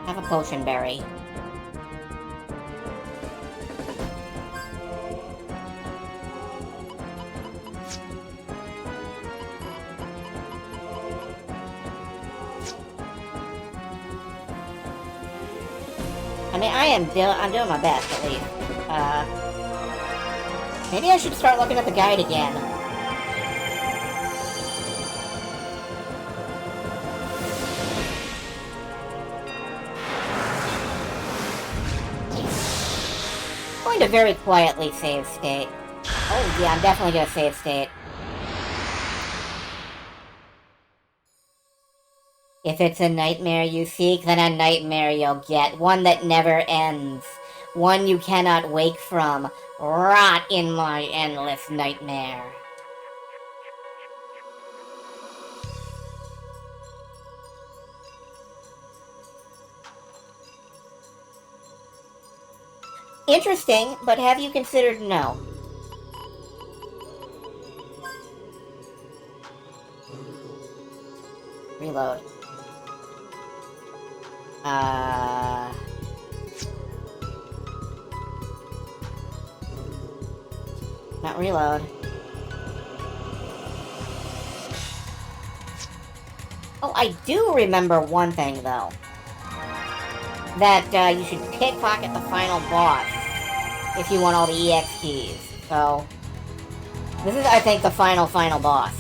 have a Potion Berry. I mean, I'm doing my best, at least. Maybe I should start looking at the guide again. I'm going to very quietly save state. Oh yeah, I'm definitely gonna save state. If it's a nightmare you seek, then a nightmare you'll get. One that never ends. One you cannot wake from. Rot in my endless nightmare. Interesting, but have you considered no? Reload. Not reload. Oh, I do remember one thing, though. That, you should pickpocket the final boss if you want all the EX keys. So, this is, I think, the final boss.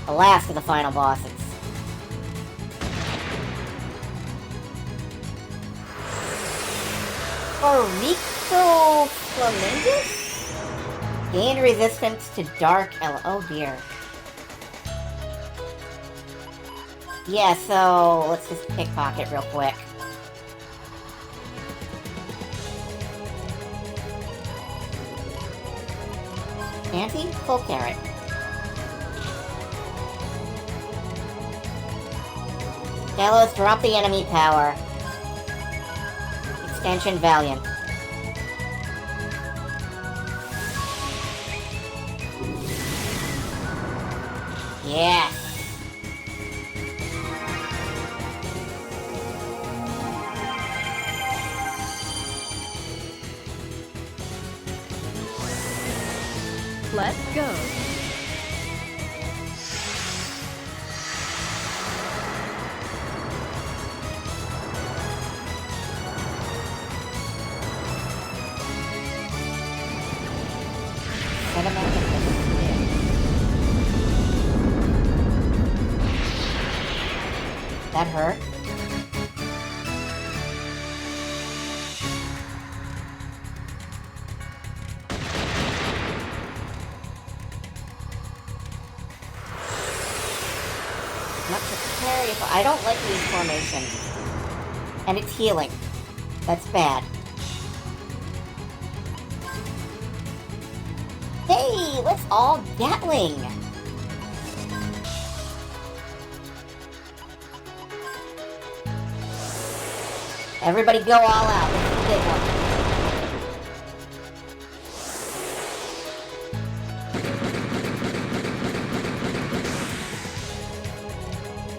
The last of the final bosses. Aurico Flamingus? Gained resistance to dark oh dear. Yeah, so let's just pickpocket real quick. Nancy? Full carrot. Gallows, drop the enemy power. Extension Valiant. Yes. Let's go. That hurt. Not precarious. I don't like these formations. And it's healing. That's bad. Hey, let's all Gatling! Everybody go all out. This is a big one.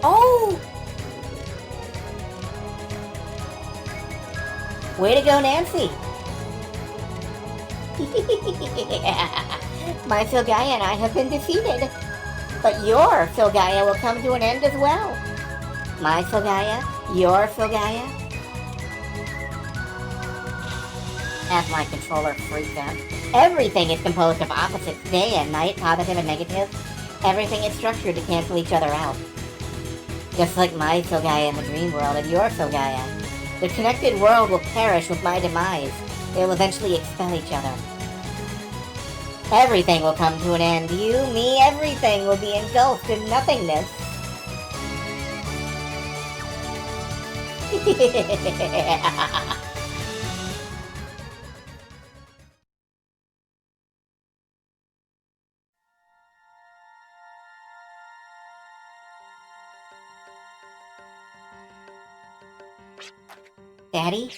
Oh! Way to go, Nancy! My Filgaia and I have been defeated. But your Filgaia will come to an end as well. My Filgaia, your Filgaia. As my controller freaks out. Everything is composed of opposites, day and night, positive and negative. Everything is structured to cancel each other out. Just like my Filgaia in the dream world and your Filgaia. The connected world will perish with my demise. They will eventually expel each other. Everything will come to an end. You, me, everything will be engulfed in nothingness. Daddy?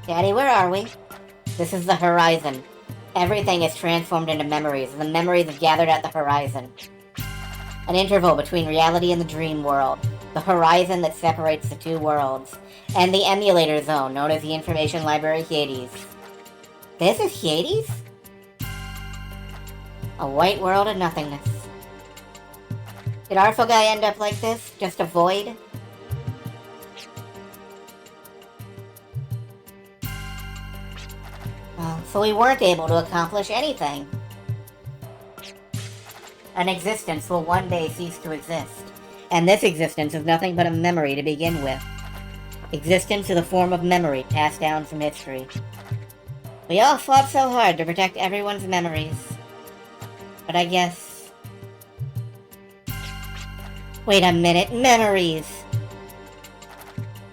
Daddy, where are we? This is the horizon. Everything is transformed into memories. The memories have gathered at the horizon. An interval between reality and the dream world. The horizon that separates the two worlds. And the emulator zone, known as the Information Library Hades. This is Hades? A white world of nothingness. Did our Filgaia end up like this? Just a void? Well, so we weren't able to accomplish anything. An existence will one day cease to exist. And this existence is nothing but a memory to begin with. Existence is a form of memory passed down from history. We all fought so hard to protect everyone's memories. But I guess... Wait a minute, memories!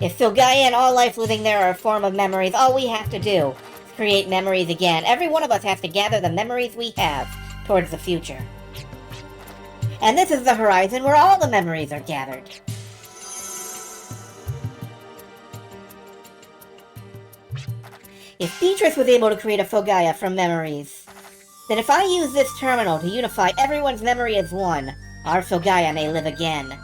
If Filgaia and all life living there are a form of memories, all we have to do is create memories again. Every one of us has to gather the memories we have towards the future. And this is the horizon where all the memories are gathered. If Beatrice was able to create a Filgaia from memories, then if I use this terminal to unify everyone's memory as one, our Filgaia may live again.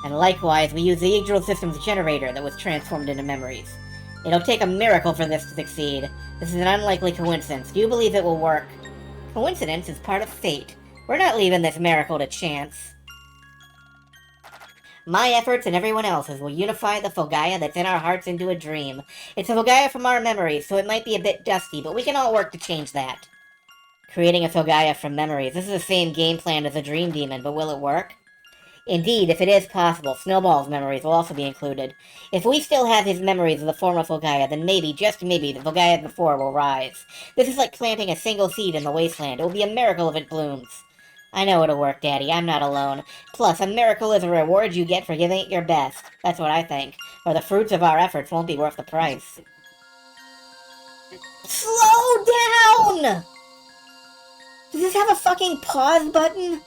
And likewise, we use the Yggdrasil System's generator that was transformed into memories. It'll take a miracle for this to succeed. This is an unlikely coincidence. Do you believe it will work? Coincidence is part of fate. We're not leaving this miracle to chance. My efforts and everyone else's will unify the Filgaia that's in our hearts into a dream. It's a Filgaia from our memories, so it might be a bit dusty, but we can all work to change that. Creating a Filgaia from memories. This is the same game plan as a Dream Demon, but will it work? Indeed, if it is possible, Snowball's memories will also be included. If we still have his memories of the former Filgaia, then maybe, just maybe, the Filgaia before will rise. This is like planting a single seed in the wasteland. It will be a miracle if it blooms. I know it'll work, Daddy. I'm not alone. Plus, a miracle is a reward you get for giving it your best. That's what I think. Or the fruits of our efforts won't be worth the price. Slow down! Does this have a fucking pause button?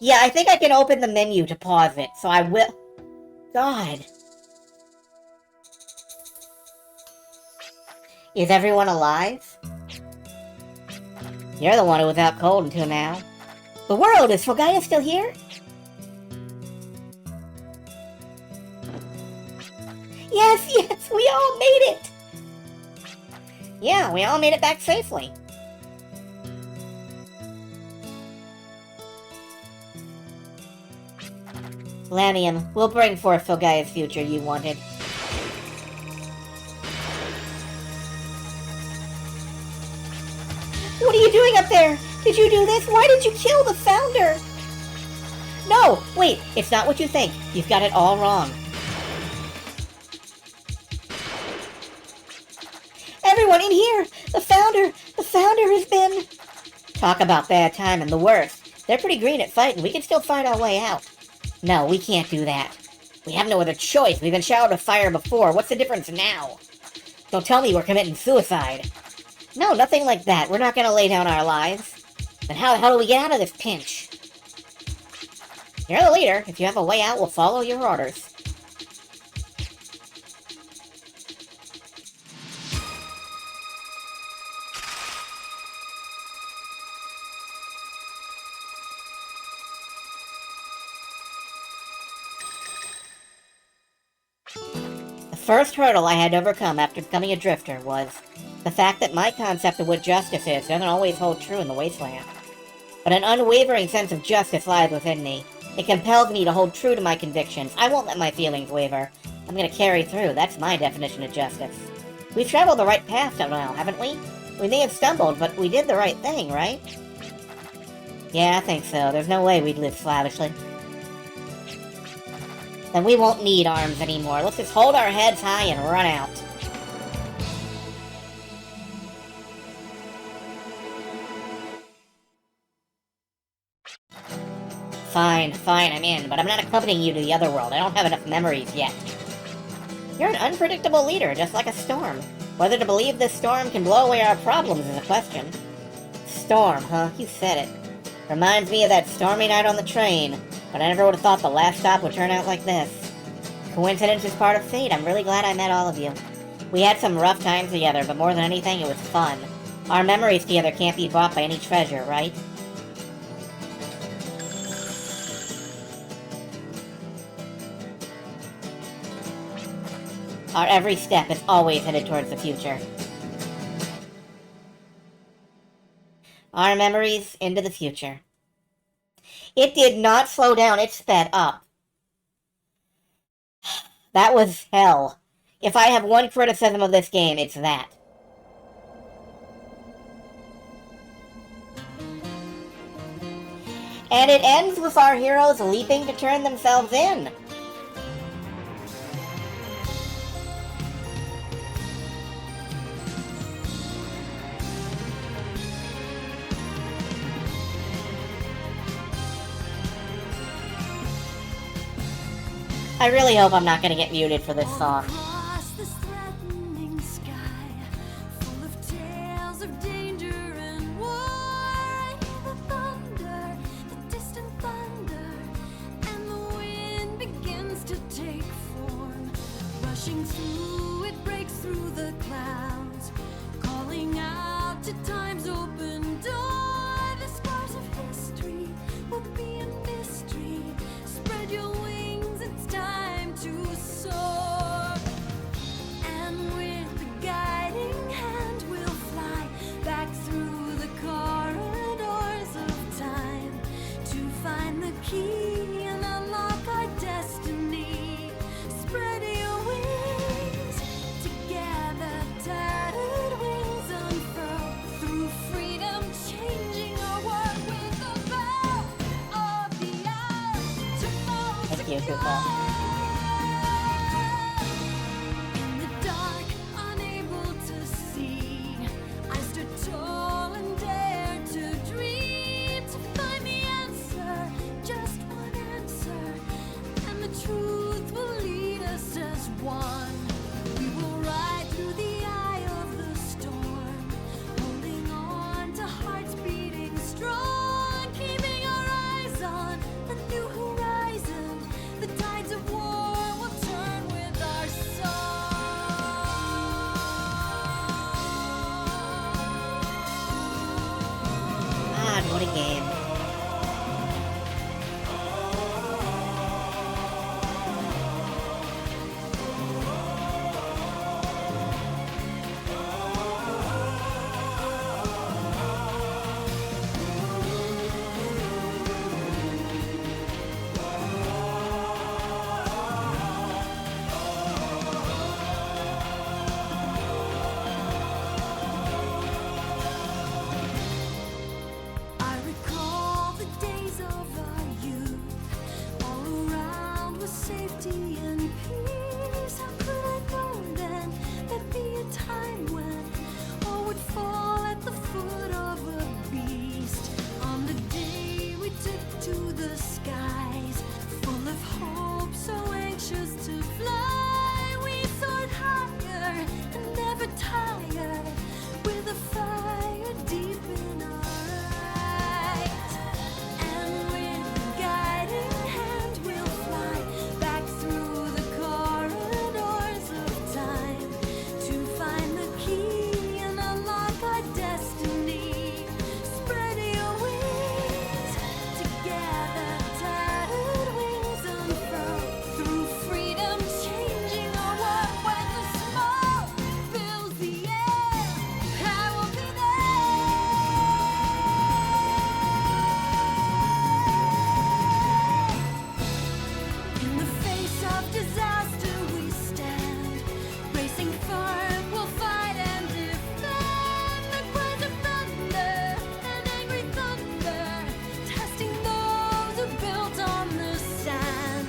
Yeah, I think I can open the menu to pause it, so I will... God. Is everyone alive? You're the one who was out cold until now. The world! Is Filgaia still here? Yes, yes! We all made it! Yeah, we all made it back safely. Lanium, we'll bring forth Filgaia's future you wanted. What are you doing up there? Did you do this? Why did you kill the founder? No, wait, it's not what you think. You've got it all wrong. Everyone in here! The founder has been... Talk about bad timing, the worst. They're pretty green at fighting. We can still find our way out. No, we can't do that. We have no other choice. We've been showered with fire before. What's the difference now? Don't tell me we're committing suicide. No, nothing like that. We're not gonna lay down our lives. Then how the hell do we get out of this pinch? You're the leader. If you have a way out, we'll follow your orders. The first hurdle I had to overcome after becoming a drifter was the fact that my concept of what justice is doesn't always hold true in the wasteland. But an unwavering sense of justice lies within me. It compels me to hold true to my convictions. I won't let my feelings waver. I'm gonna carry through. That's my definition of justice. We've traveled the right path till now, haven't we? We may have stumbled, but we did the right thing, right? Yeah, I think so. There's no way we'd live slavishly. Then we won't need arms anymore. Let's just hold our heads high and run out. Fine, I'm in, but I'm not accompanying you to the other world. I don't have enough memories yet. You're an unpredictable leader, just like a storm. Whether to believe this storm can blow away our problems is a question. Storm, huh? You said it. Reminds me of that stormy night on the train, but I never would have thought the last stop would turn out like this. Coincidence is part of fate. I'm really glad I met all of you. We had some rough times together, but more than anything, it was fun. Our memories together can't be bought by any treasure, right? Our every step is always headed towards the future. Our memories into the future. It did not slow down, it sped up. That was hell. If I have one criticism of this game, it's that. And it ends with our heroes leaping to turn themselves in. I really hope I'm not gonna get muted for this song. Across this threatening sky, full of tales of danger and war, I hear the thunder, the distant thunder, and the wind begins to take form. Rushing through, it breaks through the clouds, calling out to time's open door. The scars of history will be a mystery. Spread your wings, it's time to soar. And with the guiding hand, we'll fly back through the corridors of time to find the key and unlock our destiny. Spread your wings together, tattered wings unfurl through freedom, changing our world with the bow of the hour. Thank you, Koopa. In the dark, unable to see, I stood tall and dared to dream, to find the answer, just one answer, and the truth will lead us as one. We will ride through the eye of the storm, holding on to hearts beating strong, keeping our eyes on a new horizon. The tides of war will turn with our God, what a game. I recall the days of our youth. All around was safety and peace. How could I know then there'd be a time when all would fall at the foot of a beast? On the day we took to the skies, full of hope, so anxious to fly, we soared higher and never tired, with a fire deep in our eyes. And with a guiding hand, we'll fly back through the corridors of time to find the key and unlock our destiny. Spread your wings together, tattered wings unfurl through freedom, changing our world. When the smoke fills the air, I will be there. In the face of disaster we stand, bracing firm, we'll fight and defend. The cries of thunder and angry thunder, testing those who built on the sand.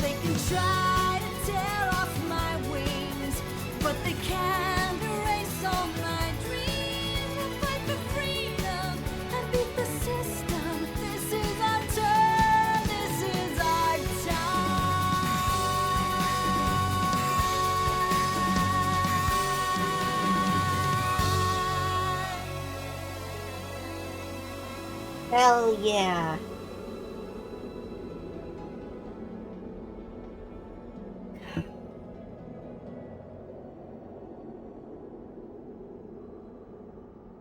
They can try to tear off my wings, but they can't erase all my dreams. We'll fight for freedom and beat the system. This is our turn, this is our time. Hell yeah.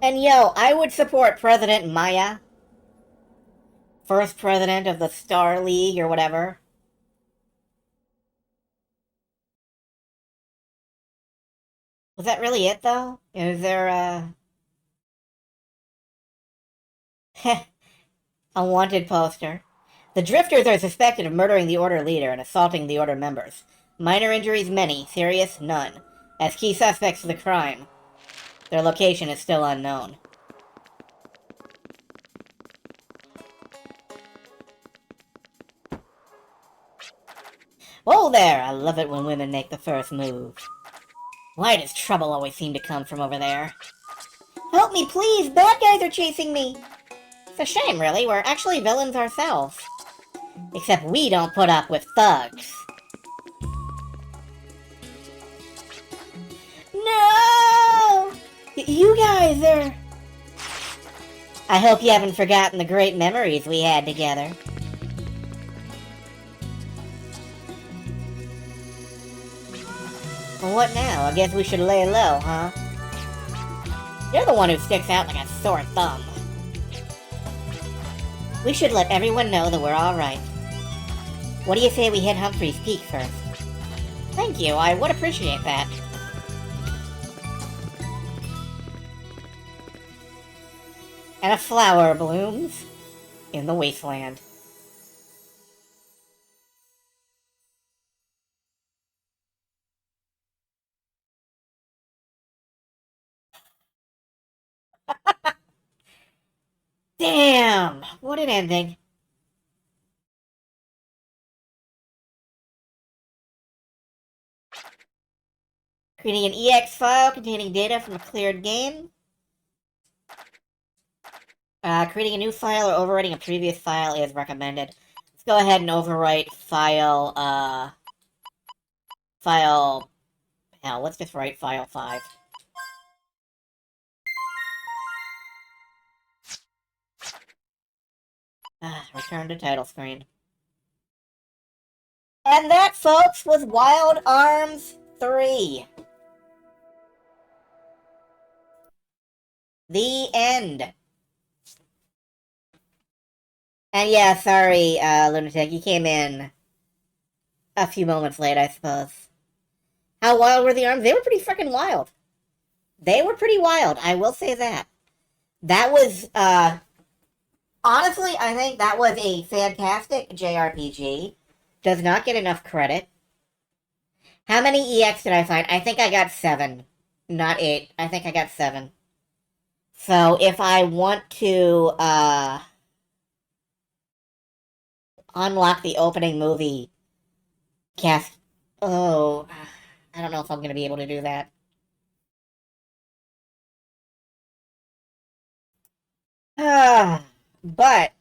And yo, I would support President Maya. First president of the Star League or whatever. Was that really it, though? Is there a wanted poster? The Drifters are suspected of murdering the Order leader and assaulting the Order members. Minor injuries many, serious none. As key suspects of the crime, their location is still unknown. Whoa there! I love it when women make the first move. Why does trouble always seem to come from over there? Help me, please! Bad guys are chasing me! It's a shame, really. We're actually villains ourselves. Except we don't put up with thugs. No! You guys are... I hope you haven't forgotten the great memories we had together. Well, what now? I guess we should lay low, huh? You're the one who sticks out like a sore thumb. We should let everyone know that we're alright. What do you say we hit Humphrey's Peak first? Thank you, I would appreciate that. And a flower blooms in the wasteland. Damn! What an ending. Creating an EX file containing data from a cleared game. Creating a new file or overwriting a previous file is recommended. Let's go ahead and overwrite file, hell, let's just write file 5. Return to title screen. And that, folks, was Wild Arms 3. The end. And yeah, sorry, Lunatic, you came in a few moments late, I suppose. How wild were the arms? They were pretty freaking wild. They were pretty wild, I will say that. That was, honestly, I think that was a fantastic JRPG. Does not get enough credit. How many EX did I find? I think I got 7. Not 8. I think I got 7. So, if I want to, unlock the opening movie cast... Oh, I don't know if I'm going to be able to do that. But,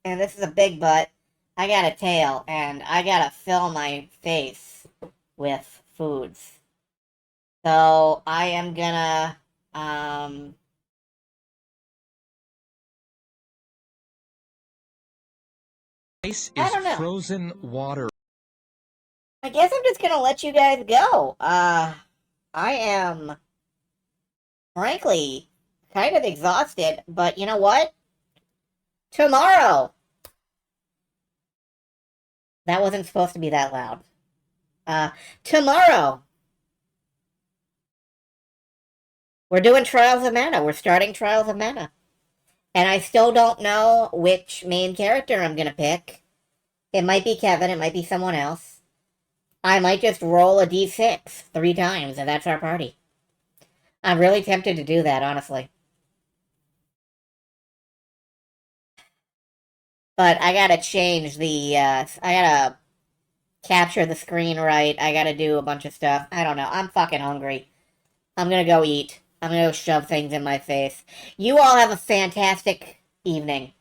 and this is a big but, I got a tail, and I gotta fill my face with foods. So, I am gonna, Ice I is don't know. frozen water. I guess I'm just gonna let you guys go. I am, frankly, kind of exhausted, but you know what? Tomorrow! That wasn't supposed to be that loud. Tomorrow! We're doing Trials of Mana. We're starting Trials of Mana. And I still don't know which main character I'm gonna pick. It might be Kevin, it might be someone else. I might just roll a d6 3 times, and that's our party. I'm really tempted to do that, honestly. But I gotta change the, I gotta capture the screen right. I gotta do a bunch of stuff. I don't know. I'm fucking hungry. I'm gonna go eat. I'm gonna go shove things in my face. You all have a fantastic evening.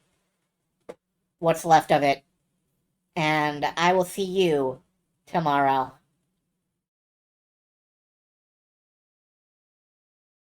What's left of it. And I will see you tomorrow.